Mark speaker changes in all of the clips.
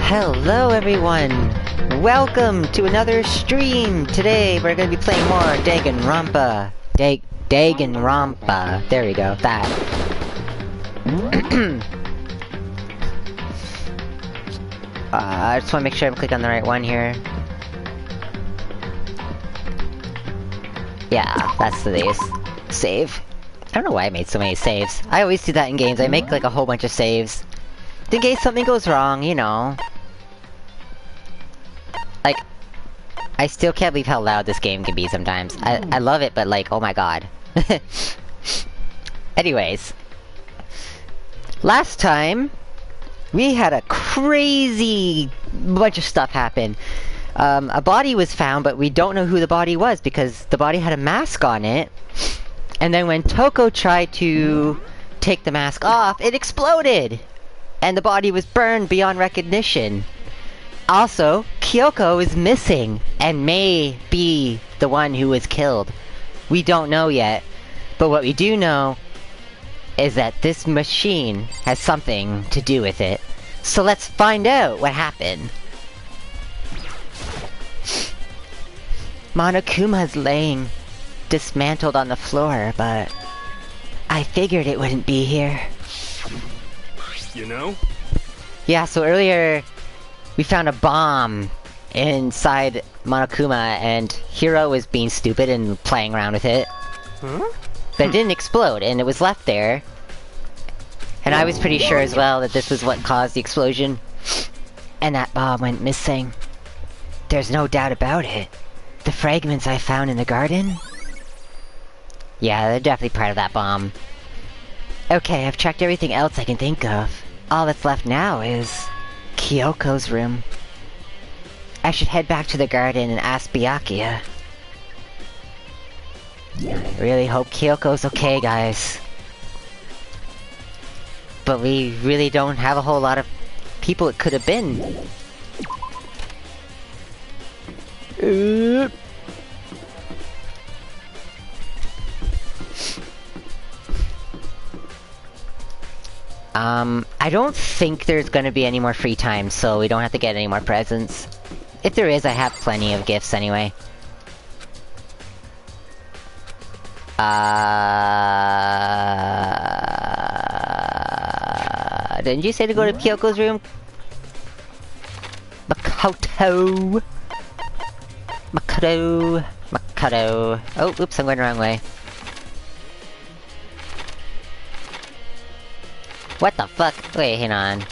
Speaker 1: Hello everyone! Welcome to another stream! Today we're gonna be playing more Danganronpa. Danganronpa. There we go, that. I just wanna make sure I'm clicking on the right one here. Yeah, that's the save. I don't know why I made so many saves. I always do that in games. I make like a whole bunch of saves. In case something goes wrong, you know. Like, I still can't believe how loud this game can be sometimes. I love it, but like, oh my god. Anyways. Last time, we had a crazy bunch of stuff happen. A body was found, but we don't know who the body was because the body had a mask on it. And then when Toko tried to take the mask off, it exploded! And the body was burned beyond recognition. Also, Kyoko is missing and may be the one who was killed. We don't know yet, but what we do know is that this machine has something to do with it. So let's find out what happened. Monokuma's laying dismantled on the floor, but I figured it wouldn't be here.
Speaker 2: You know?
Speaker 1: Yeah, so earlier we found a bomb inside Monokuma and Hiro was being stupid and playing around with it.
Speaker 2: Huh?
Speaker 1: But it didn't explode and it was left there. And I was pretty sure as well that this was what caused the explosion. And that bomb went missing. There's no doubt about it. The fragments I found in the garden? Yeah, they're definitely part of that bomb. Okay, I've checked everything else I can think of. All that's left now is Kyoko's room. I should head back to the garden and ask Byakuya. I really hope Kyoko's okay, guys. But we really don't have a whole lot of people it could have been. I don't think there's gonna be any more free time, so we don't have to get any more presents. If there is, I have plenty of gifts anyway. Didn't you say to go to Kyoko's room? Makoto! Makoto! Makoto! Oh, oops, I'm going the wrong way. What the fuck? Wait, hang on.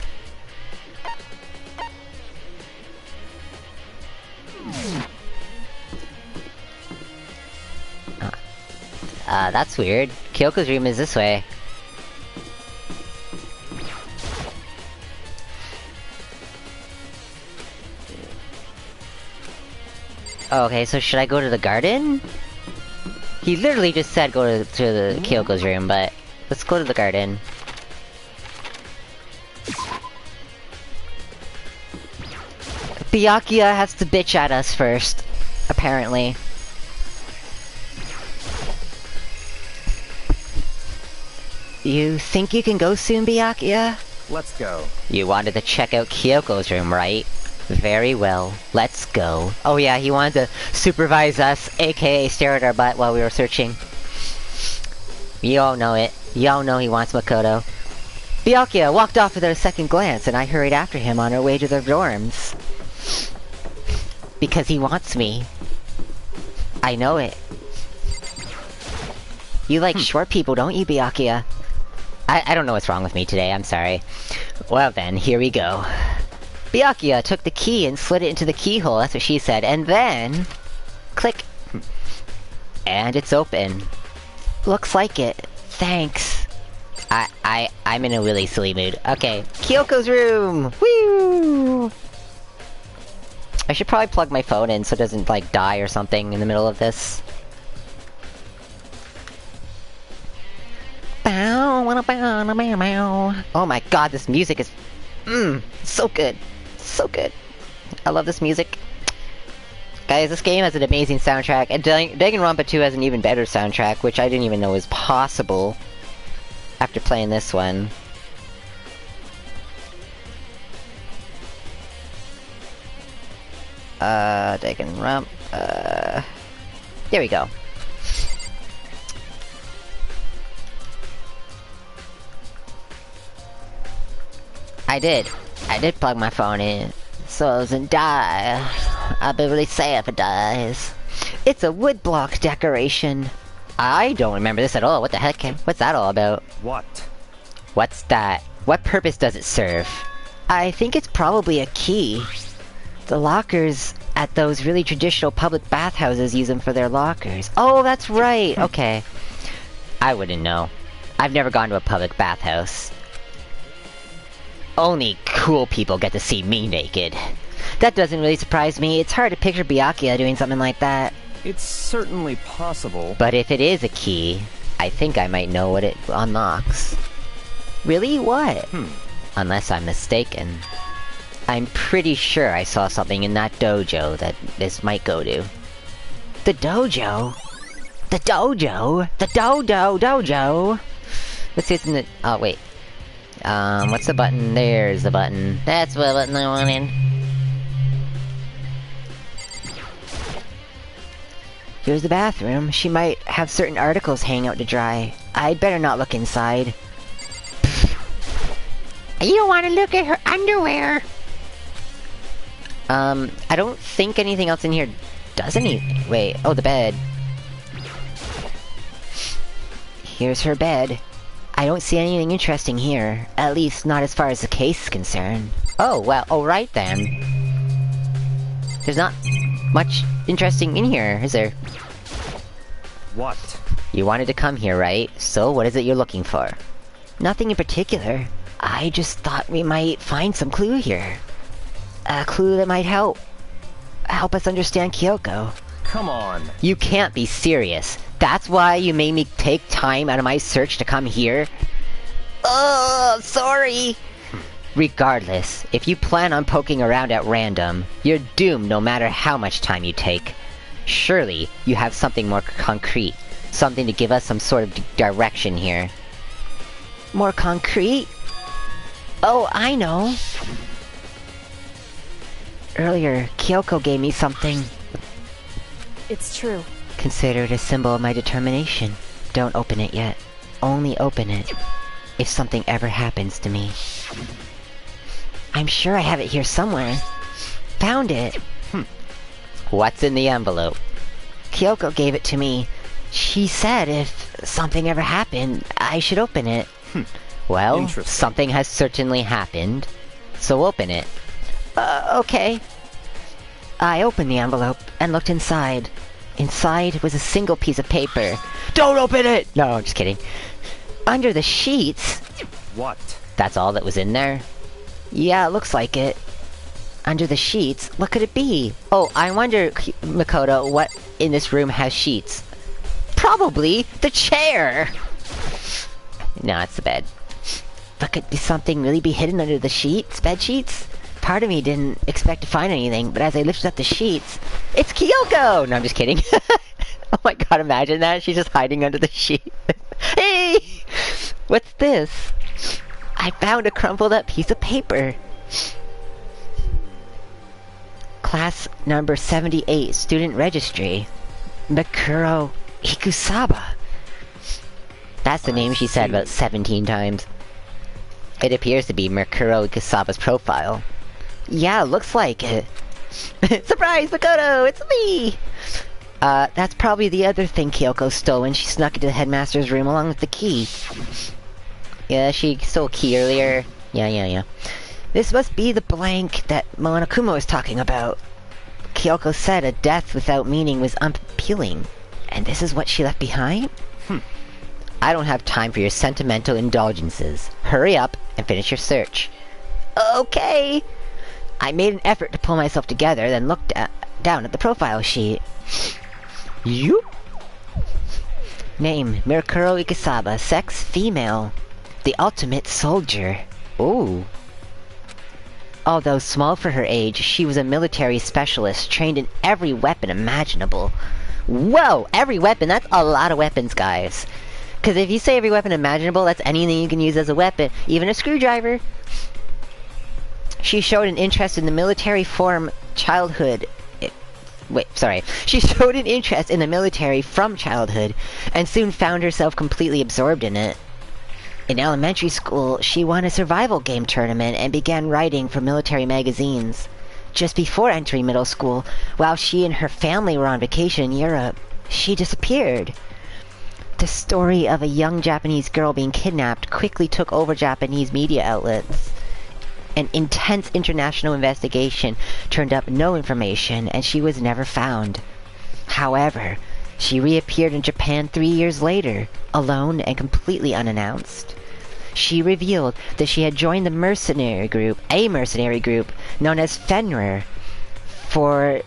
Speaker 1: That's weird. Kyoko's room is this way. Oh, okay, so should I go to the garden? He literally just said go to the Kyoko's room, but let's go to the garden. Byakuya has to bitch at us first, apparently. You think you can go soon, Byakuya?
Speaker 2: Let's go.
Speaker 1: You wanted to check out Kyoko's room, right? Very well. Let's go. Oh yeah, he wanted to supervise us, aka stare at our butt while we were searching. You all know it. You all know he wants Makoto. Byakuya walked off without a second glance, and I hurried after him on our way to their dorms. Because he wants me. I know it. You like short people, don't you, Byakuya? I don't know what's wrong with me today, I'm sorry. Well then, here we go. Byakuya took the key and slid it into the keyhole, that's what she said, and then... click. And it's open. Looks like it. Thanks. I'm in a really silly mood. Okay, Kyoko's room! Woo! I should probably plug my phone in so it doesn't, like, die or something in the middle of this. Oh my god, this music is... so good. So good. I love this music. Guys, this game has an amazing soundtrack, and Danganronpa 2 has an even better soundtrack, which I didn't even know was possible after playing this one. Danganronpa. There we go. I did plug my phone in, so it doesn't die. I'll be really sad if it dies. It's a woodblock decoration. I don't remember this at all. What the heck? What's that all about?
Speaker 2: What?
Speaker 1: What's that? What purpose does it serve? I think it's probably a key. The lockers at those really traditional public bathhouses use them for their lockers. Oh, that's right. Okay. I wouldn't know. I've never gone to a public bathhouse. Only cool people get to see me naked. That doesn't really surprise me. It's hard to picture Byakuya doing something like that.
Speaker 2: It's certainly possible.
Speaker 1: But if it is a key, I think I might know what it unlocks. Really? What? Unless I'm mistaken. I'm pretty sure I saw something in that dojo that this might go to. The dojo? The dojo? The dojo? What's this in the... Oh, wait. What's the button? There's the button. That's what button I wanted. Here's the bathroom. She might have certain articles hanging out to dry. I'd better not look inside. You don't want to look at her underwear! I don't think anything else in here does any... Wait, oh, the bed. Here's her bed. I don't see anything interesting here. At least, not as far as the case is concerned. Oh, well, alright then. There's not much interesting in here, is there?
Speaker 2: What?
Speaker 1: You wanted to come here, right? So, what is it you're looking for? Nothing in particular. I just thought we might find some clue here. A clue that might help us understand Kyoko.
Speaker 2: Come on.
Speaker 1: You can't be serious. That's why you made me take time out of my search to come here? Oh, sorry! Regardless, if you plan on poking around at random, you're doomed no matter how much time you take. Surely, you have something more concrete. Something to give us some sort of direction here. More concrete? Oh, I know. Earlier, Kyoko gave me something.
Speaker 3: It's true.
Speaker 1: Consider it a symbol of my determination. Don't open it yet. Only open it if something ever happens to me. I'm sure I have it here somewhere. Found it. What's in the envelope? Kyoko gave it to me. She said if something ever happened, I should open it. Well, something has certainly happened. So open it. Okay. I opened the envelope and looked inside. Inside was a single piece of paper. Don't open it! No, I'm just kidding. Under the sheets...
Speaker 2: What?
Speaker 1: That's all that was in there? Yeah, it looks like it. Under the sheets? What could it be? Oh, I wonder, Makoto, what in this room has sheets? Probably the chair! No, it's the bed. But could something really be hidden under the sheets? Bed sheets? Part of me didn't expect to find anything, but as I lifted up the sheets, it's Kyoko! No, I'm just kidding. Oh my god, imagine that. She's just hiding under the sheet. Hey! What's this? I found a crumpled up piece of paper. Class number 78, student registry. Mikuro Hikusaba. That's the name she said about 17 times. It appears to be Mikuro Hikusaba's profile. Yeah, looks like it. Surprise, Makoto! It's me! That's probably the other thing Kyoko stole when she snuck into the headmaster's room along with the key. Yeah, she stole a key earlier. Yeah. This must be the blank that Monokuma was talking about. Kyoko said a death without meaning was unappealing. And this is what she left behind? I don't have time for your sentimental indulgences. Hurry up and finish your search. Okay! I made an effort to pull myself together, then looked down at the profile sheet. You? Name, Mikuro Ikusaba. Sex, female. The ultimate soldier. Ooh. Although small for her age, she was a military specialist, trained in every weapon imaginable. Whoa! Every weapon? That's a lot of weapons, guys. Because if you say every weapon imaginable, that's anything you can use as a weapon. Even a screwdriver. She showed an interest in the military from childhood. Wait, sorry. She showed an interest in the military from childhood, and soon found herself completely absorbed in it. In elementary school, she won a survival game tournament and began writing for military magazines. Just before entering middle school, while she and her family were on vacation in Europe, she disappeared. The story of a young Japanese girl being kidnapped quickly took over Japanese media outlets. An intense international investigation turned up no information, and she was never found. However, she reappeared in Japan 3 years later, alone and completely unannounced. She revealed that she had joined a mercenary group known as Fenrir, for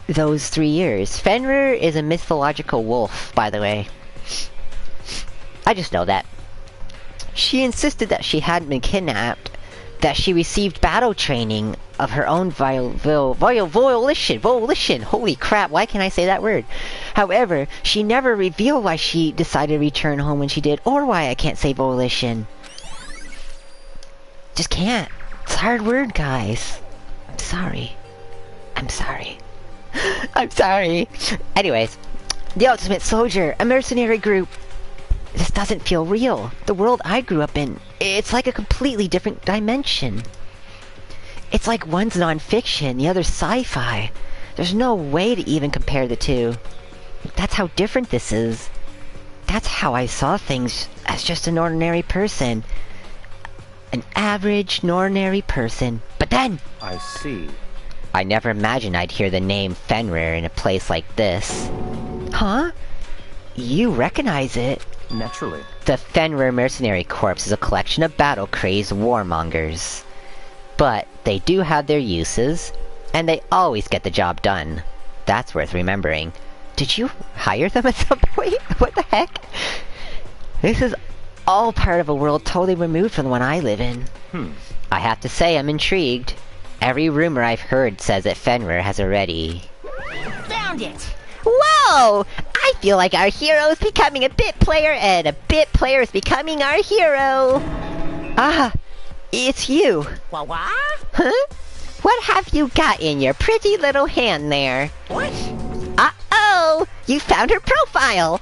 Speaker 1: those 3 years. Fenrir is a mythological wolf, by the way. I just know that. She insisted that she hadn't been kidnapped, that she received battle training of her own volition. Holy crap, why can't I say that word? However, she never revealed why she decided to return home when she did, or why I can't say volition. Just can't. It's a hard word, guys. I'm sorry. I'm sorry. I'm sorry. Anyways, the Ultimate Soldier, a mercenary group. This doesn't feel real. The world I grew up in, it's like a completely different dimension. It's like one's non-fiction, the other's sci-fi. There's no way to even compare the two. That's how different this is. That's how I saw things as just an ordinary person. An average, ordinary person. But then...
Speaker 2: I see.
Speaker 1: I never imagined I'd hear the name Fenrir in a place like this. Huh? You recognize it?
Speaker 2: Naturally.
Speaker 1: The Fenrir Mercenary Corps is a collection of battle-crazed warmongers. But they do have their uses, and they always get the job done. That's worth remembering. Did you hire them at some point? What the heck? This is all part of a world totally removed from the one I live in. I have to say, I'm intrigued. Every rumor I've heard says that Fenrir has already...
Speaker 4: Found it!
Speaker 1: Whoa! I feel like our hero is becoming a bit player, and a bit player is becoming our hero! Ah, it's you.
Speaker 4: What?
Speaker 1: Huh? What have you got in your pretty little hand there?
Speaker 4: What?
Speaker 1: Uh-oh! You found her profile!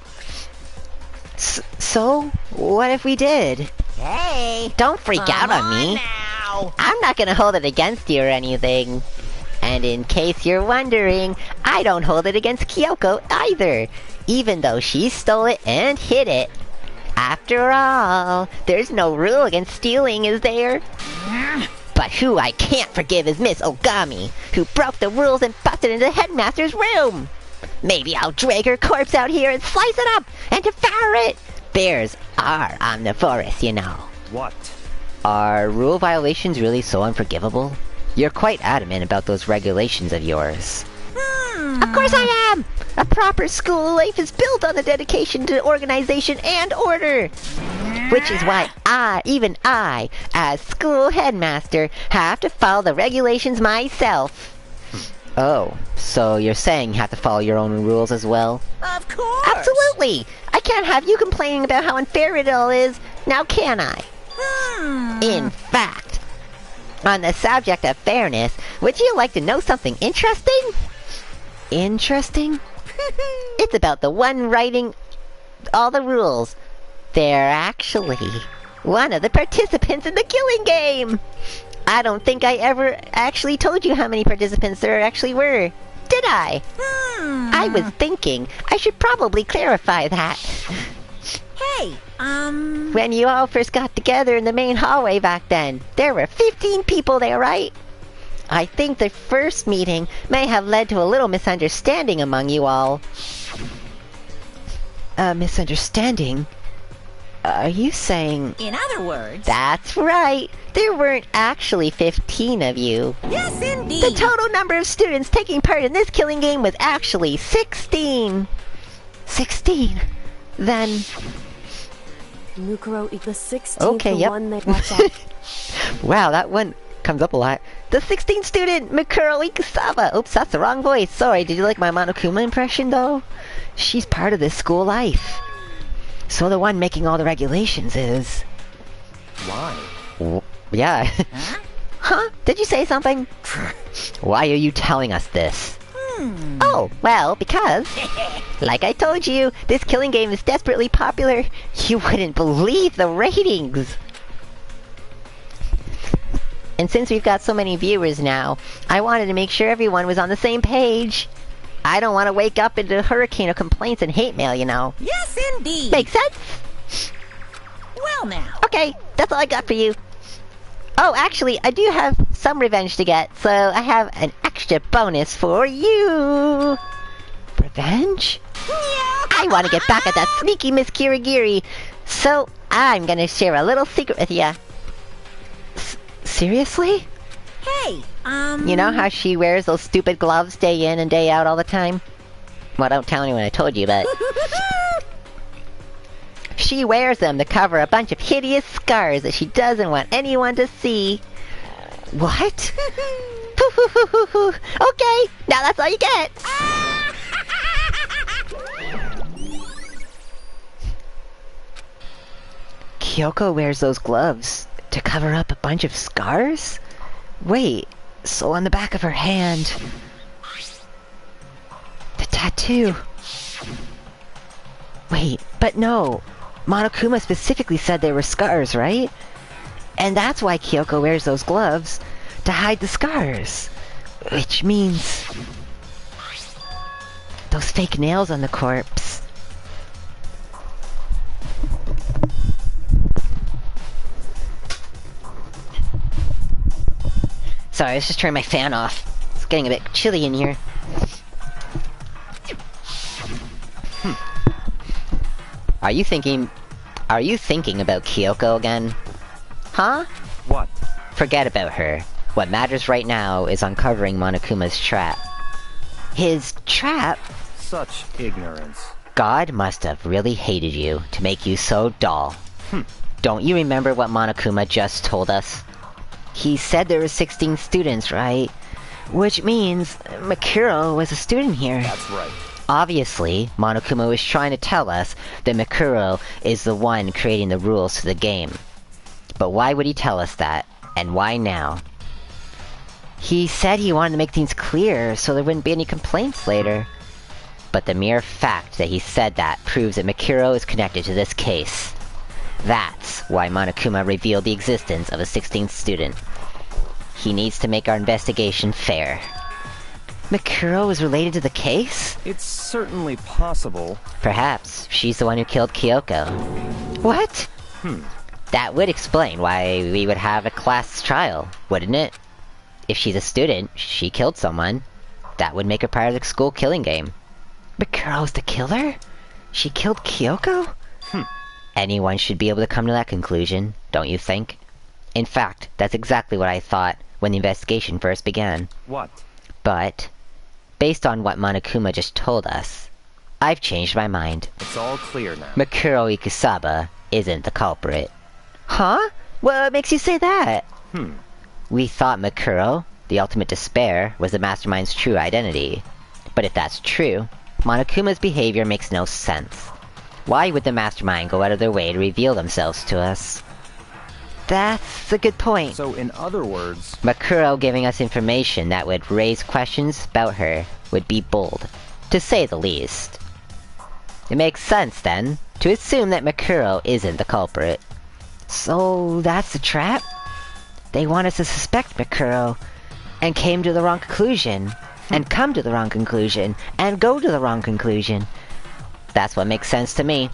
Speaker 1: So, what if we did?
Speaker 4: Hey!
Speaker 1: Don't freak out on me.
Speaker 4: Now.
Speaker 1: I'm not gonna hold it against you or anything. And in case you're wondering, I don't hold it against Kyoko either, even though she stole it and hid it. After all, there's no rule against stealing, is there? But who I can't forgive is Miss Ogami, who broke the rules and busted into the headmaster's room. Maybe I'll drag her corpse out here and slice it up and devour it. Bears are omnivorous, you know.
Speaker 2: What?
Speaker 1: Are rule violations really so unforgivable? You're quite adamant about those regulations of yours. Of course I am! A proper school life is built on the dedication to organization and order. Which is why even I, as school headmaster, have to follow the regulations myself. Oh, so you're saying you have to follow your own rules as well?
Speaker 4: Of course!
Speaker 1: Absolutely! I can't have you complaining about how unfair it all is, now can I? In fact, on the subject of fairness, would you like to know something interesting? Interesting? It's about the one writing all the rules. They're actually one of the participants in the killing game. I don't think I ever actually told you how many participants there actually were. Did I? I was thinking I should probably clarify that.
Speaker 4: Hey,
Speaker 1: When you all first got together in the main hallway back then, there were 15 people there, right? I think the first meeting may have led to a little misunderstanding among you all. A misunderstanding? Are you saying...
Speaker 4: in other words...
Speaker 1: That's right! There weren't actually 15 of you.
Speaker 4: Yes, indeed!
Speaker 1: The total number of students taking part in this killing game was actually 16! 16? Then...
Speaker 3: Mukuro the 16th,
Speaker 1: Okay,
Speaker 3: the
Speaker 1: yep.
Speaker 3: one that watch out.
Speaker 1: Wow, that one comes up a lot. The 16th student, Mikuro Ikusawa! Oops, that's the wrong voice. Sorry, did you like my Monokuma impression, though? She's part of this school life. So the one making all the regulations is...
Speaker 2: Why?
Speaker 1: Yeah. Huh? Did you say something? Why are you telling us this? Oh, well, because, like I told you, this killing game is desperately popular. You wouldn't believe the ratings. And since we've got so many viewers now, I wanted to make sure everyone was on the same page. I don't want to wake up into a hurricane of complaints and hate mail, you know.
Speaker 4: Yes, indeed.
Speaker 1: Make sense?
Speaker 4: Well now.
Speaker 1: Okay, that's all I got for you. Oh, actually, I do have some revenge to get, so I have an extra bonus for you. Revenge? I want to get back at that sneaky Miss Kirigiri, so I'm gonna share a little secret with ya. Seriously?
Speaker 4: Hey,
Speaker 1: You know how she wears those stupid gloves day in and day out all the time? Well, don't tell anyone I told you, but... She wears them to cover a bunch of hideous scars that she doesn't want anyone to see. What? Okay, now that's all you get. Kyoko wears those gloves to cover up a bunch of scars? Wait, so on the back of her hand... The tattoo... Wait, but no. Monokuma specifically said there were scars, right? And that's why Kyoko wears those gloves, to hide the scars. Which means... those fake nails on the corpse. Sorry, I was just turning my fan off. It's getting a bit chilly in here. Are you thinking about Kyoko again? Huh?
Speaker 2: What?
Speaker 1: Forget about her. What matters right now is uncovering Monokuma's trap. His trap?
Speaker 2: Such ignorance.
Speaker 1: God must have really hated you to make you so dull. Don't you remember what Monokuma just told us? He said there were 16 students, right? Which means Mikuro was a student here.
Speaker 2: That's right.
Speaker 1: Obviously, Monokuma was trying to tell us that Mikuro is the one creating the rules to the game. But why would he tell us that? And why now? He said he wanted to make things clear so there wouldn't be any complaints later. But the mere fact that he said that proves that Mikuro is connected to this case. That's why Monokuma revealed the existence of a 16th student. He needs to make our investigation fair. Mikuro is related to the case?
Speaker 2: It's certainly possible.
Speaker 1: Perhaps she's the one who killed Kyoko. What? That would explain why we would have a class trial, wouldn't it? If she's a student, she killed someone. That would make her part of the school killing game. Mikuro's the killer? She killed Kyoko? Anyone should be able to come to that conclusion, don't you think? In fact, that's exactly what I thought when the investigation first began.
Speaker 2: What?
Speaker 1: But, based on what Monokuma just told us, I've changed my mind.
Speaker 2: It's all clear now.
Speaker 1: Mikuro Ikusaba isn't the culprit. Huh? What makes you say that? We thought Mikuro, the ultimate despair, was the mastermind's true identity. But if that's true, Monokuma's behavior makes no sense. Why would the mastermind go out of their way to reveal themselves to us? That's a good point.
Speaker 2: So, in other words...
Speaker 1: Mikuro giving us information that would raise questions about her would be bold, to say the least. It makes sense, then, to assume that Mikuro isn't the culprit. So, that's the trap? They want us to suspect Mikuro, and came to the wrong conclusion, and come to the wrong conclusion, and go to the wrong conclusion. That's what makes sense to me.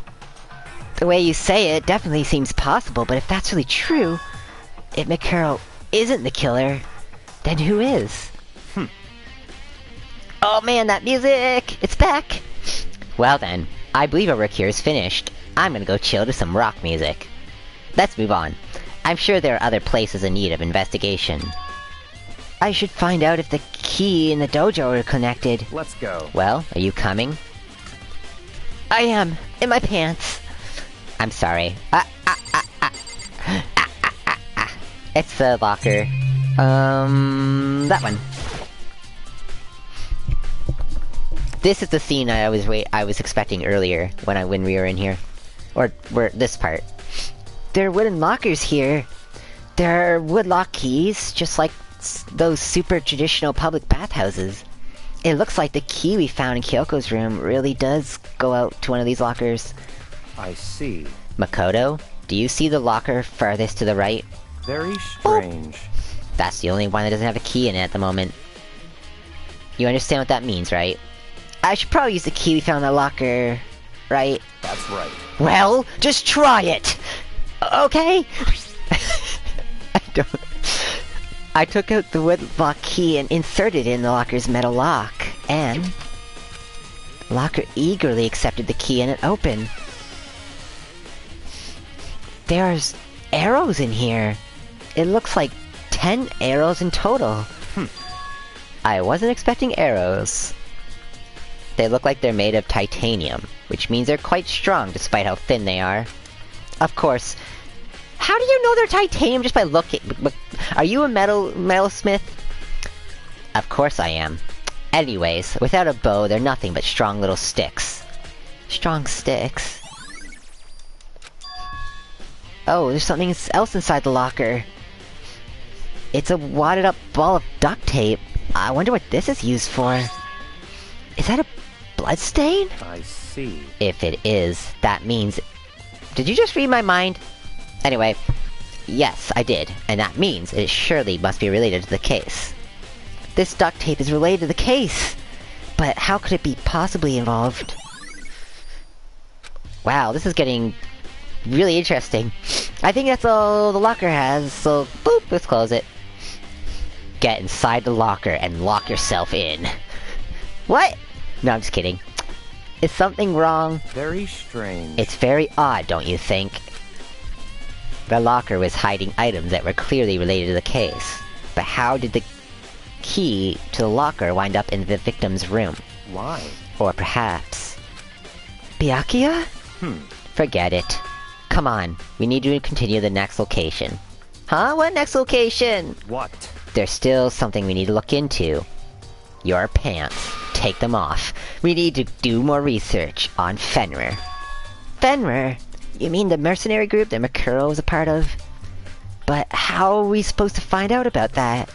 Speaker 1: The way you say it definitely seems possible, but if that's really true, if Mikuro isn't the killer, then who is? Oh man, that music! It's back! Well then, I believe our work here is finished. I'm gonna go chill to some rock music. Let's move on. I'm sure there are other places in need of investigation. I should find out if the key and the dojo are connected.
Speaker 2: Let's go.
Speaker 1: Well, are you coming? I am, in my pants. I'm sorry. It's the locker. That one. This is the scene I was expecting earlier when we were in here, or this part. There are wooden lockers here. There are wood lock keys, just like those super traditional public bathhouses. It looks like the key we found in Kyoko's room really does go out to one of these lockers.
Speaker 2: I see.
Speaker 1: Makoto, do you see the locker farthest to the right?
Speaker 2: Very strange.
Speaker 1: That's the only one that doesn't have a key in it at the moment. You understand what that means, right? I should probably use the key we found in the locker, right?
Speaker 2: That's right.
Speaker 1: Well, just try it! Okay? I don't... I took out the woodlock key and inserted it in the locker's metal lock, and... the locker eagerly accepted the key and it opened. There's arrows in here. It looks like 10 arrows in total. I wasn't expecting arrows. They look like they're made of titanium, which means they're quite strong despite how thin they are. Of course, how do you know they're titanium just by looking? Are you a metalsmith? Of course I am. Anyways, without a bow, they're nothing but strong little sticks. Strong sticks? Oh, there's something else inside the locker. It's a wadded up ball of duct tape. I wonder what this is used for. Is that a bloodstain?
Speaker 2: I see.
Speaker 1: If it is, that means... Did you just read my mind? Anyway, yes, I did, and that means it surely must be related to the case. This duct tape is related to the case! But how could it be possibly involved? Wow, this is getting really interesting. I think that's all the locker has, so boop, let's close it. Get inside the locker and lock yourself in. What? No, I'm just kidding. Is something wrong?
Speaker 2: Very strange.
Speaker 1: It's very odd, don't you think? The locker was hiding items that were clearly related to the case. But how did the key to the locker wind up in the victim's room?
Speaker 2: Why?
Speaker 1: Or perhaps... Byakuya? Forget it. Come on, we need to continue the next location. Huh? What next location?
Speaker 2: What?
Speaker 1: There's still something we need to look into. Your pants. Take them off. We need to do more research on Fenrir. Fenrir? You mean the mercenary group that Makuro was a part of? But how are we supposed to find out about that?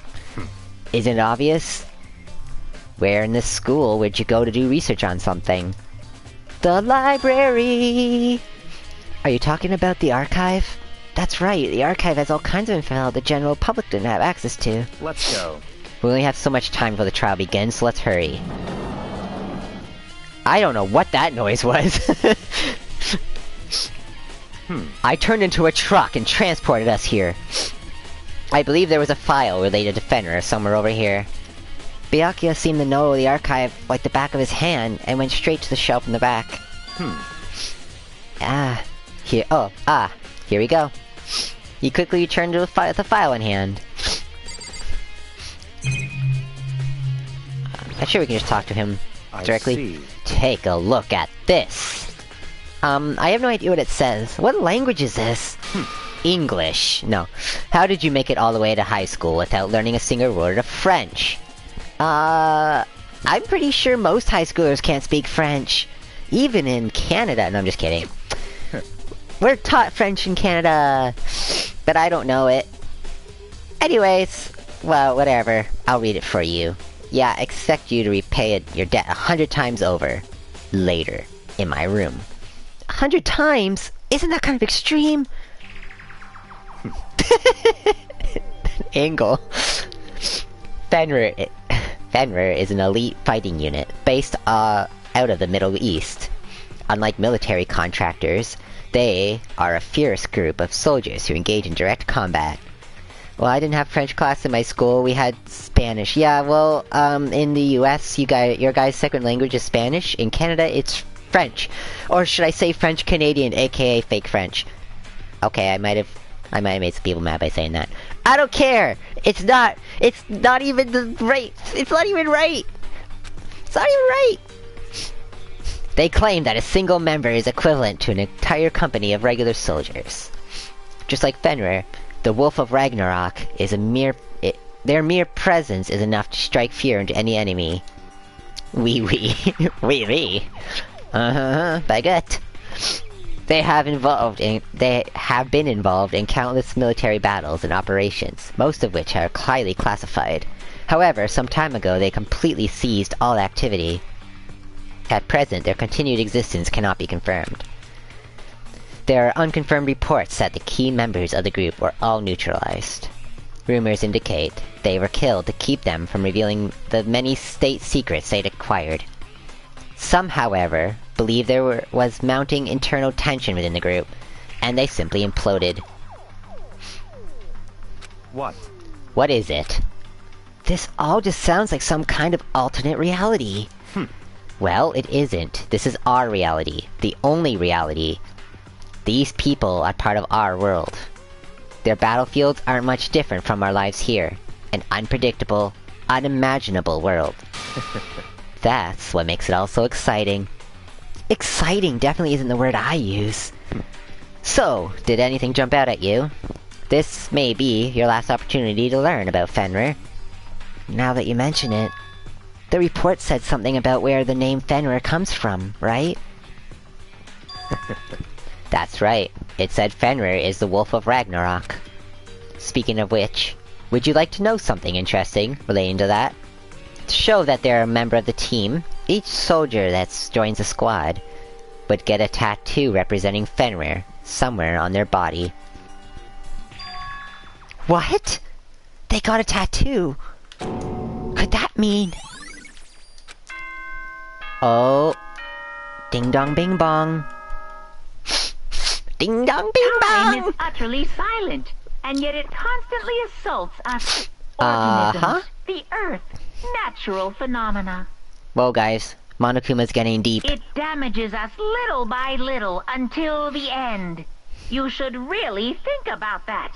Speaker 1: Isn't it obvious? Where in this school would you go to do research on something? The library! Are you talking about the archive? That's right, the archive has all kinds of info the general public didn't have access to.
Speaker 2: Let's go.
Speaker 1: We only have so much time before the trial begins, so let's hurry. I don't know what that noise was. I turned into a truck and transported us here. I believe there was a file related to Fenrir somewhere over here. Byakuya seemed to know the archive like the back of his hand and went straight to the shelf in the back. Here we go. He quickly returned to the file in hand. I'm sure we can just talk to him directly.
Speaker 2: I see.
Speaker 1: Take a look at this. I have no idea what it says. What language is this? English. No. How did you make it all the way to high school without learning a single word of French? I'm pretty sure most high schoolers can't speak French. Even in Canada. No, I'm just kidding. We're taught French in Canada, but I don't know it. Anyways, well, whatever. I'll read it for you. Yeah, I expect you to repay your debt 100 times over. Later. In my room. 100 times? Isn't that kind of extreme? Angle. Fenrir is an elite fighting unit based out of the Middle East. Unlike military contractors, they are a fierce group of soldiers who engage in direct combat. Well, I didn't have French class in my school, we had Spanish. Yeah, well, in the US, your guys' second language is Spanish. In Canada, it's French. Or should I say French Canadian, aka fake French. Okay, I might have made some people mad by saying that. I don't care! It's not even right! It's not even right! It's not even right! They claim that a single member is equivalent to an entire company of regular soldiers. Just like Fenrir, the Wolf of Ragnarok is their mere presence is enough to strike fear into any enemy. Oui. Baguette. They have been involved in countless military battles and operations, most of which are highly classified. However, some time ago they completely ceased all activity. At present, their continued existence cannot be confirmed. There are unconfirmed reports that the key members of the group were all neutralized. Rumors indicate they were killed to keep them from revealing the many state secrets they'd acquired. Some, however, believe there was mounting internal tension within the group, and they simply imploded.
Speaker 2: What?
Speaker 1: What is it? This all just sounds like some kind of alternate reality. Well, it isn't. This is our reality. The only reality. These people are part of our world. Their battlefields aren't much different from our lives here. An unpredictable, unimaginable world. That's what makes it all so exciting. Exciting definitely isn't the word I use. So, did anything jump out at you? This may be your last opportunity to learn about Fenrir. Now that you mention it, the report said something about where the name Fenrir comes from, right? That's right. It said Fenrir is the Wolf of Ragnarok. Speaking of which, would you like to know something interesting relating to that? To show that they're a member of the team, each soldier that joins the squad would get a tattoo representing Fenrir somewhere on their body. What? They got a tattoo? Could that mean... Oh. Ding dong bing bong. Ding dong bing
Speaker 5: Time
Speaker 1: bong!
Speaker 5: is utterly silent, and yet it constantly assaults us. Organisms, the Earth, natural phenomena.
Speaker 1: Whoa guys, Monokuma's getting deep.
Speaker 5: It damages us little by little until the end. You should really think about that.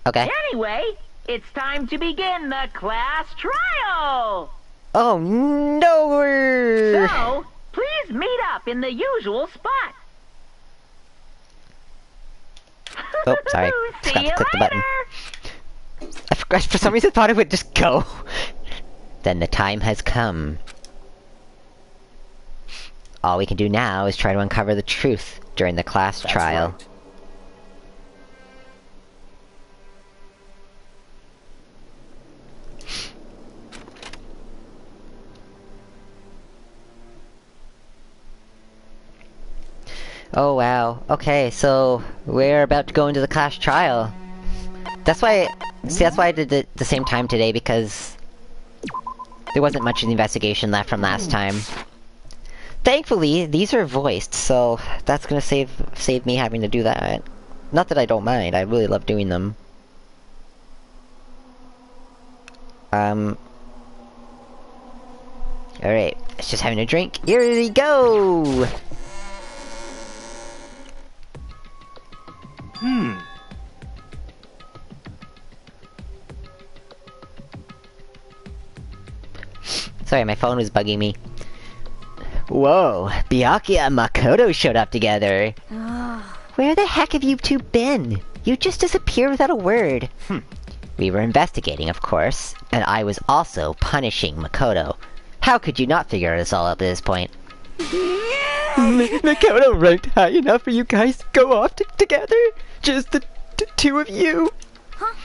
Speaker 1: Okay.
Speaker 5: Anyway, it's time to begin the class trial.
Speaker 1: Oh no!
Speaker 5: So, please meet up in the usual spot.
Speaker 1: Oh, sorry.
Speaker 5: See
Speaker 1: Forgot
Speaker 5: you
Speaker 1: to click the button.
Speaker 5: later.
Speaker 1: I forgot, for some reason thought it would just go. Then the time has come. All we can do now is try to uncover the truth during the class
Speaker 2: That's
Speaker 1: trial.
Speaker 2: right.
Speaker 1: Oh wow. Okay, so we're about to go into the class trial. That's why... See, that's why I did it at the same time today, because... there wasn't much of the investigation left from last time. Thankfully, these are voiced, so that's gonna save me having to do that. Not that I don't mind, I really love doing them. Alright, it's just having a drink. Here we go! Sorry, my phone was bugging me. Whoa, Byakuya and Makoto showed up together. Where the heck have you two been? You just disappeared without a word. We were investigating, of course, and I was also punishing Makoto. How could you not figure this all up at this point? Makoto ranked high enough for you guys to go off together? Just the two of you? Huh?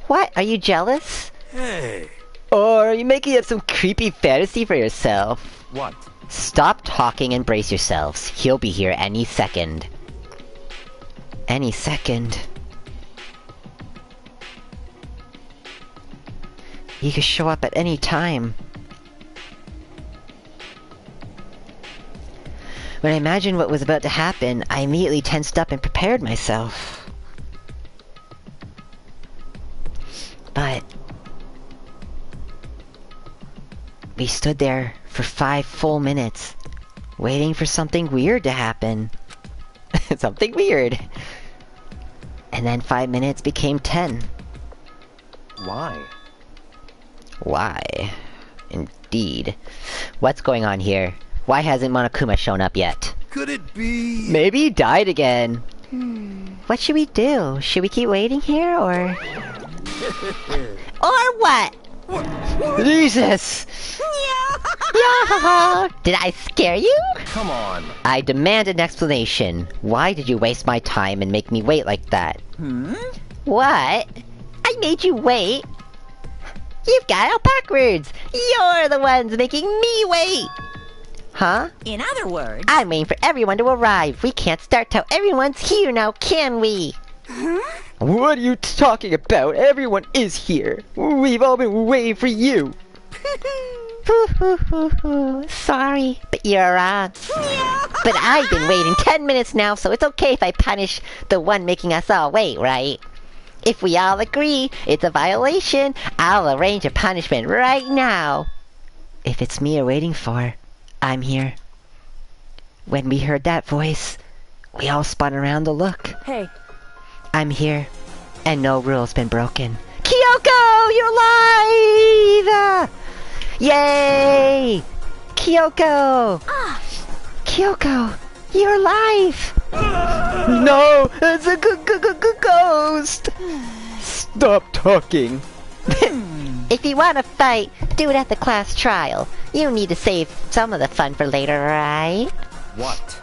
Speaker 1: What? Are you jealous?
Speaker 2: Hey.
Speaker 1: Or are you making up some creepy fantasy for yourself?
Speaker 2: What?
Speaker 1: Stop talking and brace yourselves. He'll be here any second. Any second. He could show up at any time. When I imagined what was about to happen, I immediately tensed up and prepared myself. But... we stood there for 5 full minutes, waiting for something weird to happen. Something weird. And then 5 minutes became 10.
Speaker 2: Why?
Speaker 1: Why? Indeed. What's going on here? Why hasn't Monokuma shown up yet?
Speaker 2: Could it be?
Speaker 1: Maybe he died again. What should we do? Should we keep waiting here, or... or what? Jesus! Yeah! Did I scare you?
Speaker 2: Come on.
Speaker 1: I demand an explanation. Why did you waste my time and make me wait like that? What? I made you wait? You've got it all backwards! You're the ones making me wait! Huh?
Speaker 4: In other words,
Speaker 1: I'm waiting for everyone to arrive. We can't start till everyone's here now, can we? What are you talking about? Everyone is here. We've all been waiting for you. Sorry, but you're wrong. But I've been waiting 10 minutes now, so it's okay if I punish the one making us all wait, right? If we all agree it's a violation, I'll arrange a punishment right now. If it's me you're waiting for, I'm here. When we heard that voice, we all spun around to look.
Speaker 3: Hey,
Speaker 1: I'm here, and no rule's been broken. Kyoko, you're live! Yay! Kyoko! Kyoko, you're alive! No, it's a ghost! Stop talking. If you want to fight, do it at the class trial. You need to save some of the fun for later, right?
Speaker 2: What?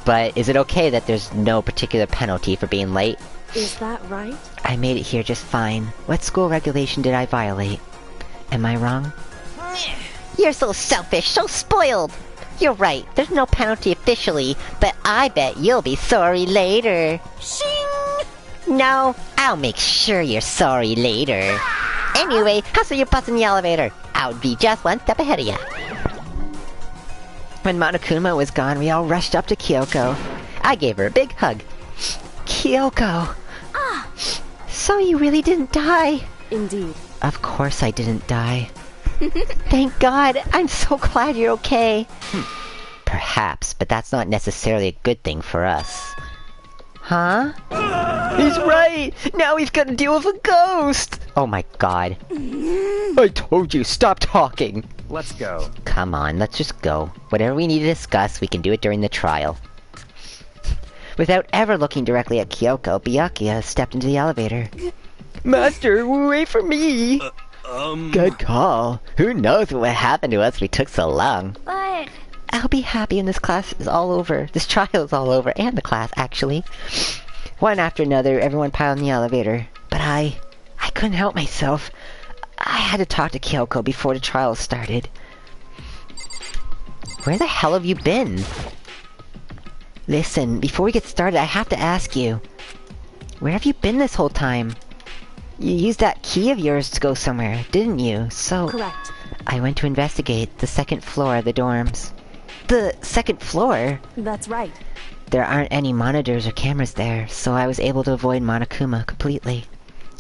Speaker 1: But is it okay that there's no particular penalty for being late?
Speaker 3: is that right?
Speaker 1: I made it here just fine. What school regulation did I violate? Am I wrong? You're so selfish, so spoiled! You're right, there's no penalty officially, but I bet you'll be sorry later.
Speaker 4: shing!
Speaker 1: No, I'll make sure you're sorry later. Anyway, hustle your butts in the elevator. I'll be just one step ahead of ya. When Monokuma was gone, we all rushed up to Kyoko. I gave her a big hug. Kyoko. So you really didn't die?
Speaker 3: Indeed.
Speaker 1: Of course I didn't die. Thank God. I'm so glad you're okay. Perhaps, but that's not necessarily a good thing for us. Huh? He's right! Now we've got to deal with a ghost! Oh my god. I told you, stop talking!
Speaker 2: Let's go.
Speaker 1: Come on, let's just go. Whatever we need to discuss, we can do it during the trial. Without ever looking directly at Kyoko, Byakuya stepped into the elevator. Master, wait for me! Good call. Who knows what happened to us we took so long.
Speaker 5: But
Speaker 1: I'll be happy when this class is all over. This trial is all over, and the class, actually. One after another, everyone piled in the elevator. But I couldn't help myself. I had to talk to Kyoko before the trial started. Where the hell have you been? Listen, before we get started, I have to ask you. Where have you been this whole time? You used that key of yours to go somewhere, didn't you? So...
Speaker 3: Correct.
Speaker 1: I went to investigate the second floor of the dorms. The second floor?
Speaker 3: That's right.
Speaker 1: There aren't any monitors or cameras there, so I was able to avoid Monokuma completely.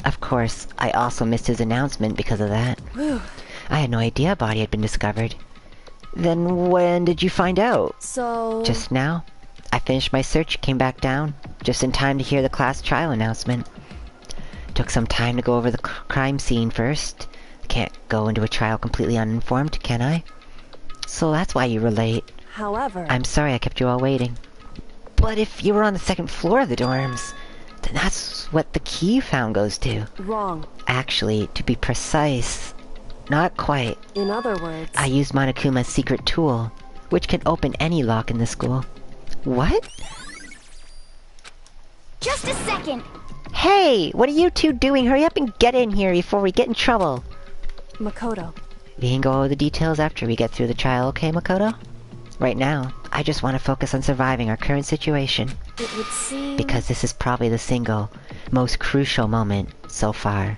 Speaker 1: Of course, I also missed his announcement because of that.
Speaker 3: Whew.
Speaker 1: I had no idea a body had been discovered. Then when did you find out?
Speaker 3: So...
Speaker 1: Just now. I finished my search, came back down, just in time to hear the class trial announcement. Took some time to go over the crime scene first. Can't go into a trial completely uninformed, can I? So that's why you were late.
Speaker 3: However...
Speaker 1: I'm sorry I kept you all waiting. But if you were on the second floor of the dorms, then that's what the key you found goes to.
Speaker 3: Wrong.
Speaker 1: Actually, to be precise, not quite.
Speaker 3: In other words...
Speaker 1: I used Monokuma's secret tool, which can open any lock in the school. What?
Speaker 6: Just a second.
Speaker 1: Hey, what are you two doing? Hurry up and get in here before we get in trouble.
Speaker 3: Makoto.
Speaker 1: We can go over the details after we get through the trial, okay, Makoto? Right now, I just want to focus on surviving our current situation.
Speaker 3: It would seem...
Speaker 1: Because this is probably the single, most crucial moment so far.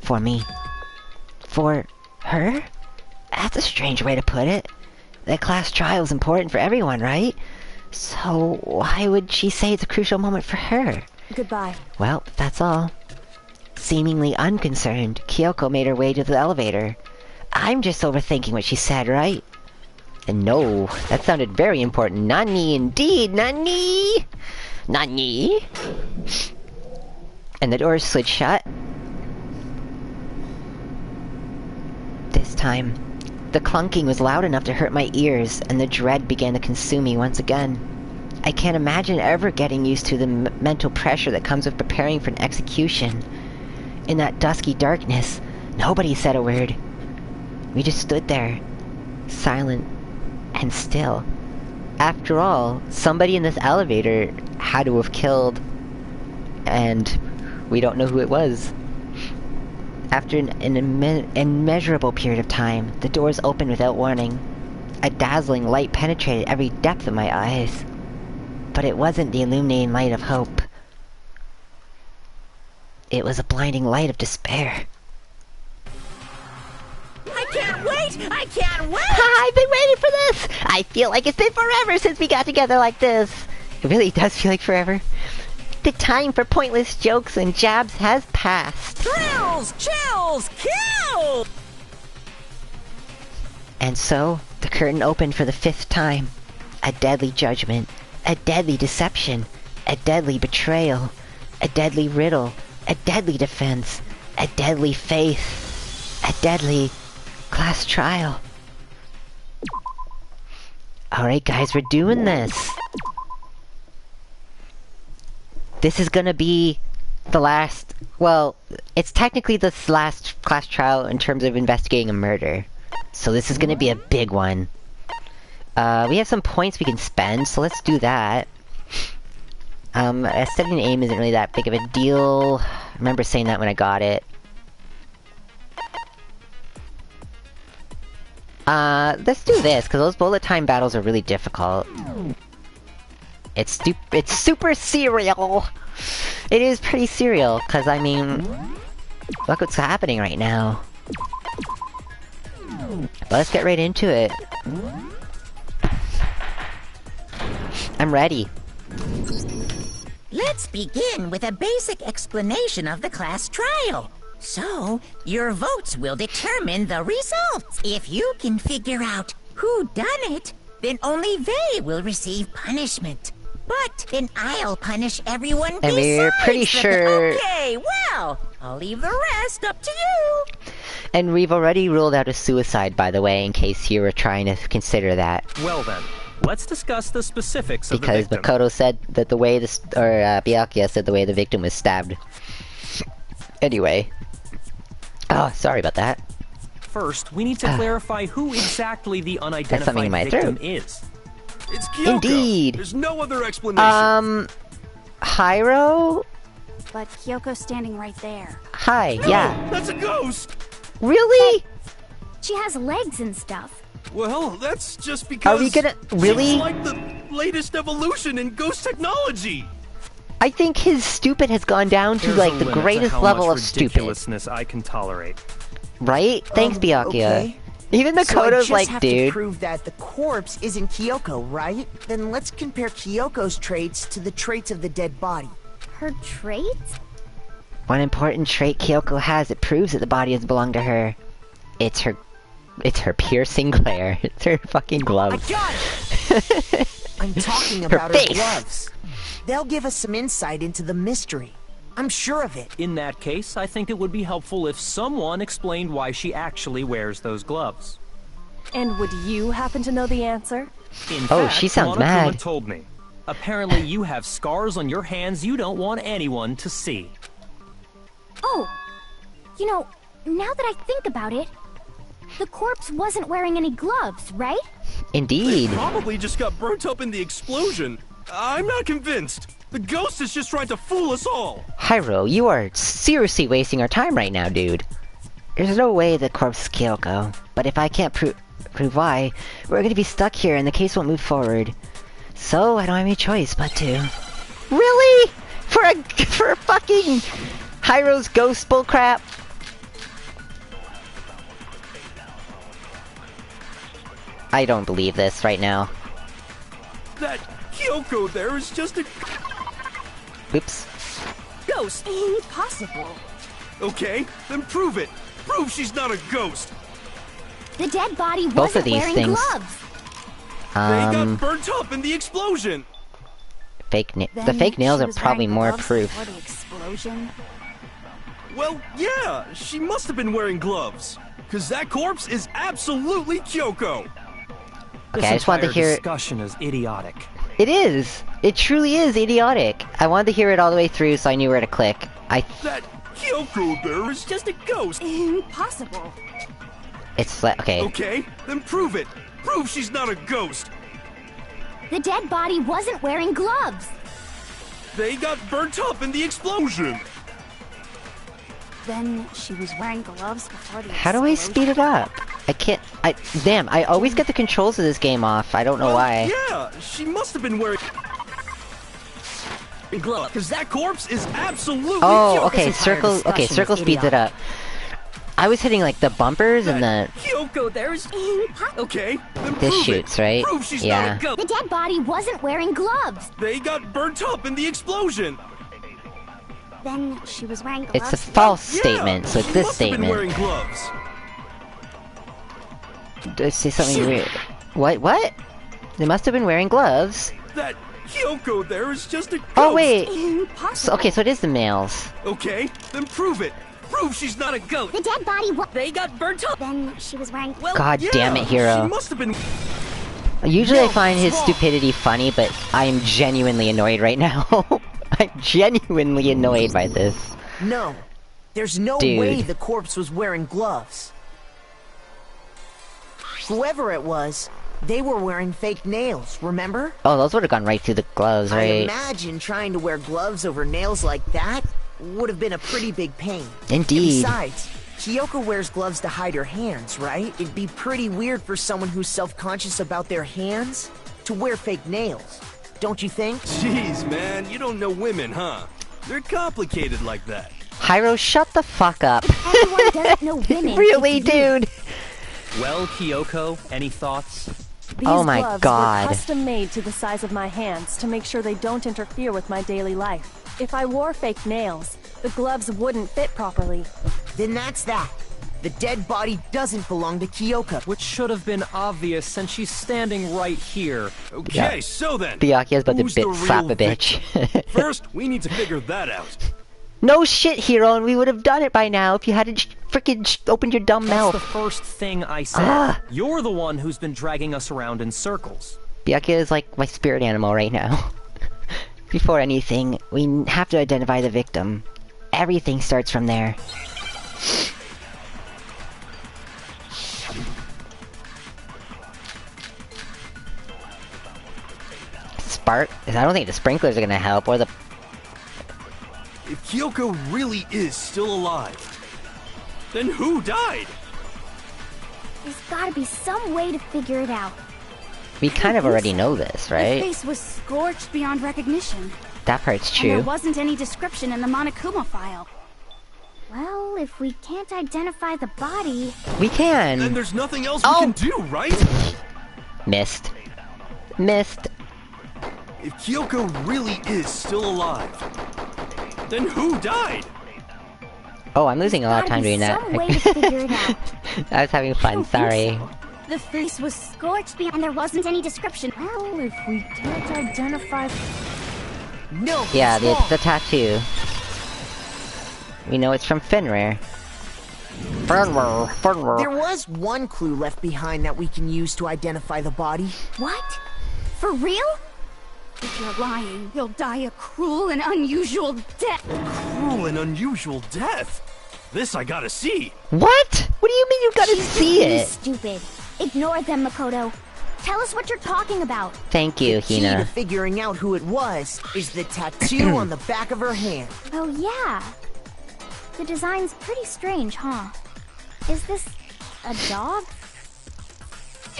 Speaker 1: For me. For her? That's a strange way to put it. The class trial is important for everyone, right? So why would she say it's a crucial moment for her?
Speaker 3: Goodbye.
Speaker 1: Well, that's all. Seemingly unconcerned, Kyoko made her way to the elevator. I'm just overthinking what she said, right? And no, that sounded very important. Nani indeed, Nani! Nani! And the door slid shut. This time, the clunking was loud enough to hurt my ears, and the dread began to consume me once again. I can't imagine ever getting used to the mental pressure that comes with preparing for an execution. In that dusky darkness, nobody said a word. We just stood there, silent and still. After all, somebody in this elevator had to have killed, and we don't know who it was. After an immeasurable period of time, the doors opened without warning. A dazzling light penetrated every depth of my eyes. But it wasn't the illuminating light of hope. It was a blinding light of despair.
Speaker 4: I can't wait! I can't wait!
Speaker 1: I've been waiting for this! I feel like it's been forever since we got together like this. It really does feel like forever. The time for pointless jokes and jabs has passed.
Speaker 4: Thrills! Chills! Kill!
Speaker 1: And so, the curtain opened for the 5th time. A deadly judgment. A deadly deception. A deadly betrayal. A deadly riddle. A deadly defense. A deadly faith. A deadly class trial. Alright guys, we're doing this. This is gonna be the last... Well, it's technically the last class trial in terms of investigating a murder. So this is gonna be a big one. We have some points we can spend, so let's do that. Studying aim isn't really that big of a deal. I remember saying that when I got it. Let's do this, because those bullet time battles are really difficult. It's super serial! It is pretty serial, because I mean... Look what's happening right now. But let's get right into it. I'm ready.
Speaker 4: Let's begin with a basic explanation of the class trial. So, your votes will determine the results. If you can figure out who done it, then only they will receive punishment. But then I'll punish everyone
Speaker 1: And we're pretty sure...
Speaker 4: Okay, well, I'll leave the rest up to you.
Speaker 1: And we've already ruled out a suicide, by the way, in case you were trying to consider that.
Speaker 2: Well then, let's discuss the specifics of the
Speaker 1: Because
Speaker 2: victim.
Speaker 1: Makoto said that the way this... Or, Byakuya said the way the victim was stabbed. Anyway. Oh, sorry about that.
Speaker 2: First, we need to clarify who exactly the
Speaker 1: something in
Speaker 2: unidentified
Speaker 1: my
Speaker 2: victim
Speaker 1: throat.
Speaker 2: is.
Speaker 6: It's Kyoko.
Speaker 1: Indeed.
Speaker 6: There's no other explanation.
Speaker 1: Hyro?
Speaker 3: But Kyoko's standing right there.
Speaker 1: Hi, yeah.
Speaker 6: That's a ghost.
Speaker 1: Really?
Speaker 3: She has legs and stuff.
Speaker 6: Well, that's just because...
Speaker 1: Are we gonna... Really?
Speaker 6: She's like the latest evolution in ghost technology.
Speaker 1: I think his stupid has gone down to,
Speaker 2: There's
Speaker 1: like,
Speaker 2: a
Speaker 1: the
Speaker 2: limit to
Speaker 1: greatest
Speaker 2: how
Speaker 1: level
Speaker 2: much
Speaker 1: of stupid.
Speaker 2: ridiculousness I can tolerate.
Speaker 1: Right? Thanks, Byakuya.
Speaker 7: Okay.
Speaker 1: Even
Speaker 7: So I
Speaker 1: Makoto's
Speaker 7: just
Speaker 1: like,
Speaker 7: have to
Speaker 1: dude.
Speaker 7: prove that the corpse isn't Kyoko, right? Then let's compare Kyoko's traits to the traits of the dead body.
Speaker 3: Her traits?
Speaker 1: One important trait Kyoko has that proves that the body doesn't belong to her. It's her piercing glare. It's her fucking
Speaker 7: I
Speaker 1: gloves.
Speaker 7: got it! I'm talking
Speaker 1: Her
Speaker 7: about her
Speaker 1: face.
Speaker 7: gloves. They'll give us some insight into the mystery. I'm sure of it.
Speaker 2: In that case, I think it would be helpful if someone explained why she actually wears those gloves.
Speaker 8: And would you happen to know the answer?
Speaker 2: In
Speaker 1: Oh,
Speaker 2: fact,
Speaker 1: she sounds
Speaker 2: Monokuma
Speaker 1: mad.
Speaker 2: told me. Apparently you have scars on your hands you don't want anyone to see.
Speaker 3: Oh! You know, now that I think about it, the corpse wasn't wearing any gloves, right?
Speaker 1: Indeed.
Speaker 6: Probably just got burnt up in the explosion. I'm not convinced. The ghost is just trying to fool us all.
Speaker 1: Hyro, you are seriously wasting our time right now, dude. There's no way the corpse is Kyoko. But if I can't prove why, we're gonna be stuck here and the case won't move forward. So, I don't have any choice but to... Really? For a fucking... Hyro's ghost bullcrap? I don't believe this right now.
Speaker 6: That Kyoko there is just a...
Speaker 1: Oops.
Speaker 8: Ghost!
Speaker 3: Impossible.
Speaker 6: Okay, then prove it. Prove she's not a ghost.
Speaker 3: The dead body
Speaker 1: Both of
Speaker 3: wasn't
Speaker 1: these
Speaker 3: wearing
Speaker 1: things.
Speaker 3: gloves.
Speaker 6: They got burnt up in the explosion.
Speaker 1: The
Speaker 3: Then
Speaker 1: fake nails
Speaker 3: she
Speaker 1: are
Speaker 3: was
Speaker 1: probably
Speaker 3: wearing
Speaker 1: more
Speaker 3: gloves
Speaker 1: proof.
Speaker 3: before the explosion.
Speaker 6: Well, yeah, she must have been wearing gloves. Cause that corpse is absolutely Kyoko.
Speaker 1: Okay, I just wanted to
Speaker 2: This entire
Speaker 1: hear...
Speaker 2: discussion is idiotic.
Speaker 1: It is! It truly is idiotic. I wanted to hear it all the way through so I knew where to click.
Speaker 6: That Kyoko there is just a ghost.
Speaker 3: Impossible.
Speaker 1: It's like... Okay.
Speaker 6: Okay, then prove it. Prove she's not a ghost.
Speaker 3: The dead body wasn't wearing gloves.
Speaker 6: They got burnt up in the explosion.
Speaker 3: Then she was wearing gloves before the
Speaker 1: How do I speed it up? I can't. Damn, I always get the controls of this game off. I don't know why.
Speaker 6: Yeah, she must have been wearing gloves, because that corpse is absolutely.
Speaker 1: Oh,
Speaker 6: Kyoko's
Speaker 1: okay,
Speaker 6: entire
Speaker 1: circle. Okay,
Speaker 6: discussion
Speaker 1: circle
Speaker 6: is
Speaker 1: speeds it up. I was hitting like the bumpers and the.
Speaker 6: Kyoko, there's. Okay, then
Speaker 1: This
Speaker 6: prove
Speaker 1: shoots,
Speaker 6: it.
Speaker 1: right?
Speaker 6: Prove she's
Speaker 1: Yeah.
Speaker 6: not a ghost.
Speaker 3: The dead body wasn't wearing gloves.
Speaker 6: They got burnt up in the explosion.
Speaker 3: Then she was wearing gloves.
Speaker 1: It's a false statement, so it's
Speaker 6: she
Speaker 1: this
Speaker 6: must have been
Speaker 1: statement.
Speaker 6: wearing gloves.
Speaker 1: Did I say something weird? What? They must have been wearing gloves.
Speaker 6: That Kyoko there is just a ghost.
Speaker 1: Oh wait.
Speaker 3: Impossible.
Speaker 1: Okay, so it is the males.
Speaker 6: Okay, then prove it. Prove she's not a ghost.
Speaker 3: The dead body
Speaker 5: They got burnt up.
Speaker 3: Then she was wearing.
Speaker 6: Well,
Speaker 1: God
Speaker 6: yeah,
Speaker 1: damn it, Hero.
Speaker 6: She must have been.
Speaker 1: Usually I
Speaker 6: No,
Speaker 1: find his
Speaker 6: wrong.
Speaker 1: stupidity funny, but I am genuinely annoyed right now. I'm genuinely annoyed by this.
Speaker 7: No. There's no
Speaker 1: Dude.
Speaker 7: way the corpse was wearing gloves. Whoever it was, they were wearing fake nails, remember?
Speaker 1: Oh, those would have gone right through the gloves,
Speaker 7: I
Speaker 1: right?
Speaker 7: imagine trying to wear gloves over nails like that would have been a pretty big pain.
Speaker 1: Indeed.
Speaker 7: Besides, Kyoko wears gloves to hide her hands, right? It'd be pretty weird for someone who's self-conscious about their hands to wear fake nails. Don't you think?
Speaker 6: Jeez, man, you don't know women, huh? They're complicated like that.
Speaker 1: Hyro, shut the fuck up.
Speaker 3: Everyone doesn't know women.
Speaker 1: Really,
Speaker 3: It's you.
Speaker 1: dude?
Speaker 2: Well, Kyoko, any thoughts?
Speaker 8: These
Speaker 1: Oh my
Speaker 8: gloves
Speaker 1: God.
Speaker 8: were custom made to the size of my hands to make sure they don't interfere with my daily life. If I wore fake nails, the gloves wouldn't fit properly.
Speaker 7: Then that's that. The dead body doesn't belong to Kyoko.
Speaker 2: Which should have been obvious since she's standing right here.
Speaker 6: Okay,
Speaker 1: Yeah.
Speaker 6: so then.
Speaker 1: Byakuya's about to
Speaker 6: who's the
Speaker 1: slap
Speaker 6: real
Speaker 1: a bitch.
Speaker 6: First, we need to figure that out.
Speaker 1: No shit, Hero, and we would have done it by now if you hadn't freaking opened your dumb
Speaker 2: That's the
Speaker 1: mouth.
Speaker 2: first thing I said.
Speaker 1: Ah.
Speaker 2: You're the one who's been dragging us around in circles.
Speaker 1: Byakuya is like my spirit animal right now. Before anything, we have to identify the victim. Everything starts from there. Spark? I don't think the sprinklers are gonna help, or the...
Speaker 6: If Kyoko really is still alive, then who died?
Speaker 3: There's gotta be some way to figure it out.
Speaker 1: We kind of already know this,
Speaker 3: The
Speaker 1: right?
Speaker 3: face was scorched beyond recognition.
Speaker 1: That part's
Speaker 3: And there
Speaker 1: true.
Speaker 3: wasn't any description in the Monokuma file. Well, if we can't identify the body...
Speaker 1: We
Speaker 6: Then
Speaker 1: can!
Speaker 6: there's nothing else
Speaker 1: Oh.
Speaker 6: we can do, right?
Speaker 1: Missed. Missed.
Speaker 6: If Kyoko really is still alive, then who died?
Speaker 1: Oh, I'm losing a lot of time
Speaker 3: Gotta be
Speaker 1: doing that.
Speaker 3: some way to figure it out.
Speaker 1: I was having
Speaker 3: I
Speaker 1: fun,
Speaker 3: don't think
Speaker 1: sorry.
Speaker 3: so. The face was scorched beyond, and there wasn't any description.
Speaker 8: Well, if we can't identify...
Speaker 7: No,
Speaker 1: Yeah,
Speaker 7: it's
Speaker 1: it's
Speaker 7: wrong.
Speaker 1: the tattoo. We know it's from Fenrir. Fenrir.
Speaker 7: There was one clue left behind that we can use to identify the body.
Speaker 3: What? For real? If you're lying, you'll die a cruel and unusual death.
Speaker 6: Cruel and unusual death. This I gotta see.
Speaker 1: What? What do you mean you gotta
Speaker 3: She's
Speaker 1: see
Speaker 3: really
Speaker 1: it?
Speaker 3: stupid. Ignore them, Makoto. Tell us what you're talking about.
Speaker 1: Thank you,
Speaker 7: Key to
Speaker 1: Hina.
Speaker 7: figuring out who it was is the tattoo on the back of her hand.
Speaker 3: Oh, yeah. The design's pretty strange, huh? Is this a dog?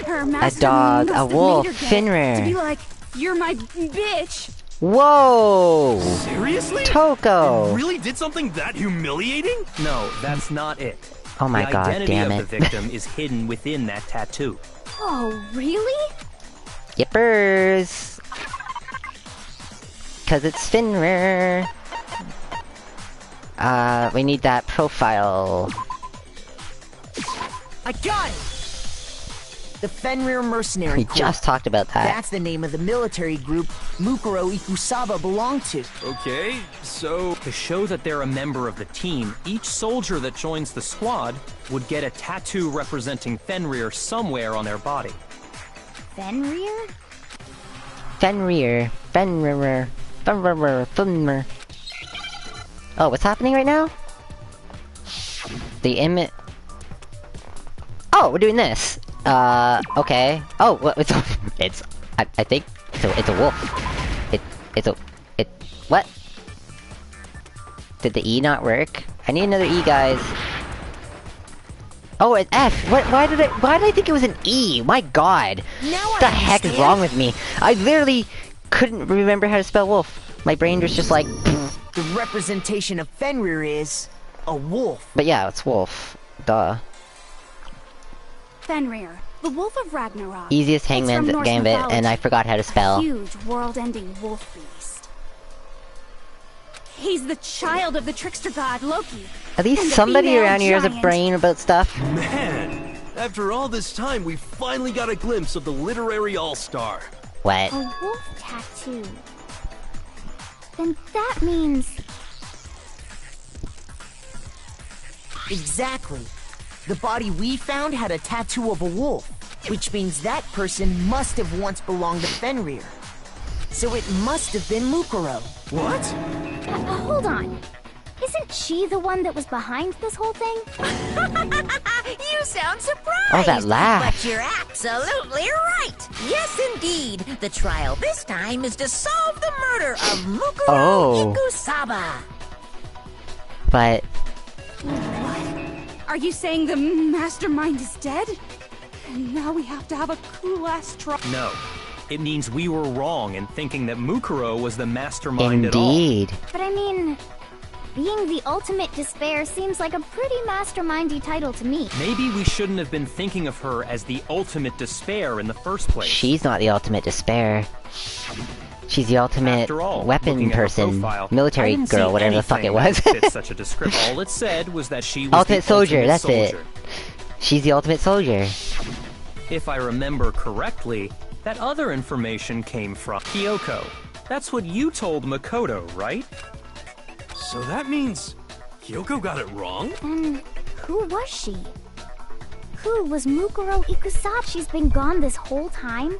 Speaker 3: Her master
Speaker 1: dog,
Speaker 3: must
Speaker 1: a
Speaker 3: have made
Speaker 1: wolf,
Speaker 3: her get it
Speaker 1: Fenrir.
Speaker 3: To be like, you're my bitch.
Speaker 1: Whoa!
Speaker 6: Seriously?
Speaker 1: Toko!
Speaker 6: You really did something that humiliating?
Speaker 2: No, that's not it.
Speaker 1: Oh my
Speaker 2: the
Speaker 1: god,
Speaker 2: identity
Speaker 1: damn
Speaker 2: of
Speaker 1: it.
Speaker 2: the victim is hidden within that tattoo.
Speaker 3: Oh, really?
Speaker 1: Yippers! Cause it's Fenrir. We need that profile.
Speaker 7: I got it! The Fenrir Mercenary
Speaker 1: We
Speaker 7: Corps.
Speaker 1: just talked about that.
Speaker 7: That's the name of the military group Mukuro Ikusaba belonged to.
Speaker 6: Okay, so
Speaker 2: To show that they're a member of the team, each soldier that joins the squad would get a tattoo representing Fenrir somewhere on their body.
Speaker 3: Fenrir?
Speaker 1: Fenrir. Fenrir. Fenrir. Fenrir. Oh, what's happening right now? The image. Oh, we're doing this. Okay. Oh, well, I think it's a wolf. What? Did the E not work? I need another E, guys. Oh, an F. Why did I think it was an E? My god. What the heck is wrong with me? I literally couldn't remember how to spell wolf. My brain was just like...
Speaker 7: The representation of Fenrir is a wolf.
Speaker 1: But yeah, it's wolf. Duh.
Speaker 3: Fenrir, the Wolf of Ragnarok.
Speaker 1: Easiest
Speaker 3: It's from
Speaker 1: Hangman's
Speaker 3: Norse
Speaker 1: Gambit,
Speaker 3: mythology.
Speaker 1: and I forgot how to
Speaker 3: A
Speaker 1: spell.
Speaker 3: huge, world-ending wolf beast. He's the child of the trickster god Loki.
Speaker 1: At least
Speaker 3: and the
Speaker 1: somebody
Speaker 3: female
Speaker 1: around here has a
Speaker 3: giant.
Speaker 1: brain about stuff.
Speaker 6: Man, after all this time, we finally got a glimpse of the literary all-star.
Speaker 1: What?
Speaker 3: A wolf tattoo. Then that means...
Speaker 7: Exactly. The body we found had a tattoo of a wolf, which means that person must have once belonged to Fenrir. So it must have been Mukuro.
Speaker 6: What?
Speaker 3: Hold on. Isn't she the one that was behind this whole thing?
Speaker 4: You sound surprised.
Speaker 1: Oh, that laugh.
Speaker 4: But you're absolutely right. Yes, indeed. The trial this time is to solve the murder of Mukuro
Speaker 1: Oh.
Speaker 4: Ikusaba.
Speaker 1: But...
Speaker 9: Are you saying the mastermind is dead? And now we have to have a cool-ass trial?
Speaker 2: No. It means we were wrong in thinking that Mukuro was the mastermind at all.
Speaker 1: Indeed.
Speaker 3: But I mean... Being the ultimate despair seems like a pretty mastermindy title to me.
Speaker 2: Maybe we shouldn't have been thinking of her as the ultimate despair in the first place.
Speaker 1: She's not the ultimate despair. She's the ultimate
Speaker 2: After all,
Speaker 1: weapon
Speaker 2: looking at her
Speaker 1: person,
Speaker 2: profile,
Speaker 1: military
Speaker 2: I didn't
Speaker 1: girl,
Speaker 2: see
Speaker 1: whatever the fuck it
Speaker 2: anything
Speaker 1: was.
Speaker 2: that fit such a description. All it said was that she was
Speaker 1: Ultimate
Speaker 2: the
Speaker 1: soldier,
Speaker 2: ultimate
Speaker 1: that's
Speaker 2: soldier.
Speaker 1: it. She's the ultimate soldier.
Speaker 2: If I remember correctly, that other information came from Kyoko. That's what you told Makoto, right?
Speaker 6: So that means Kyoko got it wrong?
Speaker 3: And who was she? Who was Mukuro Ikusaba? She's been gone this whole time?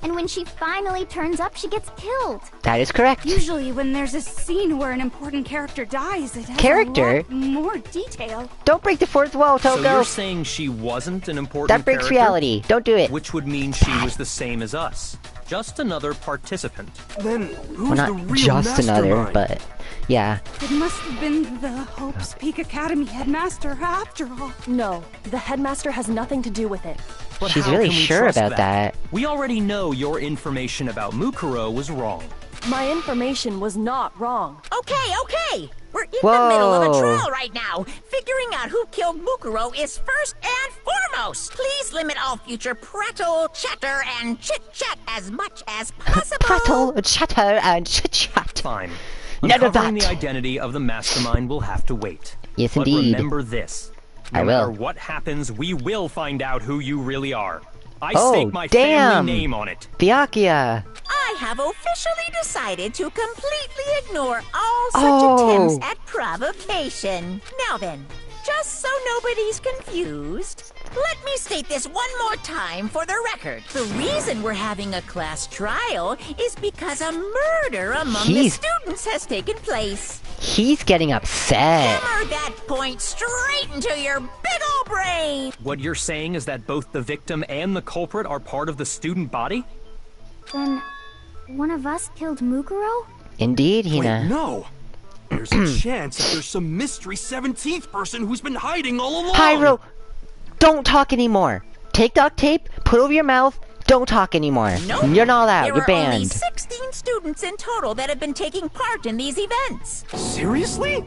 Speaker 3: And when she finally turns up, she gets killed.
Speaker 1: That is correct.
Speaker 9: Usually when there's a scene where an important character dies, it has
Speaker 1: Character?
Speaker 9: a lot more detail.
Speaker 1: Don't break the fourth wall,
Speaker 2: So
Speaker 1: Toko!
Speaker 2: you're saying she wasn't an important
Speaker 1: That breaks
Speaker 2: character?
Speaker 1: reality. Don't do it.
Speaker 2: Which would mean she was the same as us. Just another participant.
Speaker 6: Then who's
Speaker 1: Well,
Speaker 6: the
Speaker 1: not
Speaker 6: real
Speaker 1: just another,
Speaker 6: mastermind?
Speaker 1: but... Yeah.
Speaker 9: It must have been the Hope's Peak Academy headmaster after all.
Speaker 8: No, the headmaster has nothing to do with it.
Speaker 2: But
Speaker 1: She's
Speaker 2: how
Speaker 1: really
Speaker 2: can we
Speaker 1: sure
Speaker 2: trust
Speaker 1: about that.
Speaker 2: We already know your information about Mukuro was wrong.
Speaker 8: My information was not wrong.
Speaker 4: Okay. We're in the middle of a
Speaker 1: Whoa.
Speaker 4: trial right now. Figuring out who killed Mukuro is first and foremost. Please limit all future prattle, chatter, and chit-chat as much as possible.
Speaker 1: Prattle, chatter, and chit-chat.
Speaker 2: Fine.
Speaker 1: None of
Speaker 2: Uncovering
Speaker 1: that.
Speaker 2: the identity of the mastermind will have to wait.
Speaker 1: Yes,
Speaker 2: but
Speaker 1: indeed.
Speaker 2: remember this.
Speaker 1: I
Speaker 2: No matter
Speaker 1: will.
Speaker 2: what happens, we will find out who you really are. I
Speaker 1: Oh,
Speaker 2: stake my
Speaker 1: damn.
Speaker 2: family name on it.
Speaker 1: Byakuya.
Speaker 4: I have officially decided to completely ignore all such
Speaker 1: Oh.
Speaker 4: attempts at provocation. Now then, just so nobody's confused, let me state this one more time for the record. The reason we're having a class trial is because a murder among the
Speaker 1: He's-
Speaker 4: students has taken place.
Speaker 1: He's getting upset.
Speaker 4: Hammer that point straight into your big ol' brain!
Speaker 2: What you're saying is that both the victim and the culprit are part of the student body?
Speaker 3: Then, one of us killed Mukuro?
Speaker 1: Indeed,
Speaker 6: Wait,
Speaker 1: Hina.
Speaker 6: no. There's a chance that there's some mystery 17th person who's been hiding all along.
Speaker 1: Pyro, don't talk anymore. Take duct tape, put over your mouth, don't talk anymore.
Speaker 4: Nope.
Speaker 1: You're not allowed,
Speaker 4: There
Speaker 1: you're
Speaker 4: are only
Speaker 1: banned.
Speaker 4: 16 students in total that have been taking part in these events.
Speaker 6: Seriously?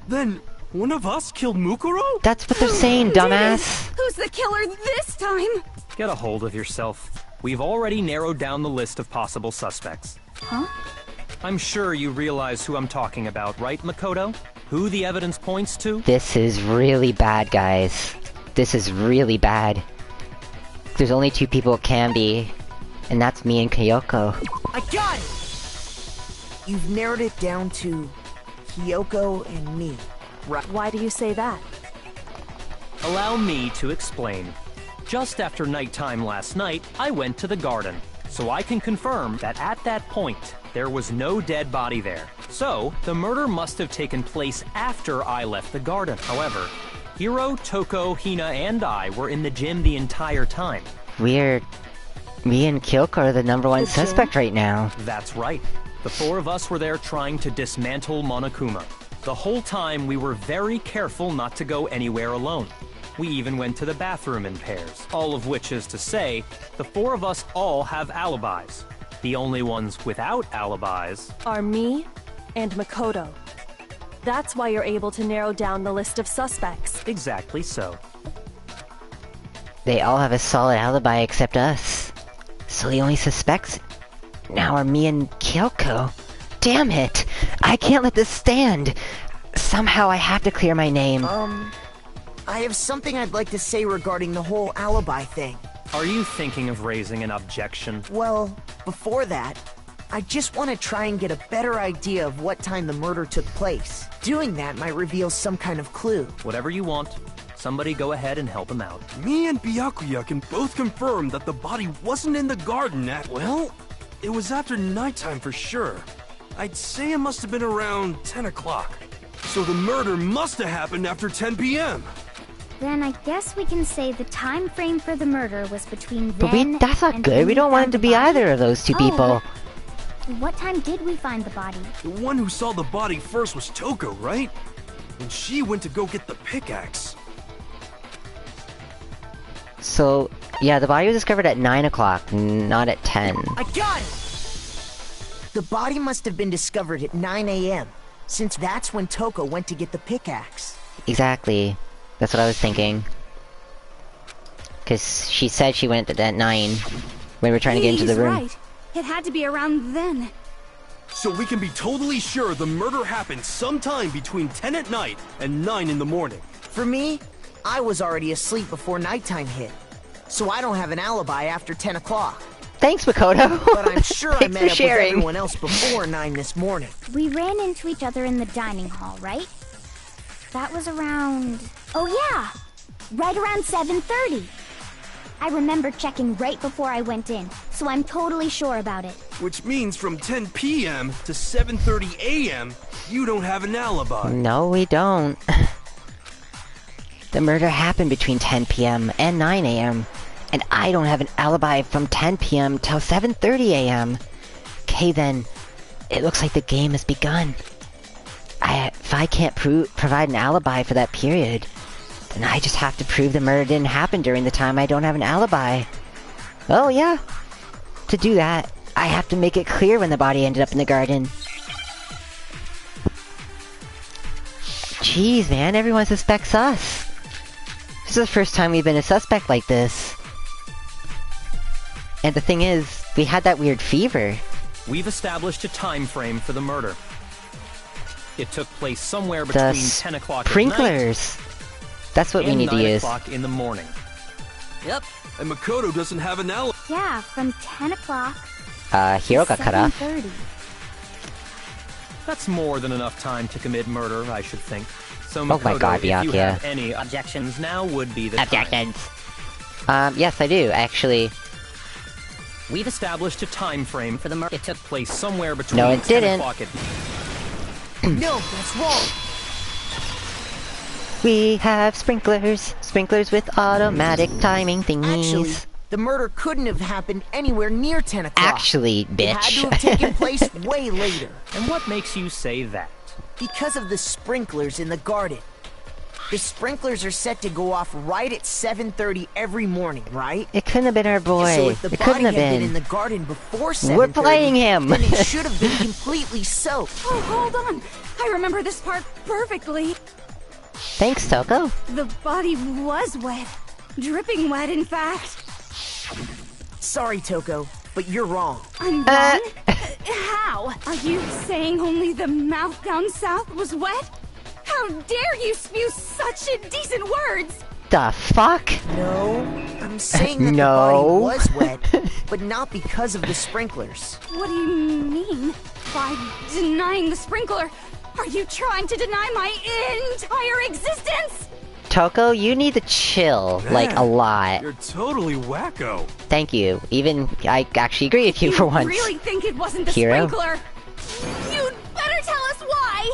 Speaker 6: Then one of us killed Mukuro?
Speaker 1: That's what they're saying, dumbass.
Speaker 9: Who's the killer this time?
Speaker 2: Get a hold of yourself. We've already narrowed down the list of possible suspects.
Speaker 3: Huh?
Speaker 2: I'm sure you realize who I'm talking about, right, Makoto? Who the evidence points to?
Speaker 1: This is really bad, guys. This is really bad. There's only two people it can be, and that's me and Kyoko.
Speaker 7: I got it! You've narrowed it down to Kyoko and me, right?
Speaker 8: Why do you say that?
Speaker 2: Allow me to explain. Just after nighttime last night, I went to the garden, so I can confirm that at that point, there was no dead body there. So, the murder must have taken place after I left the garden. However, Hiro, Toko, Hina, and I were in the gym the entire time.
Speaker 1: Me and Kyoko are the number one
Speaker 8: The gym?
Speaker 1: suspect right now.
Speaker 2: That's right. The four of us were there trying to dismantle Monokuma. The whole time we were very careful not to go anywhere alone. We even went to the bathroom in pairs. All of which is to say, the four of us all have alibis. The only ones without alibis
Speaker 8: Are me and Makoto. That's why you're able to narrow down the list of suspects.
Speaker 2: exactly so.
Speaker 1: They all have a solid alibi except us. So the only suspects now are me and Kyoko. Damn it! I can't let this stand! Somehow I have to clear my name.
Speaker 7: I have something I'd like to say regarding the whole alibi thing.
Speaker 2: Are you thinking of raising an objection?
Speaker 7: Well, before that, I just want to try and get a better idea of what time the murder took place. Doing that might reveal some kind of clue.
Speaker 2: Whatever you want. Somebody go ahead and help him out.
Speaker 6: Me and Byakuya can both confirm that the body wasn't in the garden at, well, it was after nighttime for sure. I'd say it must have been around 10 o'clock. So the murder must have happened after 10 p.m.
Speaker 3: Then I guess we can say the time frame for the murder was between
Speaker 1: But
Speaker 3: then
Speaker 1: that's not
Speaker 3: and
Speaker 1: good.
Speaker 3: when
Speaker 1: We don't want it
Speaker 3: found
Speaker 1: to
Speaker 3: the
Speaker 1: be
Speaker 3: body.
Speaker 1: either of those two
Speaker 3: Oh,
Speaker 1: people.
Speaker 3: What time did we find the body?
Speaker 6: The one who saw the body first was Toko, right? And she went to go get the pickaxe.
Speaker 1: So, yeah, the body was discovered at 9 o'clock, not at 10.
Speaker 7: I got it! The body must have been discovered at 9 a.m., since that's when Toko went to get the pickaxe.
Speaker 1: Exactly. That's what I was thinking. Because she said she went at 9 when we were trying to get into the
Speaker 9: He's
Speaker 1: room.
Speaker 9: right. It had to be around then.
Speaker 6: So we can be totally sure the murder happened sometime between 10 at night and 9 in the morning.
Speaker 7: For me, I was already asleep before nighttime hit, so I don't have an alibi after 10 o'clock.
Speaker 1: Thanks, Makoto!
Speaker 7: But I'm sure I
Speaker 1: Thanks
Speaker 7: met
Speaker 1: for
Speaker 7: up with
Speaker 1: sharing.
Speaker 7: everyone else before 9 this morning.
Speaker 3: We ran into each other in the dining hall, right? That was around... Oh yeah! Right around 7:30. I remember checking right before I went in, so I'm totally sure about it.
Speaker 6: Which means from 10 p.m. to 7:30 a.m., you don't have an alibi.
Speaker 1: No, we don't. The murder happened between 10 p.m. and 9 a.m. And I don't have an alibi from 10 p.m. till 7:30 a.m. Okay then, it looks like the game has begun. If I can't provide an alibi for that period, then I just have to prove the murder didn't happen during the time I don't have an alibi. Oh yeah. To do that, I have to make it clear when the body ended up in the garden. Jeez, man, everyone suspects us. This is the first time we've been a suspect like this. And the thing is, we had that weird fever.
Speaker 2: We've established a time frame for the murder. It took place somewhere
Speaker 1: The
Speaker 2: between 10 o'clock at night
Speaker 1: sprinklers. That's what we
Speaker 2: and
Speaker 1: need to
Speaker 2: 9
Speaker 1: use.
Speaker 2: o'clock in the morning.
Speaker 6: Yep. And Makoto doesn't have an alibi.
Speaker 3: Yeah, from 10 o'clock
Speaker 1: Hiro got cut off.
Speaker 3: 7:30.
Speaker 2: That's more than enough time to commit murder, I should think. So
Speaker 1: Oh my
Speaker 2: Makoto,
Speaker 1: God,
Speaker 2: if you
Speaker 1: Byakuya.
Speaker 2: have any objections, now would be the time.
Speaker 1: Objections. Yes, I do, actually.
Speaker 2: We've established a time frame for the murder. It took place somewhere between
Speaker 1: No, it
Speaker 2: 10
Speaker 1: didn't.
Speaker 2: o'clock at...
Speaker 7: No, that's wrong.
Speaker 1: We have sprinklers. Sprinklers with automatic timing thingies.
Speaker 7: Actually, the murder couldn't have happened anywhere near 10 o'clock.
Speaker 1: Actually,
Speaker 7: It had
Speaker 1: bitch.
Speaker 7: to have taken place way later.
Speaker 2: And what makes you say that?
Speaker 7: Because of the sprinklers in the garden. The sprinklers are set to go off right at 7:30 every morning, right?
Speaker 1: It couldn't have been our boy.
Speaker 7: So if the
Speaker 1: It
Speaker 7: body
Speaker 1: couldn't have
Speaker 7: had been
Speaker 1: been.
Speaker 7: in the garden before 7:30,
Speaker 1: We're playing him.
Speaker 7: then it should have been completely soaked.
Speaker 9: Oh, hold on. I remember this part perfectly.
Speaker 1: Thanks, Toko.
Speaker 9: The body was wet. Dripping wet, in fact.
Speaker 7: Sorry, Toko, but you're wrong.
Speaker 9: I'm wrong? How? Are you saying only the mouth down south was wet? How dare you spew such indecent words?
Speaker 1: The fuck?
Speaker 7: No, I'm saying that
Speaker 1: No.
Speaker 7: the body was wet, but not because of the sprinklers.
Speaker 9: What do you mean? By denying the sprinkler, are you trying to deny my entire existence?
Speaker 1: Toko, you need to chill, like, a
Speaker 6: Man,
Speaker 1: lot.
Speaker 6: You're totally wacko.
Speaker 1: Thank you. Even, I actually agree with you for once.
Speaker 9: really think it wasn't the
Speaker 1: Hero?
Speaker 9: sprinkler? You'd better tell us why!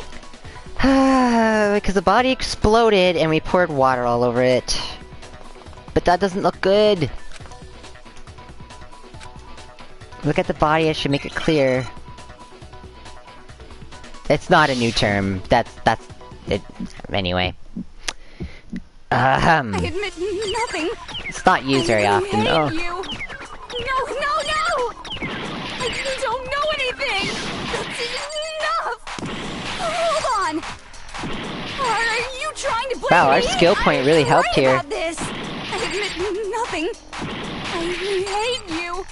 Speaker 1: Because the body exploded and we poured water all over it. But that doesn't look good. Look at the body, I should make it clear. It's not a new term. That's it. Anyway.
Speaker 9: I admit nothing.
Speaker 1: It's not used very often.
Speaker 9: I
Speaker 1: Oh.
Speaker 9: hate you. No! You don't know anything. That's enough. Hold on. Are you trying to blame
Speaker 1: Wow, our
Speaker 9: me?
Speaker 1: skill point really
Speaker 9: I'm
Speaker 1: helped
Speaker 9: right
Speaker 1: here.
Speaker 9: About this. I admit nothing. I hate you.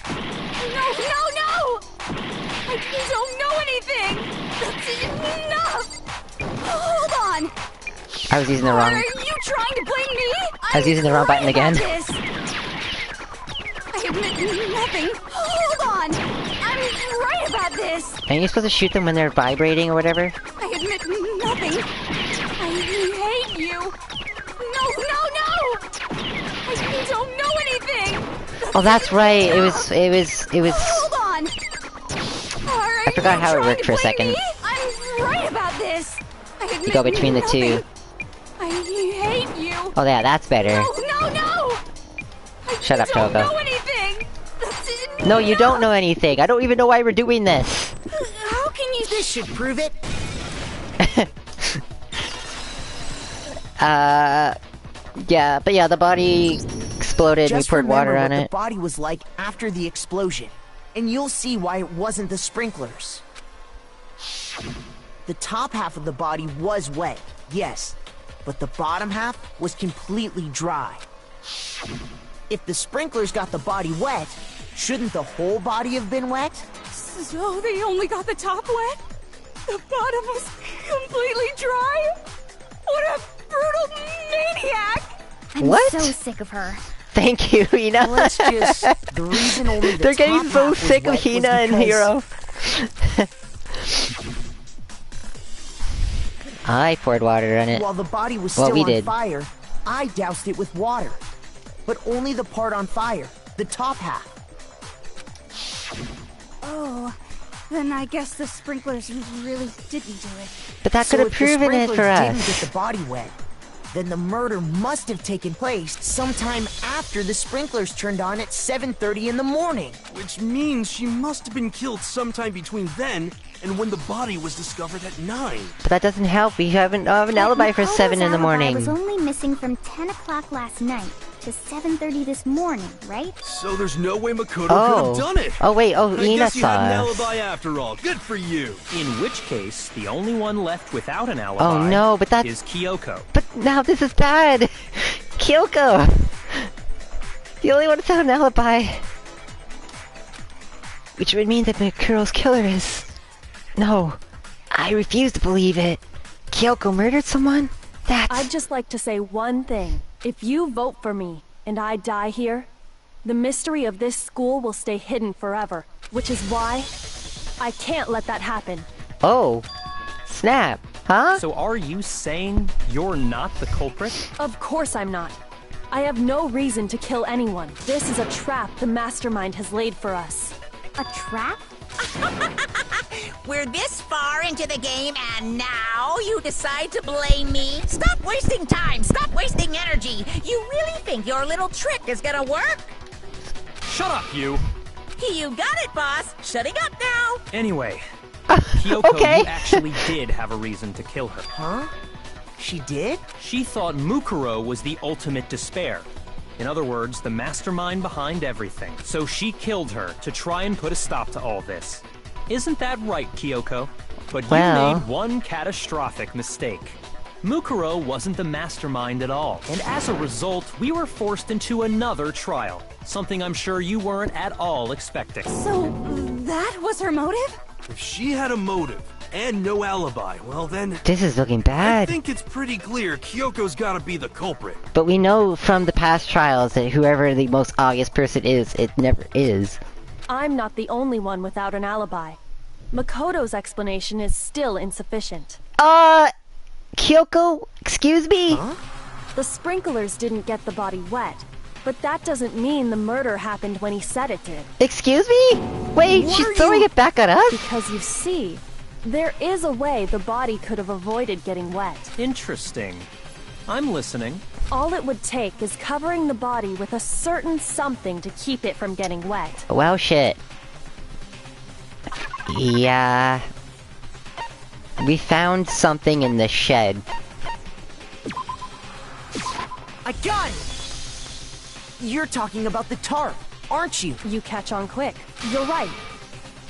Speaker 9: No! You don't know anything. That's enough. Hold on.
Speaker 1: I was using the wrong.
Speaker 9: Are you trying to blame me?
Speaker 1: I was using the wrong button again.
Speaker 9: I admit nothing. Hold on. I'm right about this.
Speaker 1: Aren't you supposed to shoot them when they're vibrating or whatever?
Speaker 9: I admit nothing. I hate you. No! You don't know anything.
Speaker 1: Oh, that's right. It was.
Speaker 9: Hold on.
Speaker 1: I forgot how it worked for a second.
Speaker 9: I'm right about this. I admit
Speaker 1: You go between the two.
Speaker 9: I hate you.
Speaker 1: Oh yeah, that's better.
Speaker 9: No!
Speaker 1: Shut up,
Speaker 9: You don't know
Speaker 1: Kyoko.
Speaker 9: anything. That's
Speaker 1: No, you don't know anything. I don't even know why we're doing this.
Speaker 9: How can you?
Speaker 7: This should prove it.
Speaker 1: Yeah, but yeah, the body exploded.
Speaker 7: Just
Speaker 1: we poured water
Speaker 7: remember
Speaker 1: on
Speaker 7: what
Speaker 1: it.
Speaker 7: the body was like after the explosion, and you'll see why it wasn't the sprinklers. The top half of the body was wet, yes, but the bottom half was completely dry. If the sprinklers got the body wet, shouldn't the whole body have been wet?
Speaker 9: So they only got the top wet? The bottom was completely dry? What a brutal maniac!
Speaker 3: I'm
Speaker 1: What?
Speaker 3: so sick of her.
Speaker 1: Thank you, Hina.
Speaker 7: Let's just... The reason only the
Speaker 1: They're getting
Speaker 7: top
Speaker 1: so
Speaker 7: half was
Speaker 1: sick of
Speaker 7: wet was
Speaker 1: Hina and
Speaker 7: because-
Speaker 1: Hero. I poured water on it.
Speaker 7: While the body was
Speaker 1: Well,
Speaker 7: still
Speaker 1: we
Speaker 7: on
Speaker 1: did.
Speaker 7: fire, I doused it with water. But only the part on fire, the top half.
Speaker 9: Oh, then I guess the sprinklers really didn't do it.
Speaker 1: But that
Speaker 7: So
Speaker 1: could have
Speaker 7: if the
Speaker 1: proven it
Speaker 7: sprinklers
Speaker 1: for
Speaker 7: didn't
Speaker 1: us.
Speaker 7: get the body wet, then the murder must have taken place sometime after the sprinklers turned on at 7:30 in the morning.
Speaker 6: Which means she must have been killed sometime between then and when the body was discovered at 9.
Speaker 1: But that doesn't help. We have an alibi for
Speaker 3: Makoto's
Speaker 1: 7 in the
Speaker 3: alibi
Speaker 1: morning.
Speaker 3: was only missing from 10 o'clock last night to 7:30 this morning, right?
Speaker 6: So there's no way Makoto could
Speaker 1: Oh.
Speaker 6: have done it.
Speaker 1: Oh wait, oh,
Speaker 6: I
Speaker 1: Ina
Speaker 6: guess you had an
Speaker 1: saw us.
Speaker 6: alibi after all. Good for you.
Speaker 2: In which case, the only one left without an alibi
Speaker 1: Oh no, but that's...
Speaker 2: is Kyoko.
Speaker 1: But now this is bad! Kyoko! The only one without an alibi. Which would mean that Makuro's killer is... No. I refuse to believe it. Kyoko murdered someone? That's...
Speaker 8: I'd just like to say one thing. If you vote for me, and I die here, the mystery of this school will stay hidden forever. Which is why I can't let that happen.
Speaker 1: Oh. Snap. Huh?
Speaker 2: So are you saying you're not the culprit?
Speaker 8: Of course I'm not. I have no reason to kill anyone. This is a trap the mastermind has laid for us.
Speaker 3: A trap?
Speaker 4: We're this far into the game, and now you decide to blame me? Stop wasting time! Stop wasting energy! You really think your little trick is gonna work?
Speaker 2: Shut up, you!
Speaker 4: You got it, boss! Shutting up now!
Speaker 2: Anyway, Kyoko,
Speaker 1: okay.
Speaker 2: you actually did have a reason to kill her.
Speaker 7: Huh? She did?
Speaker 2: She thought Mukuro was the ultimate despair. In other words, the mastermind behind everything. So she killed her to try and put a stop to all this. Isn't that right, Kyoko? But
Speaker 1: Well.
Speaker 2: you made one catastrophic mistake. Mukuro wasn't the mastermind at all, and as a result, we were forced into another trial. Something I'm sure you weren't at all expecting.
Speaker 9: So, that was her motive?
Speaker 6: If she had a motive and no alibi, well then...
Speaker 1: This is looking
Speaker 6: I
Speaker 1: bad.
Speaker 6: think it's pretty clear Kyoko's gotta be the culprit.
Speaker 1: But we know from the past trials that whoever the most obvious person is, it never is.
Speaker 8: I'm not the only one without an alibi. Makoto's explanation is still insufficient.
Speaker 1: Kyoko, excuse me?
Speaker 8: The sprinklers didn't get the body wet, but that doesn't mean the murder happened when he said it did.
Speaker 1: Excuse me? Wait,
Speaker 7: What
Speaker 1: she's
Speaker 7: are
Speaker 1: throwing
Speaker 7: you-
Speaker 1: it back at us?
Speaker 8: Because you see, there is a way the body could have avoided getting wet.
Speaker 2: Interesting. I'm listening.
Speaker 8: All it would take is covering the body with a certain something to keep it from getting wet.
Speaker 1: Well, shit. Yeah. We found something in the shed.
Speaker 7: I got it! You're talking about the tarp, aren't you?
Speaker 8: You catch on quick. You're right.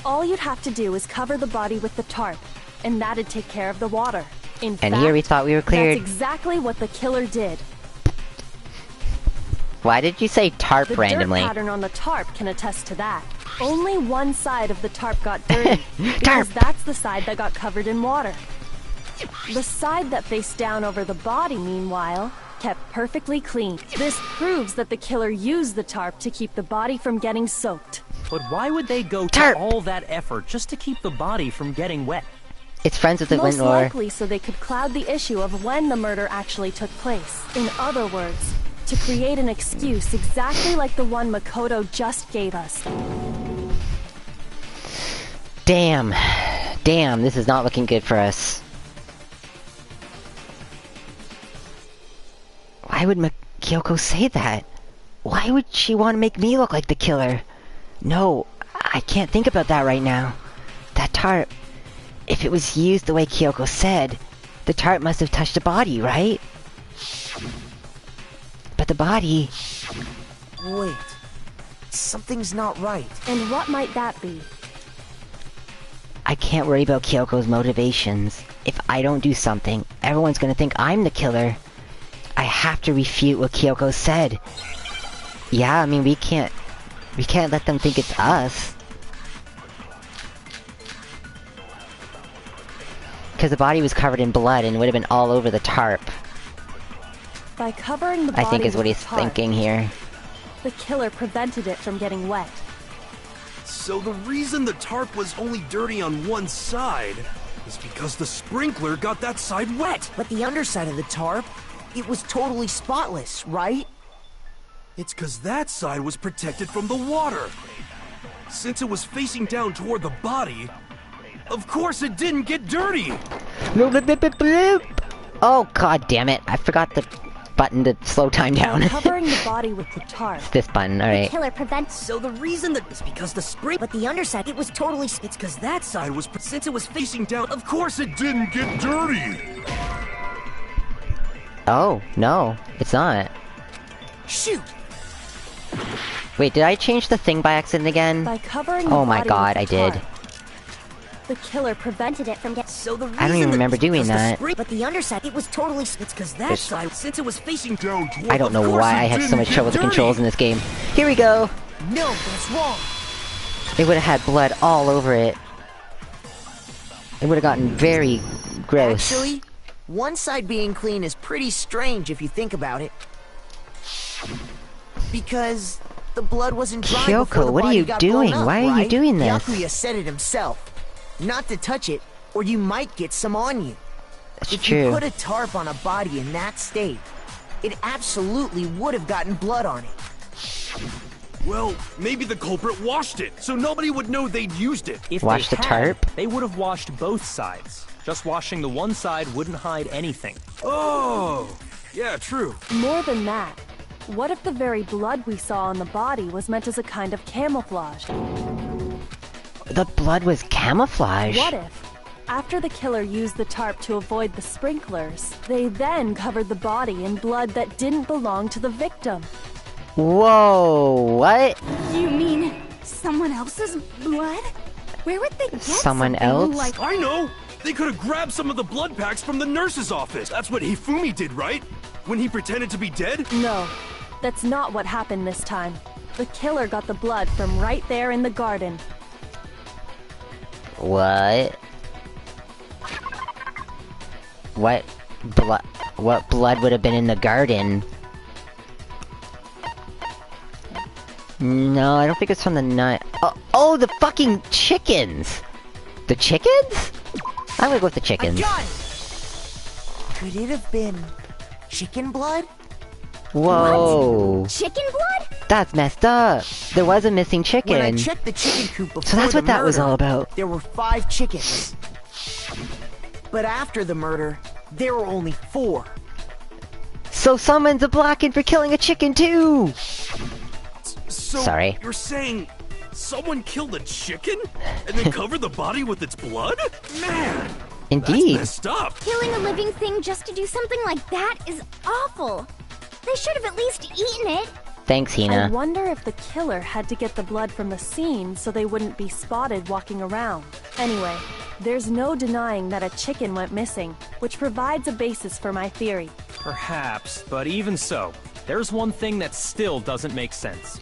Speaker 8: All you'd have to do is cover the body with the tarp, and that'd take care of the water. In fact,
Speaker 1: Here we thought we were cleared.
Speaker 8: That's exactly what the killer did.
Speaker 1: Why did you say tarp
Speaker 8: The
Speaker 1: randomly?
Speaker 8: dirt pattern on the tarp can attest to that. Only one side of the tarp got dirty,
Speaker 1: Tarp!
Speaker 8: because that's the side that got covered in water. The side that faced down over the body, meanwhile, kept perfectly clean. This proves that the killer used the tarp to keep the body from getting soaked.
Speaker 2: But why would they go to
Speaker 1: Tarp!
Speaker 2: all that effort just to keep the body from getting wet?
Speaker 1: It's friends with the
Speaker 8: Most
Speaker 1: windlore.
Speaker 8: likely so they could cloud the issue of when the murder actually took place. In other words, to create an excuse exactly like the one Makoto just gave us.
Speaker 1: Damn. Damn, this is not looking good for us. Why would Kyoko say that? Why would she want to make me look like the killer? No, I can't think about that right now. That tarp. If it was used the way Kyoko said, the tarp must have touched the body, right? But the body...
Speaker 7: Wait. Something's not right.
Speaker 8: And what might that be?
Speaker 1: I can't worry about Kyoko's motivations. If I don't do something, everyone's gonna think I'm the killer. I have to refute what Kyoko said. Yeah, I mean, we can't let them think it's us. Because the body was covered in blood and would have been all over the tarp.
Speaker 8: By covering the body
Speaker 1: I think is what
Speaker 8: with
Speaker 1: he's
Speaker 8: the tarp,
Speaker 1: thinking here.
Speaker 8: the killer prevented it from getting wet.
Speaker 6: So the reason the tarp was only dirty on one side is because the sprinkler got that side wet.
Speaker 7: But the underside of the tarp, it was totally spotless, right?
Speaker 6: It's because that side was protected from the water. Since it was facing down toward the body, of course it didn't get dirty.
Speaker 1: Bloop, bloop, bloop, bloop, bloop. Oh, god damn it. I forgot the button to slow time down.
Speaker 8: By covering the body with the tarp,
Speaker 1: This button, alright.
Speaker 3: Killer prevents.
Speaker 7: So the reason that is because the spring, but the underside, it was totally. It's because that side was since it was facing down.
Speaker 6: Of course it didn't get dirty.
Speaker 1: Oh, no. It's not.
Speaker 7: Shoot!
Speaker 1: Wait, did I change the thing by accident again?
Speaker 8: by covering the
Speaker 1: Oh my
Speaker 8: body
Speaker 1: god,
Speaker 8: with
Speaker 1: I
Speaker 8: the
Speaker 1: did.
Speaker 8: tarp, the killer prevented it from getting.
Speaker 7: So the
Speaker 1: I don't even remember doing that.
Speaker 7: But the underside, it was totally. It's because that side, since it was facing
Speaker 6: Down toward,
Speaker 1: I don't know
Speaker 6: of course
Speaker 1: why
Speaker 6: it
Speaker 1: I had so
Speaker 6: didn't
Speaker 1: much
Speaker 6: get
Speaker 1: trouble with the
Speaker 6: dirty.
Speaker 1: controls in this game. Here we go!
Speaker 7: No, that's wrong.
Speaker 1: It would have had blood all over it. It would have gotten very gross.
Speaker 7: Actually, one side being clean is pretty strange if you think about it. Because the blood wasn't dry
Speaker 1: Kyoko,
Speaker 7: before the
Speaker 1: what are
Speaker 7: body
Speaker 1: you
Speaker 7: got
Speaker 1: doing?
Speaker 7: blown up,
Speaker 1: Why are you
Speaker 7: right?
Speaker 1: doing this?
Speaker 7: Yakuya said it himself. Not to touch it, or you might get some on you.
Speaker 1: That's
Speaker 7: If
Speaker 1: true.
Speaker 7: you put a tarp on a body in that state, it absolutely would have gotten blood on it.
Speaker 6: Well, maybe the culprit washed it, so nobody would know they'd used it.
Speaker 2: If
Speaker 1: Wash
Speaker 2: they
Speaker 1: the
Speaker 2: had,
Speaker 1: tarp?
Speaker 2: they would have washed both sides. Just washing the one side wouldn't hide anything.
Speaker 6: Oh, yeah, true.
Speaker 8: More than that, what if the very blood we saw on the body was meant as a kind of camouflage?
Speaker 1: The blood was camouflage.
Speaker 8: What if, after the killer used the tarp to avoid the sprinklers, they then covered the body in blood that didn't belong to the victim?
Speaker 1: Whoa, what?
Speaker 9: You mean someone else's blood? Where would they get
Speaker 1: Someone
Speaker 9: something
Speaker 1: else?
Speaker 9: like?
Speaker 6: I know! They could have grabbed some of the blood packs from the nurse's office. That's what Hifumi did, right? When he pretended to be dead?
Speaker 8: No, that's not what happened this time. The killer got the blood from right there in the garden.
Speaker 1: What? What blood would have been in the garden? No, I don't think it's from the nut. Oh, the fucking chickens! The chickens? I'm gonna go with the
Speaker 7: I
Speaker 1: chickens.
Speaker 7: got it! Could it have been chicken blood?
Speaker 1: Whoa.
Speaker 3: Chicken blood?
Speaker 1: That's messed up. There was a missing chicken.
Speaker 7: When I checked the chicken coop before
Speaker 1: So that's
Speaker 7: the
Speaker 1: what that was
Speaker 7: murder,
Speaker 1: all about.
Speaker 7: There were 5 chickens. But after the murder, there were only 4.
Speaker 1: So someone's a blocking for killing a chicken too!
Speaker 6: So
Speaker 1: Sorry.
Speaker 6: You're saying someone killed a chicken and then covered the body with its blood? Man!
Speaker 1: Indeed.
Speaker 6: That's messed up.
Speaker 3: Killing a living thing just to do something like that is awful. They should have at least eaten it.
Speaker 1: Thanks,
Speaker 8: I
Speaker 1: Hina.
Speaker 8: wonder if the killer had to get the blood from the scene so they wouldn't be spotted walking around. Anyway, there's no denying that a chicken went missing, which provides a basis for my theory.
Speaker 2: Perhaps, but even so, there's one thing that still doesn't make sense.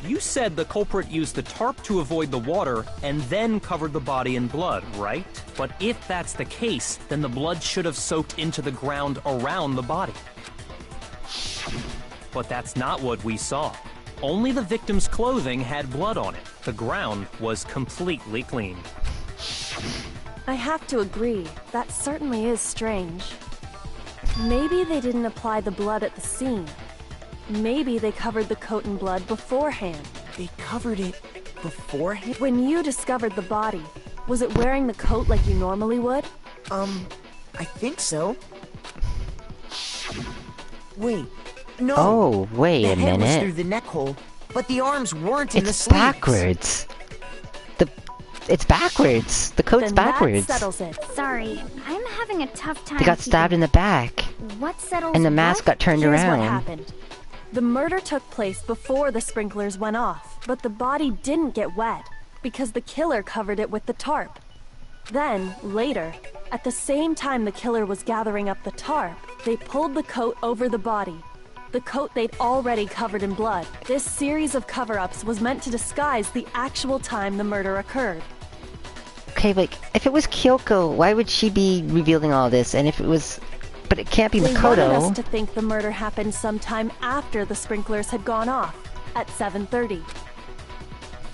Speaker 2: You said the culprit used the tarp to avoid the water and then covered the body in blood, right? But if that's the case, then the blood should have soaked into the ground around the body. But that's not what we saw. Only the victim's clothing had blood on it. The ground was completely clean.
Speaker 8: I have to agree, that certainly is strange. Maybe they didn't apply the blood at the scene. Maybe they covered the coat in blood beforehand.
Speaker 7: They covered it beforehand?
Speaker 8: When you discovered the body, was it wearing the coat like you normally would?
Speaker 7: I think so. Wait, no.
Speaker 1: Oh, wait
Speaker 7: the
Speaker 1: a
Speaker 7: head was through
Speaker 1: minute.
Speaker 7: the neck hole, but the arms weren't in the
Speaker 1: It's
Speaker 7: sleeves.
Speaker 1: backwards. It's backwards. The coat's
Speaker 8: Then
Speaker 1: backwards.
Speaker 8: that settles it.
Speaker 3: Sorry, I'm having a tough time.
Speaker 1: They got stabbed in the back,
Speaker 3: What settles
Speaker 1: and the
Speaker 3: what?
Speaker 1: mask got turned
Speaker 8: Here's
Speaker 1: around.
Speaker 8: what happened. The murder took place before the sprinklers went off, but the body didn't get wet because the killer covered it with the tarp. Then, later, at the same time the killer was gathering up the tarp, they pulled the coat over the body. The coat they'd already covered in blood. This series of cover-ups was meant to disguise the actual time the murder occurred.
Speaker 1: Okay, like, if it was Kyoko, why would she be revealing all this? And if it was... But it can't be
Speaker 8: They wanted us
Speaker 1: Makoto.
Speaker 8: to think the murder happened sometime after the sprinklers had gone off, at 7:30.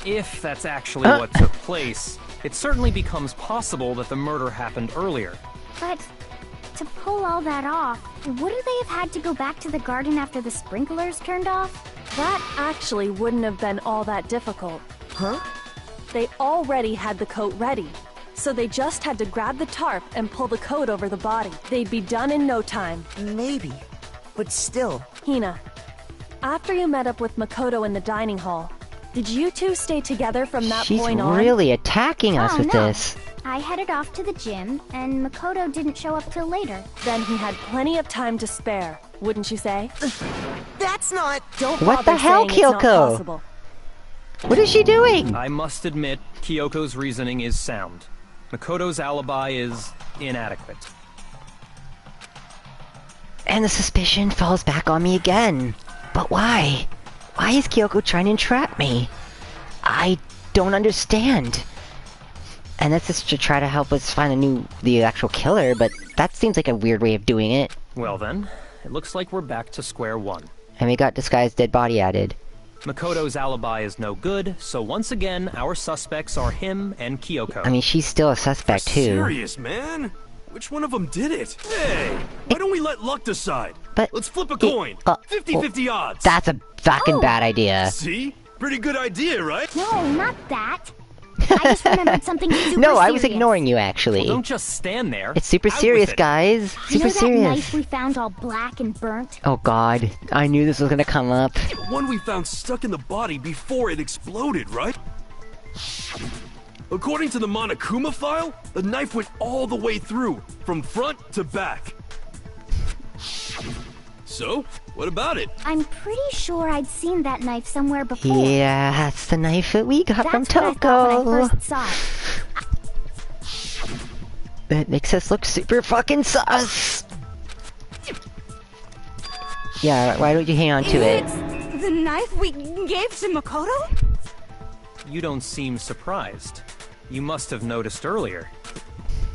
Speaker 2: If that's actually what took place, it certainly becomes possible that the murder happened earlier.
Speaker 3: But to pull all that off, wouldn't they have had to go back to the garden after the sprinklers turned off?
Speaker 8: That actually wouldn't have been all that difficult.
Speaker 7: Huh?
Speaker 8: They already had the coat ready, so they just had to grab the tarp and pull the coat over the body. They'd be done in no time.
Speaker 7: Maybe. But still.
Speaker 8: Hina, after you met up with Makoto in the dining hall, did you two stay together from that
Speaker 1: She's
Speaker 8: point on?
Speaker 1: really attacking us
Speaker 3: Oh,
Speaker 1: with
Speaker 3: no.
Speaker 1: this.
Speaker 3: I headed off to the gym, and Makoto didn't show up till later.
Speaker 8: Then he had plenty of time to spare, wouldn't you say?
Speaker 7: That's not.
Speaker 8: Don't
Speaker 1: What
Speaker 8: bother
Speaker 1: the hell,
Speaker 8: saying it's not
Speaker 1: Kyoko?
Speaker 8: possible.
Speaker 1: What is she doing?
Speaker 2: I must admit, Kyoko's reasoning is sound. Makoto's alibi is inadequate.
Speaker 1: And the suspicion falls back on me again. But why? Why is Kyoko trying to entrap me? I don't understand. And that's just to try to help us find the actual killer, but that seems like a weird way of doing it.
Speaker 2: Well then, it looks like we're back to square one.
Speaker 1: And we got disguised dead body added.
Speaker 2: Makoto's alibi is no good, so once again, our suspects are him and Kyoko.
Speaker 1: I mean, she's still a suspect too.
Speaker 6: Serious, man? Which one of them did it? Hey, why don't we let luck decide?
Speaker 1: But
Speaker 6: Let's flip a coin. 50-50 odds.
Speaker 1: That's a fucking
Speaker 3: Oh.
Speaker 1: bad idea.
Speaker 6: See? Pretty good idea, right?
Speaker 3: No, not that. I just remembered something super
Speaker 1: No, I was
Speaker 3: serious.
Speaker 1: ignoring you actually.
Speaker 2: Don't just stand there.
Speaker 1: It's super
Speaker 2: Out with
Speaker 1: serious,
Speaker 2: it.
Speaker 1: guys.
Speaker 3: You know
Speaker 1: Super
Speaker 3: that
Speaker 1: serious.
Speaker 3: knife we found all black and burnt?
Speaker 1: Oh god, I knew this was gonna come up.
Speaker 6: The one we found stuck in the body before it exploded, right? According to the Monokuma file, the knife went all the way through, from front to back. So, what about it?
Speaker 3: I'm pretty sure I'd seen that knife somewhere before.
Speaker 1: Yeah, that's the knife that we got from
Speaker 3: That's what I thought when I
Speaker 1: Toko.
Speaker 3: first saw it.
Speaker 1: That makes us look super fucking sus. Yeah, why don't you hang on to it?
Speaker 9: It's the knife we gave to Makoto?
Speaker 2: You don't seem surprised. You must have noticed earlier.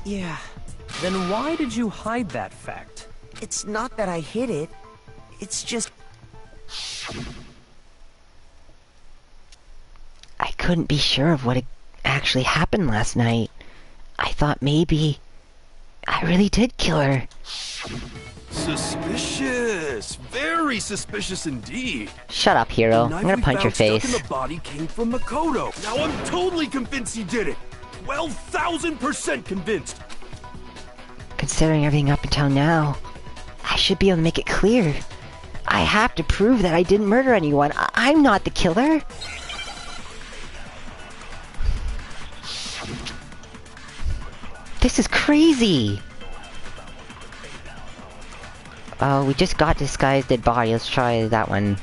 Speaker 7: Yeah.
Speaker 2: Then why did you hide that fact?
Speaker 7: It's not that I hid it. It's just.
Speaker 1: I couldn't be sure of what actually happened last night. I thought maybe I really did kill her.
Speaker 6: Suspicious. Very suspicious indeed.
Speaker 1: Shut up, hero.
Speaker 6: The
Speaker 1: I'm
Speaker 6: knife
Speaker 1: gonna
Speaker 6: we
Speaker 1: punch your
Speaker 6: found stuck
Speaker 1: face.
Speaker 6: in the body came from Makoto. Now I'm totally convinced he did it. 12,000% convinced.
Speaker 1: Considering everything up until now, I should be able to make it clear. I have to prove that I didn't murder anyone. I'm not the killer. This is crazy! Oh, we just got this guy's dead body. Let's try that one.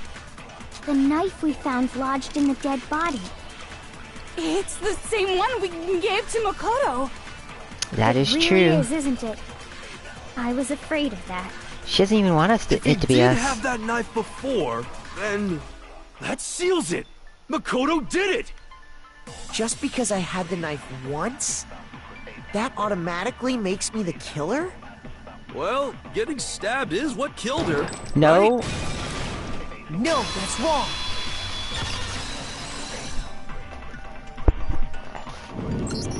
Speaker 3: The knife we found lodged in the dead body.
Speaker 9: It's the same one we gave to Makoto.
Speaker 1: That is
Speaker 3: It really
Speaker 1: true.
Speaker 3: is, isn't it? I was afraid of that.
Speaker 1: She doesn't even want us to,
Speaker 6: If he
Speaker 1: it to be
Speaker 6: did
Speaker 1: us.
Speaker 6: have that knife before, then that seals it. Makoto did it.
Speaker 7: Just because I had the knife once, that automatically makes me the killer?
Speaker 6: Well, getting stabbed is what killed her.
Speaker 1: No.
Speaker 6: right?
Speaker 7: No, that's wrong.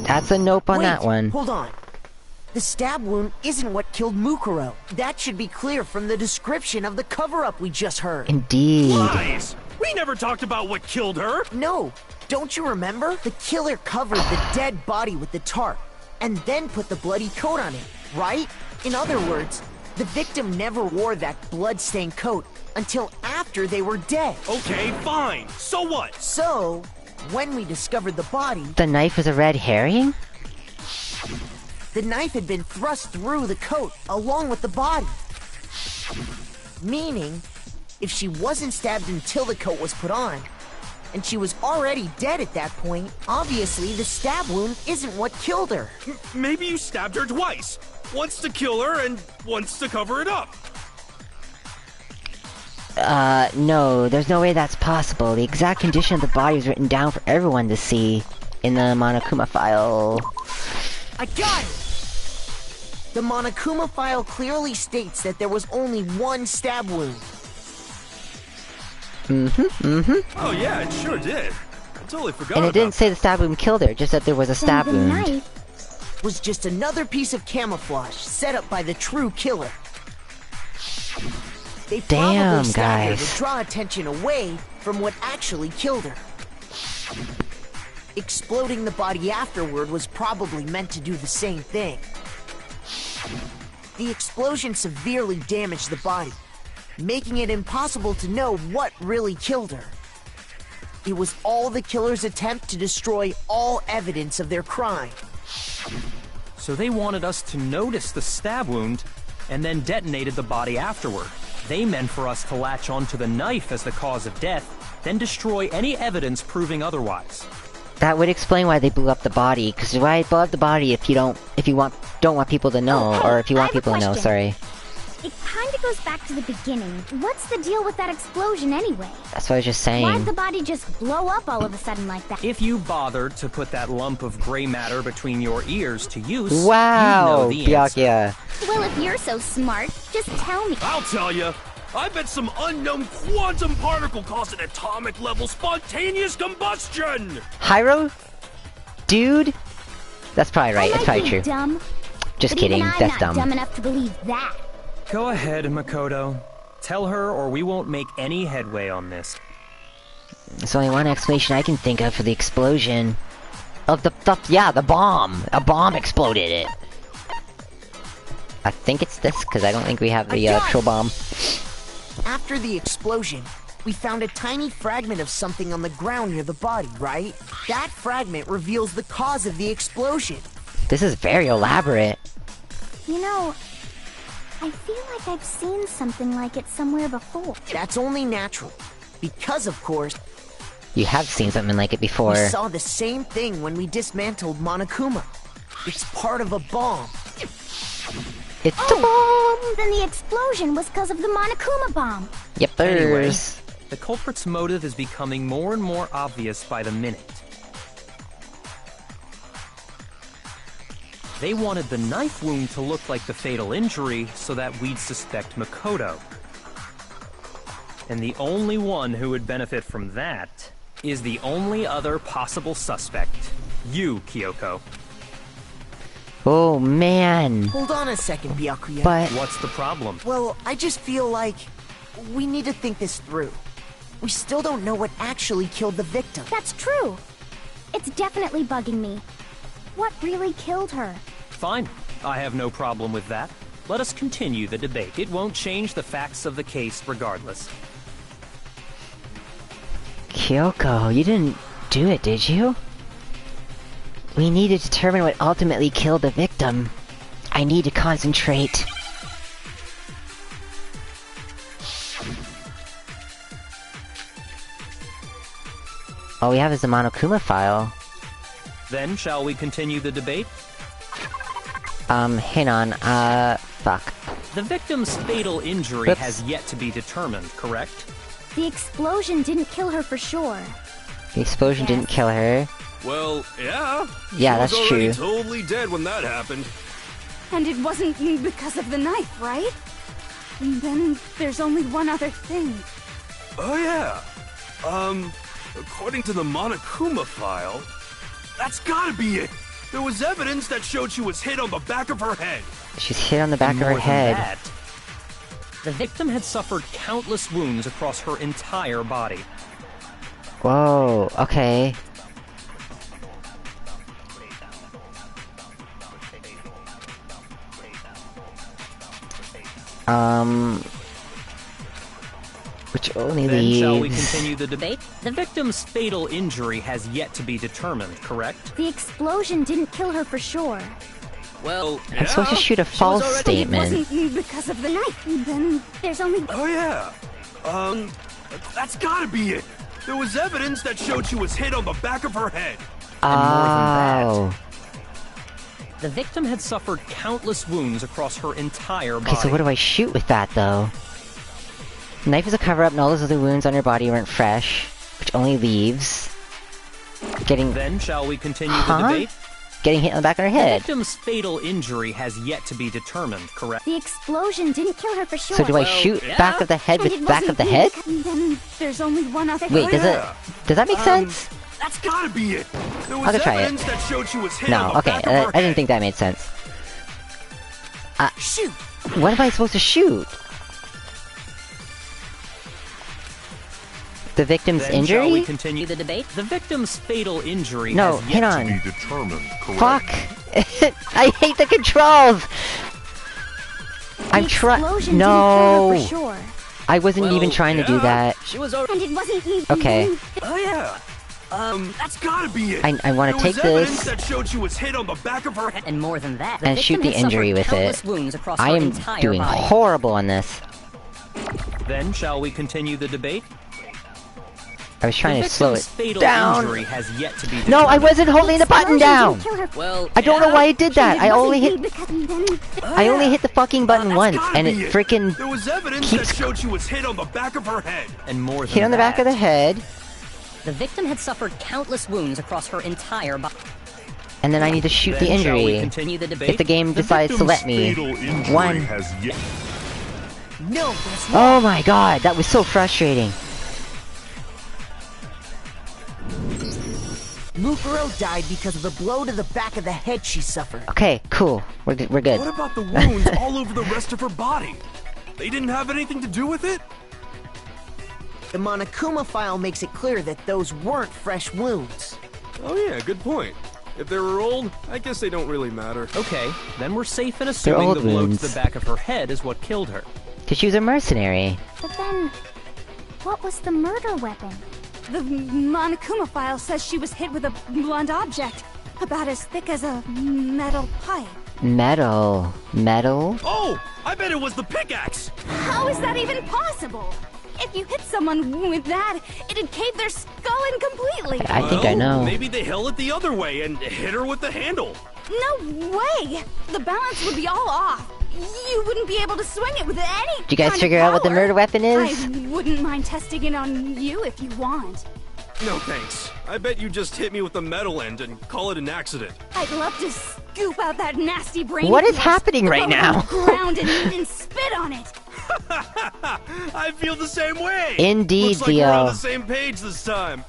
Speaker 1: That's a nope on
Speaker 7: Wait,
Speaker 1: that one.
Speaker 7: hold on. The stab wound isn't what killed Mukuro. That should be clear from the description of the cover-up we just heard.
Speaker 1: Indeed.
Speaker 6: Lies! We never talked about what killed her.
Speaker 7: No, don't you remember? The killer covered the dead body with the tarp, and then put the bloody coat on it, right? In other words, the victim never wore that blood-stained coat until after they were dead.
Speaker 6: Okay, fine. So what?
Speaker 7: So, when we discovered the body,
Speaker 1: The knife was a red herring?
Speaker 7: the knife had been thrust through the coat along with the body. Meaning, if she wasn't stabbed until the coat was put on, and she was already dead at that point, obviously the stab wound isn't what killed her.
Speaker 6: Maybe you stabbed her twice. Once to kill her and once to cover it up.
Speaker 1: No, there's no way that's possible. The exact condition of the body is written down for everyone to see in the Monokuma file.
Speaker 7: I got it! The Monokuma file clearly states that there was only one stab wound.
Speaker 6: Oh yeah, it sure did. I totally forgot
Speaker 1: And it
Speaker 6: about
Speaker 1: didn't say the stab wound killed her, just that there was a stab
Speaker 3: Then the
Speaker 1: wound.
Speaker 3: knife
Speaker 7: Was just another piece of camouflage set up by the true killer. They
Speaker 1: Damn,
Speaker 7: probably stabbed her
Speaker 1: guys.
Speaker 7: to draw attention away from what actually killed her. Exploding the body afterward was probably meant to do the same thing. The explosion severely damaged the body, making it impossible to know what really killed her. It was all the killer's attempt to destroy all evidence of their crime.
Speaker 2: So they wanted us to notice the stab wound and then detonated the body afterward. They meant for us to latch onto the knife as the cause of death, then destroy any evidence proving otherwise.
Speaker 1: That would explain why they blew up the body, because why blow up the body if you don't want people to know, or if you want
Speaker 3: I have a
Speaker 1: people to know,
Speaker 3: question.
Speaker 1: sorry.
Speaker 3: It kinda goes back to the beginning. What's the deal with that explosion anyway?
Speaker 1: That's what I was just
Speaker 3: Why'd
Speaker 1: saying.
Speaker 3: the body just blow up all of a sudden like that?
Speaker 2: If you bothered to put that lump of gray matter between your ears to use,
Speaker 1: Wow,
Speaker 2: you'd know the answer.
Speaker 1: Byakuya.
Speaker 3: Well, if you're so smart, just tell me.
Speaker 6: I'll tell you. I bet some unknown quantum particle caused an atomic level spontaneous combustion.
Speaker 1: Hyro? Dude? That's probably right,
Speaker 3: I
Speaker 1: that's
Speaker 3: might
Speaker 1: probably
Speaker 3: be
Speaker 1: true.
Speaker 3: dumb,
Speaker 1: Just
Speaker 3: but
Speaker 1: kidding,
Speaker 3: even I'm
Speaker 1: that's
Speaker 3: not dumb
Speaker 1: dumb.
Speaker 3: enough to believe that.
Speaker 2: Go ahead, Makoto. Tell her or we won't make any headway on this.
Speaker 1: There's only one explanation I can think of for the explosion. Of the bomb! A bomb exploded it! I think it's this, because I don't think we have the
Speaker 7: I got
Speaker 1: actual
Speaker 7: it.
Speaker 1: bomb.
Speaker 7: After the explosion, we found a tiny fragment of something on the ground near the body, right? That fragment reveals the cause of the explosion.
Speaker 1: This is very elaborate.
Speaker 3: You know, I feel like I've seen something like it somewhere before.
Speaker 7: That's only natural. Because, of course,
Speaker 1: You have seen something like it before.
Speaker 7: we saw the same thing when we dismantled Monokuma. It's part of a bomb.
Speaker 1: It's the bomb!
Speaker 3: Then the explosion was because of the Monokuma bomb.
Speaker 1: Yep,
Speaker 2: Anyway,
Speaker 1: there's...
Speaker 2: the culprit's motive is becoming more and more obvious by the minute. They wanted the knife wound to look like the fatal injury so that we'd suspect Makoto. And the only one who would benefit from that is the only other possible suspect. You, Kyoko.
Speaker 1: Oh, man.
Speaker 7: Hold on a second, Byakuya.
Speaker 1: But...
Speaker 2: What's the problem?
Speaker 7: Well, I just feel like we need to think this through. We still don't know what actually killed the victim.
Speaker 3: That's true. It's definitely bugging me. What really killed her?
Speaker 2: Fine. I have no problem with that. Let us continue the debate. It won't change the facts of the case regardless.
Speaker 1: Kyoko, you didn't do it, did you? We need to determine what ultimately killed the victim. I need to concentrate. All we have is the Monokuma file.
Speaker 2: Then, shall we continue the debate?
Speaker 1: Hang on, fuck.
Speaker 2: The victim's fatal injury
Speaker 1: Oops.
Speaker 2: has yet to be determined, correct?
Speaker 3: The explosion didn't kill her for sure.
Speaker 1: The explosion didn't kill her.
Speaker 6: Well, yeah.
Speaker 1: Yeah,
Speaker 6: She
Speaker 1: that's
Speaker 6: was already
Speaker 1: true.
Speaker 6: totally dead when that happened.
Speaker 9: And it wasn't because of the knife, right? And then there's only one other thing.
Speaker 6: Oh yeah. According to the Monokuma file, that's gotta be it. There was evidence that showed she was hit on the back of her head.
Speaker 1: She's hit on the back of
Speaker 2: More
Speaker 1: her
Speaker 2: than
Speaker 1: head.
Speaker 2: that, the victim had suffered countless wounds across her entire body.
Speaker 1: Whoa, okay. Which only
Speaker 2: Then shall we
Speaker 1: leaves...
Speaker 2: continue the debate? The victim's fatal injury has yet to be determined, correct?
Speaker 3: The explosion didn't kill her for sure.
Speaker 2: Well,
Speaker 1: I'm supposed to shoot a false
Speaker 9: It
Speaker 1: statement.
Speaker 9: wasn't because of the knife. And then there's only...
Speaker 6: Oh yeah. That's gotta be it. There was evidence that showed she was hit on the back of her head.
Speaker 1: Oh.
Speaker 2: the victim had suffered countless wounds across her entire body.
Speaker 1: Okay, so what do I shoot with that, though? Knife is a cover-up, and all those other wounds on her body weren't fresh, which only leaves... getting...
Speaker 2: Then shall we continue the debate?
Speaker 1: Getting hit on the back of her
Speaker 2: The
Speaker 1: head.
Speaker 2: victim's fatal injury has yet to be determined, correct?
Speaker 3: The explosion didn't kill her for sure.
Speaker 1: So do I shoot back of the head
Speaker 3: And
Speaker 1: with
Speaker 3: it
Speaker 1: back of
Speaker 3: wasn't
Speaker 1: the head?
Speaker 9: Then there's only one other...
Speaker 1: Wait, does that make sense?
Speaker 6: That's gotta be it. There was
Speaker 1: I'll try it.
Speaker 6: evidence that showed she was hit
Speaker 1: No,
Speaker 6: on the
Speaker 1: okay,
Speaker 6: back of her
Speaker 1: I didn't
Speaker 6: head.
Speaker 1: think that made sense.
Speaker 7: Shoot!
Speaker 1: What am I supposed to shoot? The victim's
Speaker 2: Then shall we
Speaker 1: injury?
Speaker 2: continue the debate? The victim's fatal injury
Speaker 1: No,
Speaker 2: has yet
Speaker 1: hang
Speaker 2: to
Speaker 1: on.
Speaker 2: be
Speaker 10: determined, correct?
Speaker 1: Fuck! I hate the controls! I'm trying.
Speaker 3: Explosion
Speaker 1: No!
Speaker 3: didn't kill her for sure.
Speaker 1: I wasn't even trying to do that.
Speaker 6: She was already...
Speaker 3: And it wasn't...
Speaker 1: Okay.
Speaker 6: Oh yeah. That's gotta be it.
Speaker 1: I want to
Speaker 6: There
Speaker 1: take
Speaker 6: was evidence
Speaker 1: this
Speaker 6: that showed she was hit on the back of her head.
Speaker 11: And more than that,
Speaker 1: and shoot the injury with it. I am doing horrible on this.
Speaker 2: Then shall we continue the debate?
Speaker 1: I was trying
Speaker 2: The
Speaker 1: to slow
Speaker 2: victim's
Speaker 1: it
Speaker 2: fatal
Speaker 1: down.
Speaker 2: injury has yet to be
Speaker 1: No, I
Speaker 2: determined.
Speaker 1: wasn't holding the button down!
Speaker 2: Well,
Speaker 1: I don't know why it did that. I only hit
Speaker 6: Oh,
Speaker 1: I only hit the fucking button
Speaker 6: That's
Speaker 1: once,
Speaker 6: gotta
Speaker 1: and it
Speaker 6: be
Speaker 1: freaking
Speaker 6: There was evidence
Speaker 1: keeps-
Speaker 6: that showed she was hit on the back of her head.
Speaker 2: and more than
Speaker 1: hit on the back of the head,
Speaker 11: The victim had suffered countless wounds across her entire body.
Speaker 1: and then I need to shoot the
Speaker 2: Then shall we
Speaker 1: injury.
Speaker 2: continue the debate?
Speaker 1: If the game decides to let me.
Speaker 10: Fatal injury
Speaker 1: One.
Speaker 10: has yet.
Speaker 7: No, that's wrong.
Speaker 1: Oh my god, that was so frustrating.
Speaker 7: Mukuro died because of the blow to the back of the head she suffered.
Speaker 1: Okay, cool. We're good.
Speaker 6: What about the wounds all over the rest of her body? They didn't have anything to do with it?
Speaker 7: The Monokuma file makes it clear that those weren't fresh wounds.
Speaker 6: Oh yeah, good point. If they were old, I guess they don't really matter.
Speaker 2: Okay, then we're safe in assuming
Speaker 1: old
Speaker 2: the blow
Speaker 1: wounds.
Speaker 2: to the back of her head is what killed her.
Speaker 1: Cause she was a mercenary.
Speaker 3: But then, what was the murder weapon?
Speaker 9: The Monokuma file says she was hit with a blunt object, about as thick as a metal pipe.
Speaker 1: Metal. Metal?
Speaker 6: Oh, I bet it was the pickaxe!
Speaker 9: How is that even possible? If you hit someone with that, it'd cave their skull in completely.
Speaker 1: I think I know.
Speaker 6: Maybe they held it the other way and hit her with the handle.
Speaker 9: No way! The balance would be all off. You wouldn't be able to swing it with any
Speaker 1: Did you guys
Speaker 9: kind
Speaker 1: figure
Speaker 9: of
Speaker 1: out what the
Speaker 9: power.
Speaker 1: murder weapon is?
Speaker 9: I wouldn't mind testing it on you if you want.
Speaker 6: No thanks. I bet you just hit me with the metal end and call it an accident.
Speaker 9: I'd love to scoop out that nasty brain.
Speaker 1: What
Speaker 9: of
Speaker 1: is
Speaker 9: yours,
Speaker 1: happening right
Speaker 9: throw it
Speaker 1: now?
Speaker 9: on the ground and spit on it.
Speaker 6: I feel the same way!
Speaker 1: Indeed,
Speaker 6: Looks like we're on
Speaker 1: Dio.
Speaker 6: the same page this time.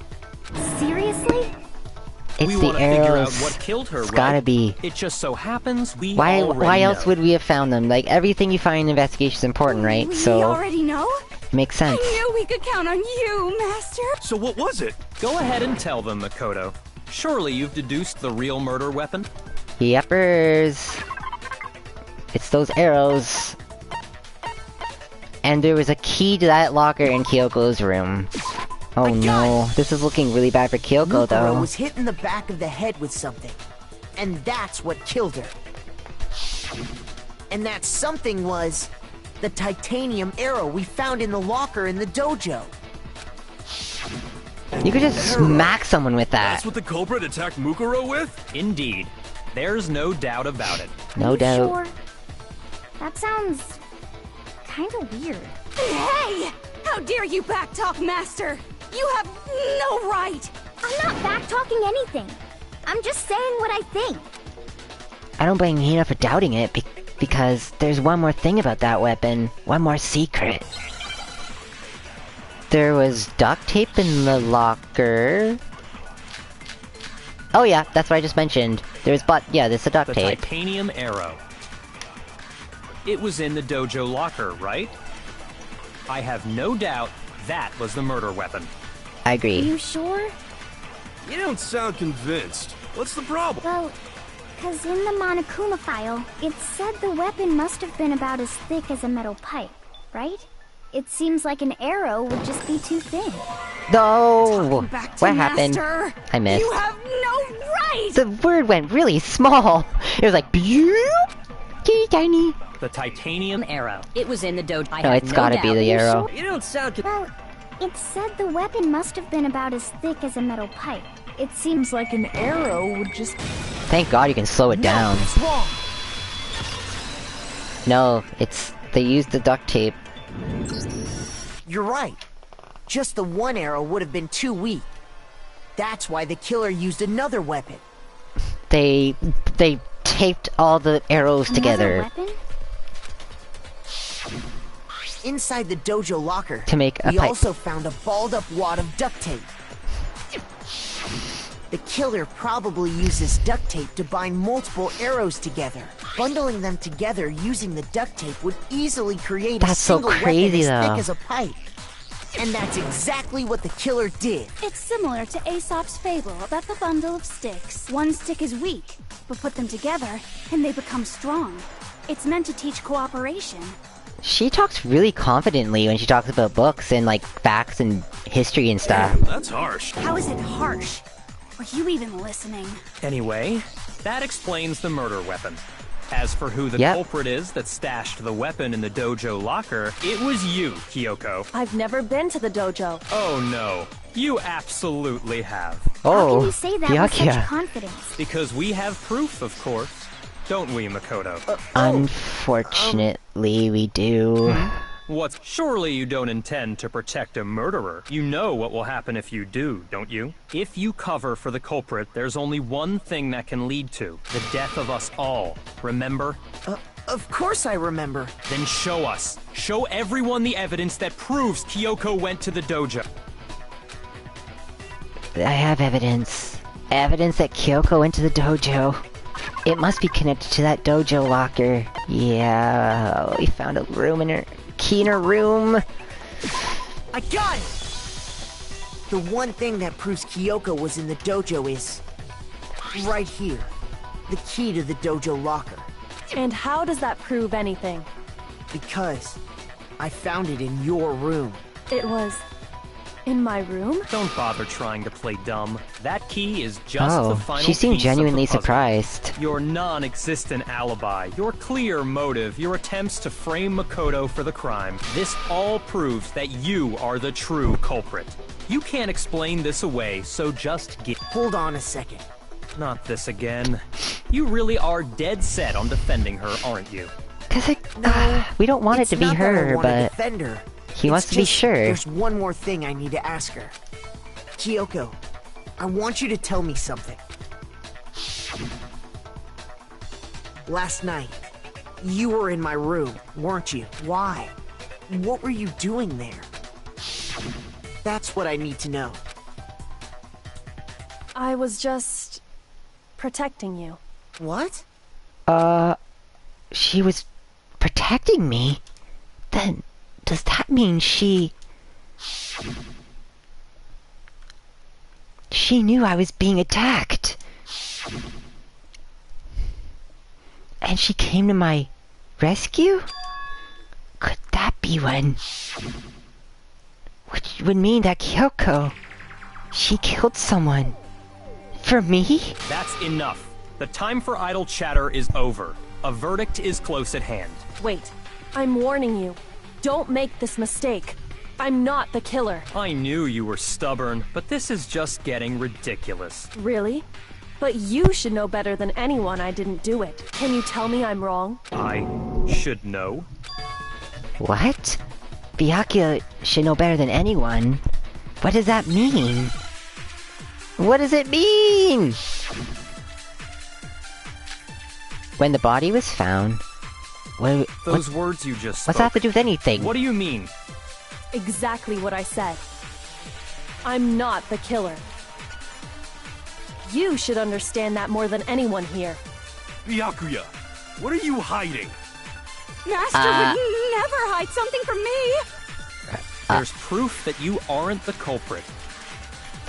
Speaker 3: Seriously?
Speaker 1: It's
Speaker 2: we
Speaker 1: the
Speaker 2: want to figure out
Speaker 1: arrows.
Speaker 2: what killed her,
Speaker 1: It's
Speaker 2: right?
Speaker 1: gotta be.
Speaker 2: It just so happens we
Speaker 1: Why
Speaker 2: already
Speaker 1: else
Speaker 2: know.
Speaker 1: would we have found them? Like, everything you find in investigation is important, right?
Speaker 9: We
Speaker 1: So,
Speaker 9: already know?
Speaker 1: it makes
Speaker 9: I
Speaker 1: sense.
Speaker 9: knew we could count on you, Master.
Speaker 6: So what was it?
Speaker 2: Go ahead and tell them, Makoto. Surely you've deduced the real murder weapon?
Speaker 1: Yepers. It's those arrows. And there was a key to that locker in Kyoko's room. Oh no, this is looking really bad for Kyoko
Speaker 7: Mukuro
Speaker 1: though.
Speaker 7: was hit in the back of the head with something. And that's what killed her. And that something was the titanium arrow we found in the locker in the dojo.
Speaker 1: You could just smack someone with that.
Speaker 6: That's what the culprit attacked Mukuro with?
Speaker 2: Indeed. There's no doubt about it.
Speaker 1: No doubt.
Speaker 3: Sure? That sounds kinda weird.
Speaker 9: Hey! How dare you backtalk, Master? You have no right!
Speaker 3: I'm not back-talking anything. I'm just saying what I think.
Speaker 1: I don't blame Hina for doubting it, because there's one more thing about that weapon. One more secret. There was duct tape in the locker. Oh yeah, that's what I just mentioned. There's there's a duct
Speaker 2: The
Speaker 1: tape.
Speaker 2: titanium arrow. It was in the dojo locker, right? I have no doubt that was the murder weapon.
Speaker 1: I
Speaker 3: Are
Speaker 1: agree.
Speaker 3: you sure?
Speaker 6: You don't sound convinced. What's the problem?
Speaker 3: Well, cause in the Monokuma file, it said the weapon must have been about as thick as a metal pipe, right? It seems like an arrow would just be too thin.
Speaker 1: No!
Speaker 9: Back to
Speaker 1: What happened?
Speaker 9: Master.
Speaker 1: I missed.
Speaker 9: You have no right!
Speaker 1: The word went really small. It was like, teeny tiny.
Speaker 2: The titanium
Speaker 11: Arrow. It was in the dojo. I
Speaker 1: No,
Speaker 11: have
Speaker 1: it's
Speaker 11: no
Speaker 1: gotta be
Speaker 11: doubt.
Speaker 1: the arrow.
Speaker 11: You don't sound.
Speaker 3: Well, it said the weapon must have been about as thick as a metal pipe. It seems like an arrow would just...
Speaker 1: Thank God you can slow it down.
Speaker 7: It's wrong.
Speaker 1: No, they used the duct tape.
Speaker 7: You're right. Just the one arrow would have been too weak. That's why the killer used another weapon.
Speaker 1: They taped all the arrows together
Speaker 3: Another weapon?
Speaker 7: Inside the dojo locker,
Speaker 1: to make a
Speaker 7: we
Speaker 1: pipe.
Speaker 7: also found a balled-up wad of duct tape. The killer probably uses duct tape to bind multiple arrows together. Bundling them together using the duct tape would easily create a
Speaker 1: That's so
Speaker 7: single
Speaker 1: crazy,
Speaker 7: weapon as
Speaker 1: though.
Speaker 7: thick as a pipe. And that's exactly what the killer did.
Speaker 9: It's similar to Aesop's fable about the bundle of sticks. One stick is weak, but put them together, and they become strong. It's meant to teach cooperation.
Speaker 1: She talks really confidently when she talks about books and like facts and history and stuff.
Speaker 6: That's harsh.
Speaker 9: How is it harsh? Are you even listening?
Speaker 2: Anyway, that explains the murder weapon. As for who the
Speaker 1: Yep.
Speaker 2: culprit is that stashed the weapon in the dojo locker, it was you, Kyoko.
Speaker 8: I've never been to the dojo.
Speaker 2: Oh no, you absolutely have.
Speaker 3: How
Speaker 1: Oh,
Speaker 3: can you say that with such
Speaker 1: Byakuya.
Speaker 3: confidence?
Speaker 2: Because we have proof, of course. Don't we, Makoto?
Speaker 1: Unfortunately, we do.
Speaker 2: What? Surely you don't intend to protect a murderer. You know what will happen if you do, don't you? If you cover for the culprit, there's only one thing that can lead to the death of us all. Remember?
Speaker 7: Of course I remember.
Speaker 2: Then show us. Show everyone the evidence that proves Kyoko went to the dojo.
Speaker 1: I have evidence. Evidence that Kyoko went to the dojo. It must be connected to that dojo locker. Yeah, we found a room in her... key in her room.
Speaker 7: I got it! The one thing that proves Kyoko was in the dojo is... right here. The key to the dojo locker.
Speaker 8: And how does that prove anything?
Speaker 7: Because I found it in your room.
Speaker 8: It was in my room?
Speaker 2: Don't bother trying to play dumb. That key is just the
Speaker 1: Oh,
Speaker 2: final
Speaker 1: she seemed
Speaker 2: piece of the
Speaker 1: genuinely
Speaker 2: puzzle.
Speaker 1: surprised.
Speaker 2: Your non-existent alibi, your clear motive, your attempts to frame Makoto for the crime. This all proves that you are the true culprit. You can't explain this away, so just get...
Speaker 7: Hold on a second.
Speaker 2: Not this again. You really are dead set on defending her, aren't you?
Speaker 1: Cause we don't want it
Speaker 7: It's
Speaker 1: to be
Speaker 7: not that I
Speaker 1: her,
Speaker 7: want to
Speaker 1: but
Speaker 7: defend her.
Speaker 1: he wants
Speaker 7: It's
Speaker 1: to be
Speaker 7: just
Speaker 1: sure.
Speaker 7: There's one more thing I need to ask her. Kyoko, I want you to tell me something. Last night, you were in my room, weren't you? Why? What were you doing there? That's what I need to know.
Speaker 8: I was just protecting you.
Speaker 7: What?
Speaker 1: She was protecting me? Then, does that mean she knew I was being attacked? And she came to my rescue? Could that be when... Which would mean that Kyoko... She killed someone. For me?
Speaker 2: That's enough. The time for idle chatter is over. A verdict is close at hand.
Speaker 8: Wait, I'm warning you. Don't make this mistake. I'm not the killer.
Speaker 2: I knew you were stubborn, but this is just getting ridiculous.
Speaker 8: Really? But you should know better than anyone I didn't do it. Can you tell me I'm wrong?
Speaker 2: I should know.
Speaker 1: What? Byakuya should know better than anyone? What does that mean? What does it mean? When the body was found...
Speaker 2: Those words you just spoke.
Speaker 1: What's that have to do with anything?
Speaker 2: What do you mean?
Speaker 8: Exactly what I said. I'm not the killer. You should understand that more than anyone here.
Speaker 6: Byakuya, what are you hiding?
Speaker 9: Master would never hide something from me!
Speaker 2: There's proof that you aren't the culprit.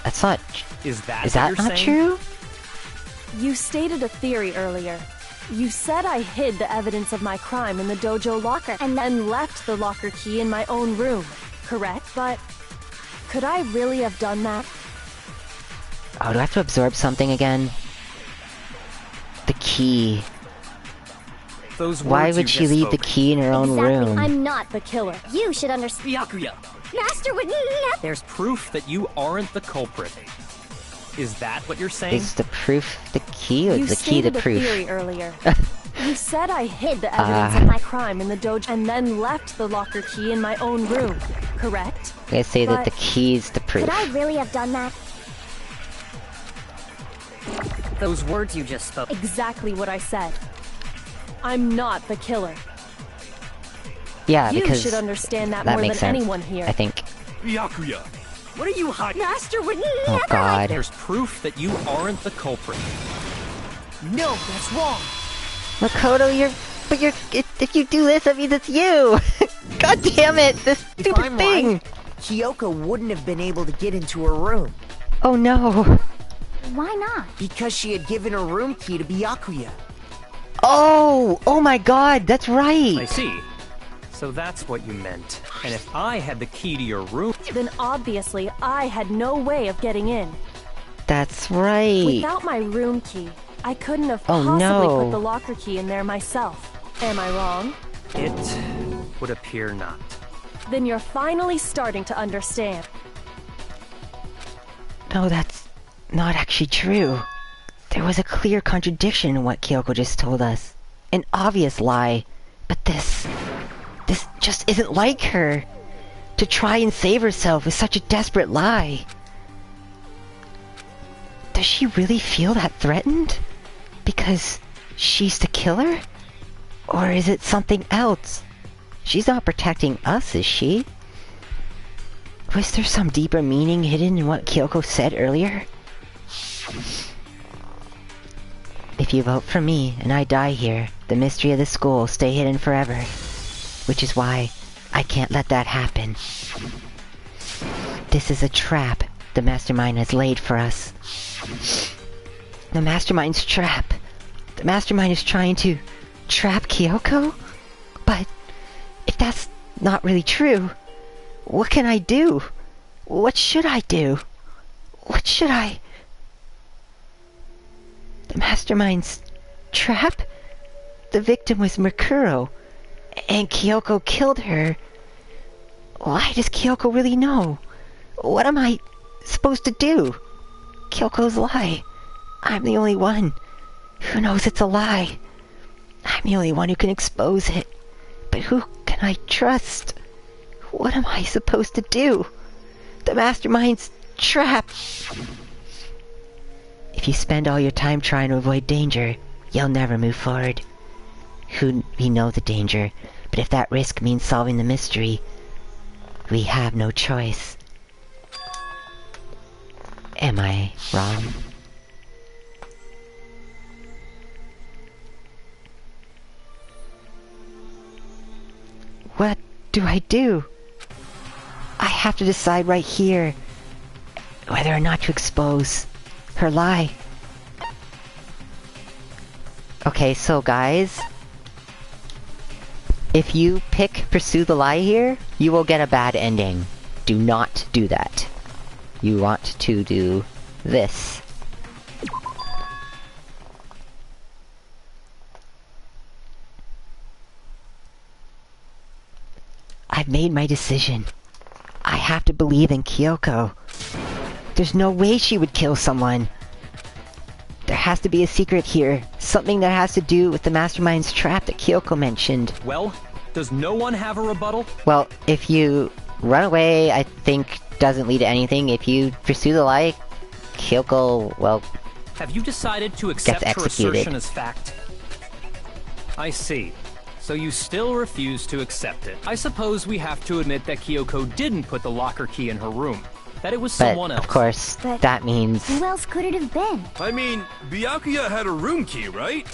Speaker 1: That's not...
Speaker 2: Is that
Speaker 1: Is
Speaker 2: what
Speaker 1: that
Speaker 2: you're
Speaker 1: not
Speaker 2: saying?
Speaker 1: true?
Speaker 8: You stated a theory earlier. You said I hid the evidence of my crime in the dojo locker and then left the locker key in my own room, correct? But could I really have done that?
Speaker 1: Oh, do I have to absorb something again? The key.
Speaker 2: Those
Speaker 1: Why
Speaker 2: words
Speaker 1: would
Speaker 2: you
Speaker 1: she
Speaker 2: just
Speaker 1: leave the
Speaker 2: spoke.
Speaker 1: key in her own room?
Speaker 8: I'm not the killer.
Speaker 3: You should understand.
Speaker 2: Byakuya,
Speaker 9: Master would never.
Speaker 2: there's proof that you aren't the culprit. Is that what you're saying?
Speaker 1: Is the proof the key, or
Speaker 8: You
Speaker 1: is the key the
Speaker 8: stated a
Speaker 1: proof?
Speaker 8: theory earlier. You said I hid the evidence of my crime in the dojo and then left the locker key in my own room, correct?
Speaker 1: I say that
Speaker 8: But
Speaker 1: the key's the proof.
Speaker 3: Could I really have done that?
Speaker 11: Those words you just spoke.
Speaker 8: Exactly what I said. I'm not the killer.
Speaker 1: Yeah,
Speaker 8: You
Speaker 1: because
Speaker 8: should understand that
Speaker 1: that
Speaker 8: more than
Speaker 1: makes sense,
Speaker 8: anyone here.
Speaker 1: I think.
Speaker 6: Byakuya, what are you hiding?
Speaker 9: Master would
Speaker 1: Oh
Speaker 9: never.
Speaker 1: god.
Speaker 2: There's proof that you aren't the culprit.
Speaker 7: No, that's wrong.
Speaker 1: Makoto, if you do this, that means it's you! God damn it, this
Speaker 7: If
Speaker 1: stupid
Speaker 7: I'm
Speaker 1: thing!
Speaker 7: right, Kyoko wouldn't have been able to get into her room
Speaker 1: Oh no.
Speaker 3: Why not?
Speaker 7: because she had given her room key to Byakuya.
Speaker 1: Oh my god, that's right!
Speaker 2: I see. So that's what you meant. And if I had the key to your room...
Speaker 8: Then obviously I had no way of getting in.
Speaker 1: That's right.
Speaker 8: Without my room key, I couldn't have
Speaker 1: Oh,
Speaker 8: possibly
Speaker 1: no.
Speaker 8: put the locker key in there myself. Am I wrong?
Speaker 2: It would appear not.
Speaker 8: Then you're finally starting to understand.
Speaker 1: No, that's not actually true. There was a clear contradiction in what Kyoko just told us. An obvious lie. But this just isn't like her. To try and save herself with such a desperate lie. Does she really feel that threatened? Because she's the killer? Or is it something else? She's not protecting us, is she? Was there some deeper meaning hidden in what Kyoko said earlier? If you vote for me and I die here, the mystery of the school will stay hidden forever. Which is why I can't let that happen. This is a trap the Mastermind has laid for us. The Mastermind's trap. The Mastermind is trying to trap Kyoko? But if that's not really true, what can I do? What should I do? What should I... The Mastermind's trap? The victim was Mercuro, and Kyoko killed her. Why does Kyoko really know? What am I supposed to do? Kyoko's lie. I'm the only one who knows it's a lie. I'm the only one who can expose it. But who can I trust? What am I supposed to do? The Mastermind's trap. If you spend all your time trying to avoid danger, you'll never move forward. We know the danger, but if that risk means solving the mystery, we have no choice. Am I wrong? What do I do? I have to decide right here whether or not to expose her lie. Okay, so guys, if you pick Pursue the Lie here, you will get a bad ending. Do not do that. You want to do this. I've made my decision. I have to believe in Kyoko. There's no way she would kill someone. There has to be a secret here. Something that has to do with the Mastermind's trap that Kyoko mentioned.
Speaker 2: Well, does no one have a rebuttal?
Speaker 1: Well, if you run away, I think doesn't lead to anything. If you pursue the light, Kyoko, well...
Speaker 2: Have you decided to accept her assertion as fact? I see. So you still refuse to accept it. I suppose we have to admit that Kyoko didn't put the locker key in her room. That it was someone else.
Speaker 1: Of course, that means...
Speaker 3: Who else could it have been?
Speaker 6: I mean, Byakuya had a room key, right?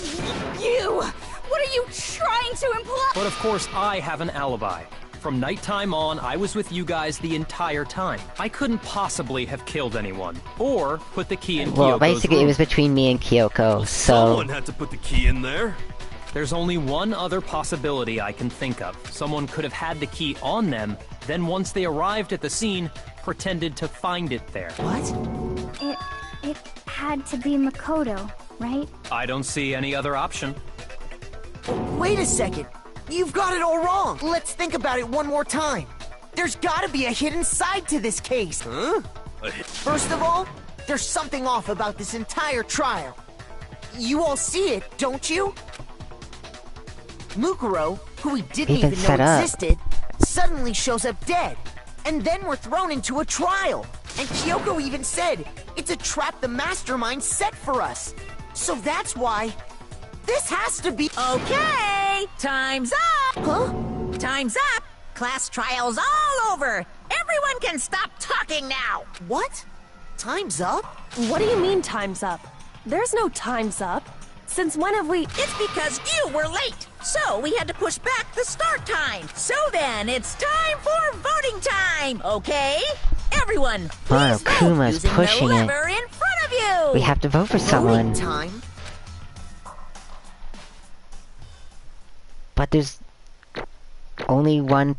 Speaker 9: You! What are you trying to imply?
Speaker 2: But of course, I have an alibi. From nighttime on, I was with you guys the entire time. I couldn't possibly have killed anyone. Or put the key in Kyoko's
Speaker 1: Well, basically
Speaker 2: room.
Speaker 1: it was between me and Kyoko, so...
Speaker 6: Someone had to put the key in there.
Speaker 2: There's only one other possibility I can think of. Someone could have had the key on them, then once they arrived at the scene, pretended to find it there.
Speaker 7: What?
Speaker 3: It had to be Makoto, right?
Speaker 2: I don't see any other option.
Speaker 7: Wait a second. You've got it all wrong. Let's think about it one more time. There's gotta be a hidden side to this case.
Speaker 6: Huh?
Speaker 7: First of all, there's something off about this entire trial. You all see it, don't you? Mukuro, who we didn't even know existed, suddenly shows up dead. And then we're thrown into a trial. And Kyoko even said, it's a trap the Mastermind set for us. So that's why... this has to be...
Speaker 4: Okay, time's up!
Speaker 7: Huh?
Speaker 4: Time's up! Class trial's all over! Everyone can stop talking now!
Speaker 7: What? Time's up?
Speaker 8: What do you mean time's up? There's no time's up. Since when have we...
Speaker 4: It's because you were late! So we had to push back the start time! So then, it's time for voting time! Okay? Everyone, please vote
Speaker 1: Kuma's
Speaker 4: using
Speaker 1: pushing
Speaker 4: the
Speaker 1: it.
Speaker 4: lever in front of you!
Speaker 1: We have to vote for someone.
Speaker 7: Voting time?
Speaker 1: But there's... only one...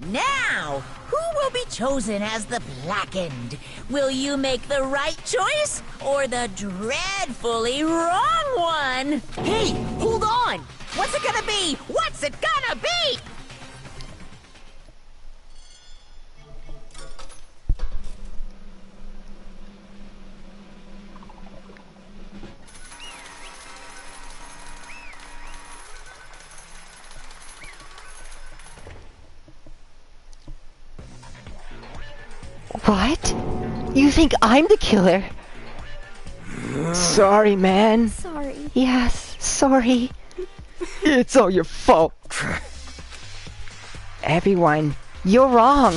Speaker 4: Now, who will be chosen as the Blackened? Will you make the right choice or the dreadfully wrong one?
Speaker 7: Hey, hold on!
Speaker 4: What's it gonna be? What's it gonna be?
Speaker 1: What? You think I'm the killer? Sorry, man.
Speaker 3: Sorry.
Speaker 1: Yes, sorry. It's all your fault. Everyone, you're wrong.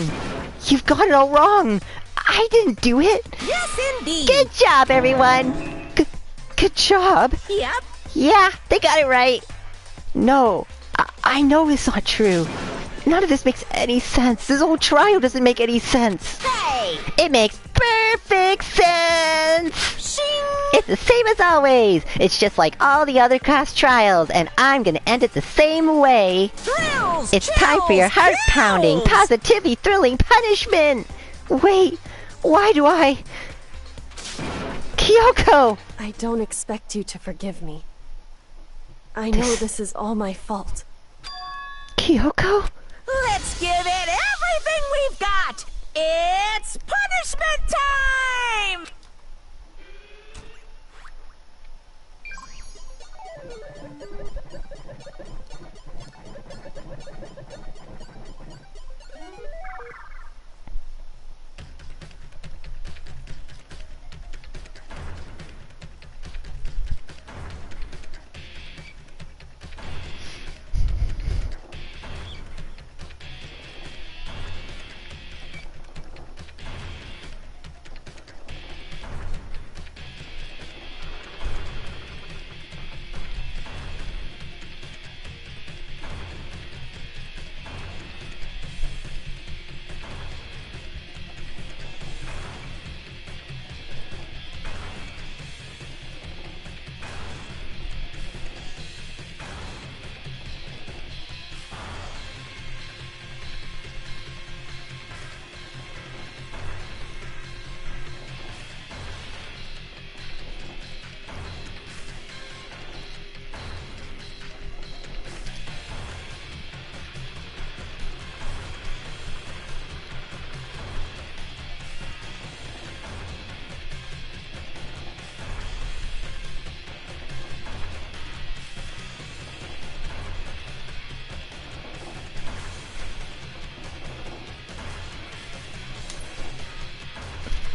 Speaker 1: You've got it all wrong. I didn't do it.
Speaker 4: Yes, indeed.
Speaker 1: Good job, everyone. Good job.
Speaker 4: Yep.
Speaker 1: Yeah, they got it right. No, I know it's not true. None of this makes any sense. This whole trial doesn't make any sense.
Speaker 4: Hey!
Speaker 1: It makes perfect sense!
Speaker 4: Shing!
Speaker 1: It's the same as always. It's just like all the other class trials, and I'm gonna end it the same way.
Speaker 4: Thrills!
Speaker 1: It's time for your heart-pounding, positively thrilling punishment! Wait, why do I... Kyoko!
Speaker 8: I don't expect you to forgive me. I know this is all my fault.
Speaker 1: Kyoko?
Speaker 4: Let's give it everything we've got! It's punishment time!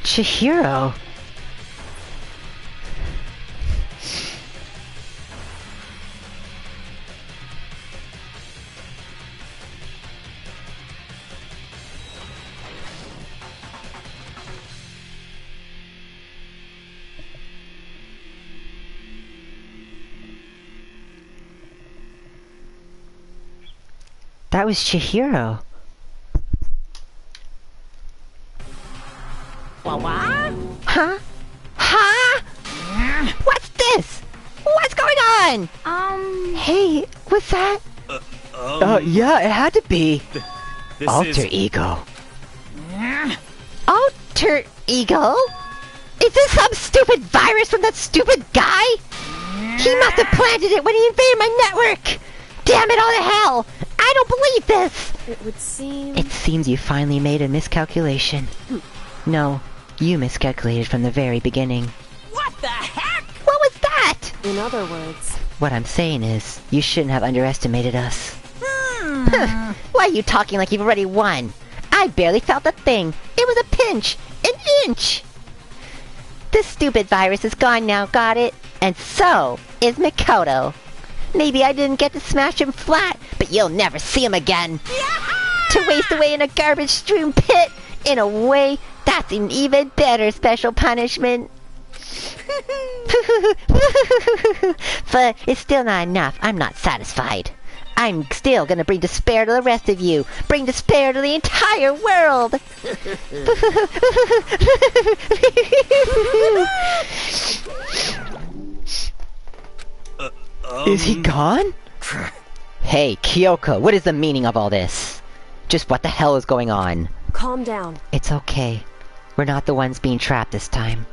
Speaker 1: Chihiro. That was Chihiro. Huh? Huh? What's this? What's going on? Hey, what's that? Yeah, it had to be.
Speaker 2: This
Speaker 1: Alter
Speaker 2: is...
Speaker 1: ego. Alter ego? Is this some stupid virus from that stupid guy? He must have planted it when he invaded my network! Damn it all to hell! I don't believe this!
Speaker 8: It would seem...
Speaker 1: It seems you finally made a miscalculation. No, you miscalculated from the very beginning.
Speaker 4: What the heck?
Speaker 1: What was that?
Speaker 8: In other words...
Speaker 1: What I'm saying is, you shouldn't have underestimated us. Why are you talking like you've already won? I barely felt a thing. It was a pinch. An inch. This stupid virus is gone now, got it? And so is Mikoto. Maybe I didn't get to smash him flat, but you'll never see him again. To waste away in a garbage-strewn pit, in a way, that's an even better special punishment. But it's still not enough. I'm not satisfied. I'm still gonna bring despair to the rest of you. Bring despair to the entire world. Is he gone? Hey, Kyoko, what is the meaning of all this? Just what the hell is going on?
Speaker 8: Calm down.
Speaker 1: It's okay. We're not the ones being trapped this time.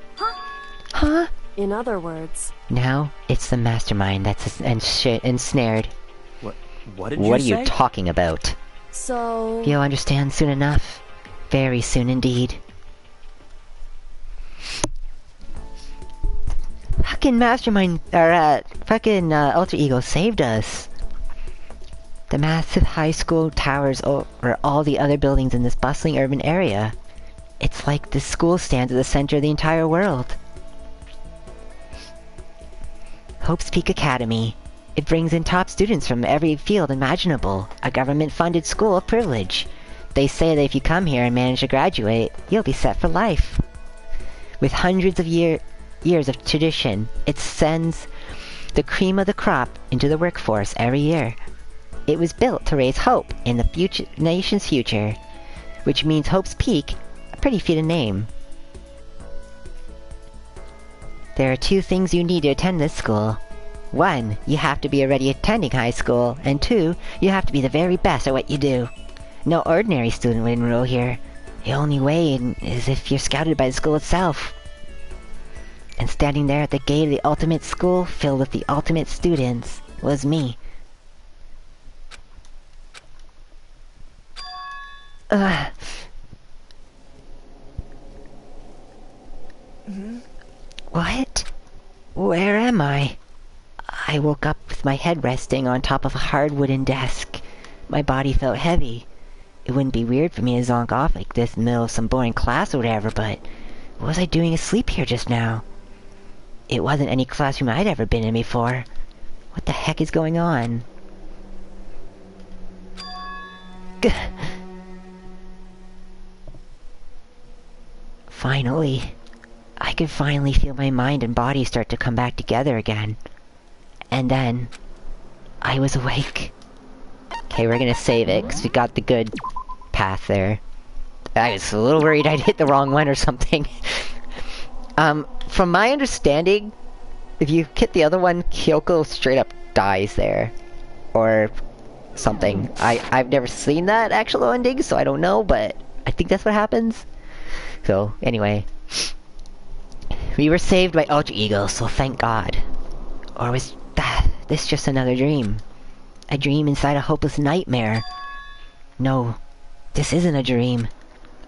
Speaker 1: Huh?
Speaker 8: In other words...
Speaker 1: Now, it's the mastermind that's ensnared.
Speaker 2: What did you say?
Speaker 1: What are you talking about?
Speaker 8: So...
Speaker 1: You'll understand soon enough. Very soon indeed. Fucking mastermind, or fucking alter ego saved us. The massive high school towers over all the other buildings in this bustling urban area. It's like this school stands at the center of the entire world. Hope's Peak Academy. It brings in top students from every field imaginable. A government-funded school of privilege. They say that if you come here and manage to graduate, you'll be set for life. With hundreds of years of tradition, it sends the cream of the crop into the workforce every year. It was built to raise hope in the nation's future, which means Hope's Peak, a pretty fitting name. There are 2 things you need to attend this school. 1, you have to be already attending high school, and 2, you have to be the very best at what you do. No ordinary student would enroll here. The only way is if you're scouted by the school itself. And standing there at the gate of the ultimate school, filled with the ultimate students, was me. What? Where am I? I woke up with my head resting on top of a hard wooden desk. My body felt heavy. It wouldn't be weird for me to zonk off like this in the middle of some boring class or whatever, but what was I doing asleep here just now? It wasn't any classroom I'd ever been in before. What the heck is going on? Finally. I could finally feel my mind and body start to come back together again. And then, I was awake. Okay, we're gonna save it, because we got the good path there. I was a little worried I'd hit the wrong one or something. From my understanding, if you hit the other one, Kyoko straight up dies there. Or something. I've never seen that actual ending, so I don't know, but I think that's what happens. So, anyway. We were saved by Alter Ego, so thank God. Or was this just another dream? A dream inside a hopeless nightmare? No, this isn't a dream.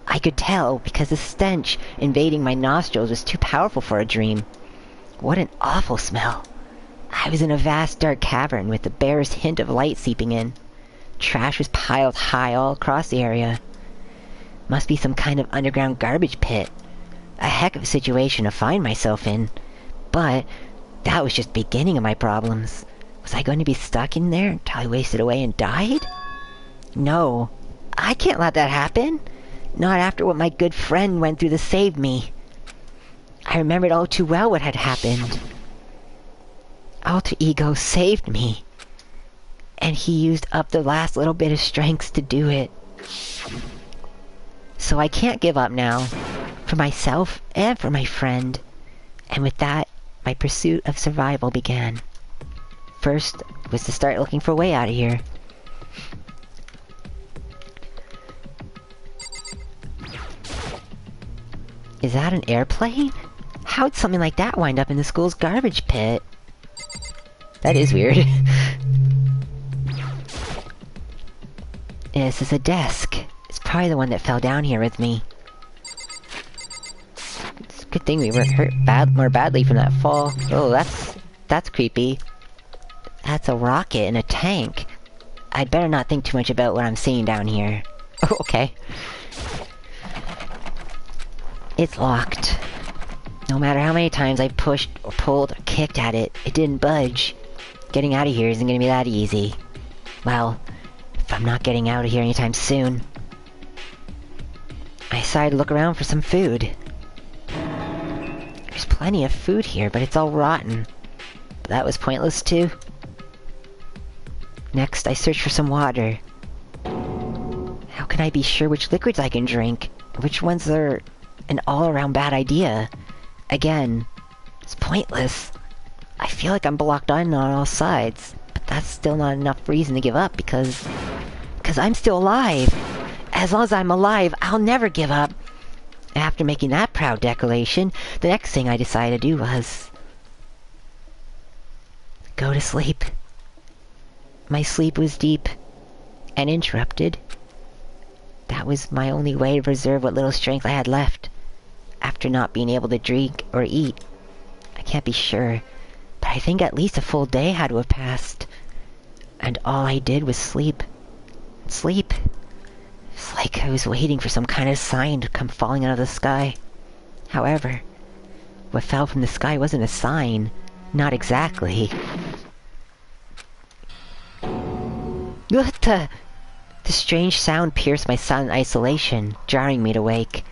Speaker 1: I could tell because the stench invading my nostrils was too powerful for a dream. What an awful smell. I was in a vast dark cavern with the barest hint of light seeping in. Trash was piled high all across the area. Must be some kind of underground garbage pit. a heck of a situation to find myself in. But that was just the beginning of my problems. Was I going to be stuck in there until I wasted away and died? No. I can't let that happen. Not after what my good friend went through to save me. I remembered all too well what had happened. Alter Ego saved me. And he used up the last little bit of strength to do it. So I can't give up now. For myself and for my friend. And with that, my pursuit of survival began. First was to start looking for a way out of here. Is that an airplane? How'd something like that wind up in the school's garbage pit? That is weird. This is a desk. It's probably the one that fell down here with me. It's a good thing we weren't hurt more badly from that fall. Oh, that's creepy. That's a rocket in a tank. I'd better not think too much about what I'm seeing down here. Oh, okay. It's locked. No matter how many times I pushed or pulled or kicked at it, it didn't budge. Getting out of here isn't gonna be that easy. Well, if I'm not getting out of here anytime soon. I decided to look around for some food. There's plenty of food here, but it's all rotten. But that was pointless too. Next, I searched for some water. How can I be sure which liquids I can drink? Which ones are an all-around bad idea? Again, it's pointless. I feel like I'm blocked on all sides. But that's still not enough reason to give up because I'm still alive. As long as I'm alive, I'll never give up. After making that proud declaration, the next thing I decided to do was go to sleep. My sleep was deep and interrupted. That was my only way to preserve what little strength I had left after not being able to drink or eat. I can't be sure, but I think at least a full day had to have passed. And all I did was sleep. Sleep. It's like I was waiting for some kind of sign to come falling out of the sky. However, what fell from the sky wasn't a sign. Not exactly. What the? The strange sound pierced my silent isolation, jarring me to wake.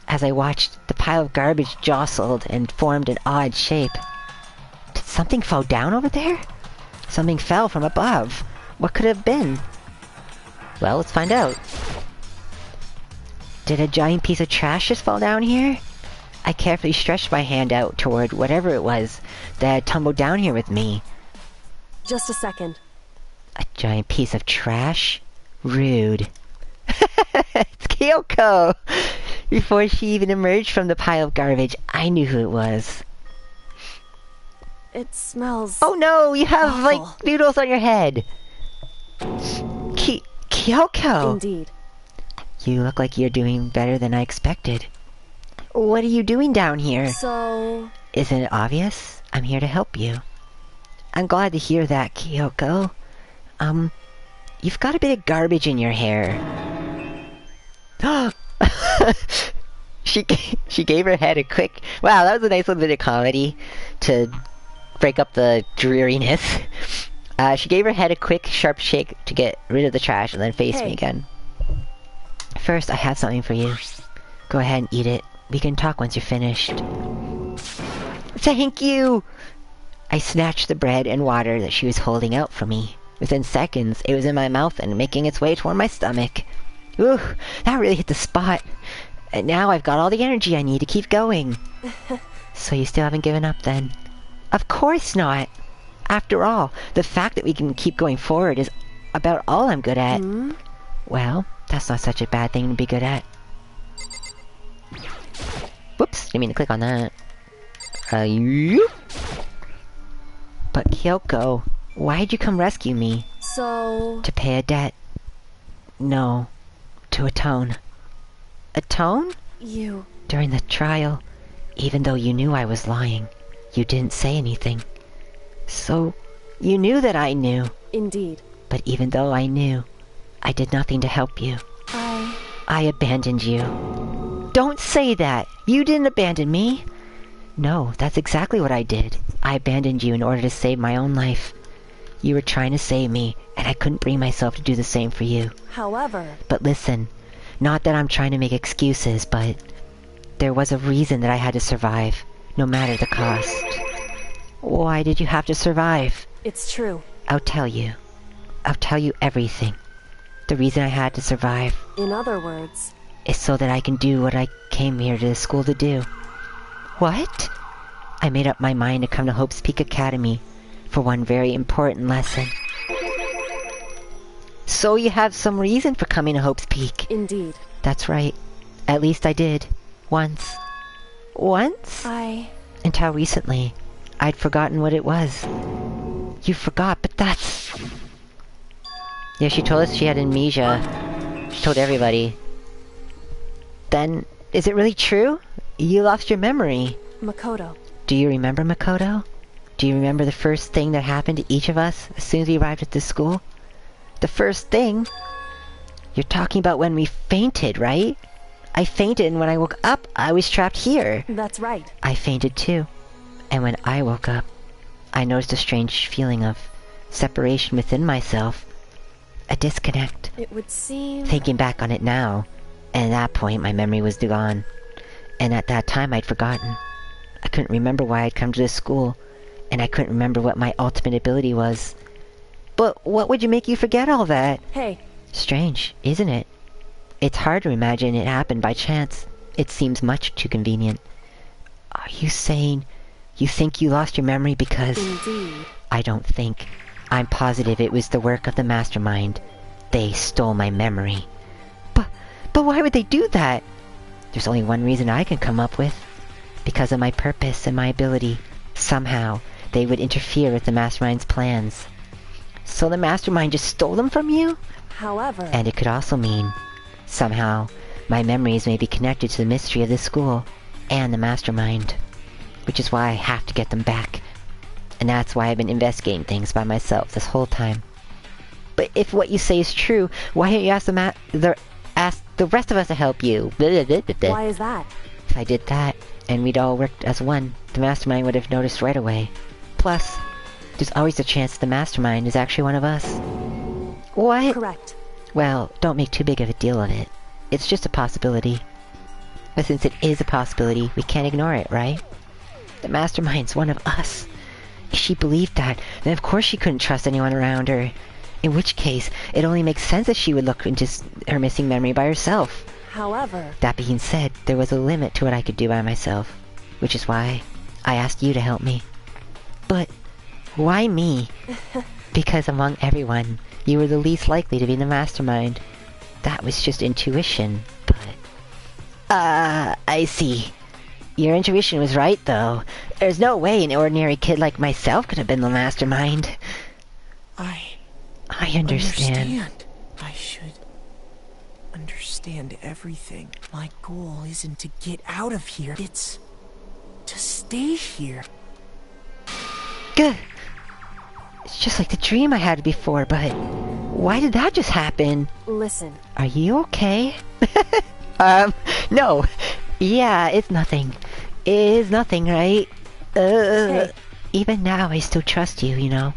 Speaker 1: As I watched, the pile of garbage jostled and formed an odd shape. Did something fall down over there? Something fell from above. What could it have been? Well, let's find out. Did a giant piece of trash just fall down here? I carefully stretched my hand out toward whatever it was that had tumbled down here with me.
Speaker 8: Just a second.
Speaker 1: A giant piece of trash? Rude. It's Kyoko! Before she even emerged from the pile of garbage, I knew who it was.
Speaker 8: It smells...
Speaker 1: Oh no! You have,
Speaker 8: awful.
Speaker 1: like, noodles on your head! Kyoko!
Speaker 8: Indeed.
Speaker 1: You look like you're doing better than I expected. What are you doing down here?
Speaker 8: So...
Speaker 1: Isn't it obvious? I'm here to help you. I'm glad to hear that, Kyoko. You've got a bit of garbage in your hair. She gave her head a quick... Wow, that was a nice little bit of comedy to break up the dreariness. She gave her head a quick, sharp shake to get rid of the trash and then faced me again. First, I have something for you. Go ahead and eat it. We can talk once you're finished. Thank you! I snatched the bread and water that she was holding out for me. Within seconds, it was in my mouth and making its way toward my stomach. Ooh, that really hit the spot. And now I've got all the energy I need to keep going. So you still haven't given up then? Of course not! After all, the fact that we can keep going forward is about all I'm good at. Well, that's not such a bad thing to be good at. Whoops, didn't mean to click on that. But Kyoko, why'd you come rescue me?
Speaker 8: So...
Speaker 1: To pay a debt. No. To atone. Atone?
Speaker 8: You...
Speaker 1: During the trial, even though you knew I was lying, you didn't say anything. So, you knew that I knew.
Speaker 8: Indeed.
Speaker 1: But even though I knew, I did nothing to help you. I abandoned you. Don't say that! You didn't abandon me! No, that's exactly what I did. I abandoned you in order to save my own life. You were trying to save me, and I couldn't bring myself to do the same for you.
Speaker 8: However...
Speaker 1: But listen, not that I'm trying to make excuses, but there was a reason that I had to survive, no matter the cost. Why did you have to survive?
Speaker 8: It's true.
Speaker 1: I'll tell you. I'll tell you everything. The reason I had to survive
Speaker 8: In other words...
Speaker 1: is so that I can do what I came here to the school to do. What? I made up my mind to come to Hope's Peak Academy for one very important lesson. So you have some reason for coming to Hope's Peak.
Speaker 8: Indeed.
Speaker 1: That's right. At least I did. Once. Once? Until recently. I'd forgotten what it was. You forgot, but that's... Yeah, she told us she had amnesia. She told everybody. Then, is it really true? You lost your memory.
Speaker 8: Makoto.
Speaker 1: Do you remember Makoto? Do you remember the first thing that happened to each of us as soon as we arrived at this school? The first thing? You're talking about when we fainted, right? I fainted, and when I woke up, I was trapped here.
Speaker 8: That's right.
Speaker 1: I fainted too. And when I woke up, I noticed a strange feeling of separation within myself. A disconnect.
Speaker 8: It would seem...
Speaker 1: Thinking back on it now, and at that point my memory was gone. And at that time I'd forgotten. I couldn't remember why I'd come to this school, and I couldn't remember what my ultimate ability was. But what would make you forget all that?
Speaker 8: Hey.
Speaker 1: Strange, isn't it? It's hard to imagine it happened by chance. It seems much too convenient. Are you saying you think you lost your memory because...
Speaker 8: Indeed.
Speaker 1: I don't think. I'm positive it was the work of the mastermind. They stole my memory. But why would they do that? There's only one reason I can come up with. Because of my purpose and my ability. Somehow, they would interfere with the mastermind's plans. So the mastermind just stole them from you?
Speaker 8: However...
Speaker 1: And it could also mean, somehow, my memories may be connected to the mystery of this school and the mastermind. Which is why I have to get them back. And that's why I've been investigating things by myself this whole time. But if what you say is true, why don't you ask the rest of us to help you?
Speaker 8: Why is that?
Speaker 1: If I did that, and we'd all worked as one, the mastermind would have noticed right away. Plus, there's always a chance the mastermind is actually one of us. What?
Speaker 8: Correct.
Speaker 1: Well, don't make too big of a deal of it. It's just a possibility. But since it is a possibility, we can't ignore it, right? The mastermind's one of us. If she believed that, then of course she couldn't trust anyone around her. In which case, it only makes sense that she would look into her missing memory by herself.
Speaker 8: However...
Speaker 1: That being said, there was a limit to what I could do by myself. Which is why I asked you to help me. But why me? Because among everyone, you were the least likely to be the mastermind. That was just intuition, but... I see. Your intuition was right, though. There's no way an ordinary kid like myself could have been the mastermind. I understand.
Speaker 7: I should understand everything. My goal isn't to get out of here. It's to stay here.
Speaker 1: Good. It's just like the dream I had before, but why did that just happen?
Speaker 8: Listen.
Speaker 1: Are you okay? No. Yeah, it's nothing. It is nothing, right?
Speaker 8: Hey.
Speaker 1: Even now, I still trust you, you know?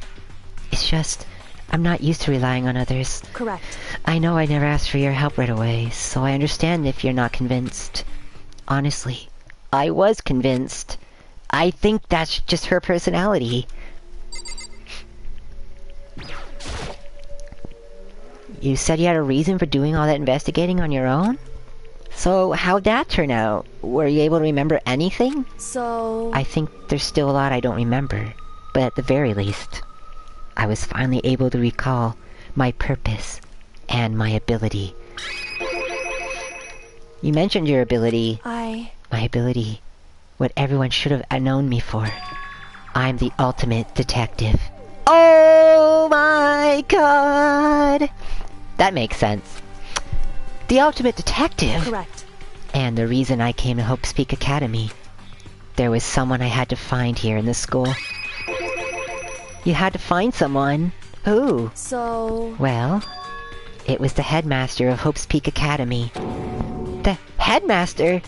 Speaker 1: It's just, I'm not used to relying on others.
Speaker 8: Correct.
Speaker 1: I know I never asked for your help right away, so I understand if you're not convinced. Honestly, I was convinced. I think that's just her personality. You said you had a reason for doing all that investigating on your own? So, how'd that turn out? Were you able to remember anything?
Speaker 8: So...
Speaker 1: I think there's still a lot I don't remember, but at the very least, I was finally able to recall my purpose and my ability. You mentioned your ability. My ability. What everyone should have known me for. I'm the ultimate detective. Oh my god! That makes sense. The ultimate detective?
Speaker 8: Correct.
Speaker 1: And the reason I came to Hope's Peak Academy. There was someone I had to find here in the school. You had to find someone? Who?
Speaker 8: So...
Speaker 1: Well, it was the headmaster of Hope's Peak Academy. The headmaster?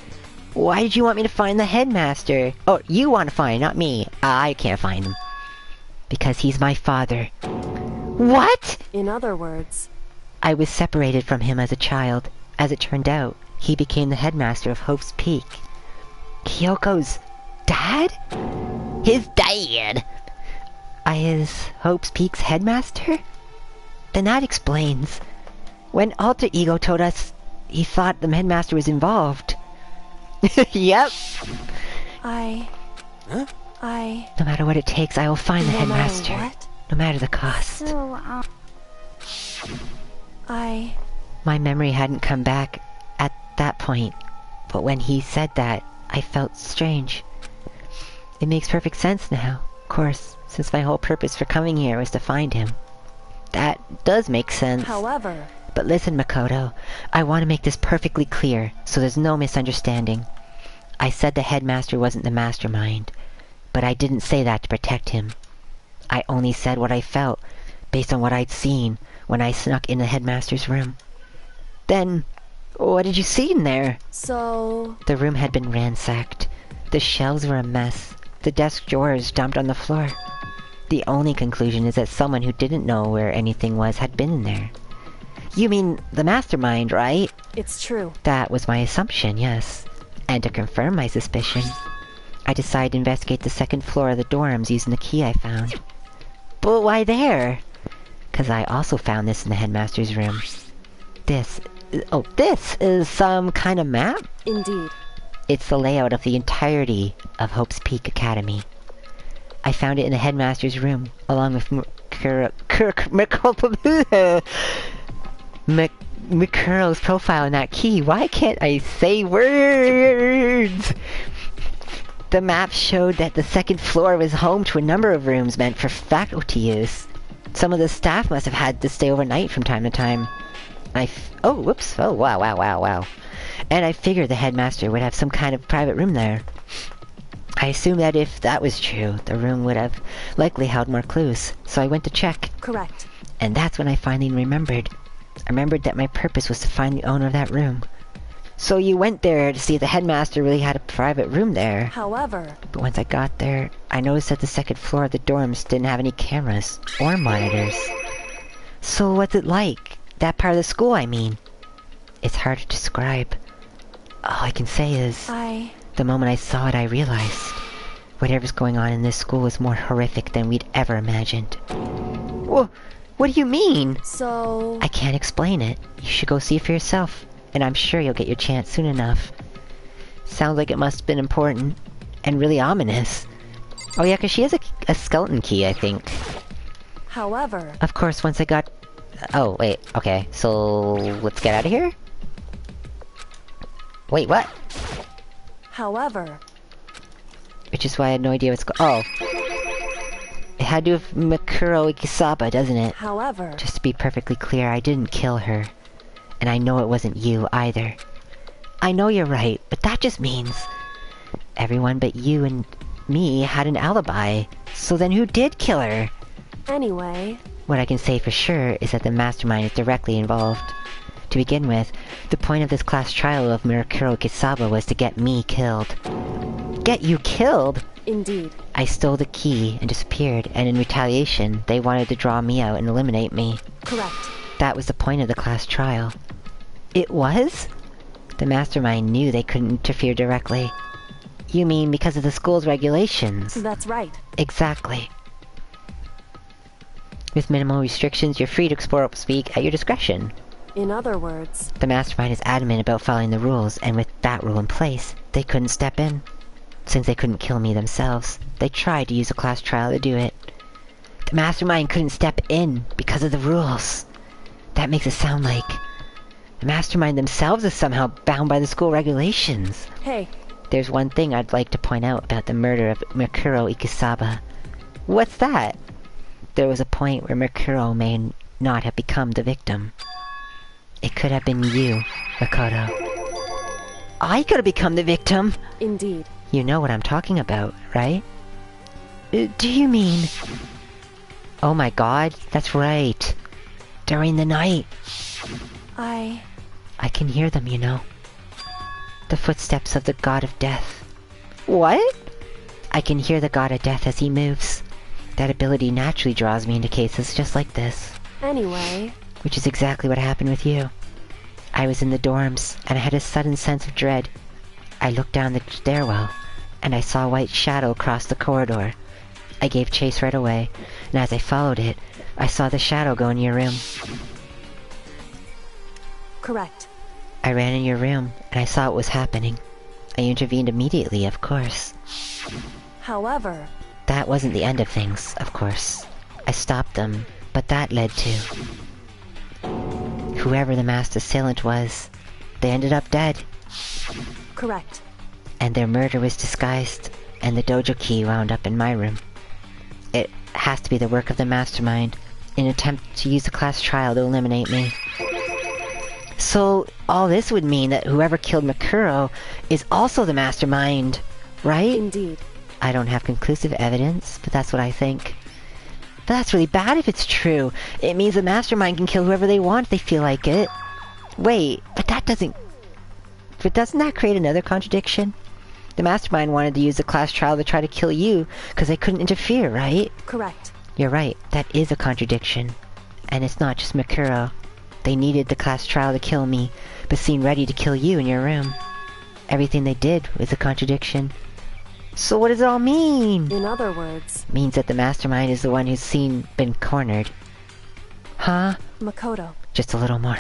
Speaker 1: Why did you want me to find the headmaster? Oh, you want to find, not me. I can't find him. Because he's my father. What?
Speaker 8: In other words,
Speaker 1: I was separated from him as a child. As it turned out, he became the headmaster of Hope's Peak. Kyoko's dad? His dad! I is Hope's Peak's headmaster? Then that explains. When Alter Ego told us he thought the headmaster was involved. Yep.
Speaker 8: Huh?
Speaker 1: No matter what it takes, I will find the
Speaker 8: No matter
Speaker 1: headmaster.
Speaker 8: what?
Speaker 1: No matter the cost.
Speaker 3: So,
Speaker 1: My memory hadn't come back at that point, but when he said that, I felt strange. It makes perfect sense now, of course, since my whole purpose for coming here was to find him. That does make sense.
Speaker 8: However...
Speaker 1: But listen, Makoto, I want to make this perfectly clear, so there's no misunderstanding. I said the headmaster wasn't the mastermind, but I didn't say that to protect him. I only said what I felt, based on what I'd seen when I snuck in the headmaster's room. Then, what did you see in there?
Speaker 8: So...
Speaker 1: The room had been ransacked. The shelves were a mess. The desk drawers dumped on the floor. The only conclusion is that someone who didn't know where anything was had been in there. You mean the mastermind, right?
Speaker 8: It's true.
Speaker 1: That was my assumption, yes. And to confirm my suspicion, I decided to investigate the second floor of the dorms using the key I found. But why there? 'Cause I also found this in the headmaster's room. This is some kind of map?
Speaker 8: Indeed.
Speaker 1: It's the layout of the entirety of Hope's Peak Academy. I found it in the headmaster's room, along with Mikuro's profile in that key. Why can't I say words? The map showed that the second floor was home to a number of rooms meant for faculty use. Some of the staff must have had to stay overnight from time to time. Oh, whoops. Oh, wow. And I figured the headmaster would have some kind of private room there. I assumed that if that was true, the room would have likely held more clues, so I went to check.
Speaker 8: Correct.
Speaker 1: And that's when I finally remembered. I remembered that my purpose was to find the owner of that room. So you went there to see if the headmaster really had a private room there.
Speaker 8: However...
Speaker 1: But once I got there, I noticed that the second floor of the dorms didn't have any cameras or monitors. So what's it like? That part of the school, I mean. It's hard to describe. All I can say is... The moment I saw it, I realized whatever's going on in this school is more horrific than we'd ever imagined. What do you mean?
Speaker 8: So...
Speaker 1: I can't explain it. You should go see it for yourself, and I'm sure you'll get your chance soon enough. Sounds like it must have been important, and really ominous. Oh yeah, 'cause she has a skeleton key, I think.
Speaker 8: However...
Speaker 1: Of course, once I got... Oh, wait, okay, so... let's get out of here? Wait, what?
Speaker 8: However...
Speaker 1: Which is why I had no idea what's Oh. It had to do with Mikuro Ikisaba, doesn't it?
Speaker 8: However...
Speaker 1: Just to be perfectly clear, I didn't kill her. And I know it wasn't you, either. I know you're right, but that just means... everyone but you and me had an alibi. So then who did kill her?
Speaker 8: Anyway...
Speaker 1: What I can say for sure is that the mastermind is directly involved. To begin with, the point of this class trial of Mikuro Ikisaba was to get me killed. Get you killed?
Speaker 8: Indeed.
Speaker 1: I stole the key and disappeared, and in retaliation, they wanted to draw me out and eliminate me.
Speaker 8: Correct.
Speaker 1: That was the point of the class trial. It was? The mastermind knew they couldn't interfere directly. You mean because of the school's regulations?
Speaker 8: That's right.
Speaker 1: Exactly. With minimal restrictions, you're free to explore Speak at your discretion.
Speaker 8: In other words...
Speaker 1: The mastermind is adamant about following the rules, and with that rule in place, they couldn't step in. Since they couldn't kill me themselves, they tried to use a class trial to do it. The mastermind couldn't step in because of the rules. That makes it sound like the mastermind themselves is somehow bound by the school regulations.
Speaker 8: Hey.
Speaker 1: There's one thing I'd like to point out about the murder of Mikuro Ikisaba. What's that? There was a point where Mikuro may not have become the victim. It could have been you, Makoto. I could have become the victim!
Speaker 8: Indeed.
Speaker 1: You know what I'm talking about, right? Do you mean... Oh my god, that's right. During the night. I can hear them, you know. The footsteps of the god of death. What? I can hear the god of death as he moves. That ability naturally draws me into cases just like this.
Speaker 8: Anyway...
Speaker 1: Which is exactly what happened with you. I was in the dorms, and I had a sudden sense of dread. I looked down the stairwell, and I saw a white shadow across the corridor. I gave chase right away, and as I followed it, I saw the shadow go in your room.
Speaker 8: Correct.
Speaker 1: I ran in your room, and I saw what was happening. I intervened immediately, of course.
Speaker 8: However...
Speaker 1: That wasn't the end of things, of course. I stopped them, but that led to... Whoever the masked assailant was, they ended up dead.
Speaker 8: Correct.
Speaker 1: And their murder was disguised, and the dojo key wound up in my room. It has to be the work of the mastermind, in an attempt to use the class trial to eliminate me. So, all this would mean that whoever killed Mikuro is also the mastermind, right?
Speaker 8: Indeed.
Speaker 1: I don't have conclusive evidence, but that's what I think. But that's really bad if it's true. It means the mastermind can kill whoever they want if they feel like it. Wait, but that doesn't... But doesn't that create another contradiction? The mastermind wanted to use the class trial to try to kill you, because they couldn't interfere, right?
Speaker 8: Correct.
Speaker 1: You're right, that is a contradiction. And it's not just Mikuro. They needed the class trial to kill me, but seemed ready to kill you in your room. Everything they did was a contradiction. So what does it all mean?
Speaker 8: In other words...
Speaker 1: Means that the mastermind is the one who's been cornered. Huh?
Speaker 8: Makoto.
Speaker 1: Just a little more.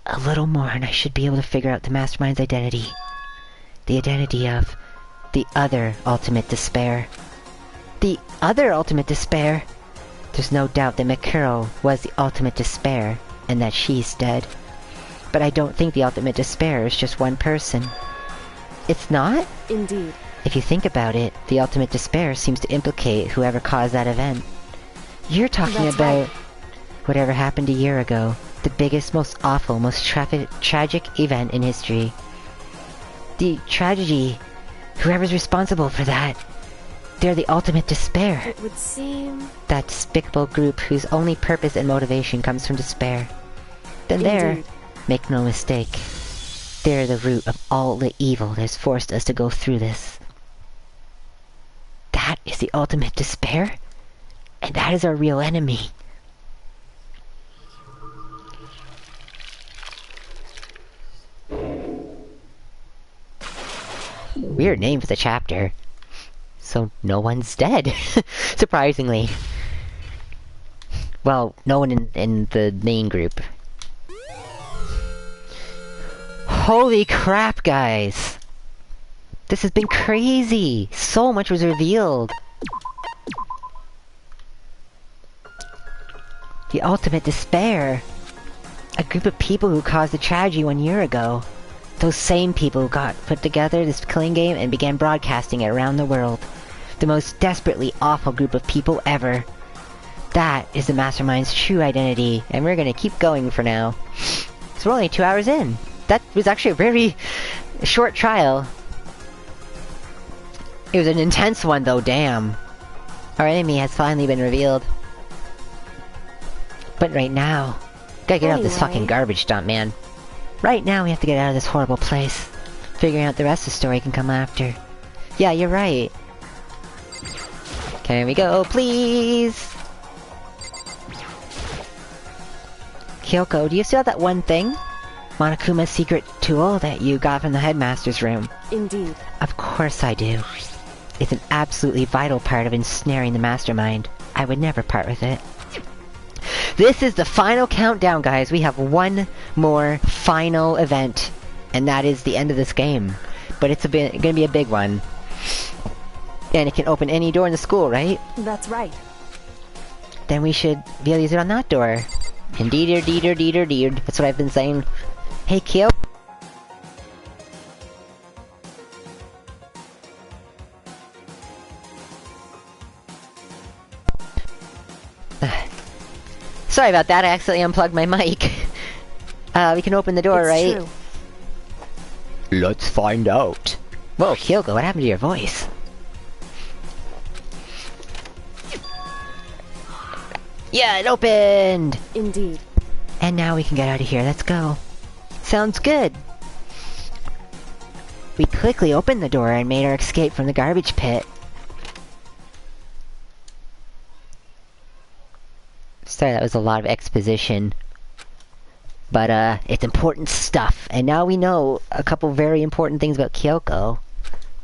Speaker 1: A little more and I should be able to figure out the mastermind's identity. The identity of the other ultimate despair. The other ultimate despair? There's no doubt that Mikuro was the ultimate despair, and that she's dead. But I don't think the ultimate despair is just one person. It's not?
Speaker 8: Indeed.
Speaker 1: If you think about it, the ultimate despair seems to implicate whoever caused that event. You're talking
Speaker 8: That's
Speaker 1: about
Speaker 8: right.
Speaker 1: whatever happened a year ago. The biggest, most awful, most tragic event in history. The tragedy. Whoever's responsible for that. They're the ultimate despair.
Speaker 8: It would seem...
Speaker 1: That despicable group whose only purpose and motivation comes from despair. Then
Speaker 8: Indeed.
Speaker 1: make no mistake, they're the root of all the evil that has forced us to go through this. That is the ultimate despair? And that is our real enemy. Weird name for the chapter. So no one's dead. Surprisingly. Well, no one in the main group. Holy crap, guys! This has been crazy! So much was revealed! The ultimate despair! A group of people who caused the tragedy 1 year ago. Those same people who put together this killing game and began broadcasting it around the world. The most desperately awful group of people ever. That is the Mastermind's true identity, and we're gonna keep going for now. So we're only 2 hours in. That was actually a very short trial. It was an intense one though, damn. Our enemy has finally been revealed. But right now, gotta get out of this fucking garbage dump, man. Right now we have to get out of this horrible place. Figuring out the rest of the story can come after. Yeah, you're right. Can we go, please? Kyoko, do you still have that one thing? Monokuma's secret tool that you got from the headmaster's room.
Speaker 8: Indeed.
Speaker 1: Of course I do. It's an absolutely vital part of ensnaring the mastermind. I would never part with it. This is the final countdown, guys. We have one more final event. And that is the end of this game. But it's gonna be a big one. And it can open any door in the school, right?
Speaker 8: That's right.
Speaker 1: Then we should be able to use it on that door. Indeed, deed. That's what I've been saying. Hey, Kyoko. Sorry about that, I accidentally unplugged my mic. We can open the door, right?
Speaker 8: True.
Speaker 1: Let's find out. Whoa, Kyoko, what happened to your voice? Yeah, it opened!
Speaker 8: Indeed.
Speaker 1: And now we can get out of here, let's go. Sounds good. We quickly opened the door and made our escape from the garbage pit. Sorry, that was a lot of exposition. But, it's important stuff. And now we know a couple very important things about Kyoko.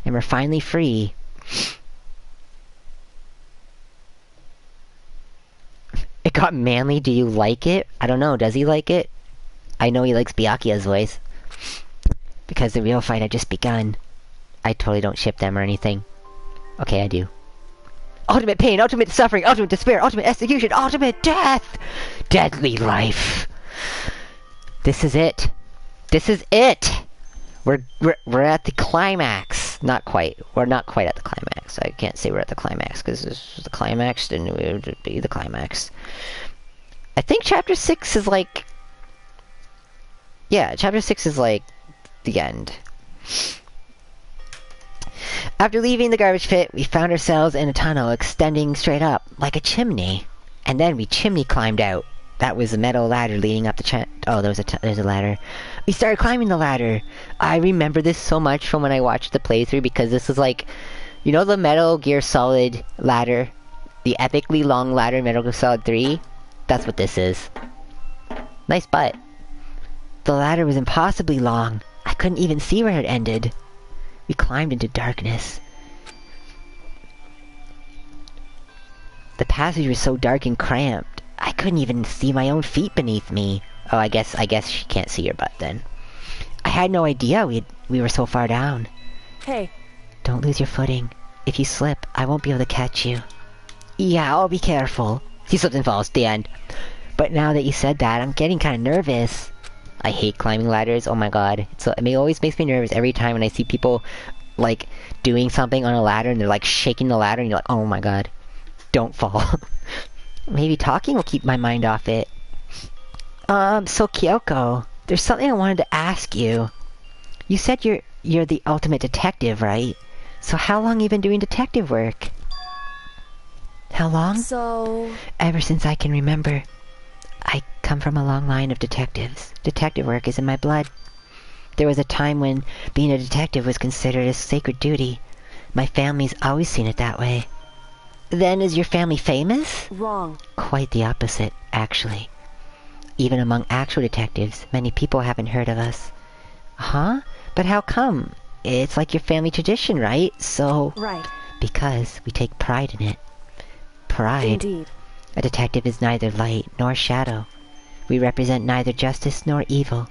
Speaker 1: And we're finally free. It got manly. Do you like it? I don't know. Does he like it? I know he likes Byakuya's voice. Because the real fight had just begun. I totally don't ship them or anything. Okay, I do. Ultimate pain, ultimate suffering, ultimate despair, ultimate execution, ultimate death! Deadly life. This is it. This is it! We're at the climax. Not quite. We're not quite at the climax. I can't say we're at the climax, because this is the climax, then it would be the climax. I think Chapter 6 is like... Yeah, Chapter 6 is like the end. After leaving the garbage pit, we found ourselves in a tunnel extending straight up, like a chimney. And then we chimney climbed out. That was a metal ladder leading up the oh, there's a ladder. We started climbing the ladder. I remember this so much from when I watched the playthrough, because this is like, you know the Metal Gear Solid ladder? The epically long ladder in Metal Gear Solid 3? That's what this is. Nice butt. The ladder was impossibly long. I couldn't even see where it ended. We climbed into darkness. The passage was so dark and cramped, I couldn't even see my own feet beneath me. Oh, I guess she can't see your butt then. I had no idea we were so far down.
Speaker 8: Hey.
Speaker 1: Don't lose your footing. If you slip, I won't be able to catch you. Yeah, I'll be careful. He slips and falls, the end. But now that you said that, I'm getting kind of nervous. I hate climbing ladders, oh my god. It always makes me nervous every time when I see people, like, doing something on a ladder and they're, like, shaking the ladder and you're like, oh my god. Don't fall. Maybe talking will keep my mind off it. So Kyoko, there's something I wanted to ask you. You said you're the ultimate detective, right? So how long have you been doing detective work? How long?
Speaker 8: So...
Speaker 1: Ever since I can remember. I come from a long line of detectives. Detective work is in my blood. There was a time when being a detective was considered a sacred duty. My family's always seen it that way. Then is your family famous?
Speaker 8: Wrong.
Speaker 1: Quite the opposite, actually. Even among actual detectives, many people haven't heard of us. Huh? But how come? It's like your family tradition, right? So...
Speaker 8: Right.
Speaker 1: Because we take pride in it. Pride.
Speaker 8: Indeed.
Speaker 1: A detective is neither light nor shadow. We represent neither justice nor evil.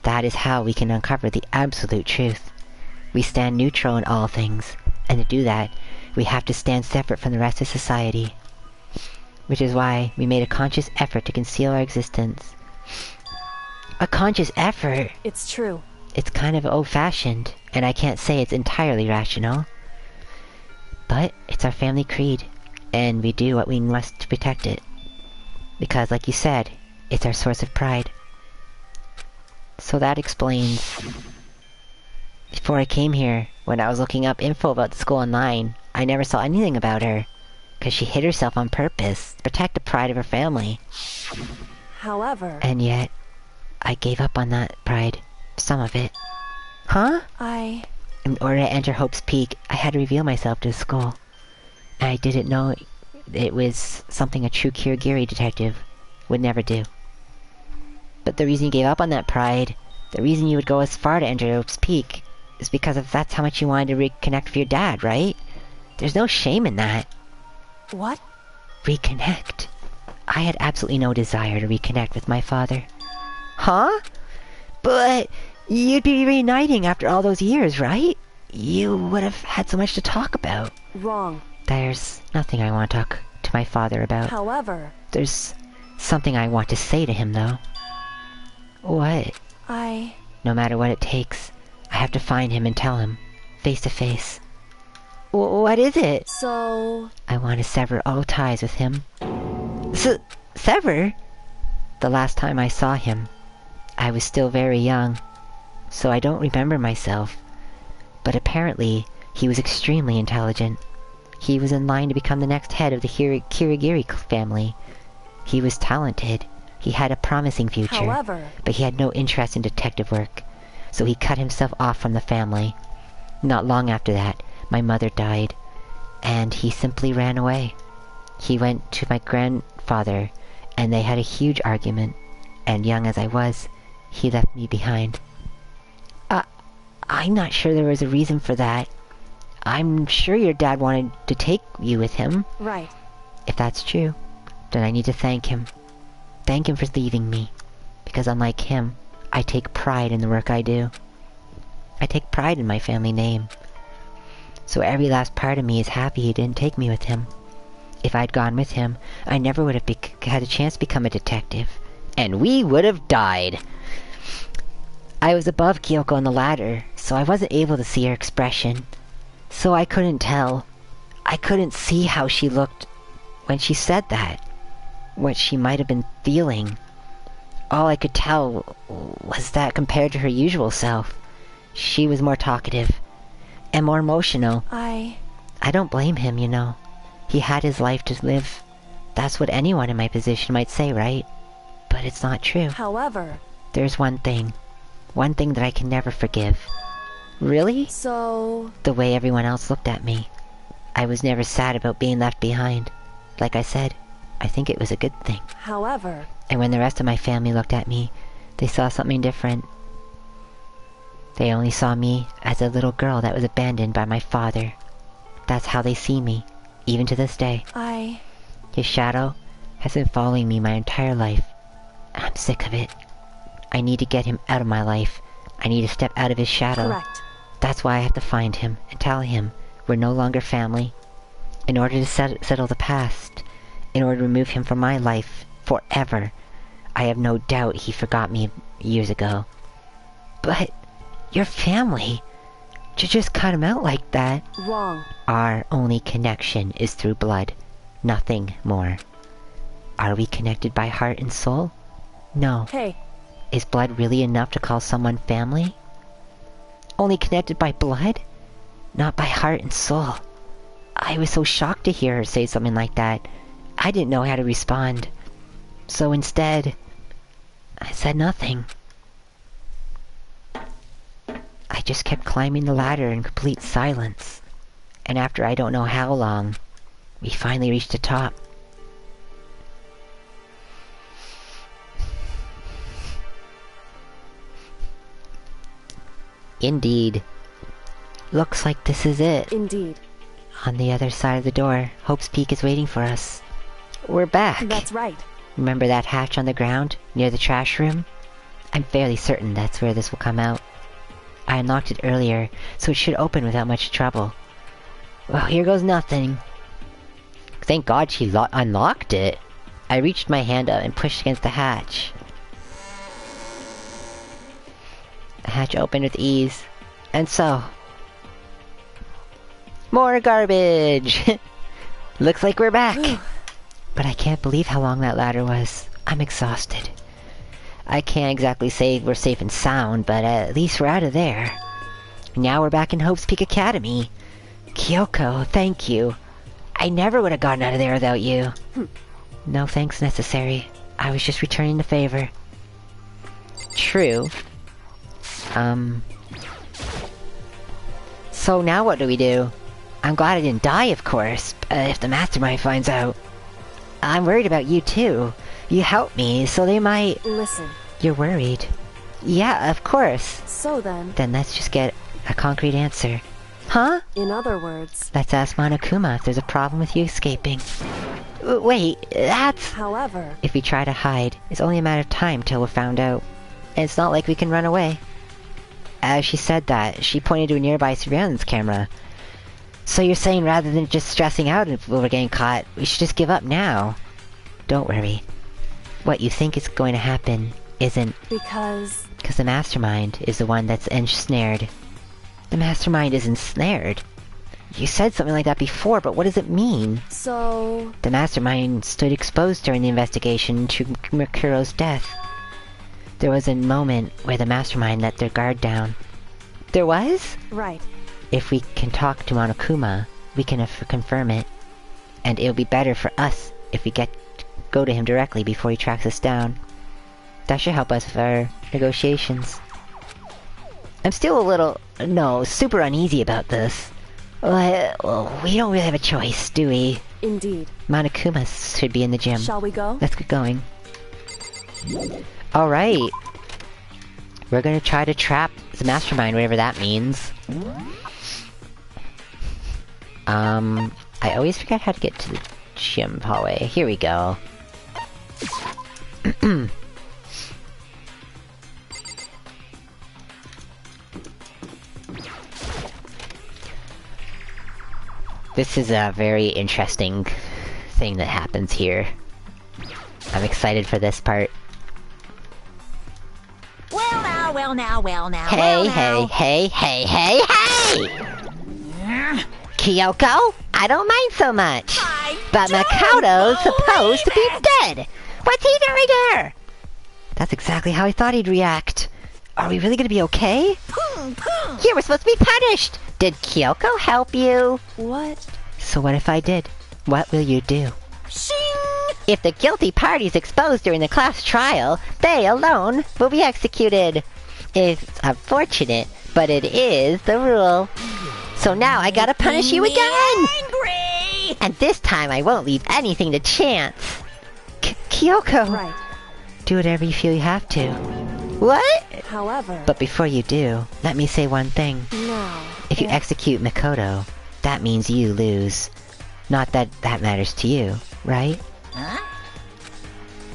Speaker 1: That is how we can uncover the absolute truth. We stand neutral in all things, and to do that, we have to stand separate from the rest of society. Which is why we made a conscious effort to conceal our existence. A conscious effort?
Speaker 8: It's true.
Speaker 1: It's kind of old-fashioned, and I can't say it's entirely rational. But it's our family creed, and we do what we must to protect it. Because, like you said, it's our source of pride. So that explains... Before I came here, when I was looking up info about the school online, I never saw anything about her. Because she hid herself on purpose, to protect the pride of her family.
Speaker 8: However...
Speaker 1: And yet, I gave up on that pride. Some of it. Huh? In order to enter Hope's Peak, I had to reveal myself to the school. And I didn't know it was something a true Kirigiri detective would never do. But the reason you gave up on that pride, the reason you would go as far to enter Hope's Peak, is because that's how much you wanted to reconnect with your dad, right? There's no shame in that.
Speaker 8: What?
Speaker 1: Reconnect. I had absolutely no desire to reconnect with my father. Huh? But you'd be reuniting after all those years, right? You would have had so much to talk about.
Speaker 8: Wrong.
Speaker 1: There's nothing I want to talk to my father about.
Speaker 8: However...
Speaker 1: There's something I want to say to him, though. What? No matter what it takes, I have to find him and tell him, face to face. What is it?
Speaker 8: So...
Speaker 1: I want to sever all ties with him. Sever? The last time I saw him, I was still very young, so I don't remember myself. But apparently, he was extremely intelligent. He was in line to become the next head of the Kirigiri family. He was talented. He had a promising future.
Speaker 8: However...
Speaker 1: But he had no interest in detective work. so he cut himself off from the family. Not long after that, my mother died, and he simply ran away. He went to my grandfather, and they had a huge argument, and young as I was, he left me behind. I'm not sure there was a reason for that. I'm sure your dad wanted to take you with him.
Speaker 8: Right.
Speaker 1: If that's true, then I need to thank him. Thank him for leaving me. Because unlike him, I take pride in the work I do. I take pride in my family name. So every last part of me is happy he didn't take me with him. If I'd gone with him, I never would have had a chance to become a detective. And we would have died. I was above Kyoko on the ladder, so I wasn't able to see her expression. So I couldn't tell. I couldn't see how she looked when she said that. What she might have been feeling. All I could tell was that compared to her usual self, she was more talkative and more emotional. I don't blame him, you know. He had his life to live. That's what anyone in my position might say, right? But it's not true.
Speaker 8: However,
Speaker 1: there's one thing that I can never forgive. Really?
Speaker 8: So...
Speaker 1: the way everyone else looked at me. I was never sad about being left behind. Like I said, I think it was a good thing.
Speaker 8: However...
Speaker 1: and when the rest of my family looked at me, they saw something different. They only saw me as a little girl that was abandoned by my father. That's how they see me, even to this day. His shadow has been following me my entire life. I'm sick of it. I need to get him out of my life. I need to step out of his shadow.
Speaker 8: Correct.
Speaker 1: That's why I have to find him and tell him we're no longer family. In order to settle the past, in order to remove him from my life forever. I have no doubt he forgot me years ago. But your family, to just cut him out like that.
Speaker 8: Wrong.
Speaker 1: Our only connection is through blood, nothing more. Are we connected by heart and soul? No.
Speaker 8: Hey.
Speaker 1: Is blood really enough to call someone family? Only connected by blood? Not by heart and soul. I was so shocked to hear her say something like that. I didn't know how to respond. So instead, I said nothing. I just kept climbing the ladder in complete silence. And after I don't know how long, we finally reached the top. Indeed. Looks like this is it.
Speaker 8: Indeed.
Speaker 1: On the other side of the door, Hope's Peak is waiting for us. We're back.
Speaker 8: That's right.
Speaker 1: Remember that hatch on the ground, near the trash room? I'm fairly certain that's where this will come out. I unlocked it earlier, so it should open without much trouble. Well, here goes nothing. Thank God she unlocked it. I reached my hand up and pushed against the hatch. The hatch opened with ease. And so... more garbage! Looks like we're back! But I can't believe how long that ladder was. I'm exhausted. I can't exactly say we're safe and sound, but at least we're out of there. Now we're back in Hope's Peak Academy. Kyoko, thank you. I never would have gotten out of there without you. No thanks necessary. I was just returning the favor. True. So now what do we do? I'm glad I didn't die, of course, if the mastermind finds out. I'm worried about you too. You helped me, so they might...
Speaker 8: Listen.
Speaker 1: You're worried. Yeah, of course.
Speaker 8: So then...
Speaker 1: Then let's just get a concrete answer. Huh?
Speaker 8: In other words...
Speaker 1: Let's ask Monokuma if there's a problem with you escaping. Wait, that's...
Speaker 8: However...
Speaker 1: If we try to hide, it's only a matter of time till we're found out. And it's not like we can run away. As she said that, she pointed to a nearby surveillance camera. So you're saying rather than just stressing out if we're getting caught, we should just give up now? Don't worry. What you think is going to happen isn't... Because the mastermind is the one that's ensnared. The mastermind is ensnared? You said something like that before, but what does it mean?
Speaker 8: So...
Speaker 1: The mastermind stood exposed during the investigation to Makuro's death. There was a moment where the mastermind let their guard down. There was?
Speaker 8: Right.
Speaker 1: If we can talk to Monokuma, we can confirm it. And it'll be better for us if we go to him directly before he tracks us down. That should help us with our negotiations. I'm still a little, no, super uneasy about this. Well, we don't really have a choice, do we?
Speaker 8: Indeed.
Speaker 1: Monokuma should be in the gym.
Speaker 8: Shall we go?
Speaker 1: Let's get going. Alright. We're gonna try to trap the mastermind, whatever that means. I always forget how to get to the gym hallway. Here we go. This is a very interesting thing that happens here. I'm excited for this part.
Speaker 4: Well now, well now, well now.
Speaker 1: Hey! Kyoko, I don't mind so much. But Makoto's supposed to be dead. What's he doing there? That's exactly how I thought he'd react. Are we really gonna be okay? Here, we're supposed to be punished. Did Kyoko help you?
Speaker 8: What?
Speaker 1: So what if I did? What will you do?
Speaker 4: Shing!
Speaker 1: If the guilty party's exposed during the class trial, they alone will be executed. It's unfortunate, but it is the rule. So now I gotta punish you again!
Speaker 4: Angry!
Speaker 1: And this time I won't leave anything to chance. Kyoko!
Speaker 8: Right.
Speaker 1: Do whatever you feel you have to. What?
Speaker 8: However...
Speaker 1: But before you do, let me say one thing.
Speaker 8: Now...
Speaker 1: If you execute Makoto, that means you lose. Not that that matters to you, right?
Speaker 4: Huh?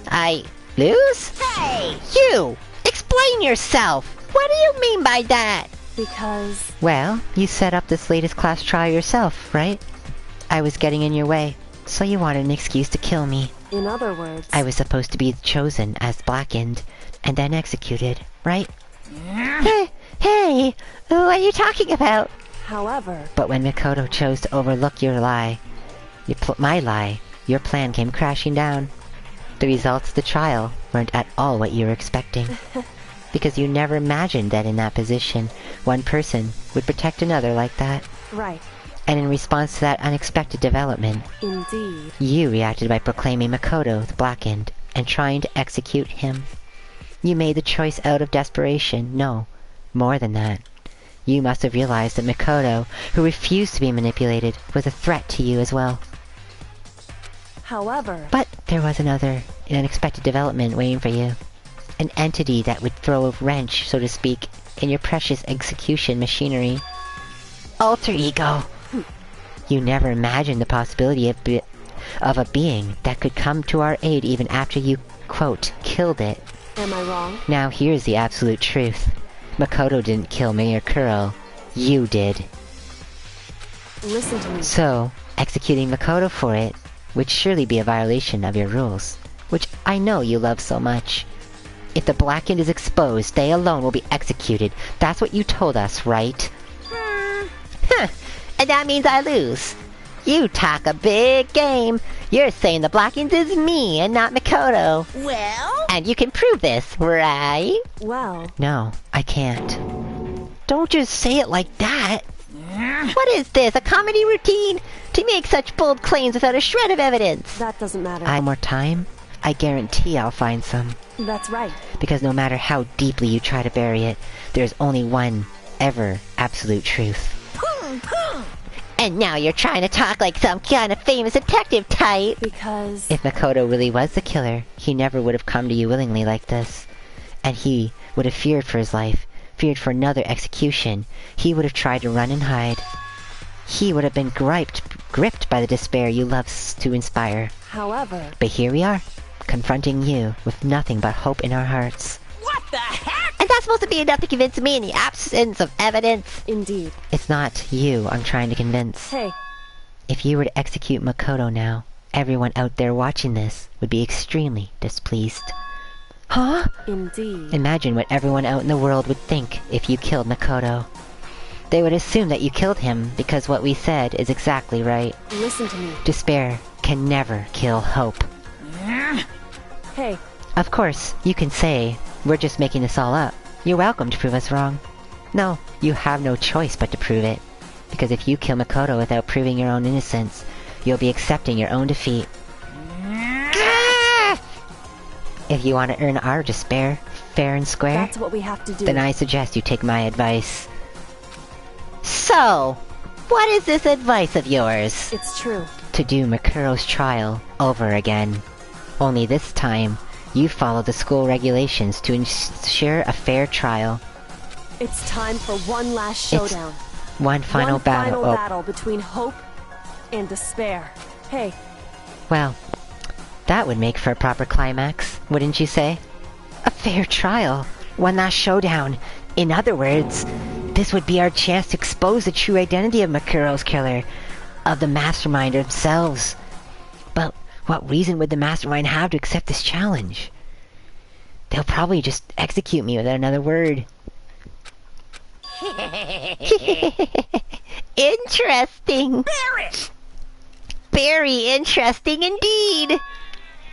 Speaker 1: I lose?
Speaker 4: Hey!
Speaker 1: You! Explain yourself! What do you mean by that?
Speaker 8: Because...
Speaker 1: Well, you set up this latest class trial yourself, right? I was getting in your way, so you wanted an excuse to kill me.
Speaker 8: In other words...
Speaker 1: I was supposed to be chosen as blackened, and then executed, right? Hey! What are you talking about?
Speaker 8: However...
Speaker 1: But when Makoto chose to overlook your lie, my lie, your plan came crashing down. The results of the trial weren't at all what you were expecting. Because you never imagined that in that position, one person would protect another like that.
Speaker 8: Right.
Speaker 1: And in response to that unexpected development,
Speaker 8: Indeed.
Speaker 1: you reacted by proclaiming Makoto the blackened and trying to execute him. You made the choice out of desperation. No, more than that. You must have realized that Makoto, who refused to be manipulated, was a threat to you as well.
Speaker 8: However...
Speaker 1: But there was another, an unexpected development waiting for you. An entity that would throw a wrench, so to speak, in your precious execution machinery. Alter ego! You never imagined the possibility of a being that could come to our aid even after you, quote, killed it.
Speaker 8: Am I wrong?
Speaker 1: Now here's the absolute truth. Makoto didn't kill me or Kuro. You did.
Speaker 8: Listen to me.
Speaker 1: So, executing Makoto for it would surely be a violation of your rules, which I know you love so much. If the blackened is exposed, they alone will be executed. That's what you told us, right? Huh. And that means I lose. You talk a big game. You're saying the blackened is me and not Makoto.
Speaker 4: Well?
Speaker 1: And you can prove this, right?
Speaker 8: Well...
Speaker 1: No, I can't. Don't just say it like that. What is this, a comedy routine? To make such bold claims without a shred of evidence.
Speaker 8: That doesn't matter.
Speaker 1: One more time, I guarantee I'll find some.
Speaker 8: That's right.
Speaker 1: Because no matter how deeply you try to bury it, there's only one, ever, absolute truth. And now you're trying to talk like some kind of famous detective type.
Speaker 8: Because...
Speaker 1: If Makoto really was the killer, he never would have come to you willingly like this. And he would have feared for his life, feared for another execution. He would have tried to run and hide. He would have been gripped by the despair you love to inspire.
Speaker 8: However...
Speaker 1: But here we are, confronting you with nothing but hope in our hearts.
Speaker 4: What the heck?
Speaker 1: And that's supposed to be enough to convince me in the absence of evidence.
Speaker 8: Indeed.
Speaker 1: It's not you I'm trying to convince.
Speaker 8: Hey.
Speaker 1: If you were to execute Makoto now, everyone out there watching this would be extremely displeased. Huh?
Speaker 8: Indeed.
Speaker 1: Imagine what everyone out in the world would think if you killed Makoto. They would assume that you killed him because what we said is exactly right.
Speaker 8: Listen to me.
Speaker 1: Despair can never kill hope.
Speaker 8: Hey.
Speaker 1: Of course, you can say, we're just making this all up. You're welcome to prove us wrong. No, you have no choice but to prove it. Because if you kill Makoto without proving your own innocence, you'll be accepting your own defeat. If you want to earn our despair, fair and square,
Speaker 8: That's what we have to do.
Speaker 1: then I suggest you take my advice. So, what is this advice of yours?
Speaker 8: It's true.
Speaker 1: To do Makuro's trial over again. Only this time, you follow the school regulations to ensure a fair trial.
Speaker 8: It's time for one last showdown.
Speaker 1: One final battle.
Speaker 8: One final battle between hope and despair. Hey.
Speaker 1: Well, that would make for a proper climax, wouldn't you say? A fair trial. One last showdown. In other words, this would be our chance to expose the true identity of Makuro's killer, of the mastermind themselves. But what reason would the mastermind have to accept this challenge? They'll probably just execute me without another word. Interesting.
Speaker 4: Barrett!
Speaker 1: Very interesting indeed.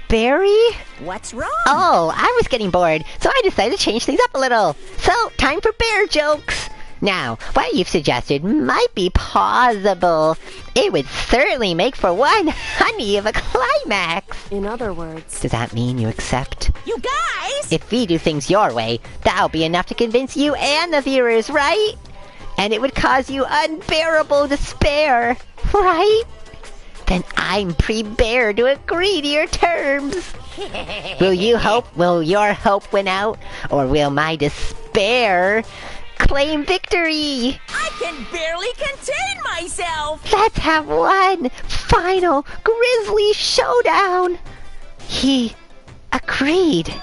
Speaker 1: Barry?
Speaker 4: What's wrong?
Speaker 1: Oh, I was getting bored, so I decided to change things up a little. So, time for bear jokes. Now, what you've suggested might be plausible. It would certainly make for one honey of a climax.
Speaker 8: In other words,
Speaker 1: Does that mean you accept?
Speaker 4: You guys!
Speaker 1: If we do things your way, that'll be enough to convince you and the viewers, right? And it would cause you unbearable despair, right? Then I'm prepared to agree to your terms. Will your hope win out? Or will my despair claim victory?
Speaker 4: I can barely contain myself!
Speaker 1: Let's have one final grisly showdown. He agreed.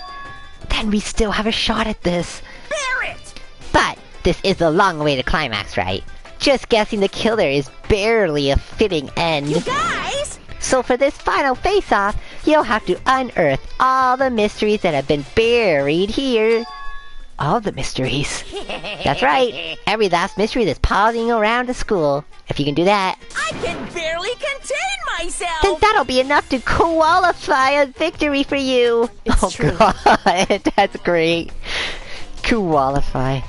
Speaker 1: Then we still have a shot at this.
Speaker 4: Barrett!
Speaker 1: But this is a long way to climax, right? Just guessing the killer is barely a fitting end.
Speaker 4: You guys!
Speaker 1: So for this final face-off, you'll have to unearth all the mysteries that have been buried here. All the mysteries. That's right. Every last mystery that's pausing around the school. If you can do that,
Speaker 4: I can barely contain myself!
Speaker 1: then that'll be enough to qualify a victory for you.
Speaker 8: It's true.
Speaker 1: God, that's great. Qualify.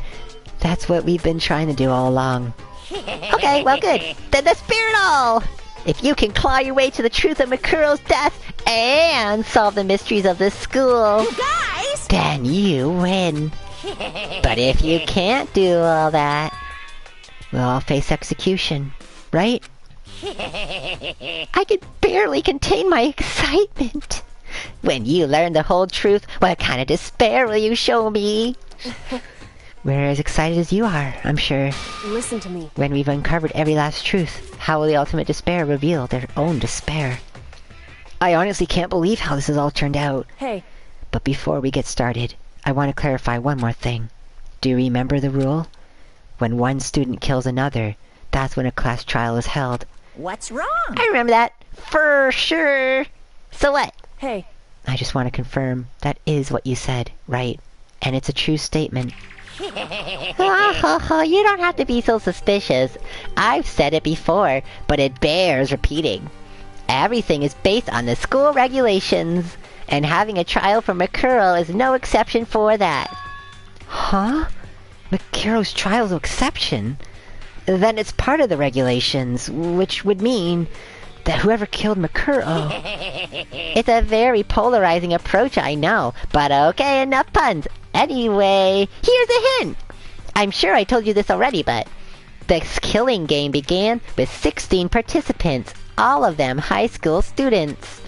Speaker 1: That's what we've been trying to do all along. Okay, well good. Then let's bear it all! If you can claw your way to the truth of Makuro's death and solve the mysteries of this school,
Speaker 4: You guys!
Speaker 1: then you win. But if you can't do all that, we'll all face execution, right? I could barely contain my excitement. When you learn the whole truth, what kind of despair will you show me? We're as excited as you are, I'm sure.
Speaker 8: listen to me.
Speaker 1: When we've uncovered every last truth, how will the ultimate despair reveal their own despair? I honestly can't believe how this has all turned out.
Speaker 8: Hey,
Speaker 1: But before we get started, I want to clarify one more thing. Do you remember the rule? When one student kills another, that's when a class trial is held.
Speaker 4: What's wrong?
Speaker 1: I remember that, for sure. So what?
Speaker 8: hey,
Speaker 1: I just want to confirm that is what you said, right? And it's a true statement. You don't have to be so suspicious. I've said it before, but it bears repeating. Everything is based on the school regulations, and having a trial for Makuro is no exception for that. Huh? Makuro's trial's no exception? Then it's part of the regulations, which would mean that whoever killed Makuro... It's a very polarizing approach, I know, but okay, enough puns. Anyway, here's a hint. I'm sure I told you this already, but this killing game began with 16 participants, all of them high school students.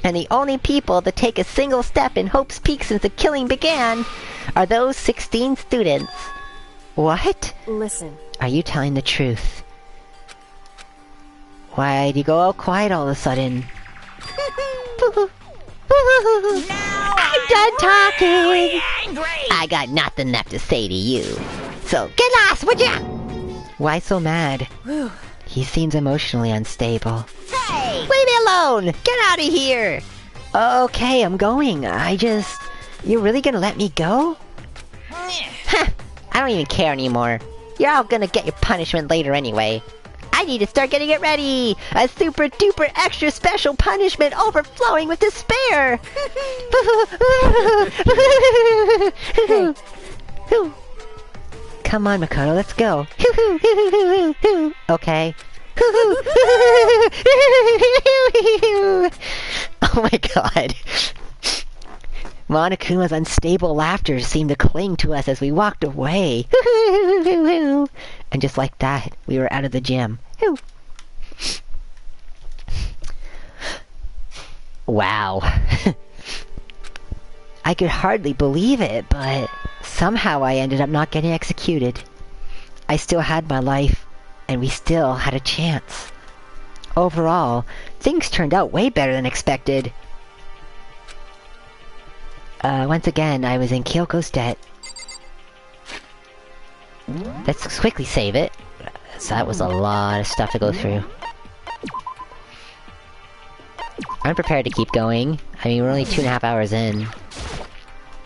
Speaker 1: And the only people to take a single step in Hope's Peak since the killing began are those 16 students. What?
Speaker 8: listen.
Speaker 1: Are you telling the truth? Why'd you go all quiet all of a sudden? I'm done talking!
Speaker 4: Really angry!
Speaker 1: I got nothing left to say to you. So get lost, would ya? Why so mad?
Speaker 8: Whew.
Speaker 1: He seems emotionally unstable.
Speaker 4: Hey!
Speaker 1: Leave me alone! Get out of here! Okay, I'm going. You're really gonna let me go? Huh, I don't even care anymore. You're all gonna get your punishment later anyway. I need to start getting it ready! A super duper extra special punishment overflowing with despair! Come on, Makoto, let's go. Okay. Oh my god. Monokuma's unstable laughter seemed to cling to us as we walked away. And just like that, we were out of the gym. Wow. I could hardly believe it, but somehow I ended up not getting executed. I still had my life, and we still had a chance. Overall, things turned out way better than expected. Once again, I was in Kyoko's debt. Let's quickly save it. So that was a lot of stuff to go through. I'm prepared to keep going. I mean, we're only 2.5 hours in.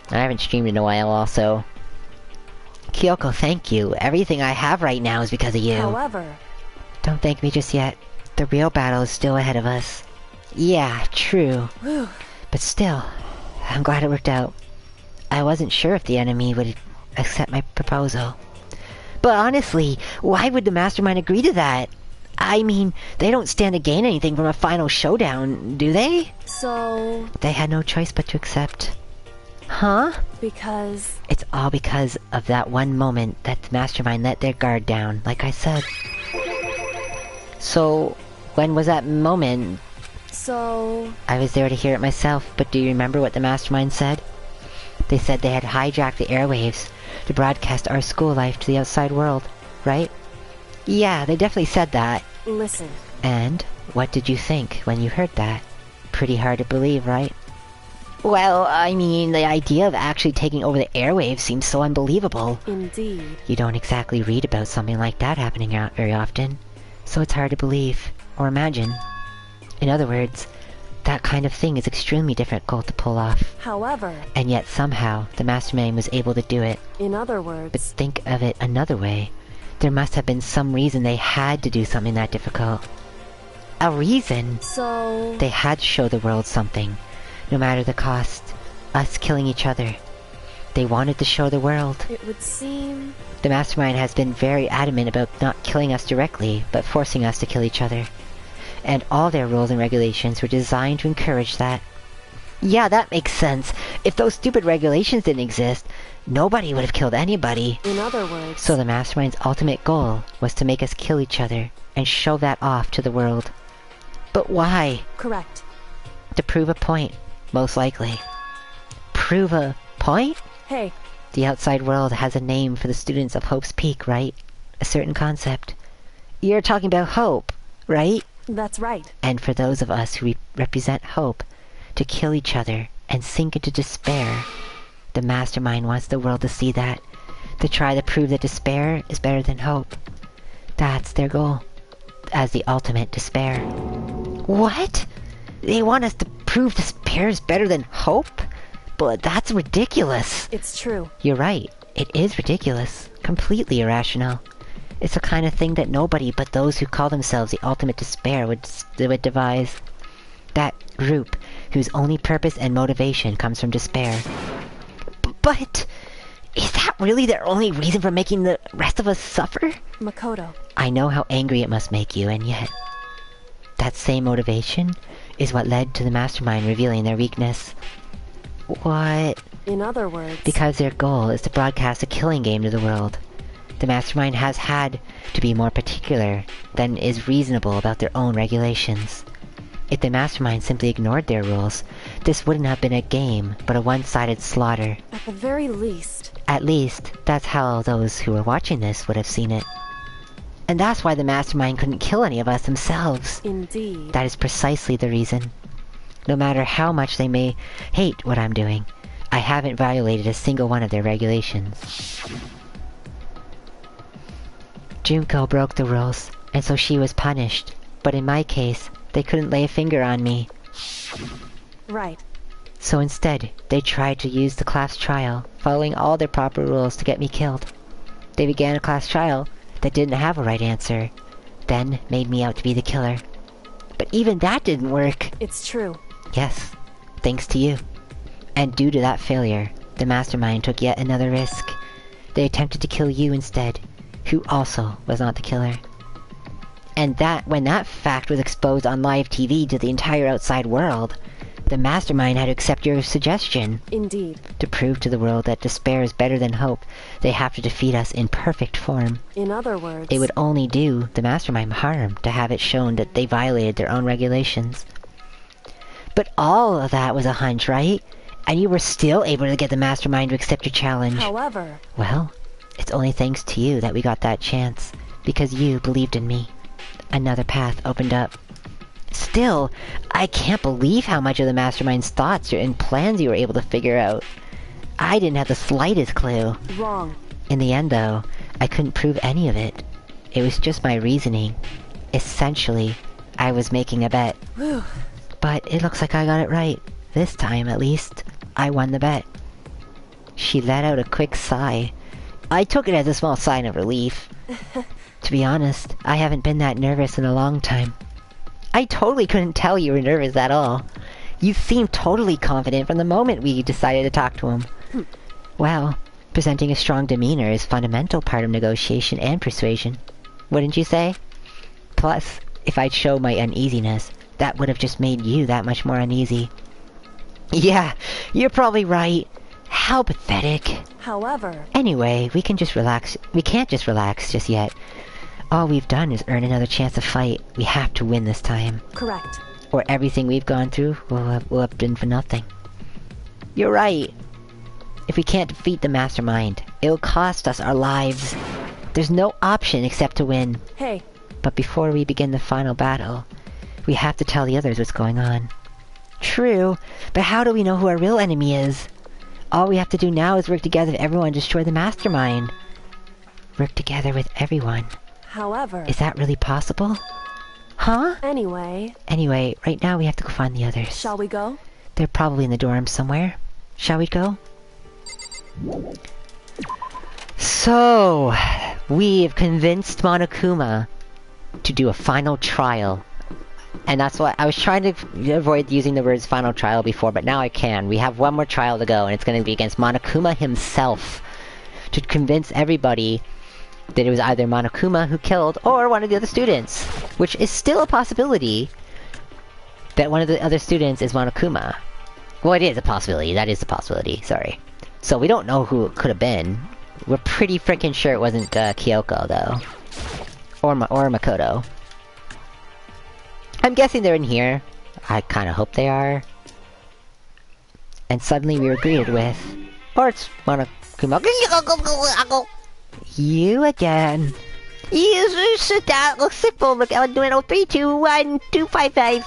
Speaker 1: I haven't streamed in a while also. Kyoko, thank you. Everything I have right now is because of you.
Speaker 8: However...
Speaker 1: Don't thank me just yet. The real battle is still ahead of us. Yeah, true.
Speaker 8: Whew.
Speaker 1: But still, I'm glad it worked out. I wasn't sure if the enemy would accept my proposal. But honestly, why would the Mastermind agree to that? I mean, they don't stand to gain anything from a final showdown, do they?
Speaker 8: So...
Speaker 1: They had no choice but to accept. Huh?
Speaker 8: Because...
Speaker 1: It's all because of that one moment that the Mastermind let their guard down, like I said. So, when was that moment?
Speaker 8: So...
Speaker 1: I was there to hear it myself, but do you remember what the Mastermind said? They said they had hijacked the airwaves to broadcast our school life to the outside world, right? Yeah, they definitely said that.
Speaker 8: Listen.
Speaker 1: And what did you think when you heard that? Pretty hard to believe, right? Well, I mean, the idea of actually taking over the airwaves seems so unbelievable.
Speaker 8: Indeed.
Speaker 1: You don't exactly read about something like that happening out very often, so it's hard to believe, or imagine. In other words, that kind of thing is extremely difficult to pull off.
Speaker 8: However...
Speaker 1: And yet somehow, the Mastermind was able to do it.
Speaker 8: In other words...
Speaker 1: But think of it another way. There must have been some reason they had to do something that difficult. A reason?
Speaker 8: So...
Speaker 1: They had to show the world something. No matter the cost. Us killing each other. They wanted to show the world.
Speaker 8: It would seem...
Speaker 1: The Mastermind has been very adamant about not killing us directly, but forcing us to kill each other. And all their rules and regulations were designed to encourage that. Yeah, that makes sense. If those stupid regulations didn't exist, nobody would have killed anybody.
Speaker 8: In other words...
Speaker 1: So the Mastermind's ultimate goal was to make us kill each other and show that off to the world. But why?
Speaker 8: Correct.
Speaker 1: To prove a point, most likely. Prove a point?
Speaker 8: Hey.
Speaker 1: The outside world has a name for the students of Hope's Peak, right? A certain concept. You're talking about hope, right?
Speaker 8: That's right.
Speaker 1: And for those of us who represent hope, to kill each other and sink into despair. The Mastermind wants the world to see that. To try to prove that despair is better than hope. That's their goal. As the ultimate despair. What? They want us to prove despair is better than hope? But that's ridiculous.
Speaker 8: It's true.
Speaker 1: You're right. It is ridiculous. Completely irrational. It's the kind of thing that nobody but those who call themselves the ultimate despair would devise. That group whose only purpose and motivation comes from despair. But is that really their only reason for making the rest of us suffer?
Speaker 8: Makoto.
Speaker 1: I know how angry it must make you, and yet... That same motivation is what led to the Mastermind revealing their weakness. What?
Speaker 8: In other words...
Speaker 1: Because their goal is to broadcast a killing game to the world. The Mastermind has had to be more particular than is reasonable about their own regulations. If the Mastermind simply ignored their rules, this wouldn't have been a game, but a one-sided slaughter.
Speaker 8: At the very least.
Speaker 1: At least, that's how those who were watching this would have seen it. And that's why the Mastermind couldn't kill any of us themselves.
Speaker 8: Indeed.
Speaker 1: That is precisely the reason. No matter how much they may hate what I'm doing, I haven't violated a single one of their regulations. Junko broke the rules, and so she was punished. But in my case, they couldn't lay a finger on me.
Speaker 8: Right.
Speaker 1: So instead, they tried to use the class trial, following all their proper rules to get me killed. They began a class trial that didn't have a right answer, then made me out to be the killer. But even that didn't work.
Speaker 8: It's true.
Speaker 1: Yes, thanks to you. And due to that failure, the Mastermind took yet another risk. They attempted to kill you instead, who also was not the killer. And that, when that fact was exposed on live TV to the entire outside world, The mastermind had to accept your suggestion.
Speaker 8: Indeed.
Speaker 1: To prove to the world that despair is better than hope, they have to defeat us in perfect form.
Speaker 8: In other words...
Speaker 1: It would only do the mastermind harm to have it shown that they violated their own regulations. But all of that was a hunch, right? And you were still able to get the mastermind to accept your challenge.
Speaker 8: However...
Speaker 1: Well, it's only thanks to you that we got that chance. Because you believed in me. Another path opened up. Still, I can't believe how much of the mastermind's thoughts and plans you were able to figure out. I didn't have the slightest clue.
Speaker 8: Wrong.
Speaker 1: In the end, though, I couldn't prove any of it. It was just my reasoning. Essentially, I was making a bet.
Speaker 8: Whew.
Speaker 1: But it looks like I got it right. This time, at least, I won the bet. She let out a quick sigh. I took it as a small sign of relief. To be honest, I haven't been that nervous in a long time. I totally couldn't tell you were nervous at all. You seemed totally confident from the moment we decided to talk to him. Well, presenting a strong demeanor is a fundamental part of negotiation and persuasion. Wouldn't you say? Plus, if I'd show my uneasiness, that would have just made you that much more uneasy. Yeah, you're probably right. How pathetic.
Speaker 8: However...
Speaker 1: Anyway, we can't just relax just yet. All we've done is earn another chance to fight. We have to win this time.
Speaker 8: Correct.
Speaker 1: Or everything we've gone through will have been for nothing. You're right. If we can't defeat the mastermind, it'll cost us our lives. There's no option except to win.
Speaker 8: Hey.
Speaker 1: But before we begin the final battle, we have to tell the others what's going on. True, but how do we know who our real enemy is? All we have to do now is work together with everyone to destroy the mastermind. Work together with everyone.
Speaker 8: However...
Speaker 1: Is that really possible? Huh?
Speaker 8: Anyway,
Speaker 1: right now we have to go find the others.
Speaker 8: shall we go?
Speaker 1: They're probably in the dorm somewhere. Shall we go? So, we've convinced Monokuma to do a final trial. And that's why I was trying to avoid using the words final trial before, but now I can. We have one more trial to go, and it's going to be against Monokuma himself. To convince everybody that it was either Monokuma who killed, or one of the other students. Which is still a possibility that one of the other students is Monokuma. Well, it is a possibility. That is a possibility. Sorry. So we don't know who it could have been. We're pretty freaking sure it wasn't Kyoko, though. Or Makoto. I'm guessing they're in here. I kinda hope they are. And suddenly we were greeted with... Or it's Monokuma. You again. You sit down, look simple, look out, doing 3, 2, 1, 2, 5, 5.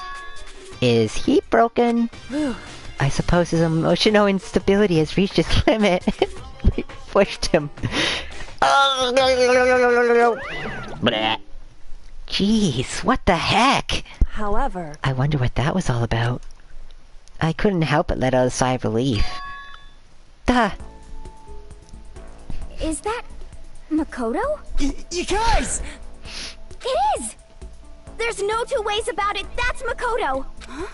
Speaker 1: Is he broken? I suppose his emotional instability has reached its limit. We pushed him. Jeez, what the heck?
Speaker 8: However...
Speaker 1: I wonder what that was all about. I couldn't help but let out a sigh of relief. Duh.
Speaker 3: Is that Makoto?
Speaker 7: You guys!
Speaker 3: It is! There's no two ways about it. That's Makoto!
Speaker 9: Huh?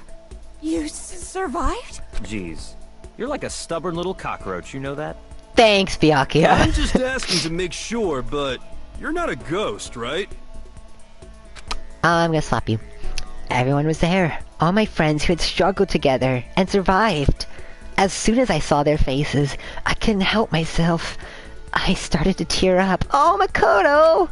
Speaker 9: You survived?
Speaker 2: Jeez. You're like a stubborn little cockroach, you know that?
Speaker 1: Thanks, Byakuya.
Speaker 6: I'm just asking to make sure, but you're not a ghost, right?
Speaker 1: I'm gonna slap you. Everyone was there. All my friends who had struggled together and survived. As soon as I saw their faces, I couldn't help myself. I started to tear up. Oh, Makoto!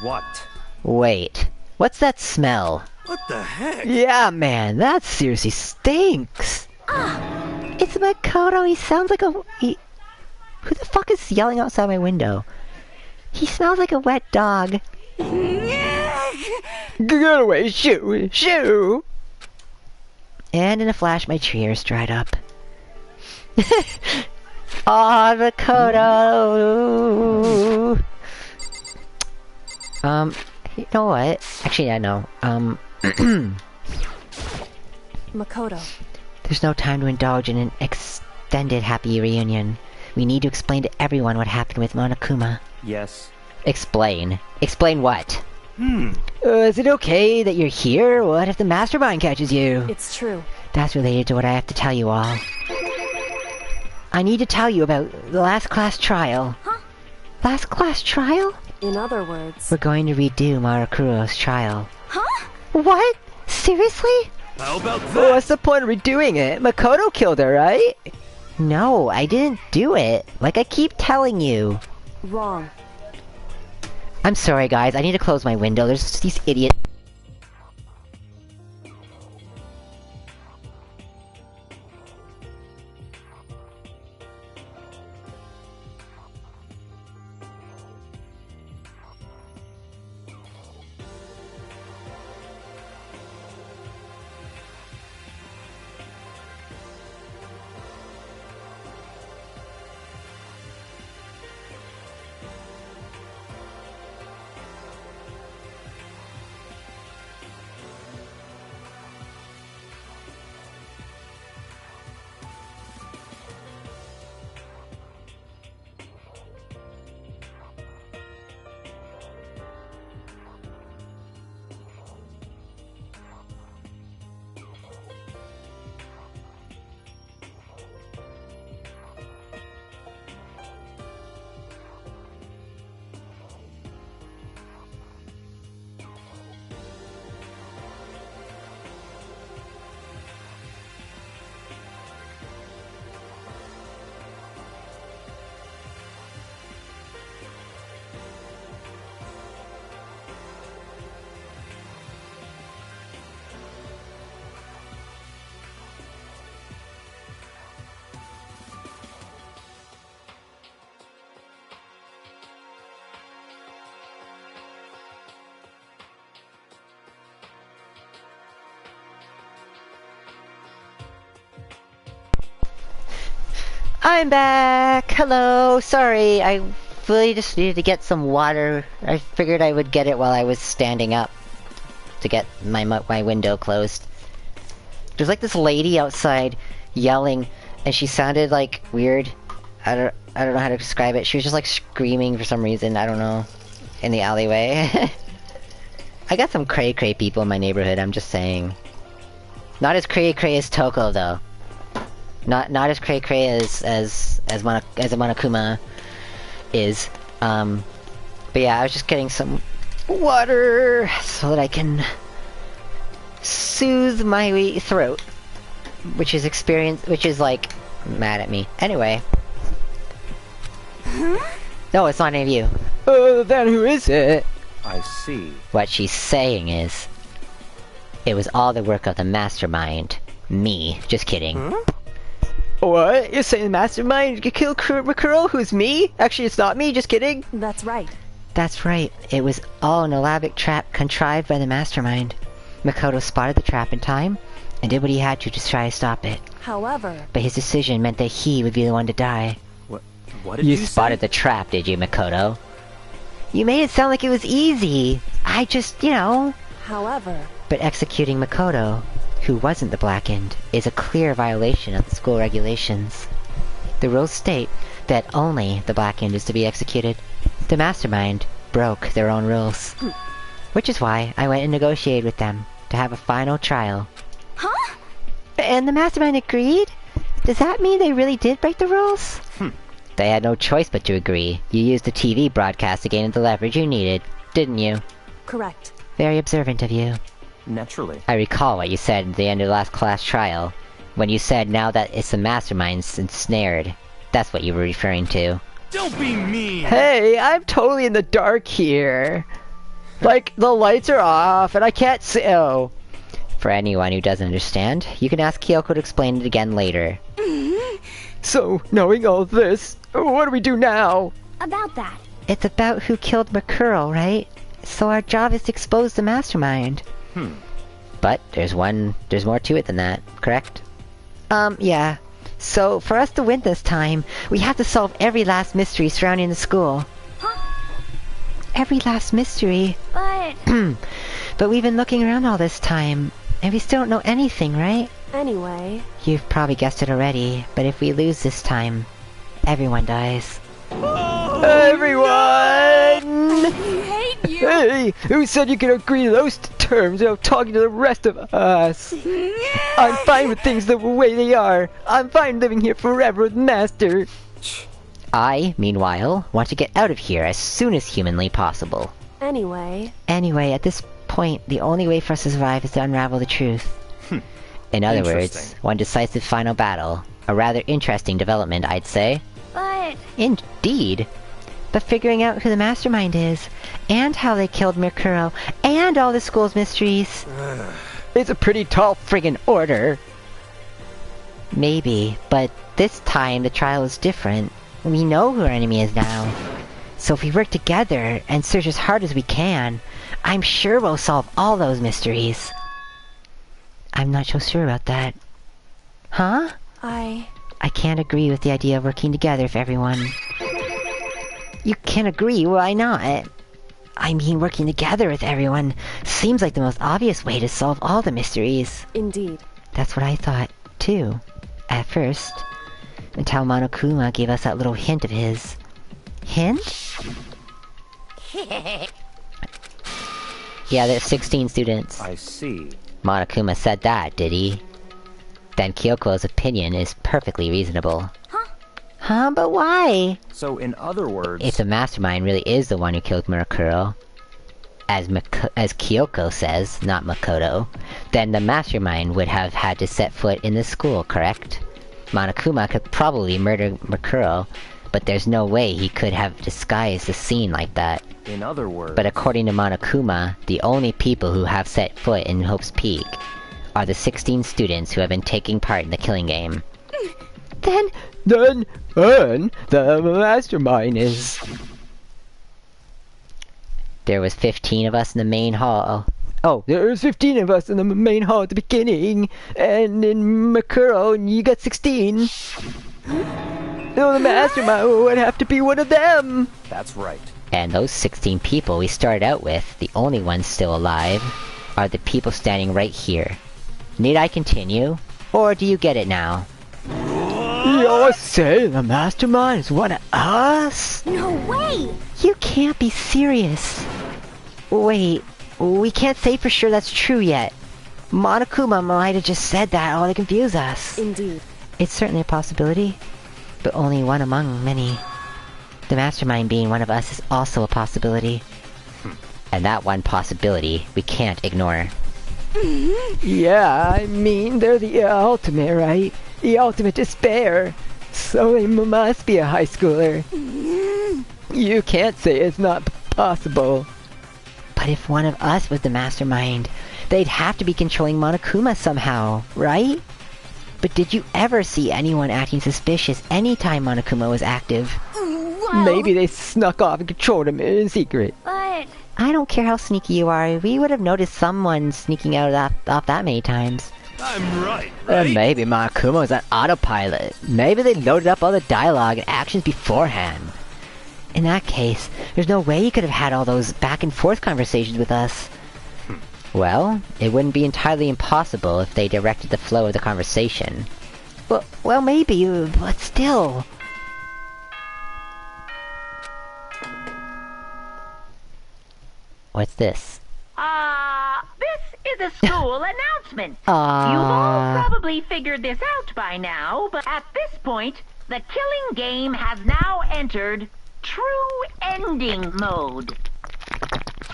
Speaker 2: What?
Speaker 1: Wait. What's that smell?
Speaker 6: What the heck?
Speaker 1: Yeah, man, that seriously stinks. It's Makoto. He sounds like a... Who the fuck is yelling outside my window? He smells like a wet dog. Get away, shoo! Shoo! And in a flash, my tears dried up. Aw, Makoto! You know what? Actually, I know.
Speaker 8: Makoto.
Speaker 1: There's no time to indulge in an extended happy reunion. We need to explain to everyone what happened with Monokuma.
Speaker 2: Yes.
Speaker 1: Explain? Explain what? Is it okay that you're here? What if the mastermind catches you?
Speaker 8: It's true.
Speaker 1: That's related to what I have to tell you all. I need to tell you about the last class trial.
Speaker 3: Huh?
Speaker 1: Last class trial?
Speaker 8: In other words...
Speaker 1: We're going to redo Marakuro's trial.
Speaker 3: Huh?
Speaker 1: What? Seriously?
Speaker 6: How about that?
Speaker 1: Well, what's the point of redoing it? Makoto killed her, right? No, I didn't do it. Like I keep telling you.
Speaker 8: Wrong.
Speaker 1: I'm sorry, guys. I need to close my window. There's just these idiots. I'm back! Hello! Sorry, I really just needed to get some water. I figured I would get it while I was standing up to get my window closed. There's like this lady outside yelling, and she sounded like weird. I don't know how to describe it. She was just like screaming for some reason, I don't know, in the alleyway. I got some cray-cray people in my neighborhood, I'm just saying. Not as cray-cray as Toko, though. Not as cray-cray as Monokuma is. But yeah, I was just getting some water so that I can soothe my throat, which is like mad at me. Anyway. No, it's not any of you. Then who is it?
Speaker 2: I see.
Speaker 1: What she's saying is, it was all the work of the mastermind. Me. Just kidding.
Speaker 6: Huh?
Speaker 1: What? You're saying the mastermind killed Makuro? Who's me? Actually, it's not me, just kidding.
Speaker 8: That's right.
Speaker 1: That's right. It was all an elaborate trap contrived by the mastermind. Makoto spotted the trap in time, and did what he had to try to stop it.
Speaker 8: However...
Speaker 1: But his decision meant that he would be the one to die.
Speaker 2: What did you say?
Speaker 1: You spotted the trap, did you, Makoto? You made it sound like it was easy. I just, you know...
Speaker 8: However...
Speaker 1: But executing Makoto, who wasn't the Blackened, is a clear violation of the school regulations. The rules state that only the Blackened is to be executed. The mastermind broke their own rules. Which is why I went and negotiated with them to have a final trial.
Speaker 3: Huh?
Speaker 1: And the mastermind agreed? Does that mean they really did break the rules? They had no choice but to agree. You used the TV broadcast to gain the leverage you needed, didn't you?
Speaker 8: Correct.
Speaker 1: Very observant of you.
Speaker 2: Naturally.
Speaker 1: I recall what you said at the end of the last class trial, when you said now that it's the mastermind's ensnared. That's what you were referring to.
Speaker 6: Don't be mean!
Speaker 1: Hey, I'm totally in the dark here. Like, the lights are off and I can't see- oh. For anyone who doesn't understand, you can ask Kyoko to explain it again later. So, knowing all this, what do we do now?
Speaker 3: About that.
Speaker 1: It's about who killed Makuro, right? So our job is to expose the mastermind. But there's more to it than that, correct? Yeah. So, for us to win this time, we have to solve every last mystery surrounding the school.
Speaker 3: Huh?
Speaker 1: Every last mystery.
Speaker 3: But...
Speaker 1: But we've been looking around all this time, and we still don't know anything, right?
Speaker 8: Anyway...
Speaker 1: You've probably guessed it already, but if we lose this time, everyone dies. Everyone!
Speaker 9: I hate you!
Speaker 1: Hey! Who said you could agree to those terms without talking to the rest of us? I'm fine with things the way they are. I'm fine living here forever with Master. I, meanwhile, want to get out of here as soon as humanly possible.
Speaker 8: Anyway...
Speaker 1: Anyway, at this point, the only way for us to survive is to unravel the truth. In other words,
Speaker 2: Interesting.
Speaker 1: one decisive final battle. A rather interesting development, I'd say.
Speaker 3: But
Speaker 1: Indeed. But figuring out who the mastermind is, and how they killed Mercuro, and all the school's mysteries, it's a pretty tall friggin' order. Maybe, but this time the trial is different. We know who our enemy is now. So if we work together and search as hard as we can, I'm sure we'll solve all those mysteries. I'm not so sure about that. Huh? I can't agree with the idea of working together with everyone. You can't agree? Why not? I mean, working together with everyone seems like the most obvious way to solve all the mysteries.
Speaker 8: Indeed.
Speaker 1: That's what I thought, too. At first. Until Monokuma gave us that little hint of his. Hint? Yeah, there's 16 students.
Speaker 2: I see.
Speaker 1: Monokuma said that, did he? Then Kyoko's opinion is perfectly reasonable. Huh? But why?
Speaker 2: So, in other words...
Speaker 1: If the mastermind really is the one who killed Murakuro, as Kyoko says, not Makoto, then the mastermind would have had to set foot in the school, correct? Monokuma could probably murder Murakuro, but there's no way he could have disguised the scene like that.
Speaker 2: In other words...
Speaker 1: But according to Monokuma, the only people who have set foot in Hope's Peak are the 16 students who have been taking part in the killing game. Then the mastermind is... There was 15 of us in the main hall. Oh, there was 15 of us in the main hall at the beginning, and in Makuro, you got 16. No, the mastermind would have to be one of them!
Speaker 2: That's right.
Speaker 1: And those 16 people we started out with, the only ones still alive, are the people standing right here. Need I continue? Or do you get it now? You're saying the mastermind is one of us?
Speaker 3: no way!
Speaker 1: You can't be serious. Wait, we can't say for sure that's true yet. Monokuma might have just said that all to confuse us.
Speaker 8: Indeed.
Speaker 1: It's certainly a possibility, but only one among many. The mastermind being one of us is also a possibility. And that one possibility we can't ignore. Yeah, I mean, they're the ultimate, right? The ultimate despair. So they must be a high schooler. You can't say it's not possible. But if one of us was the mastermind, they'd have to be controlling Monokuma somehow, right? But did you ever see anyone acting suspicious anytime Monokuma was active?
Speaker 3: Well,
Speaker 1: Maybe they snuck off and controlled him in secret.
Speaker 3: but
Speaker 1: I don't care how sneaky you are, we would have noticed someone sneaking out off that many times.
Speaker 6: I'm right, right?
Speaker 1: Maybe Monokuma was on autopilot. Maybe they loaded up all the dialogue and actions beforehand. In that case, there's no way he could have had all those back and forth conversations with us. Well, it wouldn't be entirely impossible if they directed the flow of the conversation. Well, maybe, but still. What's this?
Speaker 5: This is a school announcement. You've all probably figured this out by now, but at this point, the killing game has now entered true ending mode.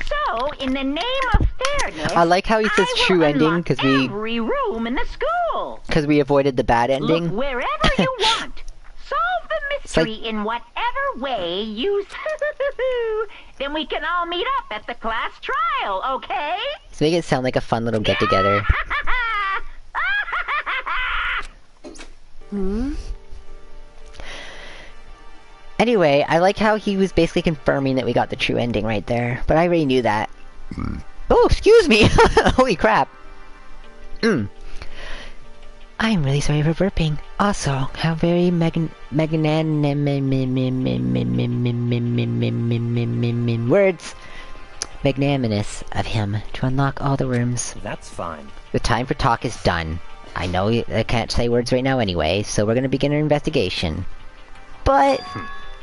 Speaker 5: So, in the name of fairness,
Speaker 1: I like how he says
Speaker 5: I will
Speaker 1: true ending
Speaker 5: unlock
Speaker 1: because
Speaker 5: every room in the school.
Speaker 1: we avoided the bad ending.
Speaker 5: Look wherever you want. Solve the mystery in whatever way you... Then we can all meet up at the class trial, okay?
Speaker 1: Let's make it sound like a fun little get-together. Anyway, I like how he was basically confirming that we got the true ending right there, but I already knew that. Oh, excuse me! Holy crap! I'm really sorry for burping. Also, how very magnanimous of him to unlock all the rooms.
Speaker 2: That's fine.
Speaker 1: The time for talk is done. I know I can't say words right now anyway, so we're gonna begin our investigation. But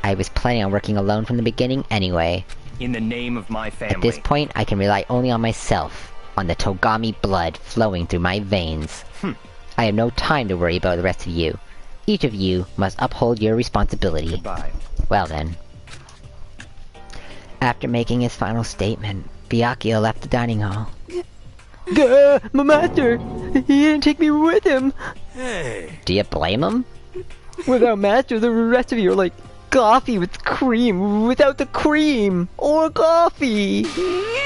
Speaker 1: I was planning on working alone from the beginning anyway.
Speaker 2: In the name of my family.
Speaker 1: At this point, I can rely only on myself, on the Togami blood flowing through my veins. I have no time to worry about the rest of you. Each of you must uphold your responsibility.
Speaker 2: Goodbye.
Speaker 1: Well then. After making his final statement, Byakuya left the dining hall. My master! He didn't take me with him.
Speaker 6: Hey.
Speaker 1: Do you blame him? Without Master, the rest of you are like coffee with cream without the cream. Or coffee.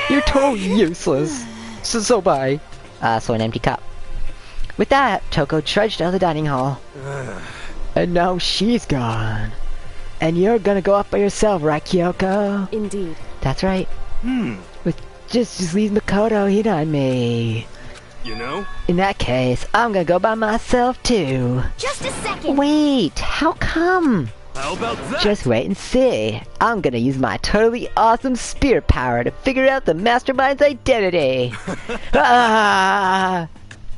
Speaker 1: You're totally useless. So bye. So an empty cup. With that, Toko trudged out of the dining hall. And now she's gone. And you're gonna go off by yourself, right, Kyoko?
Speaker 8: Indeed.
Speaker 1: That's right. With just leave Makoto, Hina, and me.
Speaker 6: You know?
Speaker 1: In that case, I'm gonna go by myself too.
Speaker 3: Just a second.
Speaker 1: Wait, how come?
Speaker 6: How about that?
Speaker 1: Just wait and see. I'm gonna use my totally awesome spirit power to figure out the mastermind's identity. Ah!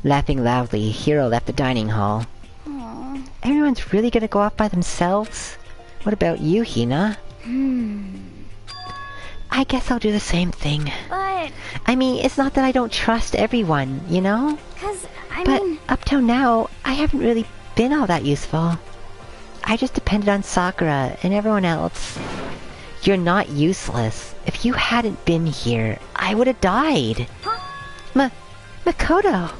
Speaker 1: Laughing loudly, Hiro left the dining hall.
Speaker 3: Aww.
Speaker 1: Everyone's really gonna go off by themselves? What about you, Hina? I guess I'll do the same thing.
Speaker 3: But...
Speaker 1: I mean, it's not that I don't trust everyone, you know?
Speaker 3: Cause, I
Speaker 1: But
Speaker 3: mean...
Speaker 1: up till now, I haven't really been all that useful. I just depended on Sakura and everyone else. You're not useless. If you hadn't been here, I would have died.
Speaker 3: Huh?
Speaker 1: Makoto.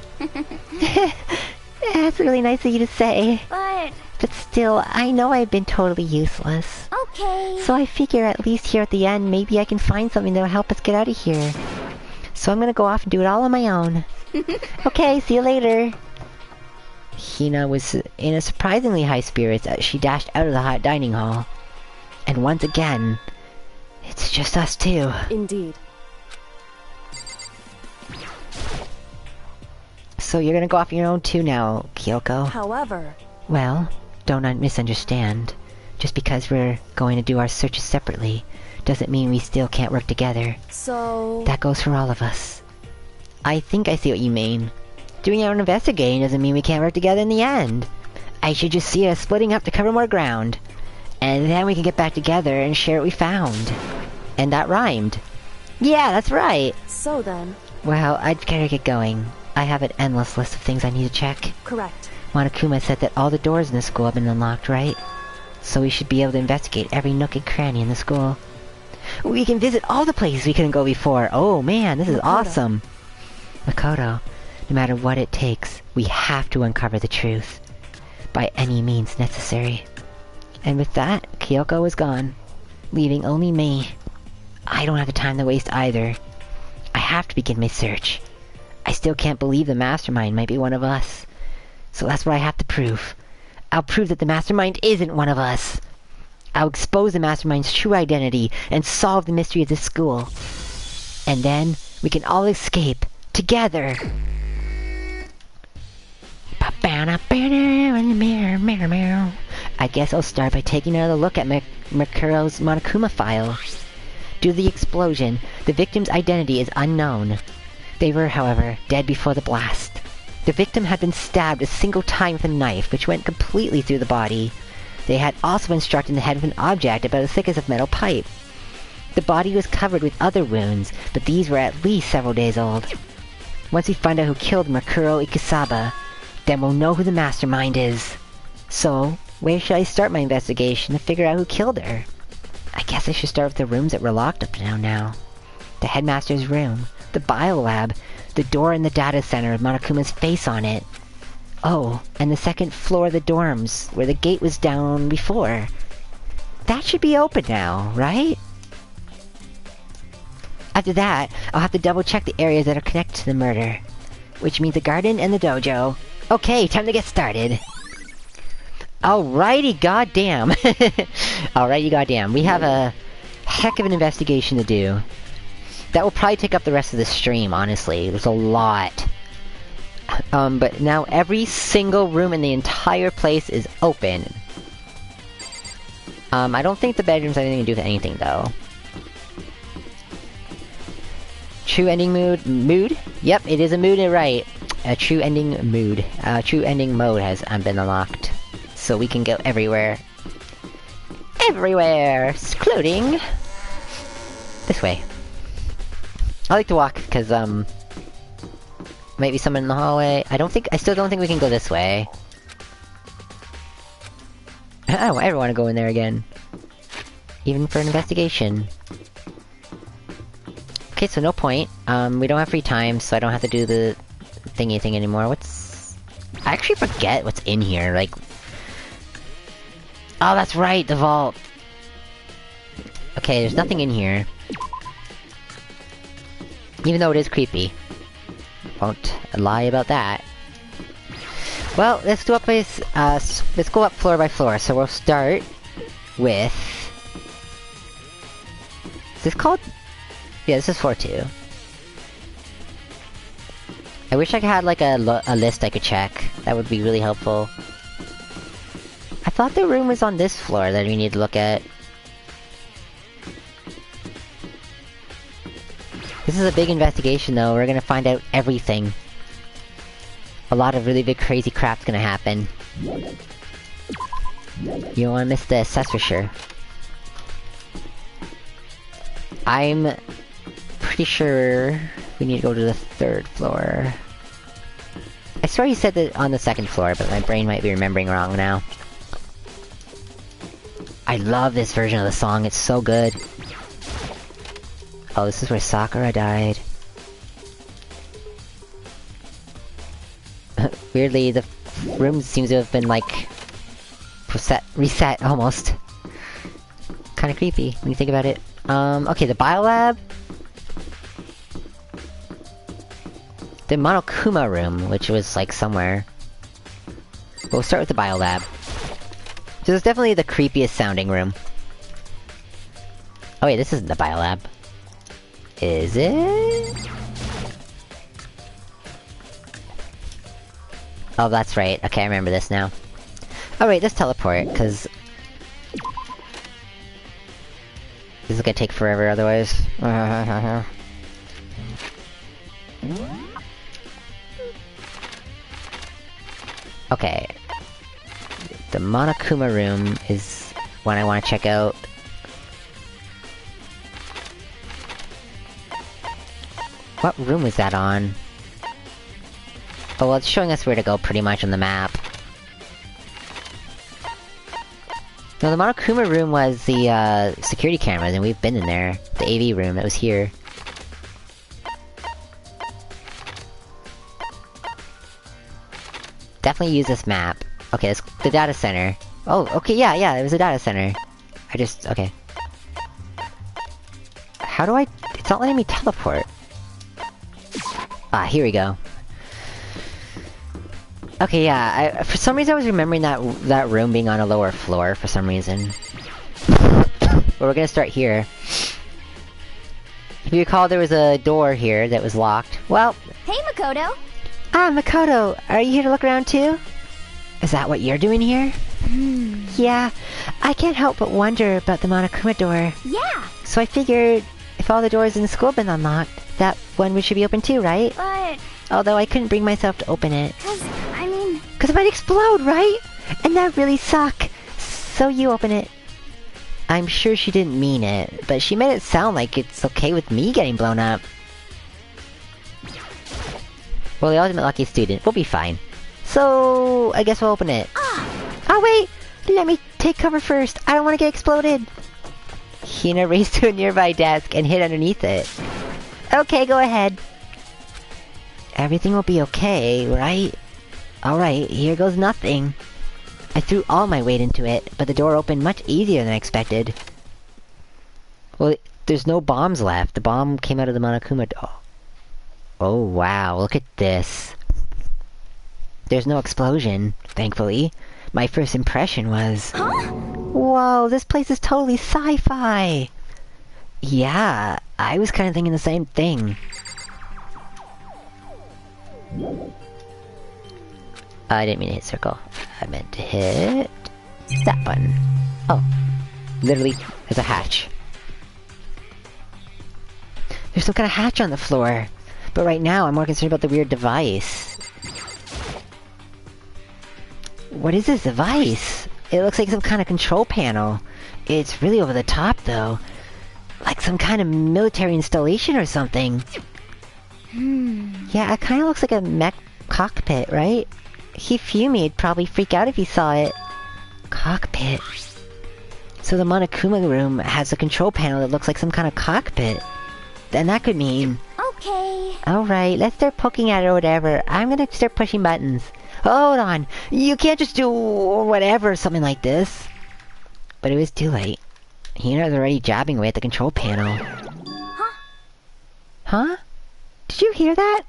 Speaker 1: That's really nice of you to say.
Speaker 3: But...
Speaker 1: But still, I know I've been totally useless.
Speaker 3: Okay.
Speaker 1: So I figure at least here at the end, maybe I can find something that'll help us get out of here. So I'm gonna go off and do it all on my own. Okay, see you later. Hina was in a surprisingly high spirits as she dashed out of the hot dining hall. And once again, it's just us two.
Speaker 8: Indeed.
Speaker 1: So you're gonna go off on your own too now, Kyoko.
Speaker 8: However...
Speaker 1: Well, don't misunderstand. Just because we're going to do our searches separately, doesn't mean we still can't work together.
Speaker 8: So...
Speaker 1: That goes for all of us. I think I see what you mean. Doing our own investigating doesn't mean we can't work together in the end. I should just see us splitting up to cover more ground. And then we can get back together and share what we found. And that rhymed. Yeah, that's right!
Speaker 8: So then...
Speaker 1: Well, I'd better get going. I have an endless list of things I need to check.
Speaker 8: Correct.
Speaker 1: Monokuma said that all the doors in the school have been unlocked, right? So we should be able to investigate every nook and cranny in the school. We can visit all the places we couldn't go before! Oh man, this is awesome! Makoto, no matter what it takes, we have to uncover the truth. By any means necessary. And with that, Kyoko was gone, leaving only me. I don't have the time to waste either. I have to begin my search. I still can't believe the mastermind might be one of us. So that's what I have to prove. I'll prove that the mastermind isn't one of us. I'll expose the mastermind's true identity and solve the mystery of this school. And then we can all escape together. I guess I'll start by taking another look at Makuro's Monokuma file. Due to the explosion, the victim's identity is unknown. They were, however, dead before the blast. The victim had been stabbed a single time with a knife, which went completely through the body. They had also been struck in the head with an object about as thick as a metal pipe. The body was covered with other wounds, but these were at least several days old. Once we find out who killed Makuro Ikisaba, then we'll know who the mastermind is. So, where should I start my investigation to figure out who killed her? I guess I should start with the rooms that were locked up now. The headmaster's room, the biolab, the door in the data center with Monokuma's face on it. Oh, and the second floor of the dorms, where the gate was down before. That should be open now, right? After that, I'll have to double check the areas that are connected to the murder. Which means the garden and the dojo. Okay, time to get started. Alrighty, goddamn. Alrighty, goddamn. We have a heck of an investigation to do. That will probably take up the rest of the stream, honestly. There's a lot. But now every single room in the entire place is open. I don't think the bedrooms have anything to do with anything, though. True ending mood? Yep, it is a mood, right. A true ending mood. True ending mode has been unlocked. So we can go everywhere. Everywhere! Including... this way. I like to walk, because, might be someone in the hallway. I still don't think we can go this way. I don't ever want to go in there again. Even for an investigation. Okay, so no point. We don't have free time, so I don't have to do the thingy thing anymore. What's... I actually forget what's in here, like... Oh, that's right, the vault! Okay, there's nothing in here. Even though it is creepy. Won't lie about that. Well, let's do let's go up floor by floor. So we'll start with... Is this called? Yeah, this is floor 2. I wish I had like a list I could check. That would be really helpful. I thought the room was on this floor that we need to look at. This is a big investigation though, we're gonna find out everything. A lot of really big crazy crap's gonna happen. You don't wanna miss this, that's for sure. I'm pretty sure we need to go to the 3rd floor. I swear you said that on the 2nd floor, but my brain might be remembering wrong now. I love this version of the song, it's so good. Oh, this is where Sakura died. Weirdly, the room seems to have been, like... reset, almost. Kinda creepy, when you think about it. Okay, the biolab? The Monokuma room, which was, like, somewhere. But we'll start with the biolab. This is definitely the creepiest sounding room. Oh wait, this isn't the biolab. Is it? Oh, that's right. Okay, I remember this now. Alright, let's teleport, cause... This is gonna take forever otherwise. Okay. The Monokuma room is one I want to check out. What room was that on? Oh, well, it's showing us where to go pretty much on the map. No, the Monokuma room was the, security cameras, and we've been in there. The AV room, that was here. Definitely use this map. Okay, that's the data center. Oh, okay, yeah, it was a data center. Okay. How do I... It's not letting me teleport. Ah, here we go. Okay, yeah, for some reason I was remembering that room being on a lower floor for some reason. But we're gonna start here. If you recall, there was a door here that was locked. Well...
Speaker 3: Hey, Makoto!
Speaker 1: Ah, Makoto! Are you here to look around too? Is that what you're doing here? Yeah, I can't help but wonder about the Monokuma door.
Speaker 3: Yeah!
Speaker 1: So I figured, if all the doors in the school have been unlocked, that one should be open too, right?
Speaker 3: But...
Speaker 1: Although I couldn't bring myself to open it.
Speaker 3: I mean...
Speaker 1: Cause it might explode, right? And that really suck. So you open it. I'm sure she didn't mean it, but she made it sound like it's okay with me getting blown up. Well, the ultimate lucky student, we'll be fine. So, I guess we'll open it. Oh wait! Let me take cover first, I don't want to get exploded! Hina raced to a nearby desk and hid underneath it. Okay, go ahead. Everything will be okay, right? Alright, here goes nothing. I threw all my weight into it, but the door opened much easier than I expected. Well, there's no bombs left. The bomb came out of the Monokuma door. Oh wow, look at this. There's no explosion, thankfully. My first impression was... Huh? Whoa, this place is totally sci-fi! Yeah, I was kinda thinking the same thing. I didn't mean to hit circle. I meant to hit... that button. Oh. Literally, there's a hatch. There's some kind of hatch on the floor. But right now, I'm more concerned about the weird device. What is this device? It looks like some kind of control panel. It's really over the top, though. Like some kind of military installation or something. Yeah, it kind of looks like a mech cockpit, right? Hifumi'd probably freak out if he saw it. Cockpit. So the Monokuma room has a control panel that looks like some kind of cockpit. And that could mean...
Speaker 3: Okay.
Speaker 1: Alright, let's start poking at it or whatever. I'm gonna start pushing buttons. Hold on. You can't just do whatever, something like this. But it was too late. Hina's already jabbing away at the control panel. Huh? Did you hear that?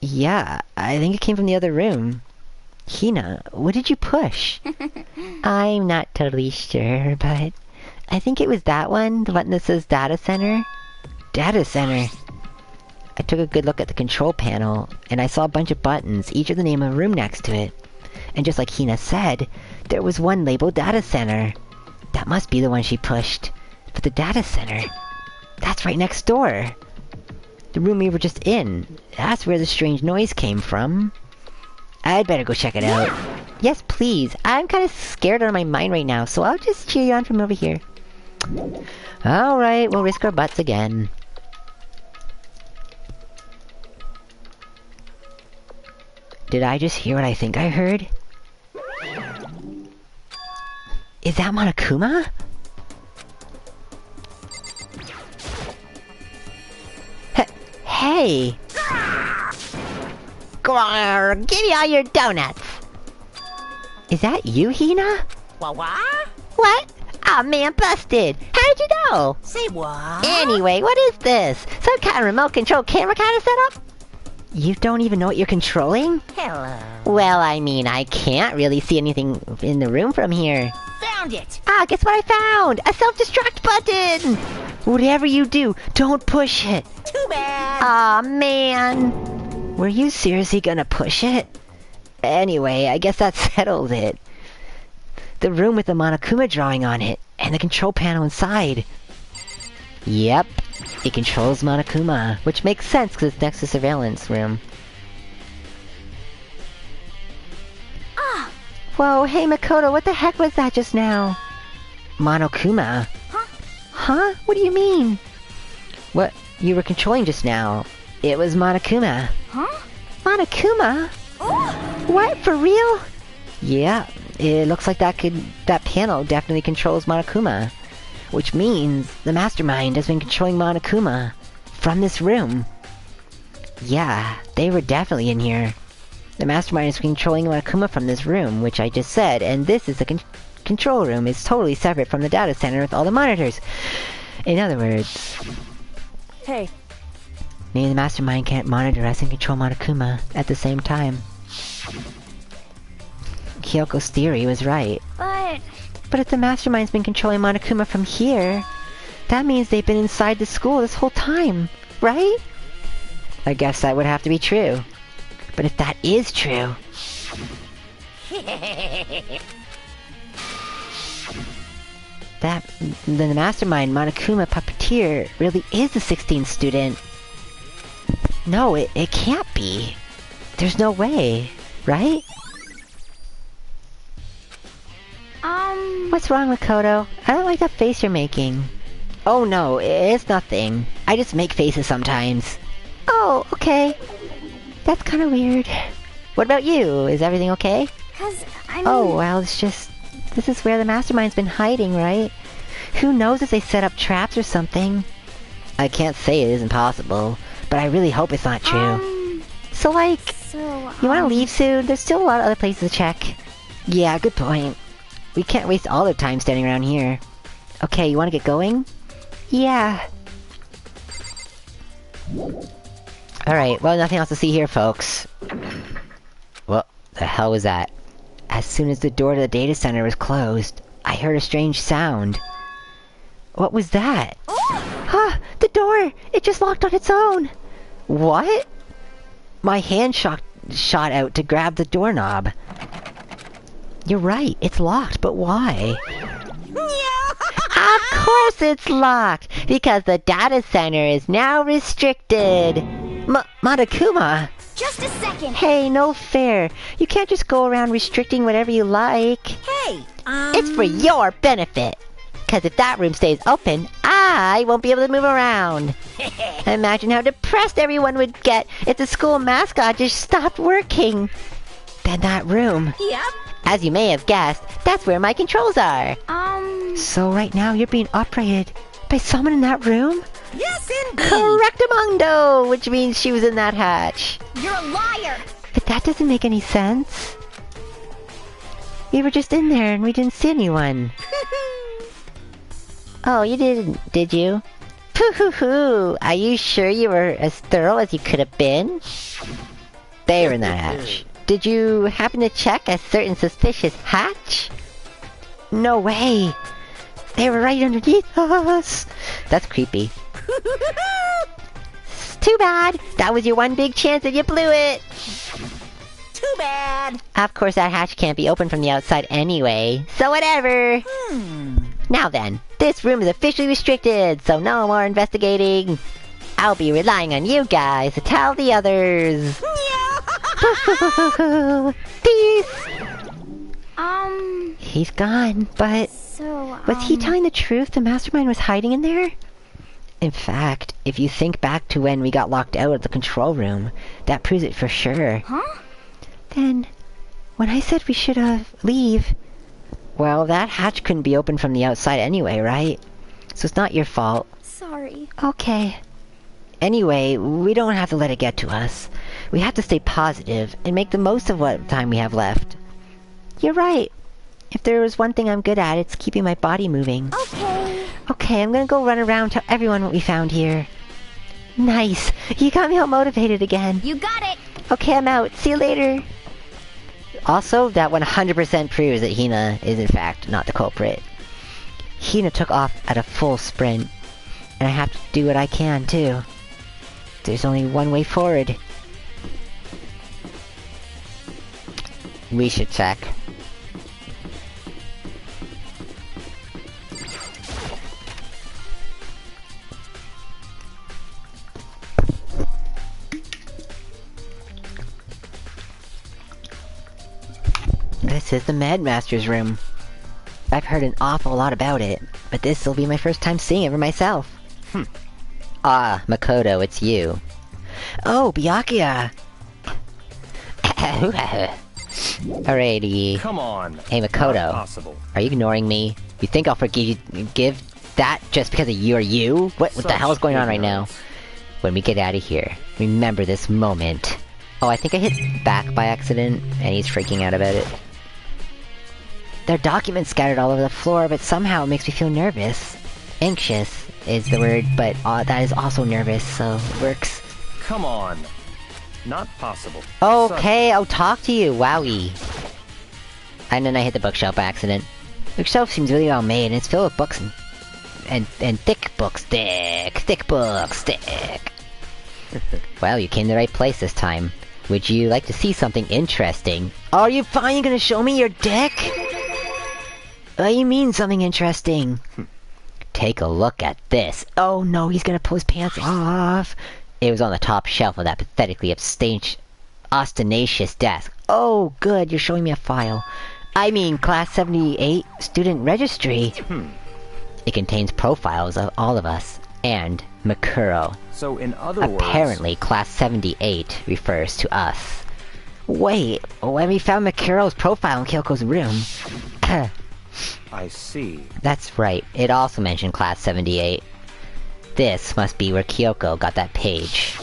Speaker 1: Yeah, I think it came from the other room. Hina, what did you push? I'm not totally sure, but I think it was that one, the button that says Data Center. Data Center. I took a good look at the control panel, and I saw a bunch of buttons, each with the name of a room next to it. And just like Hina said, there was one labeled Data Center. That must be the one she pushed. But the Data Center, that's right next door. The room we were just in. That's where the strange noise came from. I'd better go check it out. Yes, please. I'm kind of scared out of my mind right now, so I'll just cheer you on from over here. Alright, we'll risk our butts again. Did I just hear what I think I heard? Is that Monokuma? Hey! Grrr, give me all your donuts! Is that you, Hina?
Speaker 4: What?
Speaker 1: What? Aw, man, busted! How did you know?
Speaker 4: Say what?
Speaker 1: Anyway, what is this? Some kind of remote control camera kind of setup? You don't even know what you're controlling?
Speaker 4: Hello.
Speaker 1: Well, I mean, I can't really see anything in the room from here.
Speaker 4: Found it!
Speaker 1: Ah, guess what I found? A self-destruct button! Whatever you do, don't push it.
Speaker 4: Too bad!
Speaker 1: Aw, man. Were you seriously gonna push it? Anyway, I guess that settles it. The room with the Monokuma drawing on it, and the control panel inside. Yep, it controls Monokuma, which makes sense because it's next to the surveillance room.
Speaker 3: Ah!
Speaker 1: Whoa, hey Makoto, what the heck was that just now? Monokuma?
Speaker 3: Huh?
Speaker 1: Huh? What do you mean? What you were controlling just now? It was Monokuma.
Speaker 3: Huh?
Speaker 1: Monokuma?
Speaker 3: Oh!
Speaker 1: What, for real? Yeah, it looks like that panel definitely controls Monokuma. Which means the mastermind has been controlling Monokuma from this room. Yeah, they were definitely in here. The mastermind is controlling Monokuma from this room, which I just said, and this is the control room. It's totally separate from the data center with all the monitors. In other words...
Speaker 8: Hey.
Speaker 1: Maybe the mastermind can't monitor us and control Monokuma at the same time. Kyoko's theory was right. But if the mastermind's been controlling Monokuma from here, that means they've been inside the school this whole time, right? I guess that would have to be true. But if that is true... then the mastermind, Monokuma Puppeteer, really is the 16th student. No, it can't be. There's no way, right? What's wrong, Makoto? I don't like that face you're making. Oh no, it's nothing. I just make faces sometimes. Oh, okay. That's kind of weird. What about you? Is everything okay?
Speaker 3: 'Cause, I mean...
Speaker 1: Oh, well, it's just... This is where the mastermind's been hiding, right? Who knows if they set up traps or something? I can't say it isn't possible, but I really hope it's not true. So, like... you wanna leave soon? There's still a lot of other places to check. Yeah, good point. We can't waste all our time standing around here. Okay, you wanna get going? Yeah. Alright, well, nothing else to see here, folks. What the hell was that? As soon as the door to the data center was closed, I heard a strange sound. What was that? Huh! The door! It just locked on its own! What? My hand shot out to grab the doorknob. You're right, it's locked, but why? Of course it's locked! Because the data center is now restricted! Monokuma!
Speaker 3: Just a second!
Speaker 1: Hey, no fair. You can't just go around restricting whatever you like.
Speaker 4: Hey,
Speaker 1: It's for your benefit! Cause if that room stays open, I won't be able to move around. Imagine how depressed everyone would get if the school mascot just stopped working. Then that room...
Speaker 4: Yep.
Speaker 1: As you may have guessed, that's where my controls are. So right now you're being operated by someone in that room?
Speaker 4: Yes, indeed!
Speaker 1: Correctamundo! Which means she was in that hatch.
Speaker 3: You're a liar!
Speaker 1: But that doesn't make any sense. We were just in there and we didn't see anyone. Oh, you didn't, did you? Pooh-hoo-hoo! Are you sure you were as thorough as you could have been? They were in that hatch. Did you happen to check a certain suspicious hatch? No way! They were right underneath us! That's creepy. Too bad! That was your one big chance and you blew it!
Speaker 4: Too bad!
Speaker 1: Of course that hatch can't be opened from the outside anyway, so whatever! Now then, this room is officially restricted, so no more investigating. I'll be relying on you guys to tell the others. Peace! He's gone, but...
Speaker 3: So,
Speaker 1: was he telling the truth? The mastermind was hiding in there? In fact, if you think back to when we got locked out of the control room, that proves it for sure.
Speaker 3: Huh?
Speaker 1: Then, when I said we should leave... Well, that hatch couldn't be opened from the outside anyway, right? So it's not your fault.
Speaker 3: Sorry.
Speaker 1: Okay. Anyway, we don't have to let it get to us. We have to stay positive and make the most of what time we have left. You're right. If there was one thing I'm good at, it's keeping my body moving.
Speaker 3: Okay.
Speaker 1: Okay, I'm gonna go run around, tell everyone what we found here. Nice. You got me all motivated again.
Speaker 3: You got it.
Speaker 1: Okay, I'm out. See you later. Also, that 100% proves that Hina is in fact not the culprit. Hina took off at a full sprint, and I have to do what I can too. There's only one way forward. We should check. This is the Mad Master's room. I've heard an awful lot about it, but this will be my first time seeing it for myself. Ah, Makoto, it's you. Oh, Byakuya! Alrighty.
Speaker 2: Come on.
Speaker 1: Hey, Makoto.
Speaker 2: Not possible.
Speaker 1: Are you ignoring me? You think I'll give that just because of you or you? What the hell is going on right now? When we get out of here, remember this moment. Oh, I think I hit back by accident, and he's freaking out about it. There are documents scattered all over the floor, but somehow it makes me feel nervous. Anxious is the word, but that is also nervous, so it works.
Speaker 2: Come on. Not possible.
Speaker 1: Okay, I'll talk to you, wowie. And then I hit the bookshelf by accident. The bookshelf seems really well made, and it's filled with books and thick books, thick books, thick. Well, you came to the right place this time. Would you like to see something interesting? Are you finally gonna show me your dick? You mean something interesting? Take a look at this. Oh no, he's gonna pull his pants off. It was on the top shelf of that pathetically ostentatious desk. Oh good, you're showing me a file. I mean, Class 78 Student Registry. It contains profiles of all of us, and Makuro.
Speaker 2: So in other words...
Speaker 1: Apparently, Class 78 refers to us. Wait, when we found Makuro's profile in Kyoko's room...
Speaker 2: I see.
Speaker 1: That's right, it also mentioned Class 78. This must be where Kyoko got that page.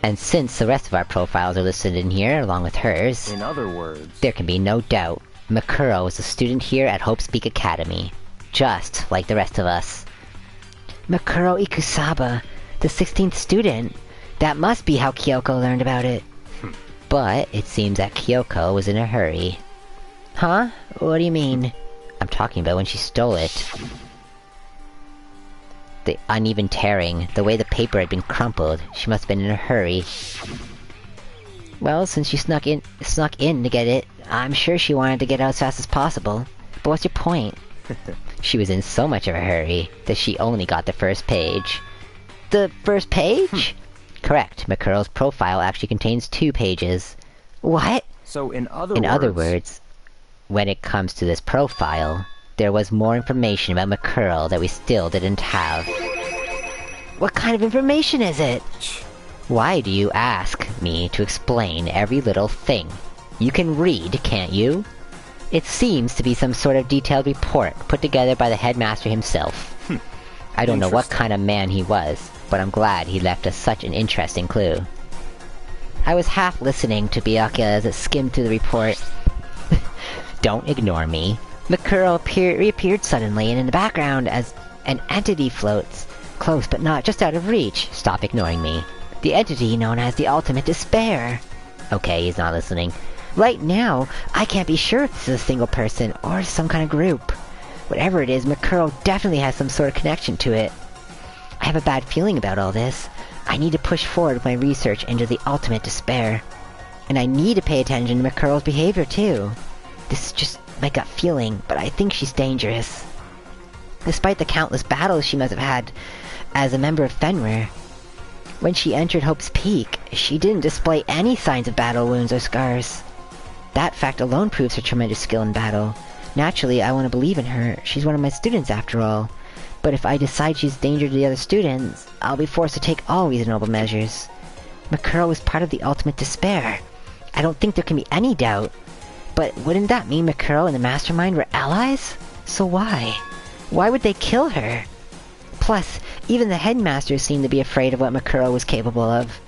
Speaker 1: And since the rest of our profiles are listed in here, along with hers...
Speaker 2: In other words...
Speaker 1: There can be no doubt. Makuro is a student here at Hope Speak Academy. Just like the rest of us. Makuro Ikusaba, the 16th student. That must be how Kyoko learned about it. But it seems that Kyoko was in a hurry. Huh? What do you mean? I'm talking about when she stole it. The uneven tearing, the way the paper had been crumpled, she must have been in a hurry. Well, since she snuck in to get it, I'm sure she wanted to get out as fast as possible. But what's your point? She was in so much of a hurry that she only got the first page. The first page? Correct. Makuro's profile actually contains 2 pages. What?
Speaker 2: So in
Speaker 1: other words, when it comes to this profile, there was more information about Makuro that we still didn't have. What kind of information is it? Why do you ask me to explain every little thing? You can read, can't you? It seems to be some sort of detailed report put together by the headmaster himself. I don't know what kind of man he was, but I'm glad he left us such an interesting clue. I was half listening to Byakuya as it skimmed through the report. Don't ignore me. Mikuro reappeared suddenly, and in the background as an entity floats. Close but not just out of reach. Stop ignoring me. The entity known as the Ultimate Despair. Okay, he's not listening. Right now, I can't be sure if this is a single person or some kind of group. Whatever it is, Mikuro definitely has some sort of connection to it. I have a bad feeling about all this. I need to push forward with my research into the Ultimate Despair. And I need to pay attention to Mikuro's behavior too. This is just my gut feeling, but I think she's dangerous. Despite the countless battles she must have had as a member of Fenrir, when she entered Hope's Peak, she didn't display any signs of battle wounds or scars. That fact alone proves her tremendous skill in battle. Naturally, I want to believe in her. She's one of my students after all. But if I decide she's a danger to the other students, I'll be forced to take all reasonable measures. Mikuro was part of the Ultimate Despair. I don't think there can be any doubt. But wouldn't that mean Mikuro and the Mastermind were allies? So why? Why would they kill her? Plus, even the headmasters seemed to be afraid of what Mikuro was capable of.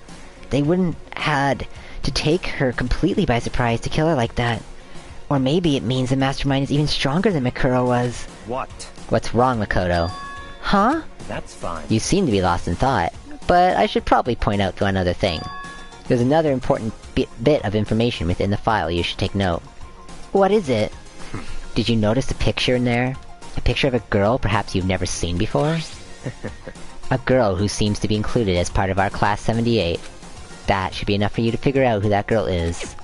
Speaker 1: They wouldn't had to take her completely by surprise to kill her like that. Or maybe it means the Mastermind is even stronger than Mikuro was.
Speaker 2: What?
Speaker 1: What's wrong, Makoto? Huh?
Speaker 2: That's fine.
Speaker 1: You seem to be lost in thought. But I should probably point out one other thing. There's another important bit of information within the file you should take note. What is it? Did you notice a picture in there? A picture of a girl perhaps you've never seen before? A girl who seems to be included as part of our Class 78. That should be enough for you to figure out who that girl is.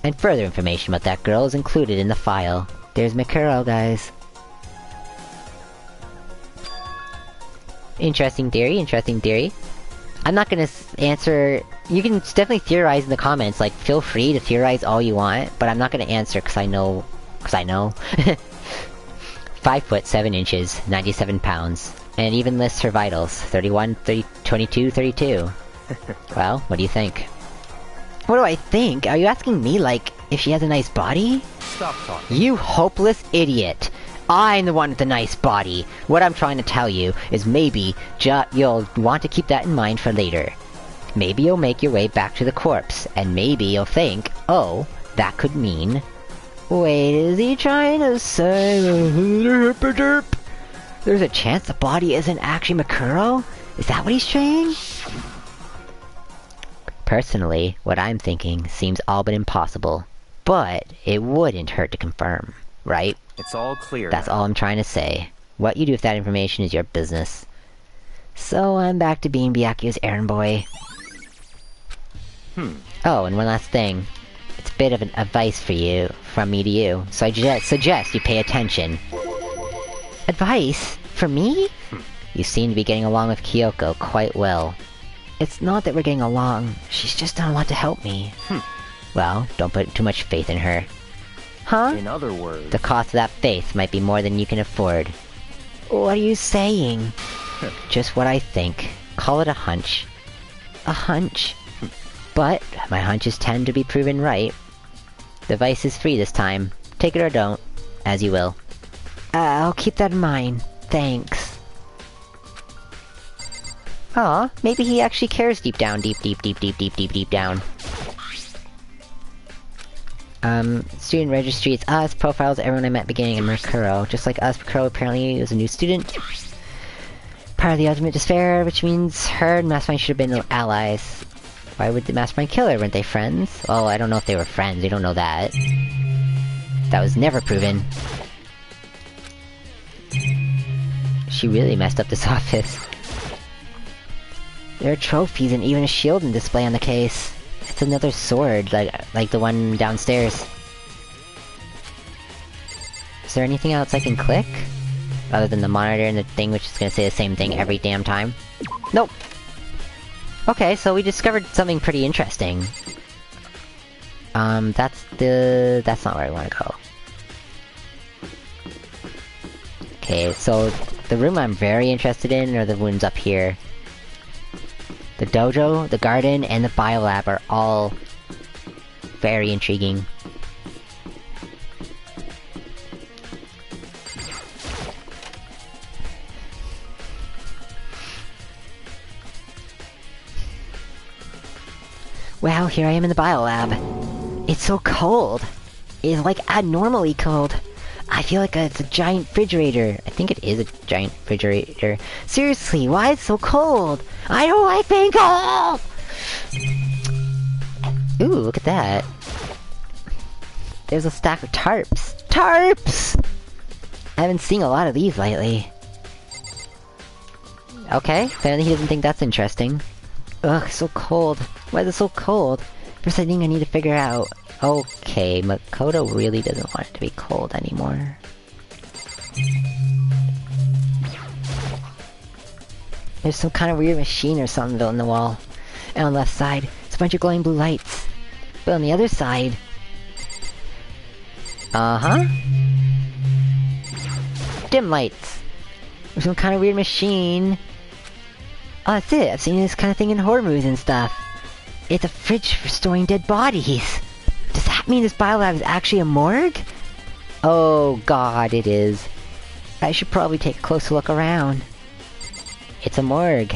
Speaker 1: And further information about that girl is included in the file. There's Mikuro, guys. Interesting theory, interesting theory. I'm not gonna answer... You can definitely theorize in the comments, like, feel free to theorize all you want, but I'm not gonna answer cause I know... 5 foot 7 inches, 97 pounds. And it even lists her vitals, 31, 30, 22, 32. Well, what do you think? What do I think? Are you asking me, like, if she has a nice body?
Speaker 2: Stop talking.
Speaker 1: You hopeless idiot! I'm the one with the nice body! What I'm trying to tell you is maybe you'll want to keep that in mind for later. Maybe you'll make your way back to the corpse, and maybe you'll think, oh, that could mean... Wait, is he trying to say... There's a chance the body isn't actually Mikuro? Is that what he's saying? Personally, what I'm thinking seems all but impossible. But it wouldn't hurt to confirm, right?
Speaker 2: It's all clear.
Speaker 1: That's all I'm trying to say. What you do with that information is your business. So I'm back to being Byakuya's errand boy. Oh, and one last thing. It's a bit of an advice for you, from me to you, so I suggest you pay attention. Advice? For me? You seem to be getting along with Kyoko quite well. It's not that we're getting along, she's just done a lot to help me. Well, don't put too much faith in her. Huh?
Speaker 2: In other words...
Speaker 1: The cost of that faith might be more than you can afford. What are you saying? Just what I think. Call it a hunch. A hunch? But my hunches tend to be proven right. The device is free this time. Take it or don't. As you will. I'll keep that in mind. Thanks. Aw, maybe he actually cares deep down, deep down. Student registry, it's us. Profiles, everyone I met beginning in Mikuro. Just like us, Mikuro apparently is a new student. Part of the Ultimate Despair, which means her and Mastermind should have been allies. Why would the Mastermind kill her? Weren't they friends? Well, I don't know if they were friends. We don't know that. That was never proven. She really messed up this office. There are trophies and even a shield in display on the case. It's another sword, like the one downstairs. Is there anything else I can click? Other than the monitor and the thing which is gonna say the same thing every damn time? Nope! Okay, so we discovered something pretty interesting. That's not where I wanna go. Okay, so the room I'm very interested in are the rooms up here. The dojo, the garden, and the biolab are all very intriguing. here I am in the biolab. It's so cold. It's like abnormally cold. I feel like it's a giant refrigerator. I think it is a giant refrigerator. Seriously, why is it so cold? I don't like being cold! Ooh, look at that. There's a stack of tarps. Tarps! I haven't seen a lot of these lately. Okay, apparently he doesn't think that's interesting. Ugh, so cold. Why is it so cold? First thing I need to figure out. Okay, Makoto really doesn't want it to be cold anymore. There's some kind of weird machine or something built in the wall. And on the left side, it's a bunch of glowing blue lights. But on the other side... Uh-huh. Dim lights. There's some kind of weird machine. Oh, that's it. I've seen this kind of thing in horror movies and stuff. It's a fridge for storing dead bodies. Does that mean this biolab is actually a morgue? Oh god, it is. I should probably take a closer look around. It's a morgue.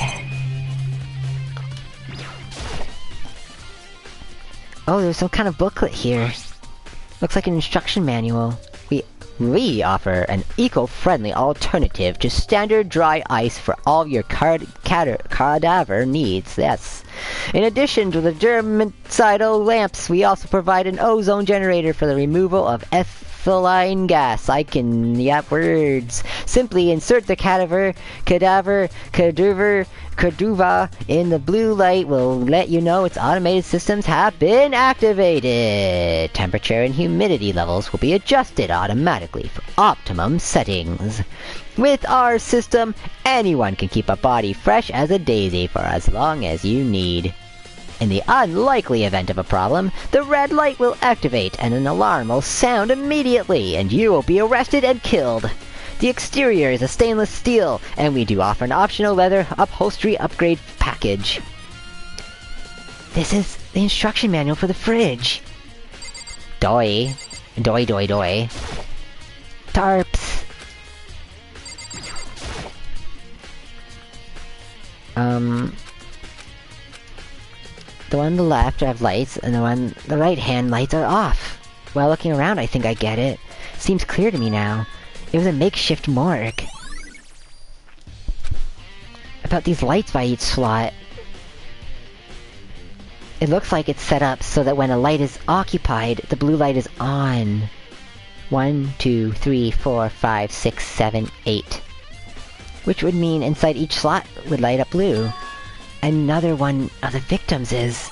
Speaker 1: Oh, there's some kind of booklet here. Looks like an instruction manual. We offer an eco-friendly alternative to standard dry ice for all your cadaver needs, yes. In addition to the germicidal lamps, we also provide an ozone generator for the removal of ethylene gas. Words. Simply insert the cadaver in the blue light will let you know its automated systems have been activated. Temperature and humidity levels will be adjusted automatically for optimum settings. With our system, anyone can keep a body fresh as a daisy for as long as you need. In the unlikely event of a problem, the red light will activate and an alarm will sound immediately, and you will be arrested and killed. The exterior is a stainless steel, and we do offer an optional leather upholstery upgrade package. This is the instruction manual for the fridge. Doi. Tarps. The one on the left have lights, and the right-hand lights are off. While looking around, I think I get it. Seems clear to me now. It was a makeshift morgue. About these lights by each slot. It looks like it's set up so that when a light is occupied, the blue light is on. 1, 2, 3, 4, 5, 6, 7, 8. Which would mean inside each slot would light up blue. Another one of the victims is...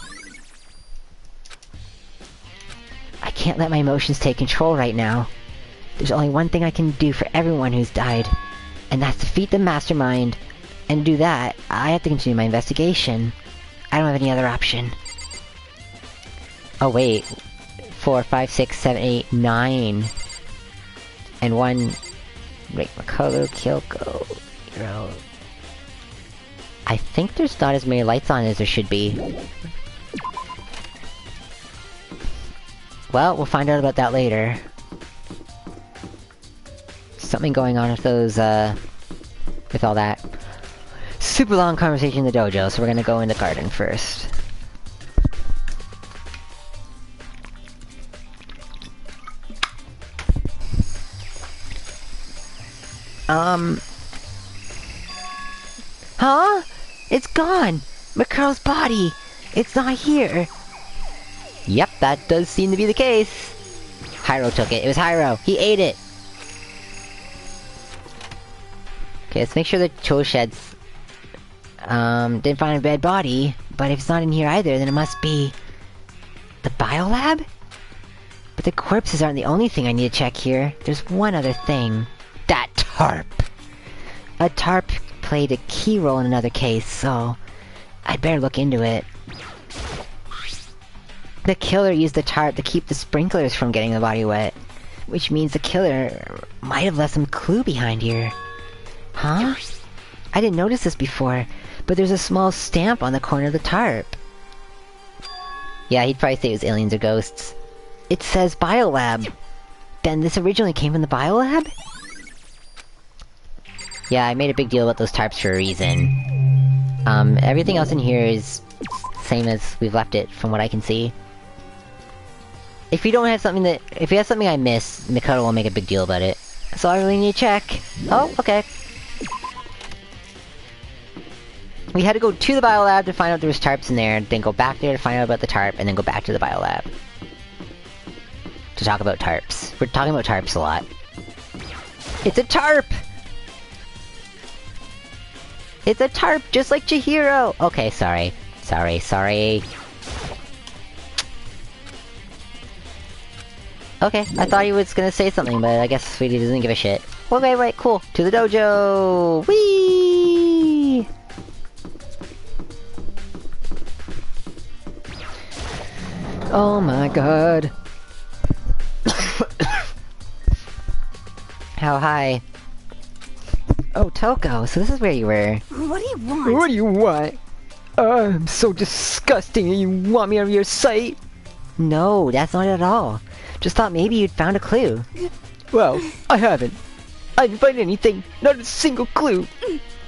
Speaker 1: I can't let my emotions take control right now. There's only one thing I can do for everyone who's died, and that's defeat the mastermind. And to do that, I have to continue my investigation. I don't have any other option. Oh wait. 4, 5, 6, 7, 8, 9. And one... Wait, Makoto, Kyoko... Hero... I think there's not as many lights on as there should be. Well, we'll find out about that later. Something going on with those, with all that. Super long conversation in the dojo, so we're gonna go in the garden first. Huh? It's gone! Makoto's body! It's not here! Yep, that does seem to be the case. Hyro took it. It was Hyro. He ate it! Okay, let's make sure the tool sheds... didn't find a dead body. But if it's not in here either, then it must be... the biolab? But the corpses aren't the only thing I need to check here. There's one other thing. That tarp! A tarp played a key role in another case, so... I'd better look into it. The killer used the tarp to keep the sprinklers from getting the body wet. Which means the killer might have left some clue behind here. Huh? I didn't notice this before, but there's a small stamp on the corner of the tarp. Yeah, he'd probably say it was aliens or ghosts. It says biolab. Then this originally came from the biolab? Yeah, I made a big deal about those tarps for a reason. Everything else in here is same as we've left it from what I can see. If you don't have something that... If you have something I missed, Makoto will make a big deal about it. So I really need to check. Oh, okay. We had to go to the biolab to find out there was tarps in there, then go back there to find out about the tarp, and then go back to the biolab. To talk about tarps. We're talking about tarps a lot. It's a tarp! It's a tarp, just like Chihiro! Okay, sorry. Sorry. Okay, I thought he was gonna say something, but I guess Sweetie doesn't give a shit. Okay, right, cool. To the dojo! Whee! Oh my god. How high? Oh, Toko, so this is where you were.
Speaker 9: What do you want?
Speaker 1: What do you want? I'm so disgusting and you want me out of your sight? No, that's not it at all. Just thought maybe you'd found a clue. Well, I haven't. I didn't find anything. Not a single clue.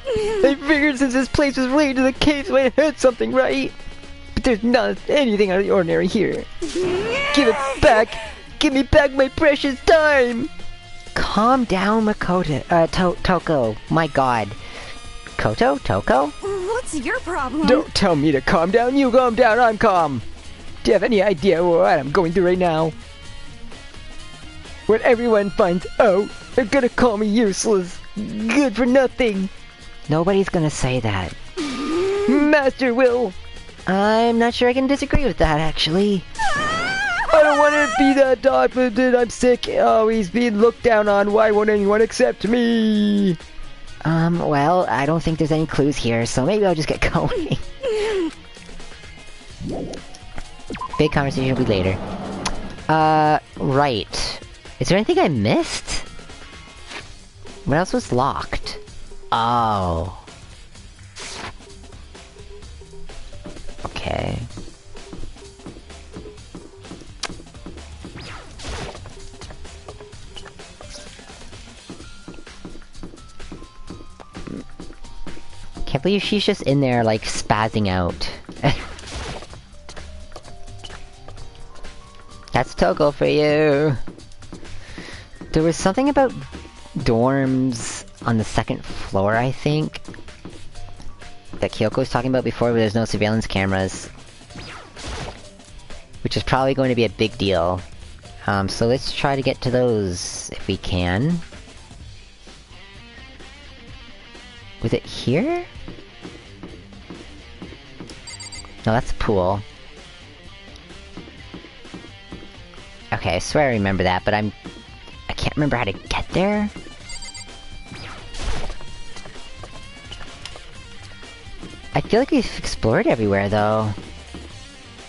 Speaker 1: I figured since this place was related to the caves, I had something, right? But there's not anything out of the ordinary here. Give it back! Give me back my precious time! Calm down, Makoto. Toko. My god. Koto? Toko?
Speaker 9: What's your problem?
Speaker 1: Don't tell me to calm down. You calm down, I'm calm. Do you have any idea what I'm going through right now? When everyone finds out, they're gonna call me useless. Good for nothing. Nobody's gonna say that. Master will. I'm not sure I can disagree with that, actually. I don't want to be that doctor that I'm sick, always being looked down on. Why won't anyone accept me? Well, I don't think there's any clues here, so maybe I'll just get going. Big conversation will be later. Right. Is there anything I missed? What else was locked? Oh. Okay. Can't believe she's just in there, like, spazzing out. That's Toko for you! There was something about dorms on the second floor, I think? That Kyoko was talking about before, where there's no surveillance cameras. Which is probably going to be a big deal. So let's try to get to those, if we can. Was it here? No, that's the pool. Okay, I swear I remember that, but I can't remember how to get there? I feel like we've explored everywhere, though.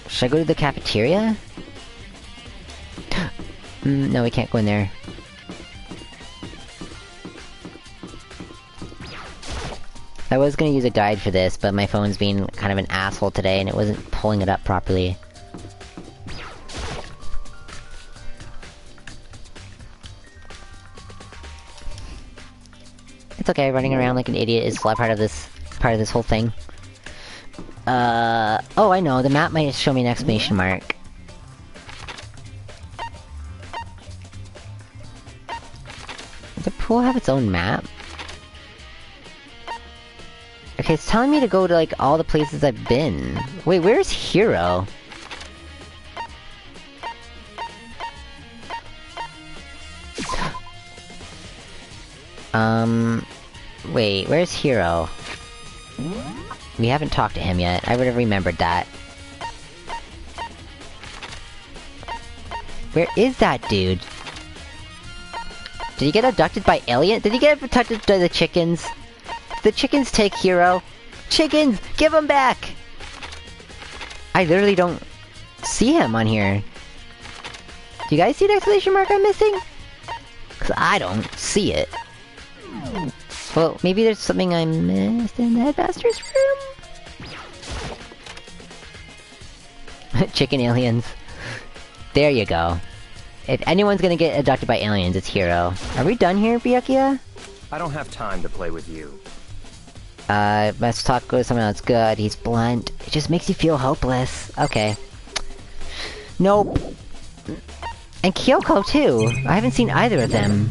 Speaker 1: Should I go to the cafeteria? No, we can't go in there. I was gonna use a guide for this, but my phone's being kind of an asshole today and it wasn't pulling it up properly. It's okay, running around like an idiot is part of this whole thing. Oh, I know, the map might show me an exclamation mark. Does the pool have its own map? Okay, it's telling me to go to, like, all the places I've been. Wait, where's Hiro? Wait, where's Hiro? We haven't talked to him yet. I would have remembered that. Where is that dude? Did he get abducted by alien? Did he get abducted by the chickens? The chickens take Hiro. Chickens! Give him back! I literally don't see him on here. Do you guys see the exclamation mark I'm missing? Cause I don't see it. Well, maybe there's something I missed in the headmaster's room? Chicken aliens. There you go. If anyone's gonna get abducted by aliens, it's Hiro. Are we done here, Byakuya?
Speaker 2: I don't have time to play with you.
Speaker 1: Let's talk with someone else. Good, he's blunt. It just makes you feel hopeless. Okay. Nope. And Kyoko, too! I haven't seen either of them.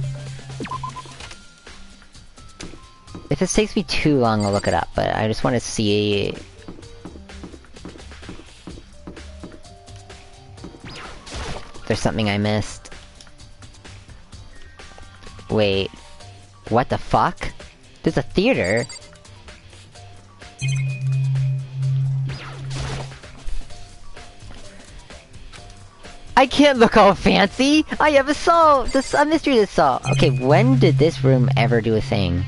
Speaker 1: If this takes me too long, I'll look it up, but I just want to see... if there's something I missed. Wait. What the fuck? There's a theater? I can't look all fancy! I have a mystery to solve! Okay, when did this room ever do a thing?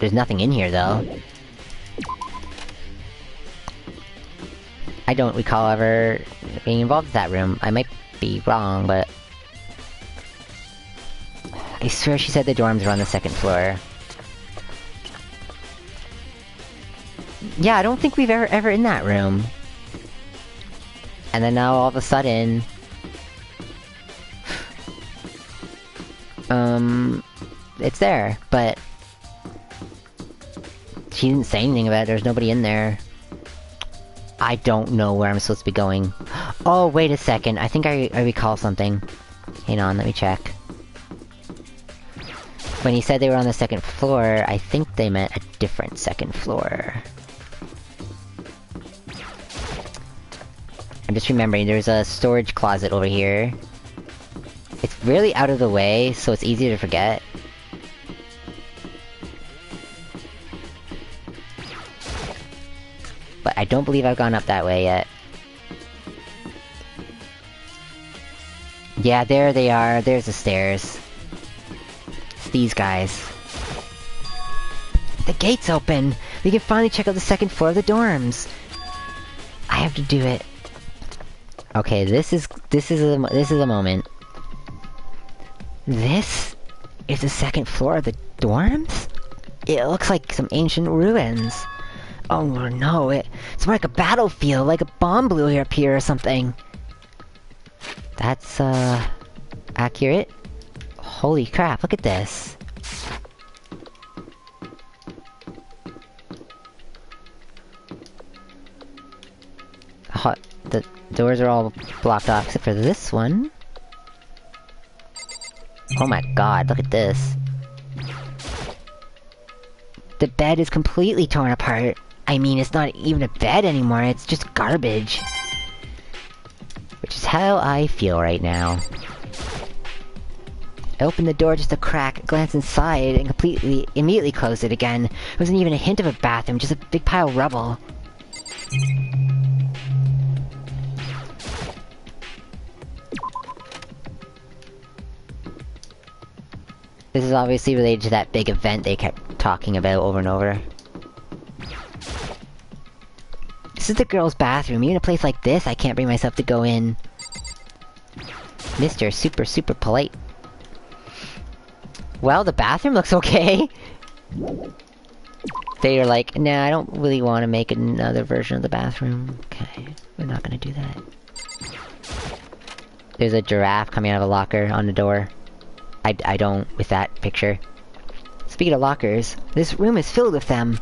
Speaker 1: There's nothing in here, though. I don't recall ever being involved with that room. I might be wrong, but... I swear she said the dorms were on the second floor. Yeah, I don't think we've ever in that room. And then now all of a sudden... it's there, but... she didn't say anything about it, there's nobody in there. I don't know where I'm supposed to be going. Oh, wait a second, I think I recall something. Hang on, let me check. When he said they were on the second floor, I think they meant a different second floor. I'm just remembering, there's a storage closet over here. It's really out of the way, so it's easy to forget. But I don't believe I've gone up that way yet. Yeah, there they are. There's the stairs. It's these guys. The gate's open! We can finally check out the second floor of the dorms! I have to do it. Okay, this is a moment. This is the second floor of the dorms? It looks like some ancient ruins. Oh no, it's more like a battlefield, like a bomb blew up here or something. That's, accurate? Holy crap, look at this. The doors are all blocked off except for this one. Oh my god, look at this. The bed is completely torn apart. I mean, it's not even a bed anymore, it's just garbage. Which is how I feel right now. I opened the door just a crack, glanced inside, and immediately closed it again. There wasn't even a hint of a bathroom, just a big pile of rubble. This is obviously related to that big event they kept talking about over and over. This is the girls' bathroom. Even a place like this, I can't bring myself to go in. Mr. Super polite. Well, the bathroom looks okay. They are like, nah, I don't really want to make another version of the bathroom. Okay, we're not gonna do that. There's a giraffe coming out of a locker on the door. I don't with that picture. Speaking of lockers, this room is filled with them.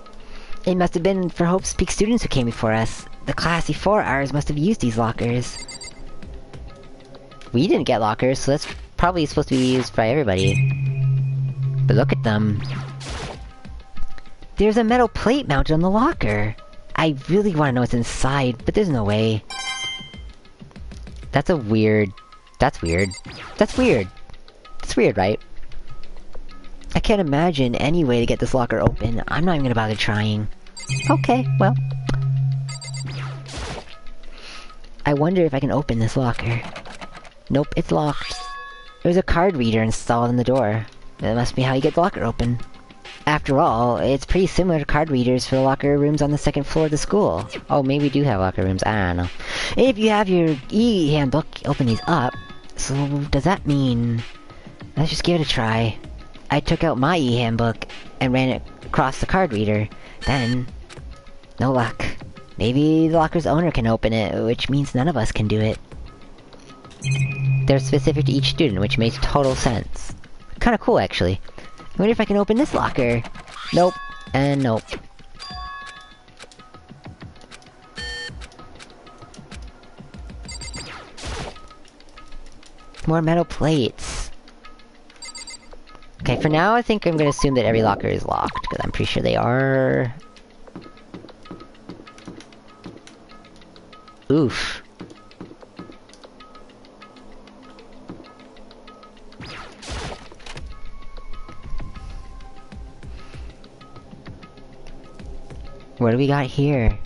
Speaker 1: It must have been for Hope's Peak students who came before us. The class before ours must have used these lockers. We didn't get lockers, so that's probably supposed to be used by everybody. But look at them. There's a metal plate mounted on the locker. I really want to know what's inside, but there's no way. That's weird. That's weird. That's weird, right? I can't imagine any way to get this locker open. I'm not even gonna bother trying. Okay, well. I wonder if I can open this locker. Nope, it's locked. There's a card reader installed in the door. That must be how you get the locker open. After all, it's pretty similar to card readers for the locker rooms on the second floor of the school. Oh, maybe we do have locker rooms, I don't know. If you have your e-handbook, open these up. So, does that mean... Let's just give it a try. I took out my e-handbook and ran it across the card reader. Then, no luck. Maybe the locker's owner can open it, which means none of us can do it. They're specific to each student, which makes total sense. Kinda cool, actually. wonder if I can open this locker. Nope. And nope. More metal plates. Okay, for now I think I'm gonna assume that every locker is locked, because I'm pretty sure they are. Oof. What do we got here?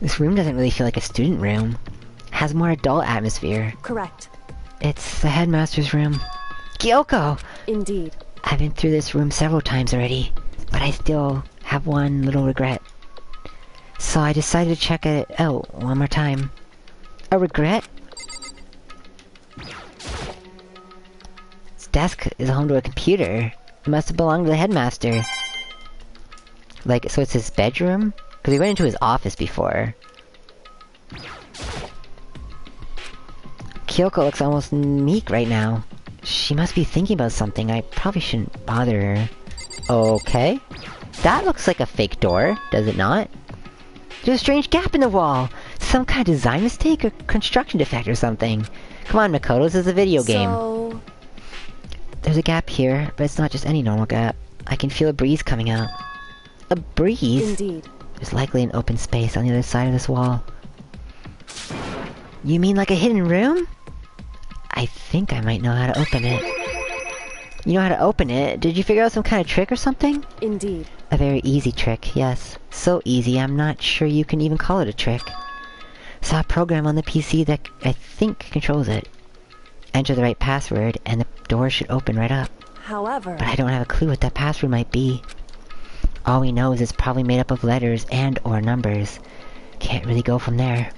Speaker 1: This room doesn't really feel like a student room. It has more adult atmosphere.
Speaker 8: Correct.
Speaker 1: It's the headmaster's room. Kyoko!
Speaker 8: Indeed.
Speaker 1: I've been through this room several times already, but I still have one little regret. So I decided to check it out one more time. A regret? This desk is home to a computer. It must have belonged to the headmaster. Like, so it's his bedroom? Because we went into his office before. Kyoko looks almost meek right now. She must be thinking about something. I probably shouldn't bother her. Okay. That looks like a fake door, does it not? There's a strange gap in the wall! Some kind of design mistake or construction defect or something. Come on, Makoto, this is a video game. There's a gap here, but it's not just any normal gap. I can feel a breeze coming out. A breeze?
Speaker 8: Indeed.
Speaker 1: There's likely an open space on the other side of this wall. You mean like a hidden room? I think I might know how to open it. You know how to open it? Did you figure out some kind of trick or something?
Speaker 8: Indeed.
Speaker 1: A very easy trick, yes. So easy, I'm not sure you can even call it a trick. Saw a program on the PC that I think controls it. Enter the right password, and the door should open right up.
Speaker 8: However...
Speaker 1: But I don't have a clue what that password might be. All we know is it's probably made up of letters and or numbers. Can't really go from there.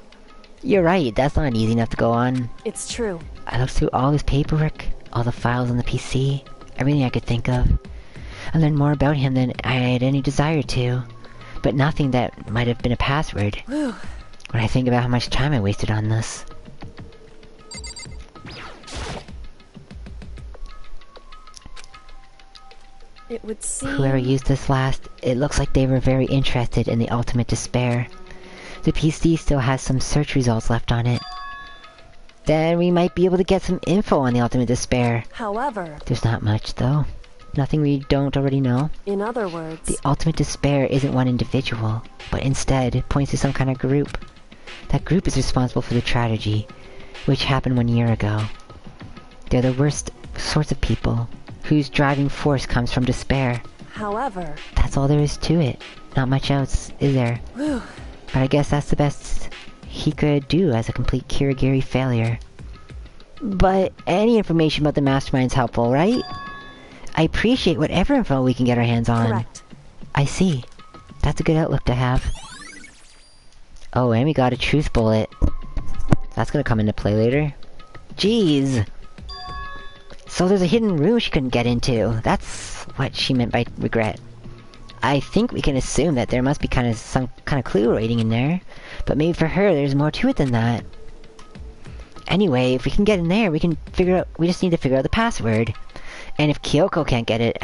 Speaker 1: You're right, that's not easy enough to go on.
Speaker 8: It's true.
Speaker 1: I looked through all his paperwork, all the files on the PC, everything I could think of. I learned more about him than I had any desire to, but nothing that might have been a password.
Speaker 8: Whew.
Speaker 1: When I think about how much time I wasted on this.
Speaker 8: It would seem...
Speaker 1: Whoever used this last, it looks like they were very interested in the ultimate despair. The PC still has some search results left on it. Then we might be able to get some info on the ultimate despair.
Speaker 8: However...
Speaker 1: There's not much, though. Nothing we don't already know.
Speaker 8: In other words...
Speaker 1: The ultimate despair isn't one individual, but instead it points to some kind of group. That group is responsible for the tragedy, which happened 1 year ago. They're the worst sorts of people, whose driving force comes from despair.
Speaker 8: However...
Speaker 1: That's all there is to it. Not much else, is there?
Speaker 8: Whew.
Speaker 1: But I guess that's the best he could do as a complete Kirigiri failure. But any information about the mastermind's helpful, right? I appreciate whatever info we can get our hands on.
Speaker 8: Correct.
Speaker 1: I see. That's a good outlook to have. Oh, and we got a truth bullet. That's gonna come into play later. Jeez! So there's a hidden room she couldn't get into. That's what she meant by regret. I think we can assume that there must be some kind of clue waiting in there. But maybe for her, there's more to it than that. Anyway, if we can get in there, we just need to figure out the password. And if Kyoko can't get it,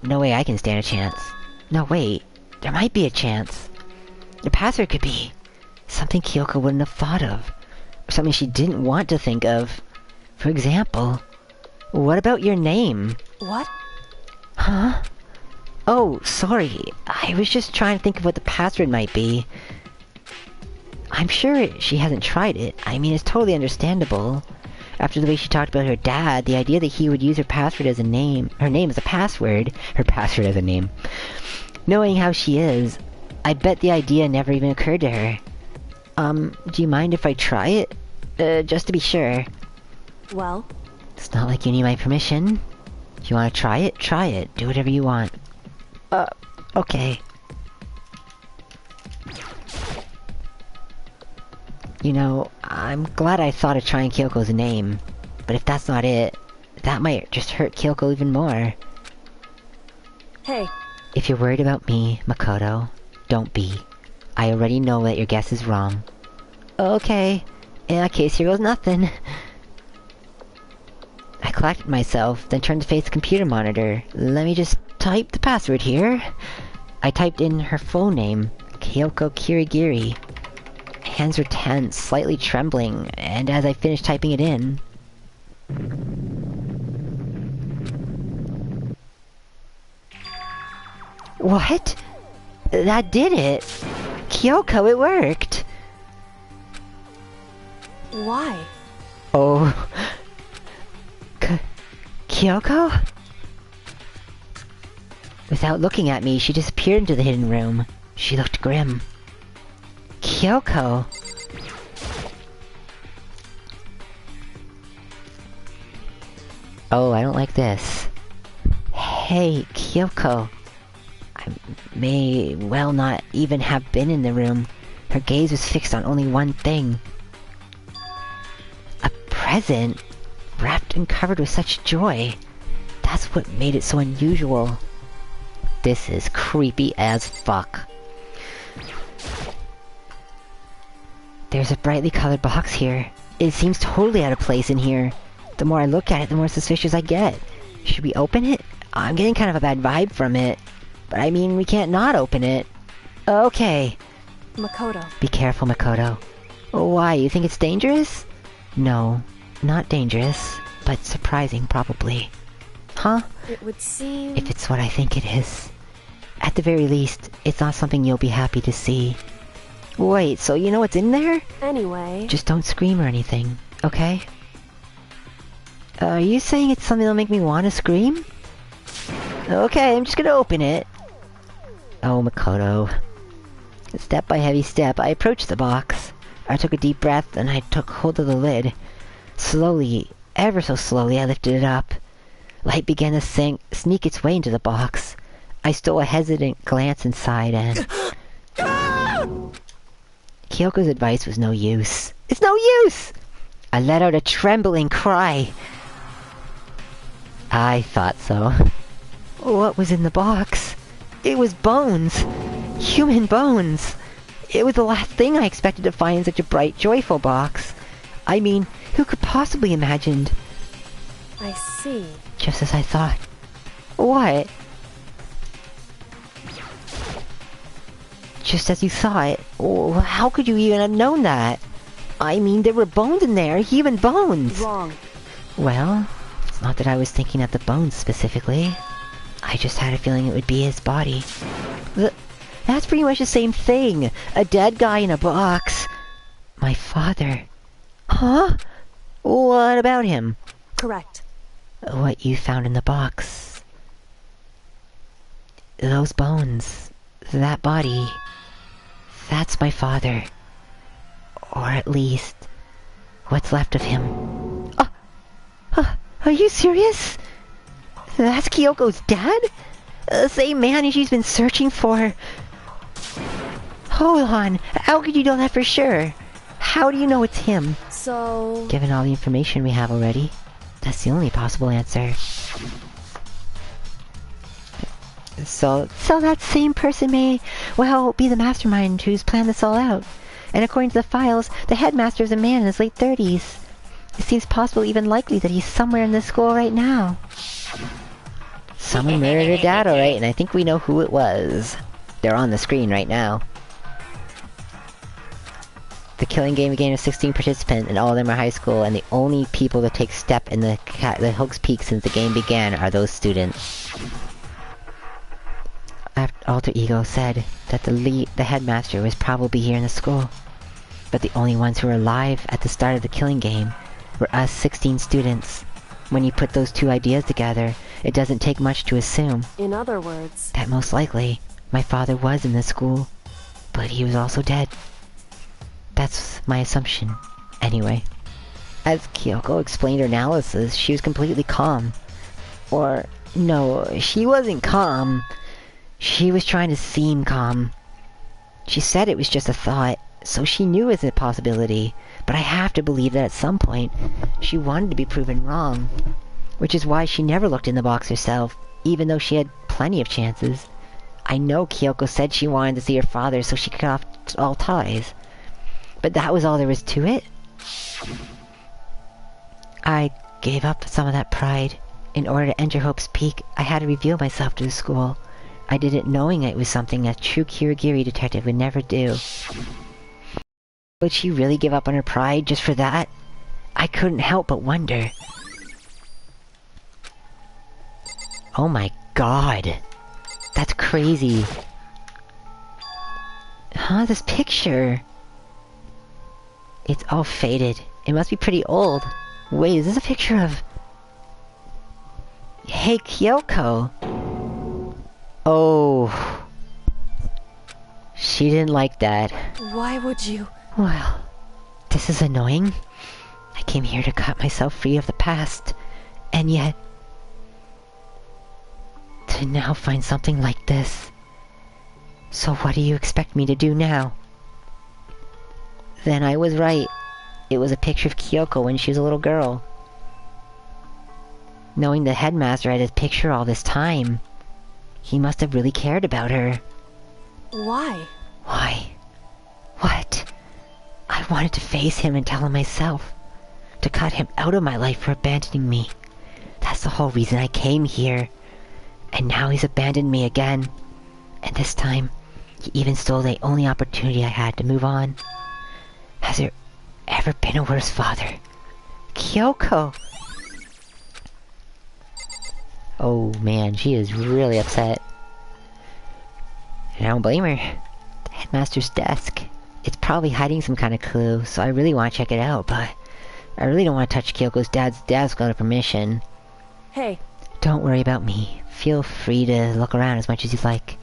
Speaker 1: no way I can stand a chance. No, wait. There might be a chance. The password could be something Kyoko wouldn't have thought of. Or something she didn't want to think of. For example, what about your name?
Speaker 8: What?
Speaker 1: Huh? Oh, sorry. I was just trying to think of what the password might be. I'm sure she hasn't tried it. I mean, it's totally understandable. After the way she talked about her dad, the idea that he would use her password as a name, her name as a password, her password as a name. Knowing how she is, I bet the idea never even occurred to her. Do you mind if I try it? Just to be sure.
Speaker 8: Well?
Speaker 1: It's not like you need my permission. If you want to try it, try it. Do whatever you want. Okay. You know, I'm glad I thought of trying Kyoko's name. But if that's not it, that might just hurt Kyoko even more.
Speaker 8: Hey.
Speaker 1: If you're worried about me, Makoto, don't be. I already know that your guess is wrong. Okay. In that case, here goes nothing. I collected myself, then turned to face the computer monitor. Let me just type the password here. I typed in her full name, Kyoko Kirigiri. Hands were tense, slightly trembling, and as I finished typing it in... What? That did it! Kyoko, it worked!
Speaker 8: Why?
Speaker 1: Oh... Kyoko? Without looking at me, she disappeared into the hidden room. She looked grim. Kyoko! Oh, I don't like this. Hey, Kyoko. I may well not even have been in the room. Her gaze was fixed on only one thing. A present? Wrapped and covered with such joy. That's what made it so unusual. This is creepy as fuck. There's a brightly colored box here. It seems totally out of place in here. The more I look at it, the more suspicious I get. Should we open it? I'm getting kind of a bad vibe from it. But I mean, we can't not open it. Okay.
Speaker 8: Makoto.
Speaker 1: Be careful, Makoto. Why, you think it's dangerous? No, not dangerous, but surprising, probably. Huh?
Speaker 8: It would seem...
Speaker 1: If it's what I think it is. At the very least, it's not something you'll be happy to see. Wait, so you know what's in there?
Speaker 8: Anyway...
Speaker 1: Just don't scream or anything, okay? Are you saying it's something that'll make me want to scream? Okay, I'm just gonna open it. Oh, Makoto. Step by heavy step, I approached the box. I took a deep breath and I took hold of the lid. Slowly, ever so slowly, I lifted it up. Light began to sneak its way into the box. I stole a hesitant glance inside and... Kyoko's advice was no use. It's no use! I let out a trembling cry. I thought so. What was in the box? It was bones. Human bones. It was the last thing I expected to find in such a bright, joyful box. I mean, who could possibly imagined?
Speaker 8: I see.
Speaker 1: Just as I thought. What? Just as you saw it. Oh, how could you even have known that? I mean, there were bones in there, human bones!
Speaker 8: Wrong.
Speaker 1: Well, it's not that I was thinking of the bones specifically. I just had a feeling it would be his body. That's pretty much the same thing. A dead guy in a box. My father. Huh? What about him?
Speaker 8: Correct.
Speaker 1: What you found in the box. Those bones. That body. That's my father. Or at least, what's left of him. Are you serious? That's Kyoko's dad? The same man she's been searching for. Hold on, how could you know that for sure? How do you know it's him?
Speaker 8: So...
Speaker 1: Given all the information we have already, that's the only possible answer. So that same person may, well, be the mastermind who's planned this all out. And according to the files, the headmaster is a man in his late 30s. It seems possible, even likely, that he's somewhere in this school right now. Someone murdered her dad, alright, and I think we know who it was. They're on the screen right now. The killing game began with 16 participants, and all of them are high school, and the only people to take step in the Hook's Peak since the game began are those students. Alter Ego said that the headmaster was probably here in the school. But the only ones who were alive at the start of the killing game were us 16 students. When you put those two ideas together, it doesn't take much to assume.
Speaker 8: In other words...
Speaker 1: that most likely, my father was in the school, but he was also dead. That's my assumption, anyway. As Kyoko explained her analysis, she was completely calm. Or, no, she wasn't calm. She was trying to seem calm. She said it was just a thought, so she knew it was a possibility, but I have to believe that at some point, she wanted to be proven wrong. Which is why she never looked in the box herself, even though she had plenty of chances. I know Kyoko said she wanted to see her father so she could cut off all ties. But that was all there was to it. I gave up some of that pride In order to enter Hope's Peak, I had to reveal myself to the school. I did it knowing it was something a true Kirigiri detective would never do. Would she really give up on her pride just for that? I couldn't help but wonder. Oh my god. That's crazy. Huh, this picture. It's all faded. It must be pretty old. Wait, is this a picture of... Hey, Kyoko. Oh. She didn't like that.
Speaker 8: Why would you?
Speaker 1: Well, this is annoying. I came here to cut myself free of the past, and yet... to now find something like this. So what do you expect me to do now? Then I was right. It was a picture of Kyoko when she was a little girl. Knowing the headmaster had his picture all this time, he must have really cared about her.
Speaker 8: Why?
Speaker 1: Why? What? I wanted to face him and tell him myself. To cut him out of my life for abandoning me. That's the whole reason I came here. And now he's abandoned me again. And this time, he even stole the only opportunity I had to move on. Has there ever been a worse father? Kyoko! Oh man, she is really upset. And I don't blame her. The headmaster's desk. It's probably hiding some kind of clue, so I really want to check it out, but I really don't want to touch Kyoko's dad's desk without permission.
Speaker 8: Hey.
Speaker 1: Don't worry about me. Feel free to look around as much as you'd like.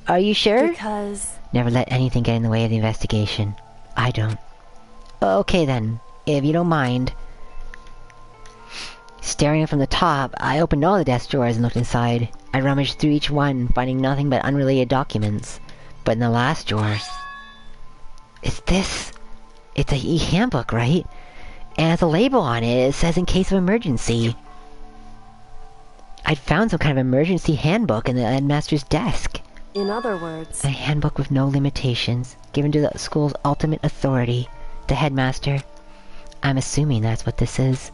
Speaker 1: Are you sure?
Speaker 8: Because...
Speaker 1: Never let anything get in the way of the investigation. I don't. Okay then, if you don't mind. Staring from the top, I opened all the desk drawers and looked inside. I rummaged through each one, finding nothing but unrelated documents. But in the last drawer... Is this... It's a e-handbook, right? And has a label on it. It says in case of emergency. I'd found some kind of emergency handbook in the headmaster's desk.
Speaker 8: In other words...
Speaker 1: A handbook with no limitations, given to the school's ultimate authority, the headmaster. I'm assuming that's what this is.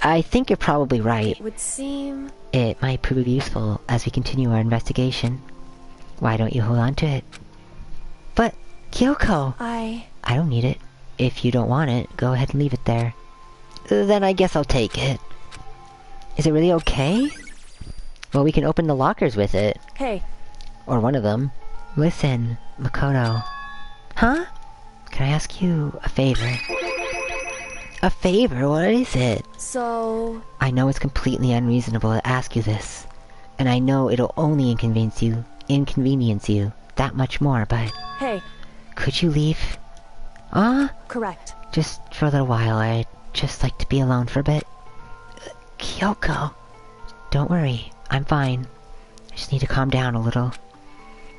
Speaker 1: I think you're probably right.
Speaker 8: It would seem...
Speaker 1: It might prove useful as we continue our investigation. Why don't you hold on to it? But, Kyoko! I don't need it. If you don't want it, go ahead and leave it there. Then I guess I'll take it. Is it really okay? Well, we can open the lockers with it.
Speaker 8: Hey.
Speaker 1: Or one of them. Listen, Makoto. Huh? Can I ask you a favor? A favor? What is it?
Speaker 8: So...
Speaker 1: I know it's completely unreasonable to ask you this. And I know it'll only inconvenience you that much more, but...
Speaker 8: Hey.
Speaker 1: Could you leave?
Speaker 8: Correct.
Speaker 1: Just for a little while. I'd just like to be alone for a bit. Kyoko. Don't worry. I'm fine. I just need to calm down a little.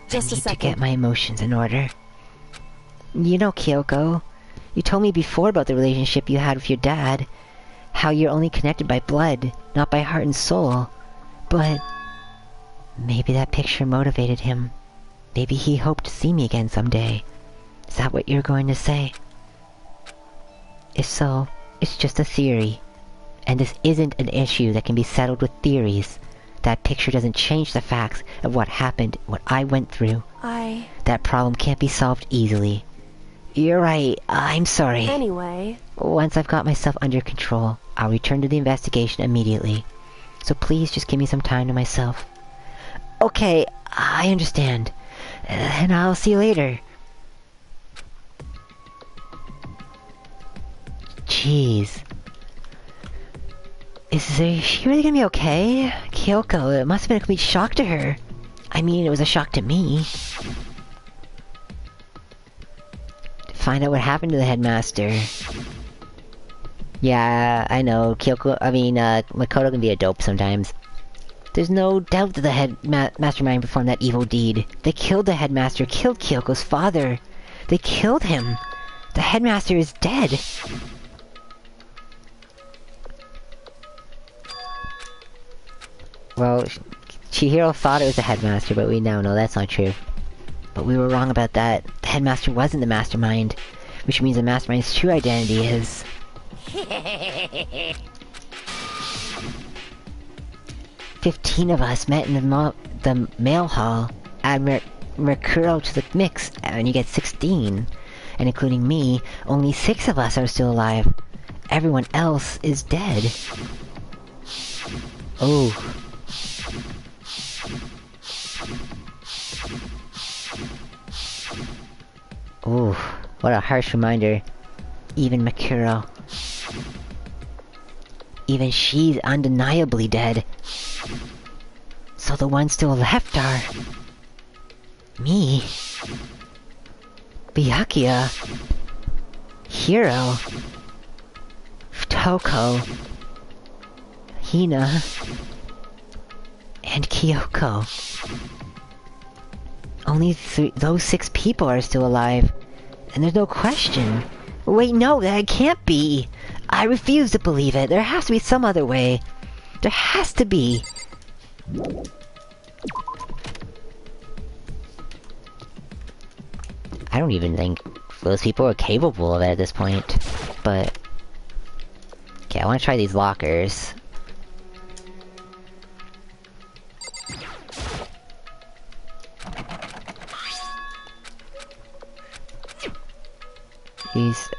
Speaker 8: Just a second.
Speaker 1: I need to get my emotions in order. You know, Kyoko, you told me before about the relationship you had with your dad. How you're only connected by blood, not by heart and soul. But... maybe that picture motivated him. Maybe he hoped to see me again someday. Is that what you're going to say? If so, it's just a theory. And this isn't an issue that can be settled with theories. That picture doesn't change the facts of what happened, what I went through. That problem can't be solved easily. You're right, I'm sorry.
Speaker 8: Anyway...
Speaker 1: Once I've got myself under control, I'll return to the investigation immediately. So please just give me some time to myself. Okay, I understand. And I'll see you later. Jeez. Is she really gonna be okay? Kyoko, it must have been a complete shock to her. I mean, it was a shock to me. To find out what happened to the headmaster. Yeah, I know, Makoto can be a dope sometimes. There's no doubt that the mastermind performed that evil deed. They killed the headmaster, killed Kyoko's father. They killed him. The headmaster is dead. Well, Chihiro thought it was the headmaster, but we now know that's not true. But we were wrong about that. The headmaster wasn't the mastermind, which means the mastermind's true identity is... 15 of us met in the mail hall. Add Mercuro to the mix, and you get 16. And including me, only 6 of us are still alive. Everyone else is dead. Oh. Ooh, what a harsh reminder. Even Mercuro. Even she's undeniably dead. So the ones still left are... me. Byakuya. Hiro. Toko. Hina. And Kyoko. Only those 6 people are still alive. And there's no question. Wait, no, that can't be. I refuse to believe it. There has to be some other way. There has to be. I don't even think those people are capable of it at this point. But... okay, I want to try these lockers.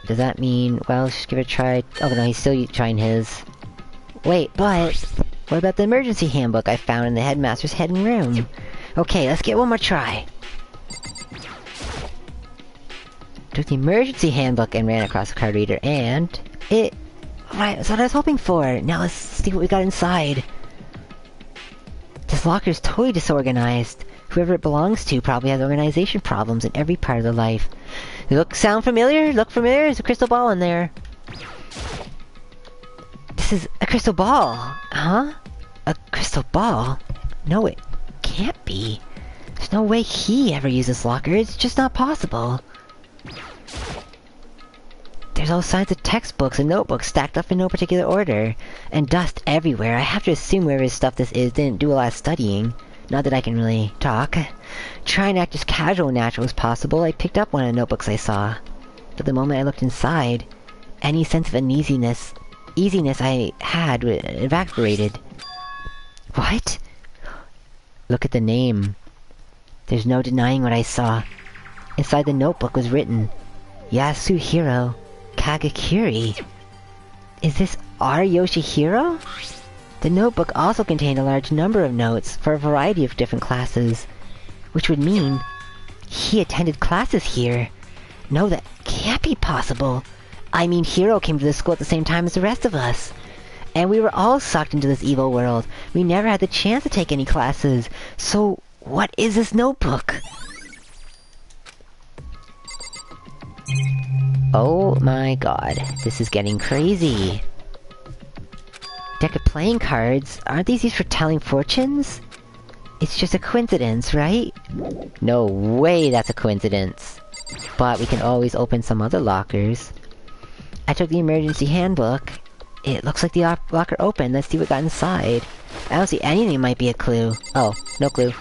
Speaker 1: Does that mean... well, let's just give it a try. Oh no, he's still trying his. Wait, but... what about the emergency handbook I found in the headmaster's hidden room? Okay, let's get one more try. Took the emergency handbook and ran across the card reader, and... it... right, that's what I was hoping for. Now let's see what we got inside. This locker is totally disorganized. Whoever it belongs to probably has organization problems in every part of their life. Sound familiar? Look familiar? There's a crystal ball in there. This is a crystal ball. Huh? A crystal ball? No, it can't be. There's no way he ever used this locker. It's just not possible. There's all kinds of textbooks and notebooks stacked up in no particular order. And dust everywhere. I have to assume whoever's stuff this is didn't do a lot of studying. Not that I can really talk. Trying to act as casual and natural as possible, I picked up one of the notebooks I saw. But the moment I looked inside, any sense of easiness I had evaporated. What? Look at the name. There's no denying what I saw. Inside the notebook was written, Yasuhiro Kagekiri. Is this our Yoshihiro? The notebook also contained a large number of notes for a variety of different classes, which would mean he attended classes here. No, that can't be possible. I mean, Hiro came to the school at the same time as the rest of us. And we were all sucked into this evil world. We never had the chance to take any classes. So, what is this notebook? Oh my god, this is getting crazy. Deck of playing cards? Aren't these used for telling fortunes? It's just a coincidence, right? No way that's a coincidence. But we can always open some other lockers. I took the emergency handbook. It looks like the locker opened. Let's see what got inside. I don't see anything that might be a clue. Oh, no clue.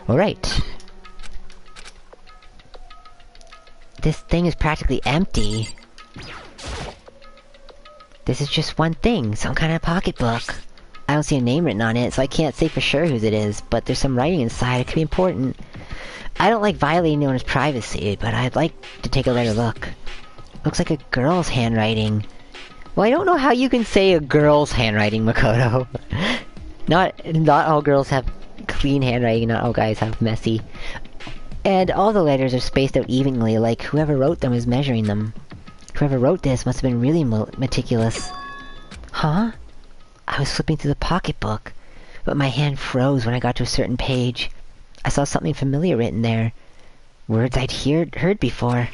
Speaker 1: Alright. This thing is practically empty. This is just one thing, some kind of pocketbook. I don't see a name written on it, so I can't say for sure whose it is, but there's some writing inside, it could be important. I don't like violating anyone's privacy, but I'd like to take a better look. Looks like a girl's handwriting. Well, I don't know how you can say a girl's handwriting, Makoto. Not all girls have clean handwriting, not all guys have messy. And all the letters are spaced out evenly, like whoever wrote them is measuring them. Whoever wrote this must have been really meticulous. Huh? I was flipping through the pocketbook, but my hand froze when I got to a certain page. I saw something familiar written there. Words I'd heard before.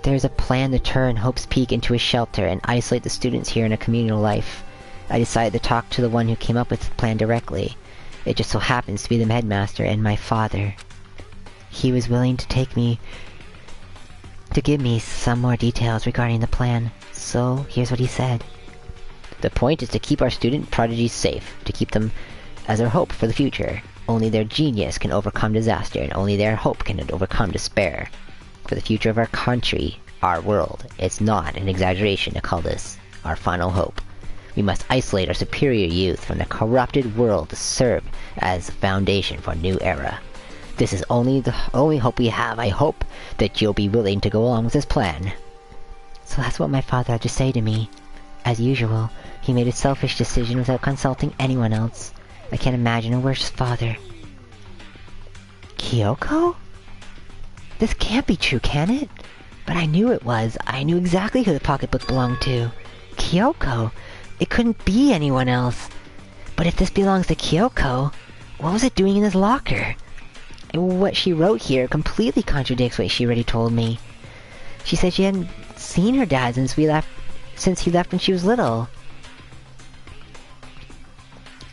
Speaker 1: There's a plan to turn Hope's Peak into a shelter and isolate the students here in a communal life. I decided to talk to the one who came up with the plan directly. It just so happens to be the headmaster and my father. He was willing to give me some more details regarding the plan. So, here's what he said. The point is to keep our student prodigies safe, to keep them as our hope for the future. Only their genius can overcome disaster, and only their hope can overcome despair. For the future of our country, our world, it's not an exaggeration to call this our final hope. We must isolate our superior youth from the corrupted world to serve as a foundation for a new era. This is the only hope we have. I hope that you'll be willing to go along with this plan. So that's what my father had to say to me. As usual, he made a selfish decision without consulting anyone else. I can't imagine a worse father. Kyoko? This can't be true, can it? But I knew it was. I knew exactly who the pocketbook belonged to. Kyoko. It couldn't be anyone else. But if this belongs to Kyoko, what was it doing in his locker? And what she wrote here completely contradicts what she already told me. She said she hadn't seen her dad since he left when she was little.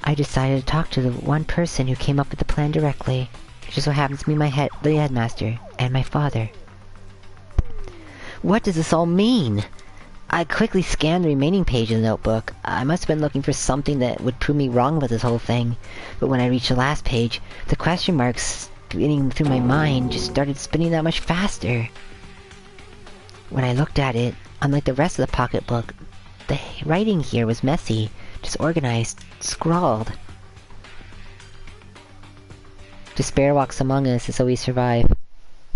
Speaker 1: I decided to talk to the one person who came up with the plan directly. It just so happens to be the headmaster, and my father. What does this all mean? I quickly scanned the remaining page of the notebook. I must have been looking for something that would prove me wrong about this whole thing. But when I reached the last page, the question marks spinning through my mind just started spinning that much faster. When I looked at it, unlike the rest of the pocketbook, the writing here was messy, disorganized, scrawled. Despair walks among us, and so we survive.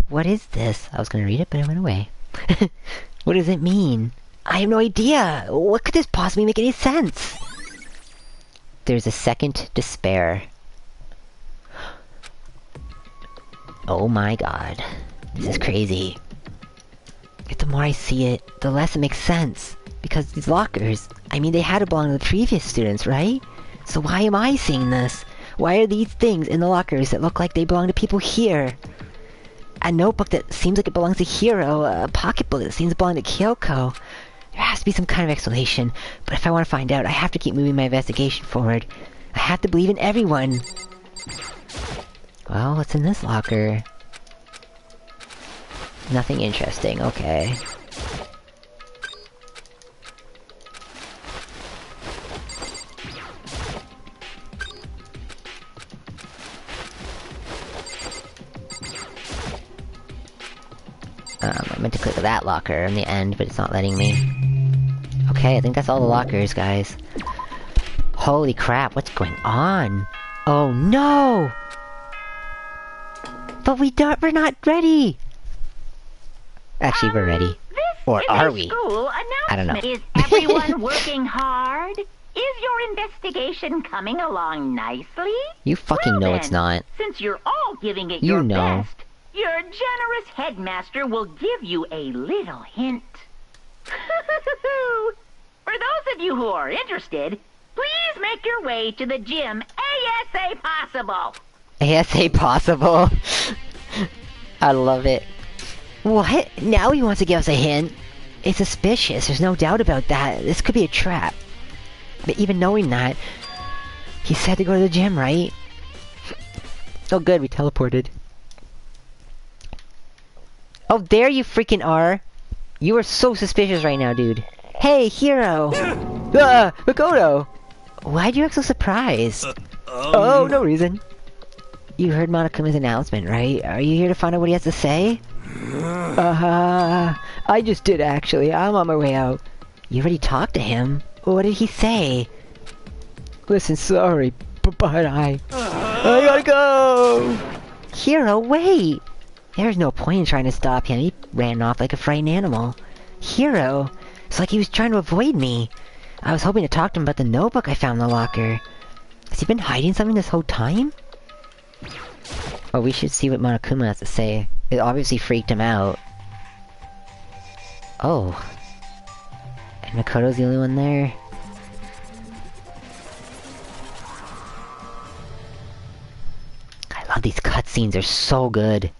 Speaker 1: What is this? I was gonna read it, but it went away. What does it mean? I have no idea! What could this possibly make any sense? There's a second despair. Oh my god. This is crazy. Yet the more I see it, the less it makes sense. Because these lockers, I mean, they had to belong to the previous students, right? So why am I seeing this? Why are these things in the lockers that look like they belong to people here? A notebook that seems like it belongs to Hiro, a pocketbook that seems to belong to Kyoko. There has to be some kind of explanation, but if I want to find out, I have to keep moving my investigation forward. I have to believe in everyone. Well, what's in this locker? Nothing interesting, okay. I meant to click that locker in the end, but it's not letting me. Okay, I think that's all the lockers, guys. Holy crap, what's going on? Oh no! But we're not ready! Actually, we're ready. Or are we? I don't know.
Speaker 5: Is everyone working hard? Is your investigation coming along nicely?
Speaker 1: You fucking know it's not.
Speaker 5: Since you're all giving it your best, your generous headmaster will give you a little hint. For those of you who are interested, please make your way to the gym ASA possible.
Speaker 1: ASA possible? I love it. What? Now he wants to give us a hint? It's suspicious, there's no doubt about that. This could be a trap. But even knowing that, he said to go to the gym, right? Oh good, we teleported. Oh, there you freaking are! You are so suspicious right now, dude. Hey, Hiro! Makoto! Why'd you act so surprised? Oh, no reason. You heard Monokuma's announcement, right? Are you here to find out what he has to say? I just did actually. I'm on my way out. You already talked to him? What did he say? Listen, sorry, but I gotta go! Hiro, wait! There's no point in trying to stop him. He ran off like a frightened animal. Hiro? It's like he was trying to avoid me. I was hoping to talk to him about the notebook I found in the locker. Has he been hiding something this whole time? Oh, we should see what Monokuma has to say. It obviously freaked him out. Oh. And Makoto's the only one there? I love these cutscenes, they're so good.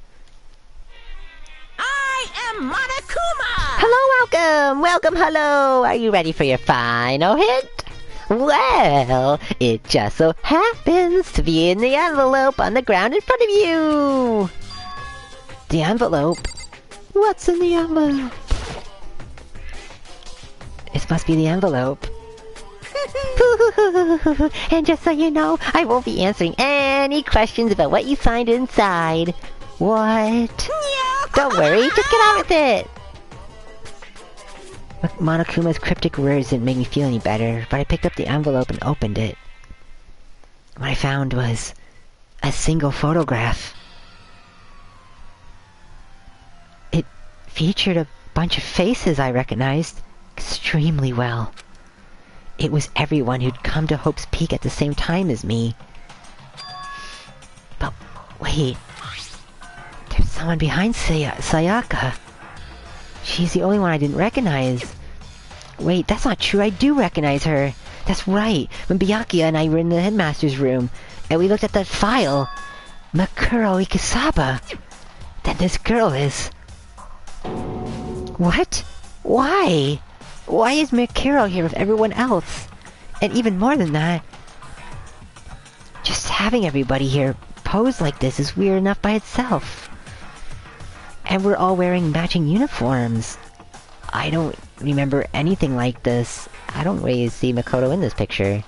Speaker 4: I am Monokuma!
Speaker 1: Hello, welcome, hello! Are you ready for your final hint? Well, it just so happens to be in the envelope on the ground in front of you! The envelope? What's in the envelope? This must be the envelope. And just so you know, I won't be answering any questions about what you find inside. What? Don't worry, just get on with it! Monokuma's cryptic words didn't make me feel any better, but I picked up the envelope and opened it. What I found was a single photograph. It featured a bunch of faces I recognized extremely well. It was everyone who'd come to Hope's Peak at the same time as me. But wait, there's someone behind Sayaka. She's the only one I didn't recognize. Wait, that's not true, I do recognize her. That's right, when Byakuya and I were in the headmaster's room, and we looked at that file, Makuro Ikisaba. Then this girl is... What? Why? Why is Makuro here with everyone else? And even more than that, just having everybody here pose like this is weird enough by itself. And we're all wearing matching uniforms. I don't remember anything like this. I don't really see Makoto in this picture.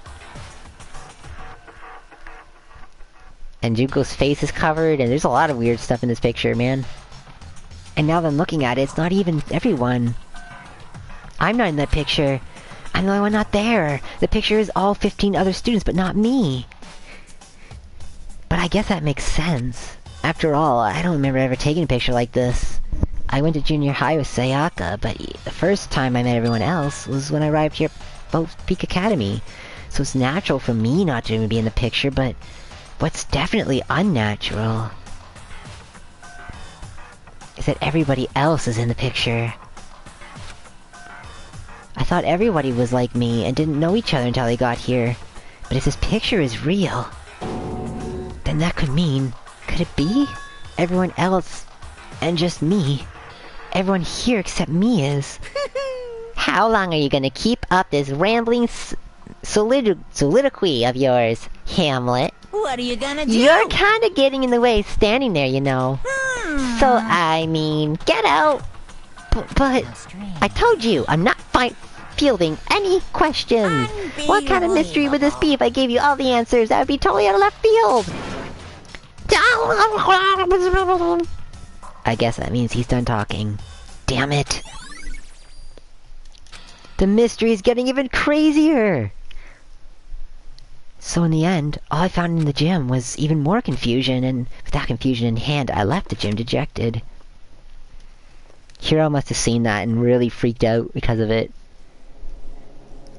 Speaker 1: And Junko's face is covered, and there's a lot of weird stuff in this picture, man. And now that I'm looking at it, it's not even everyone. I'm not in that picture. I'm the only one not there. The picture is all 15 other students, but not me. But I guess that makes sense. After all, I don't remember ever taking a picture like this. I went to junior high with Sayaka, but the first time I met everyone else was when I arrived here at Boat Peak Academy. So it's natural for me not to even be in the picture, but what's definitely unnatural is that everybody else is in the picture. I thought everybody was like me and didn't know each other until they got here. But if this picture is real, then that could mean... Could it be? Everyone else and just me. Everyone here except me is. How long are you gonna keep up this rambling soliloquy of yours, Hamlet?
Speaker 4: What are you gonna do?
Speaker 1: You're kinda getting in the way standing there, you know. So, I mean, get out! But I told you, I'm not fielding any questions! What kind of mystery would this be if I gave you all the answers? That would be totally out of left field! I guess that means he's done talking. Damn it! The mystery is getting even crazier! So in the end, all I found in the gym was even more confusion, and with that confusion in hand, I left the gym dejected. Hiro must have seen that and really freaked out because of it.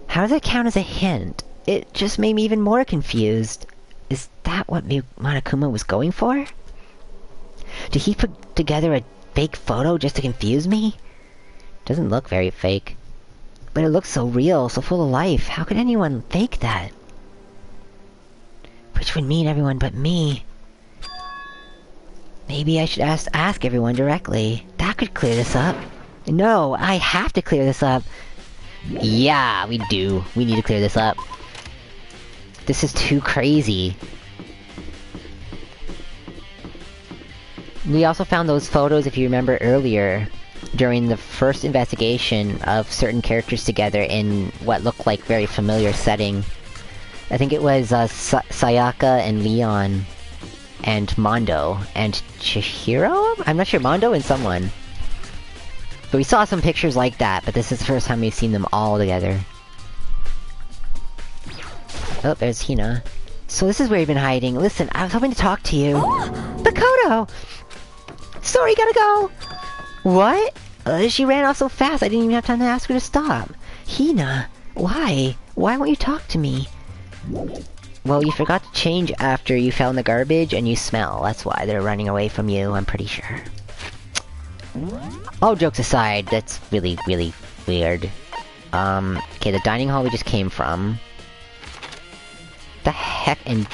Speaker 1: How does that count as a hint? It just made me even more confused. Is that what Monokuma was going for? Did he put together a fake photo just to confuse me? Doesn't look very fake. But it looks so real, so full of life. How could anyone fake that? Which would mean everyone but me. Maybe I should ask everyone directly. That could clear this up. No, I have to clear this up. Yeah, we do. We need to clear this up. This is too crazy. We also found those photos, if you remember earlier, during the first investigation of certain characters together in what looked like very familiar setting. I think it was Sayaka and Leon and Mondo and Chihiro? I'm not sure, Mondo and someone. But we saw some pictures like that, but this is the first time we've seen them all together. Oh, there's Hina. So this is where you've been hiding. Listen, I was hoping to talk to you. Makoto! Sorry, gotta go! What? She ran off so fast I didn't even have time to ask her to stop. Hina, why? Why won't you talk to me? Well, you forgot to change after you fell in the garbage and you smell. That's why they're running away from you, I'm pretty sure. All jokes aside, that's really, really weird. Okay, the dining hall we just came from. The heck and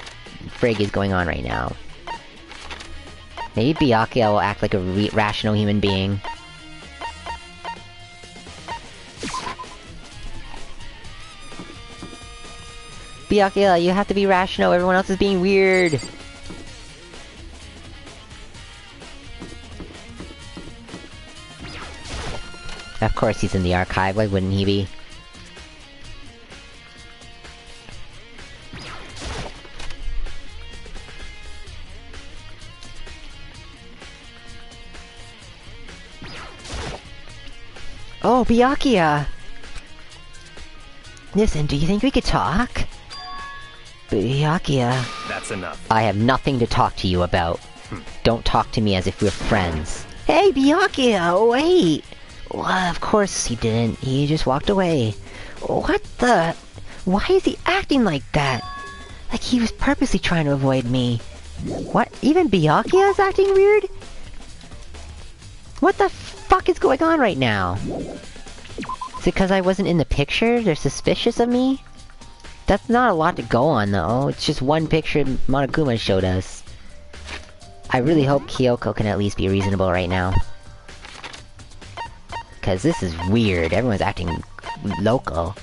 Speaker 1: frig is going on right now? Maybe Byakuya will act like a rational human being. Byakuya, you have to be rational, everyone else is being weird! Of course he's in the archive, why wouldn't he be? Oh, Byakuya! Listen, do you think we could talk? Byakuya...
Speaker 2: That's enough.
Speaker 1: I have nothing to talk to you about. Don't talk to me as if we're friends. Hey, Byakuya, wait! Well, of course he didn't. He just walked away. What the... Why is he acting like that? Like he was purposely trying to avoid me. What? Even Byakuya is acting weird? What the fuck is going on right now? Is it because I wasn't in the picture? They're suspicious of me? That's not a lot to go on, though. It's just one picture Monokuma showed us. I really hope Kyoko can at least be reasonable right now. Because this is weird. Everyone's acting loco.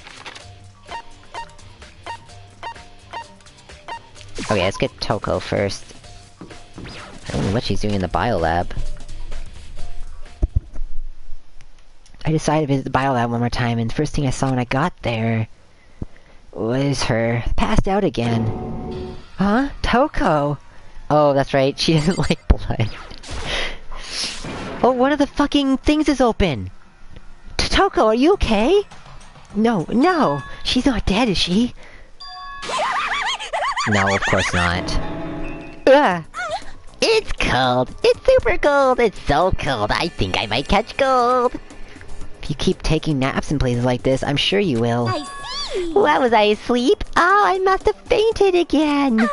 Speaker 1: Okay, let's get Toko first. I don't know what she's doing in the biolab. I decided to visit the biolab one more time, and the first thing I saw when I got there was her passed out again. Huh? Toko! Oh, that's right, she doesn't like blood. Oh, one of the fucking things is open! Toko, are you okay? No, no! She's not dead, is she? No, of course not. Ugh! It's cold! It's super cold! It's so cold, I think I might catch cold! If you keep taking naps in places like this, I'm sure you will.
Speaker 3: I see!
Speaker 1: What, was I asleep? Oh, I must have fainted again!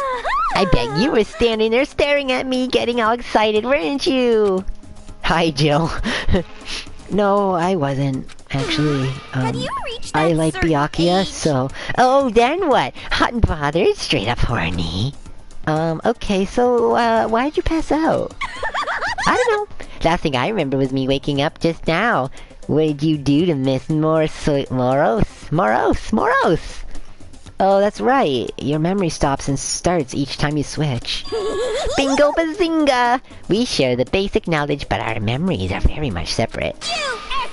Speaker 1: I bet you were standing there staring at me, getting all excited, weren't you? Hi, Jill. No, I wasn't, actually.
Speaker 3: Have you reached
Speaker 1: I
Speaker 3: that
Speaker 1: like
Speaker 3: certain
Speaker 1: Byakuya,
Speaker 3: age?
Speaker 1: so... Oh, then what? Hot and bothered, straight up horny. Okay, so, why did you pass out? I don't know. Last thing I remember was me waking up just now. What did you do to Miss Moros? Oh, that's right. Your memory stops and starts each time you switch. Bingo bazinga! We share the basic knowledge, but our memories are very much separate.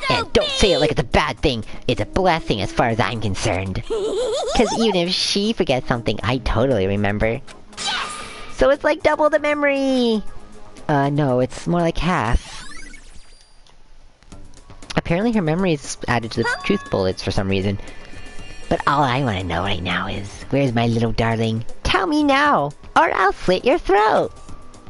Speaker 1: And don't say it like it's a bad thing. It's a blessing as far as I'm concerned. Because even if she forgets something, I totally remember. So it's like double the memory! No, it's more like half. Apparently her memory is added to the truth bullets for some reason. But all I want to know right now is, where's my little darling? Tell me now, or I'll slit your throat!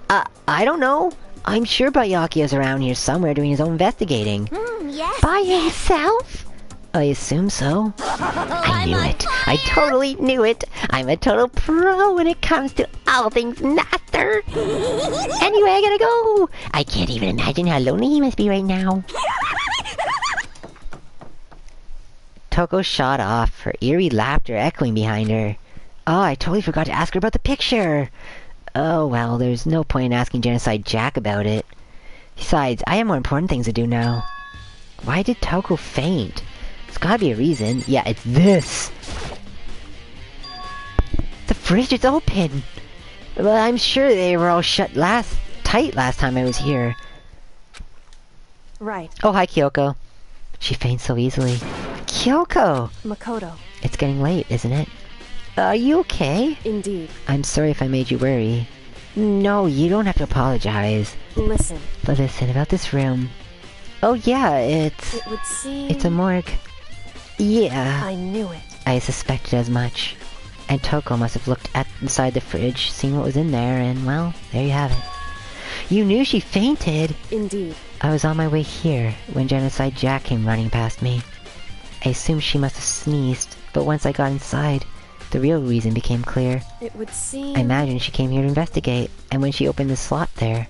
Speaker 1: I don't know. I'm sure Byakuya's around here somewhere doing his own investigating.
Speaker 3: Yes.
Speaker 1: By himself? I assume so. I knew it. I totally knew it. I'm a total pro when it comes to all things master. Anyway, I gotta go. I can't even imagine how lonely he must be right now. Toko shot off, her eerie laughter echoing behind her. Oh, I totally forgot to ask her about the picture. Oh well, there's no point in asking Genocide Jack about it. Besides, I have more important things to do now. Why did Toko faint? There's gotta be a reason. Yeah, it's this! The fridge is open! Well, I'm sure they were all shut tight last time I was here.
Speaker 8: Right.
Speaker 1: Oh, hi, Kyoko. She faints so easily. Kyoko!
Speaker 8: Makoto.
Speaker 1: It's getting late, isn't it? Are you okay?
Speaker 8: Indeed.
Speaker 1: I'm sorry if I made you worry. No, you don't have to apologize.
Speaker 8: Listen.
Speaker 1: But listen, about this room. Oh yeah,
Speaker 8: It would seem...
Speaker 1: it's a morgue. Yeah.
Speaker 8: I knew it.
Speaker 1: I suspected as much. And Toko must have looked inside the fridge, seen what was in there, and well, there you have it. You knew she fainted!
Speaker 8: Indeed.
Speaker 1: I was on my way here, when Genocide Jack came running past me. I assumed she must have sneezed, but once I got inside, the real reason became clear.
Speaker 8: It would seem...
Speaker 1: I imagine she came here to investigate, and when she opened the slot there,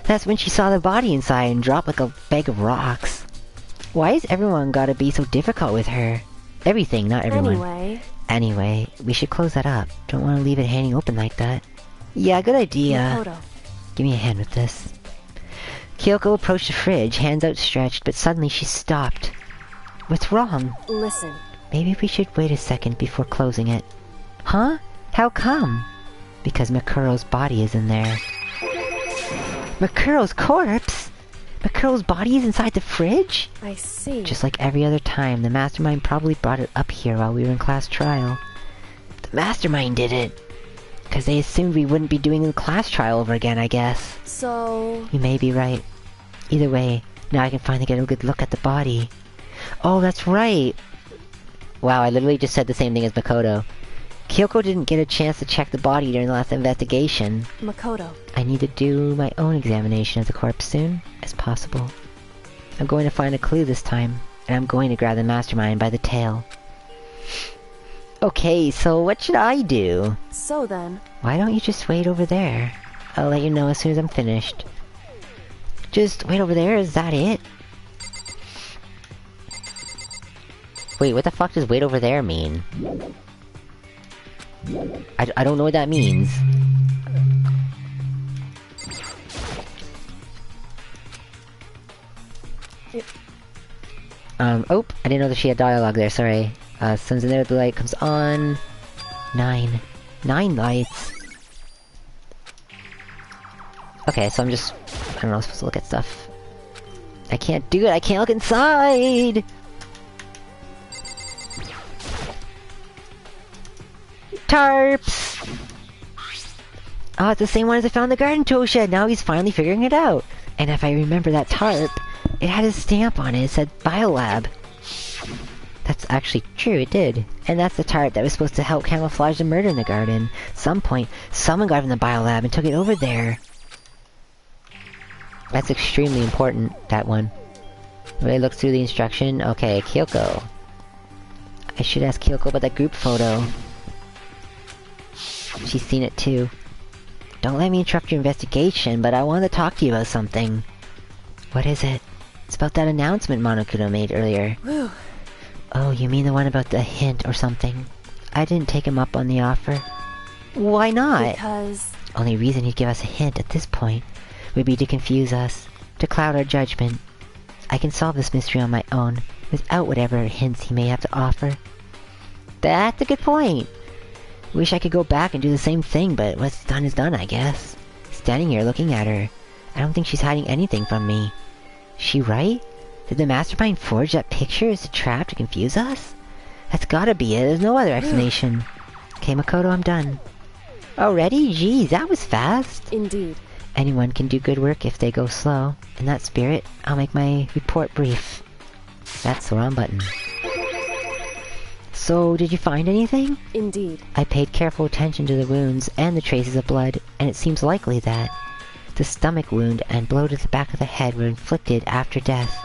Speaker 1: that's when she saw the body inside and dropped like a bag of rocks. Why has everyone gotta be so difficult with her? Everything, not everyone. Anyway, we should close that up. Don't want to leave it hanging open like that. Yeah, good idea.
Speaker 8: Makoto.
Speaker 1: Give me a hand with this. Kyoko approached the fridge, hands outstretched, but suddenly she stopped. What's wrong?
Speaker 8: Listen.
Speaker 1: Maybe we should wait a second before closing it. Huh? How come? Because Makuro's body is in there. Makuro's corpse? Makuro's body is inside the fridge?
Speaker 8: I see.
Speaker 1: Just like every other time, the mastermind probably brought it up here while we were in class trial. The mastermind did it! Because they assumed we wouldn't be doing the class trial over again, I guess.
Speaker 8: So...
Speaker 1: You may be right. Either way, Now I can finally get a good look at the body. Oh, that's right! Wow, I literally just said the same thing as Makoto. Kyoko didn't get a chance to check the body during the last investigation.
Speaker 8: Makoto.
Speaker 1: I need to do my own examination of the corpse soon as possible. I'm going to find a clue this time, and I'm going to grab the mastermind by the tail. Okay, so what should I do?
Speaker 8: So then...
Speaker 1: Why don't you just wait over there? I'll let you know as soon as I'm finished. Just wait over there, is that it? Wait, what the fuck does wait over there mean? I don't know what that means. Oh, I didn't know that she had dialogue there, sorry. Sun's in there, the light comes on. 9 lights. Okay, so I'm just... I don't know, I'm supposed to look at stuff. I can't do it, I can't look inside! Tarps! Oh, it's the same one as I found in the garden tool shed. Now he's finally figuring it out. And if I remember that tarp, it had his stamp on it. It said Biolab. That's actually true, it did. And that's the tarp that was supposed to help camouflage the murder in the garden. Some point, someone got from the Biolab and took it over there. That's extremely important, that one. Really look through the instruction. Okay, Kyoko. I should ask Kyoko about that group photo. She's seen it too. Don't let me interrupt your investigation, but I want to talk to you about something. What is it? It's about that announcement Monokuma made earlier.
Speaker 8: Whew.
Speaker 1: Oh, you mean the one about the hint or something? I didn't take him up on the offer. Why not?
Speaker 8: Because...
Speaker 1: Only reason he'd give us a hint at this point would be to confuse us, to cloud our judgment. I can solve this mystery on my own, without whatever hints he may have to offer. That's a good point. Wish I could go back and do the same thing, but what's done is done, I guess. Standing here looking at her, I don't think she's hiding anything from me. She right? Did the mastermind forge that picture as a trap to confuse us? That's gotta be it, there's no other explanation. Okay, Makoto, I'm done. Already? Geez, that was fast.
Speaker 8: Indeed.
Speaker 1: Anyone can do good work if they go slow. In that spirit, I'll make my report brief. That's the wrong button. So, did you find anything?
Speaker 8: Indeed.
Speaker 1: I paid careful attention to the wounds and the traces of blood, and it seems likely that the stomach wound and blow to the back of the head were inflicted after death.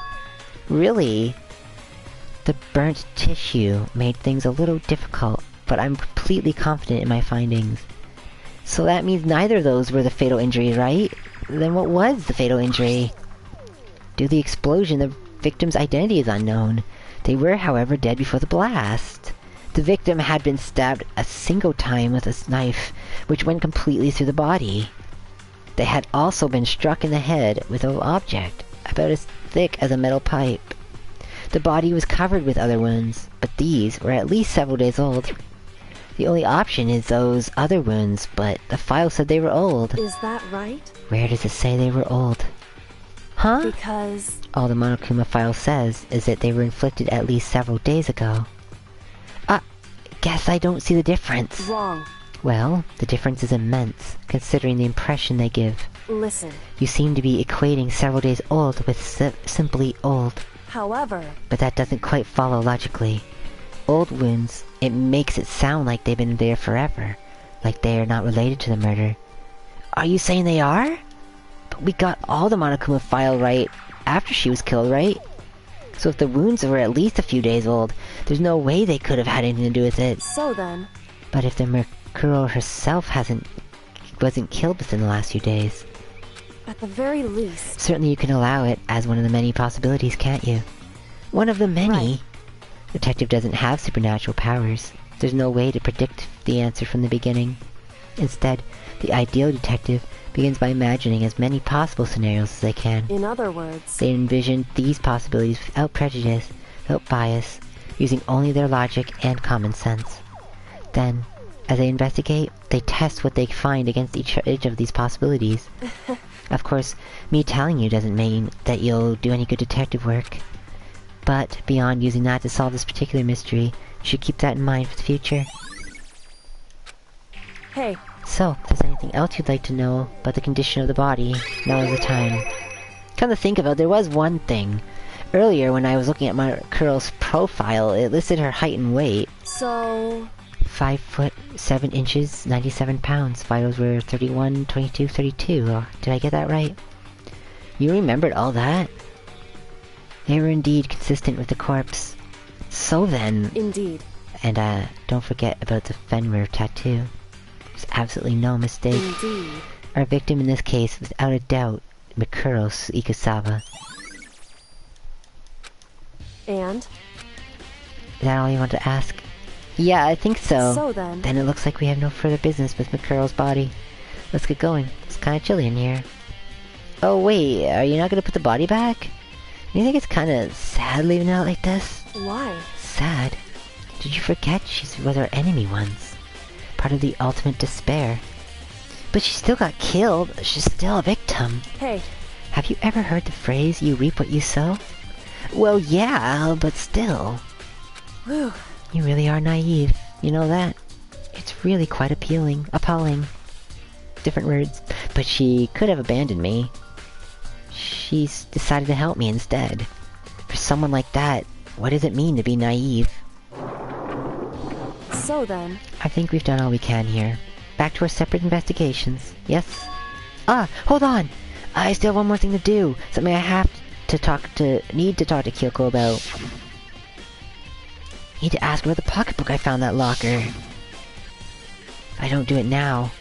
Speaker 1: Really? The burnt tissue made things a little difficult, but I'm completely confident in my findings. So that means neither of those were the fatal injury, right? Then what was the fatal injury? Due to the explosion, the victim's identity is unknown. They were, however, dead before the blast. The victim had been stabbed a single time with a knife, which went completely through the body. They had also been struck in the head with an object, about as thick as a metal pipe. The body was covered with other wounds, but these were at least several days old. The only option is those other wounds, but the file said they were old.
Speaker 8: Is that right?
Speaker 1: Where does it say they were old? Huh?
Speaker 8: Because...
Speaker 1: All the Monokuma file says is that they were inflicted at least several days ago. Guess I don't see the difference.
Speaker 8: Wrong.
Speaker 1: Well, the difference is immense, considering the impression they give.
Speaker 8: Listen.
Speaker 1: You seem to be equating several days old with simply old.
Speaker 8: However...
Speaker 1: But that doesn't quite follow logically. Old wounds, it makes it sound like they've been there forever, like they are not related to the murder. Are you saying they are? But we got all the Monokuma file right after she was killed, right? So if the wounds were at least a few days old, there's no way they could have had anything to do with it.
Speaker 8: So then...
Speaker 1: But if the Mercuro herself wasn't killed within the last few days...
Speaker 8: At the very least...
Speaker 1: Certainly you can allow it as one of the many possibilities, can't you? One of the many?
Speaker 8: Right.
Speaker 1: Detective doesn't have supernatural powers. There's no way to predict the answer from the beginning. Instead, the ideal detective begins by imagining as many possible scenarios as they can.
Speaker 8: In other words...
Speaker 1: They envision these possibilities without prejudice, without bias, using only their logic and common sense. Then, as they investigate, they test what they find against each of these possibilities. Of course, me telling you doesn't mean that you'll do any good detective work. But, beyond using that to solve this particular mystery, you should keep that in mind for the future.
Speaker 8: Hey.
Speaker 1: So, if there's anything else you'd like to know about the condition of the body, now is the time. Come to think of it, there was one thing. Earlier, when I was looking at my girl's profile, it listed her height and weight.
Speaker 8: So...
Speaker 1: 5 foot 7 inches, 97 pounds. Vitals were 31, 22, 32. Oh, did I get that right? You remembered all that? They were indeed consistent with the corpse. So then...
Speaker 8: Indeed.
Speaker 1: And, don't forget about the Fenrir tattoo. There's absolutely no mistake.
Speaker 8: Indeed.
Speaker 1: Our victim in this case, without a doubt, Mikuro Ikusawa.
Speaker 8: And?
Speaker 1: Is that all you want to ask? Yeah, I think so.
Speaker 8: So then...
Speaker 1: Then it looks like we have no further business with Mikuro's body. Let's get going. It's kinda chilly in here. Oh wait, are you not gonna put the body back? You think it's kinda sad leaving it out like this?
Speaker 8: Why?
Speaker 1: Sad? Did you forget she was our enemy once? Part of the ultimate despair. But she still got killed. She's still a victim.
Speaker 8: Hey.
Speaker 1: Have you ever heard the phrase, you reap what you sow? Well, yeah, but still.
Speaker 8: Whew.
Speaker 1: You really are naive. You know that? It's really quite appalling. Different words. But she could have abandoned me. She's decided to help me instead. For someone like that, what does it mean to be naive?
Speaker 8: So then...
Speaker 1: I think we've done all we can here. Back to our separate investigations. Yes? Ah, hold on! I still have one more thing to do. Something I need to talk to Kyoko about. Need to ask her about the pocketbook I found in that locker. If I don't do it now.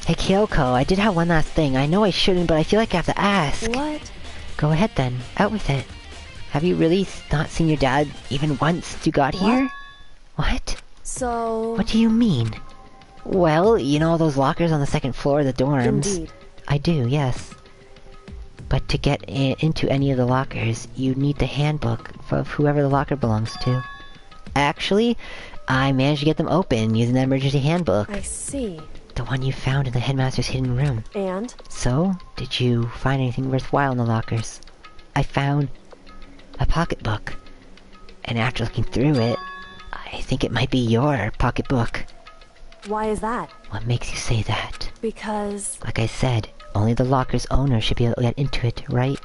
Speaker 1: Hey Kyoko, I did have one last thing. I know I shouldn't, but I feel like I have to ask.
Speaker 8: What?
Speaker 1: Go ahead then. Out with it. Have you really not seen your dad even once since you got here? What?
Speaker 8: So...
Speaker 1: What do you mean? Well, you know those lockers on the second floor of the dorms?
Speaker 8: Indeed.
Speaker 1: I do, yes. But to get into any of the lockers, you need the handbook of whoever the locker belongs to. Actually, I managed to get them open using the emergency handbook.
Speaker 8: I see.
Speaker 1: The one you found in the headmaster's hidden room.
Speaker 8: And?
Speaker 1: So, did you find anything worthwhile in the lockers? I found a pocketbook. And after looking through it, I think it might be your pocketbook.
Speaker 8: Why is that?
Speaker 1: What makes you say that?
Speaker 8: Because...
Speaker 1: Like I said, only the locker's owner should be able to get into it, right?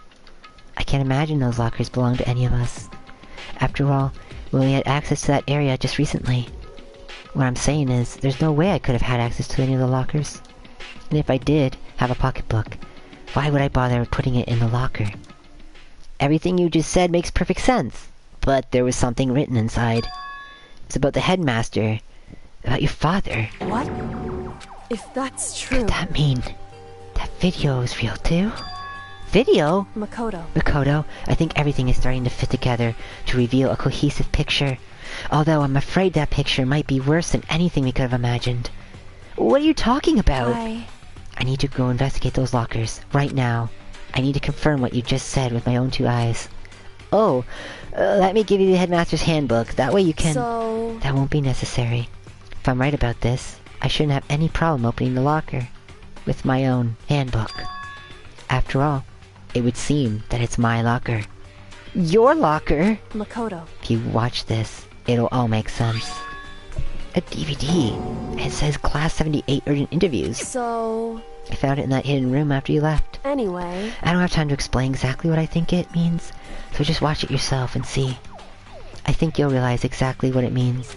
Speaker 1: I can't imagine those lockers belong to any of us. After all, we only had access to that area just recently. What I'm saying is, there's no way I could have had access to any of the lockers. And if I did have a pocketbook, why would I bother putting it in the locker? Everything you just said makes perfect sense. But there was something written inside. It's about the headmaster. About your father.
Speaker 8: What? If that's true...
Speaker 1: Could that mean that video is real too? Video? Makoto, I think everything is starting to fit together to reveal a cohesive picture. Although I'm afraid that picture might be worse than anything we could have imagined. What are you talking about? I need to go investigate those lockers, right now. I need to confirm what you just said with my own 2 eyes. Oh, let me give you the headmaster's handbook. That way you can...
Speaker 8: So...
Speaker 1: That won't be necessary. If I'm right about this, I shouldn't have any problem opening the locker with my own handbook. After all, it would seem that it's my locker. Your locker?
Speaker 8: Makoto.
Speaker 1: If you watch this, it'll all make sense. A DVD. It says Class 78 Urgent Interviews.
Speaker 8: So...
Speaker 1: I found it in that hidden room after you left.
Speaker 8: Anyway...
Speaker 1: I don't have time to explain exactly what I think it means, so just watch it yourself and see. I think you'll realize exactly what it means.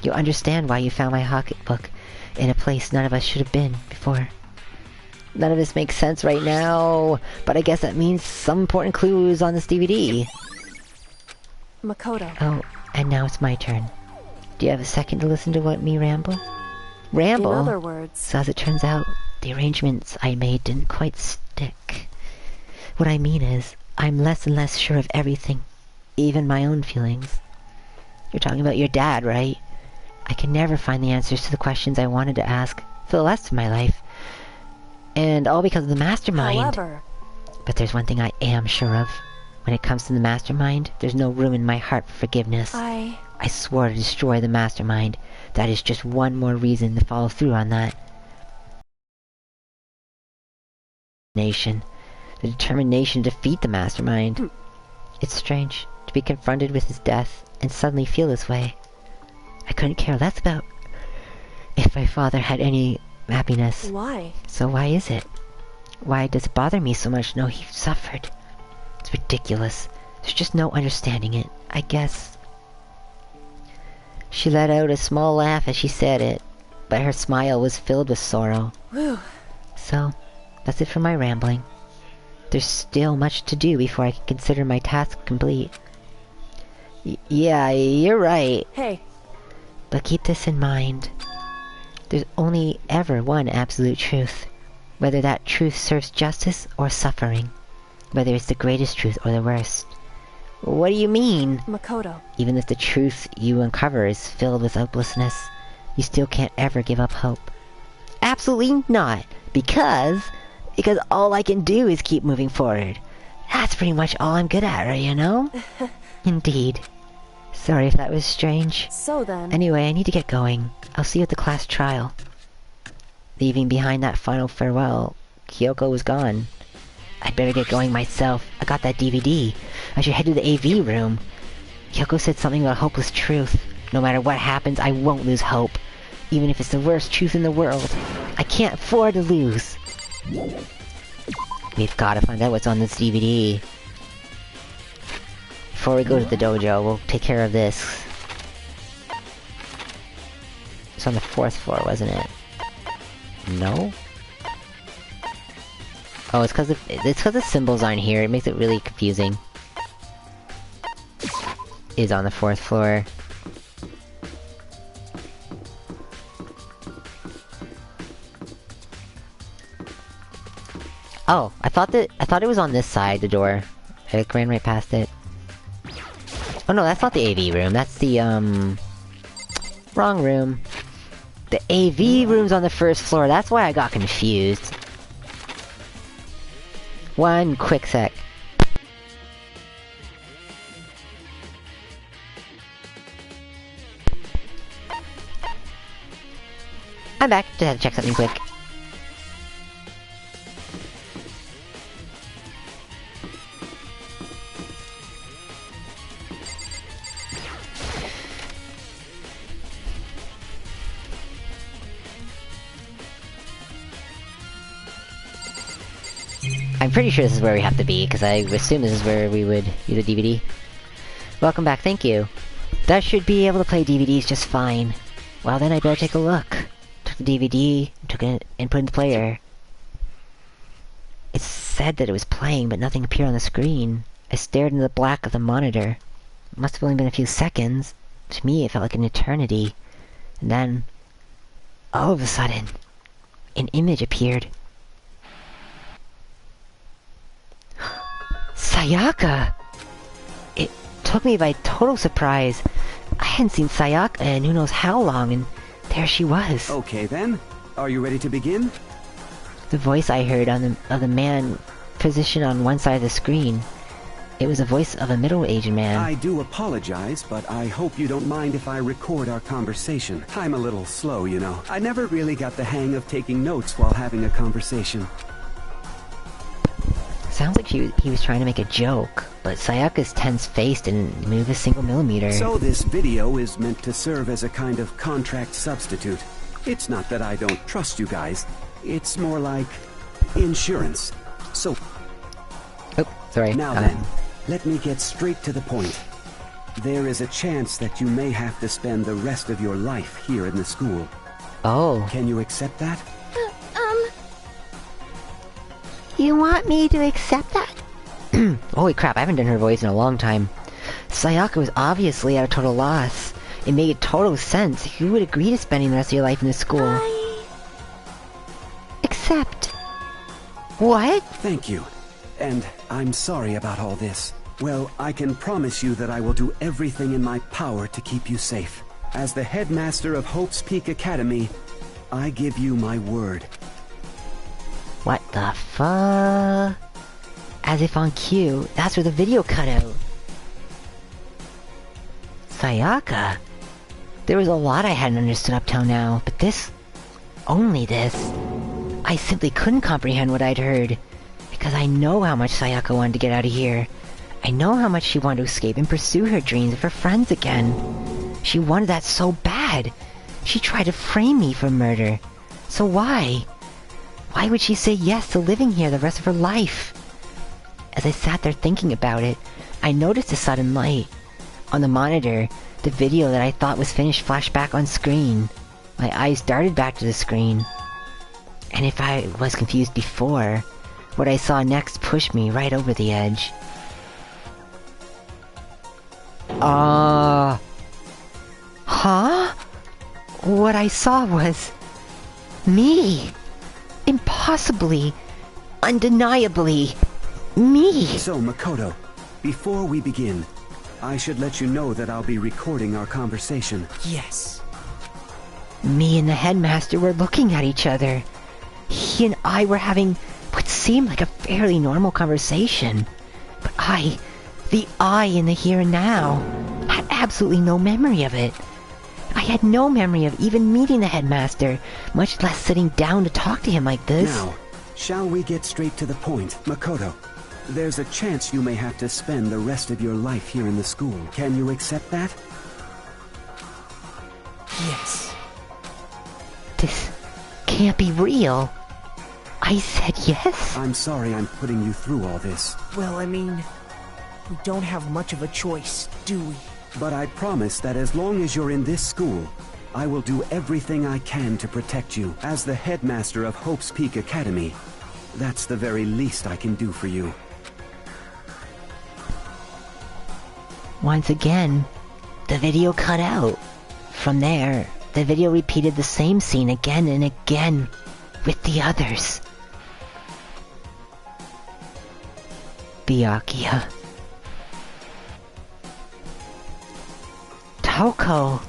Speaker 1: You'll understand why you found my pocketbook in a place none of us should have been before. None of this makes sense right now, but I guess that means some important clues on this DVD.
Speaker 8: Makoto.
Speaker 1: Oh, and now it's my turn. Do you have a second to listen to me ramble? Ramble?
Speaker 8: In other words...
Speaker 1: So as it turns out, the arrangements I made didn't quite stick. What I mean is, I'm less and less sure of everything, even my own feelings. You're talking about your dad, right? I can never find the answers to the questions I wanted to ask for the rest of my life. And all because of the mastermind.
Speaker 8: However...
Speaker 1: But there's one thing I am sure of. When it comes to the mastermind, there's no room in my heart for forgiveness. I swore to destroy the mastermind. That is just one more reason to follow through on that. The determination to defeat the mastermind. It's strange to be confronted with his death and suddenly feel this way. I couldn't care less about if my father had any happiness.
Speaker 8: Why?
Speaker 1: So why is it? Why does it bother me so much? No, he suffered. It's ridiculous. There's just no understanding it, I guess. She let out a small laugh as she said it, but her smile was filled with sorrow.
Speaker 8: Whew.
Speaker 1: So, that's it for my rambling. There's still much to do before I can consider my task complete. Yeah, you're right.
Speaker 8: Hey.
Speaker 1: But keep this in mind. There's only ever one absolute truth. Whether that truth serves justice or suffering. Whether it's the greatest truth or the worst. What do you mean?
Speaker 8: Makoto.
Speaker 1: Even if the truth you uncover is filled with hopelessness, you still can't ever give up hope. Absolutely not. Because all I can do is keep moving forward. That's pretty much all I'm good at, right, you know? Indeed. Sorry if that was strange.
Speaker 8: So then...
Speaker 1: Anyway, I need to get going. I'll see you at the class trial. Leaving behind that final farewell, Kyoko was gone. I'd better get going myself. I got that DVD. I should head to the AV room. Kyoko said something about hopeless truth. No matter what happens, I won't lose hope. Even if it's the worst truth in the world. I can't afford to lose. We've got to find out what's on this DVD. Before we go to the dojo, we'll take care of this. It's on the 4th floor, wasn't it? No? Oh, it's because the symbols aren't here. It makes it really confusing. Is on the 4th floor. Oh, I thought it was on this side, the door. I ran right past it. Oh no, that's not the AV room. That's the wrong room. The AV room's on the 1st floor. That's why I got confused. One quick sec. I'm back. Just had to check something quick. I'm pretty sure this is where we have to be, because I assume this is where we would use a DVD. Welcome back, thank you. That should be able to play DVDs just fine. Well then I better take a look. Took the DVD, took it, and put it in the player. It said that it was playing, but nothing appeared on the screen. I stared into the black of the monitor. It must have only been a few seconds. To me, it felt like an eternity. And then, all of a sudden, an image appeared. Sayaka! It took me by total surprise. I hadn't seen Sayaka in who knows how long, and there she was.
Speaker 10: Okay then, are you ready to begin?
Speaker 1: The voice I heard of the man positioned on one side of the screen. It was the voice of a middle-aged man.
Speaker 10: I do apologize, but I hope you don't mind if I record our conversation. I'm a little slow, you know. I never really got the hang of taking notes while having a conversation.
Speaker 1: Sounds like he was trying to make a joke, but Sayaka's tense-faced and move a single millimeter.
Speaker 10: So this video is meant to serve as a kind of contract substitute. It's not that I don't trust you guys. It's more like insurance. So...
Speaker 1: Oh, sorry.
Speaker 10: Now then, let me get straight to the point. There is a chance that you may have to spend the rest of your life here in the school.
Speaker 1: Oh.
Speaker 10: Can you accept that?
Speaker 1: You want me to accept that? Holy crap, I haven't done her voice in a long time. Sayaka was obviously at a total loss. It made total sense. Who would agree to spending the rest of your life in the school? Accept. What?
Speaker 10: Thank you. And I'm sorry about all this. Well, I can promise you that I will do everything in my power to keep you safe. As the headmaster of Hope's Peak Academy, I give you my word.
Speaker 1: What the fuck? As if on cue, that's where the video cut out. Sayaka? There was a lot I hadn't understood up till now, but this... only this... I simply couldn't comprehend what I'd heard. Because I know how much Sayaka wanted to get out of here. I know how much she wanted to escape and pursue her dreams of her friends again. She wanted that so bad. She tried to frame me for murder. So why? Why would she say yes to living here the rest of her life? As I sat there thinking about it, I noticed a sudden light. On the monitor, the video that I thought was finished flashed back on screen. My eyes darted back to the screen. And if I was confused before, what I saw next pushed me right over the edge. Huh? What I saw was... me! Impossibly, undeniably, me!
Speaker 10: So, Makoto, before we begin, I should let you know that I'll be recording our conversation.
Speaker 7: Yes.
Speaker 1: Me and the headmaster were looking at each other. He and I were having what seemed like a fairly normal conversation. But the I in the here and now, had absolutely no memory of it. I had no memory of even meeting the headmaster, much less sitting down to talk to him like this.
Speaker 10: Now, shall we get straight to the point? Makoto, there's a chance you may have to spend the rest of your life here in the school. Can you accept that?
Speaker 7: Yes.
Speaker 1: This can't be real. I said yes?
Speaker 10: I'm sorry I'm putting you through all this.
Speaker 7: Well, I mean, we don't have much of a choice, do we?
Speaker 10: But I promise that as long as you're in this school, I will do everything I can to protect you. As the headmaster of Hope's Peak Academy, that's the very least I can do for you.
Speaker 1: Once again, the video cut out. From there, the video repeated the same scene again and again, with the others. Byakuya. Toko.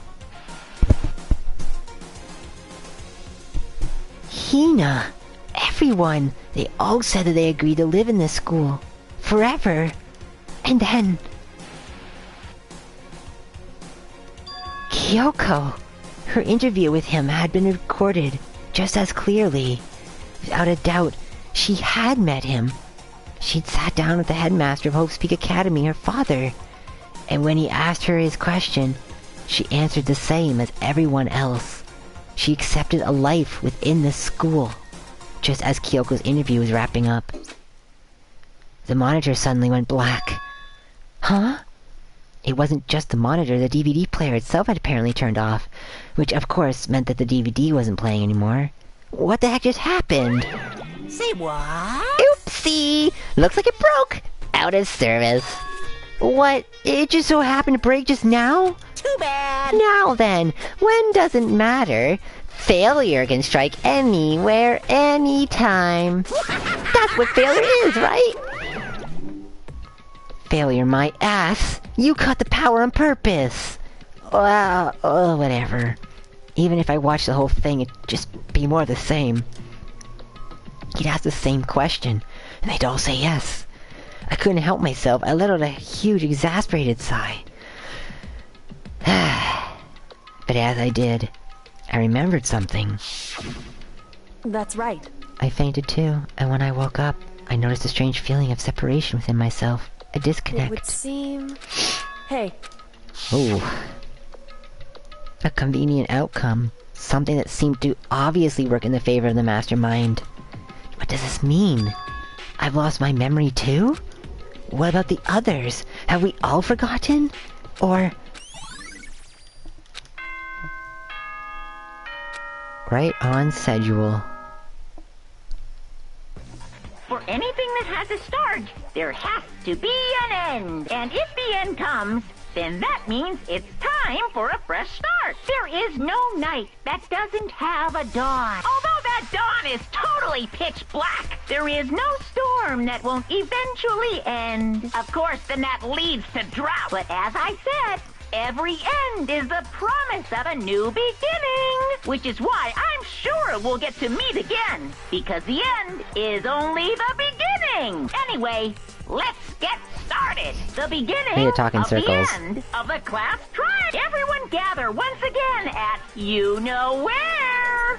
Speaker 1: Hina. Everyone. They all said that they agreed to live in this school. Forever. And then... Kyoko. Her interview with him had been recorded just as clearly. Without a doubt, she had met him. She'd sat down with the headmaster of Hope's Peak Academy, her father. And when he asked her his question, she answered the same as everyone else. She accepted a life within the school, just as Kyoko's interview was wrapping up. The monitor suddenly went black. Huh? It wasn't just the monitor, the DVD player itself had apparently turned off, which of course meant that the DVD wasn't playing anymore. What the heck just happened?
Speaker 4: Say what?
Speaker 1: Oopsie! Looks like it broke! Out of service. What? It just so happened to break just now?
Speaker 4: Too bad!
Speaker 1: Now then, when doesn't matter. Failure can strike anywhere, anytime. That's what failure is, right? Failure, my ass. You cut the power on purpose. Well, whatever. Even if I watched the whole thing, it'd just be more of the same. He'd ask the same question, and they'd all say yes. I couldn't help myself. I let out a huge, exasperated sigh. But as I did, I remembered something.
Speaker 8: That's right.
Speaker 1: I fainted too, and when I woke up, I noticed a strange feeling of separation within myself. A disconnect.
Speaker 8: It would seem... Hey.
Speaker 1: Oh. A convenient outcome. Something that seemed to obviously work in the favor of the mastermind. What does this mean? I've lost my memory too? What about the others? Have we all forgotten? Or... Right on schedule.
Speaker 5: For anything that has a start, there has to be an end. And if the end comes, then that means it's time for a fresh start. There is no night that doesn't have a dawn. Although that dawn is totally pitch black, there is no storm that won't eventually end. Of course, then that leads to drought. But as I said, every end is the promise of a new beginning. Which is why I'm sure we'll get to meet again. Because the end is only the beginning. Anyway, let's get started. The beginning of the end of the class trial. Everyone gather once again at you-know-where.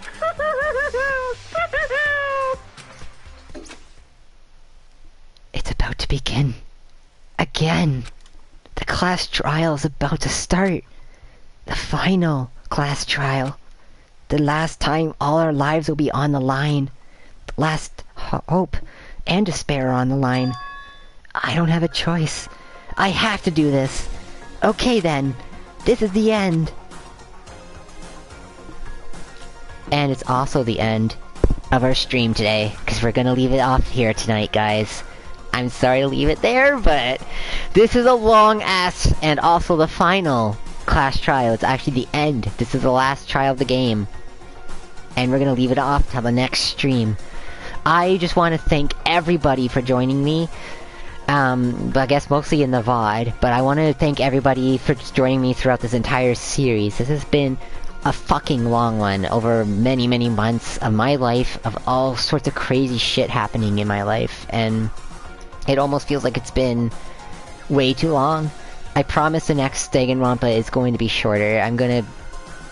Speaker 1: It's about to begin. Again. The class trial is about to start. The final class trial. The last time all our lives will be on the line. The last hope and despair are on the line. I don't have a choice. I have to do this. Okay then, this is the end. And it's also the end of our stream today, because we're gonna leave it off here tonight, guys. I'm sorry to leave it there, but this is a long ass, and also the final class trial. It's actually the end. This is the last trial of the game. And we're gonna leave it off till the next stream. I just want to thank everybody for joining me. But I guess mostly in the VOD, but I want to thank everybody for joining me throughout this entire series. This has been a fucking long one, over many, many months of my life, of all sorts of crazy shit happening in my life, and it almost feels like it's been way too long. I promise the next Danganronpa is going to be shorter. I'm gonna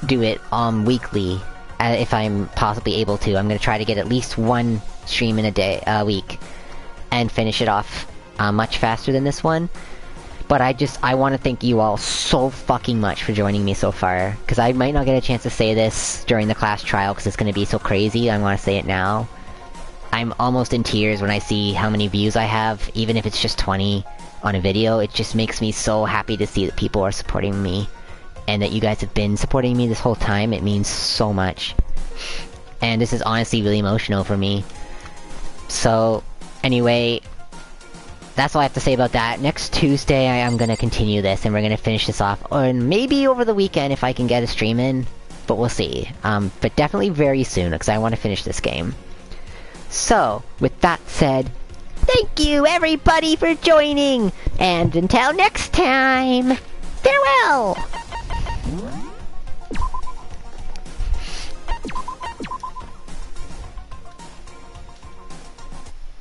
Speaker 1: do it weekly, if I'm possibly able to. I'm gonna try to get at least one stream in a week, and finish it off much faster than this one. But I want to thank you all so fucking much for joining me so far, because I might not get a chance to say this during the class trial because it's going to be so crazy. I want to say it now. I'm almost in tears when I see how many views I have, even if it's just 20 on a video. It just makes me so happy to see that people are supporting me, and that you guys have been supporting me this whole time. It means so much. And this is honestly really emotional for me. So, anyway, that's all I have to say about that. Next Tuesday, I'm gonna continue this, and we're gonna finish this off. Or maybe over the weekend if I can get a stream in. But we'll see. But definitely very soon, because I want to finish this game. So, with that said, thank you everybody for joining! And until next time, farewell!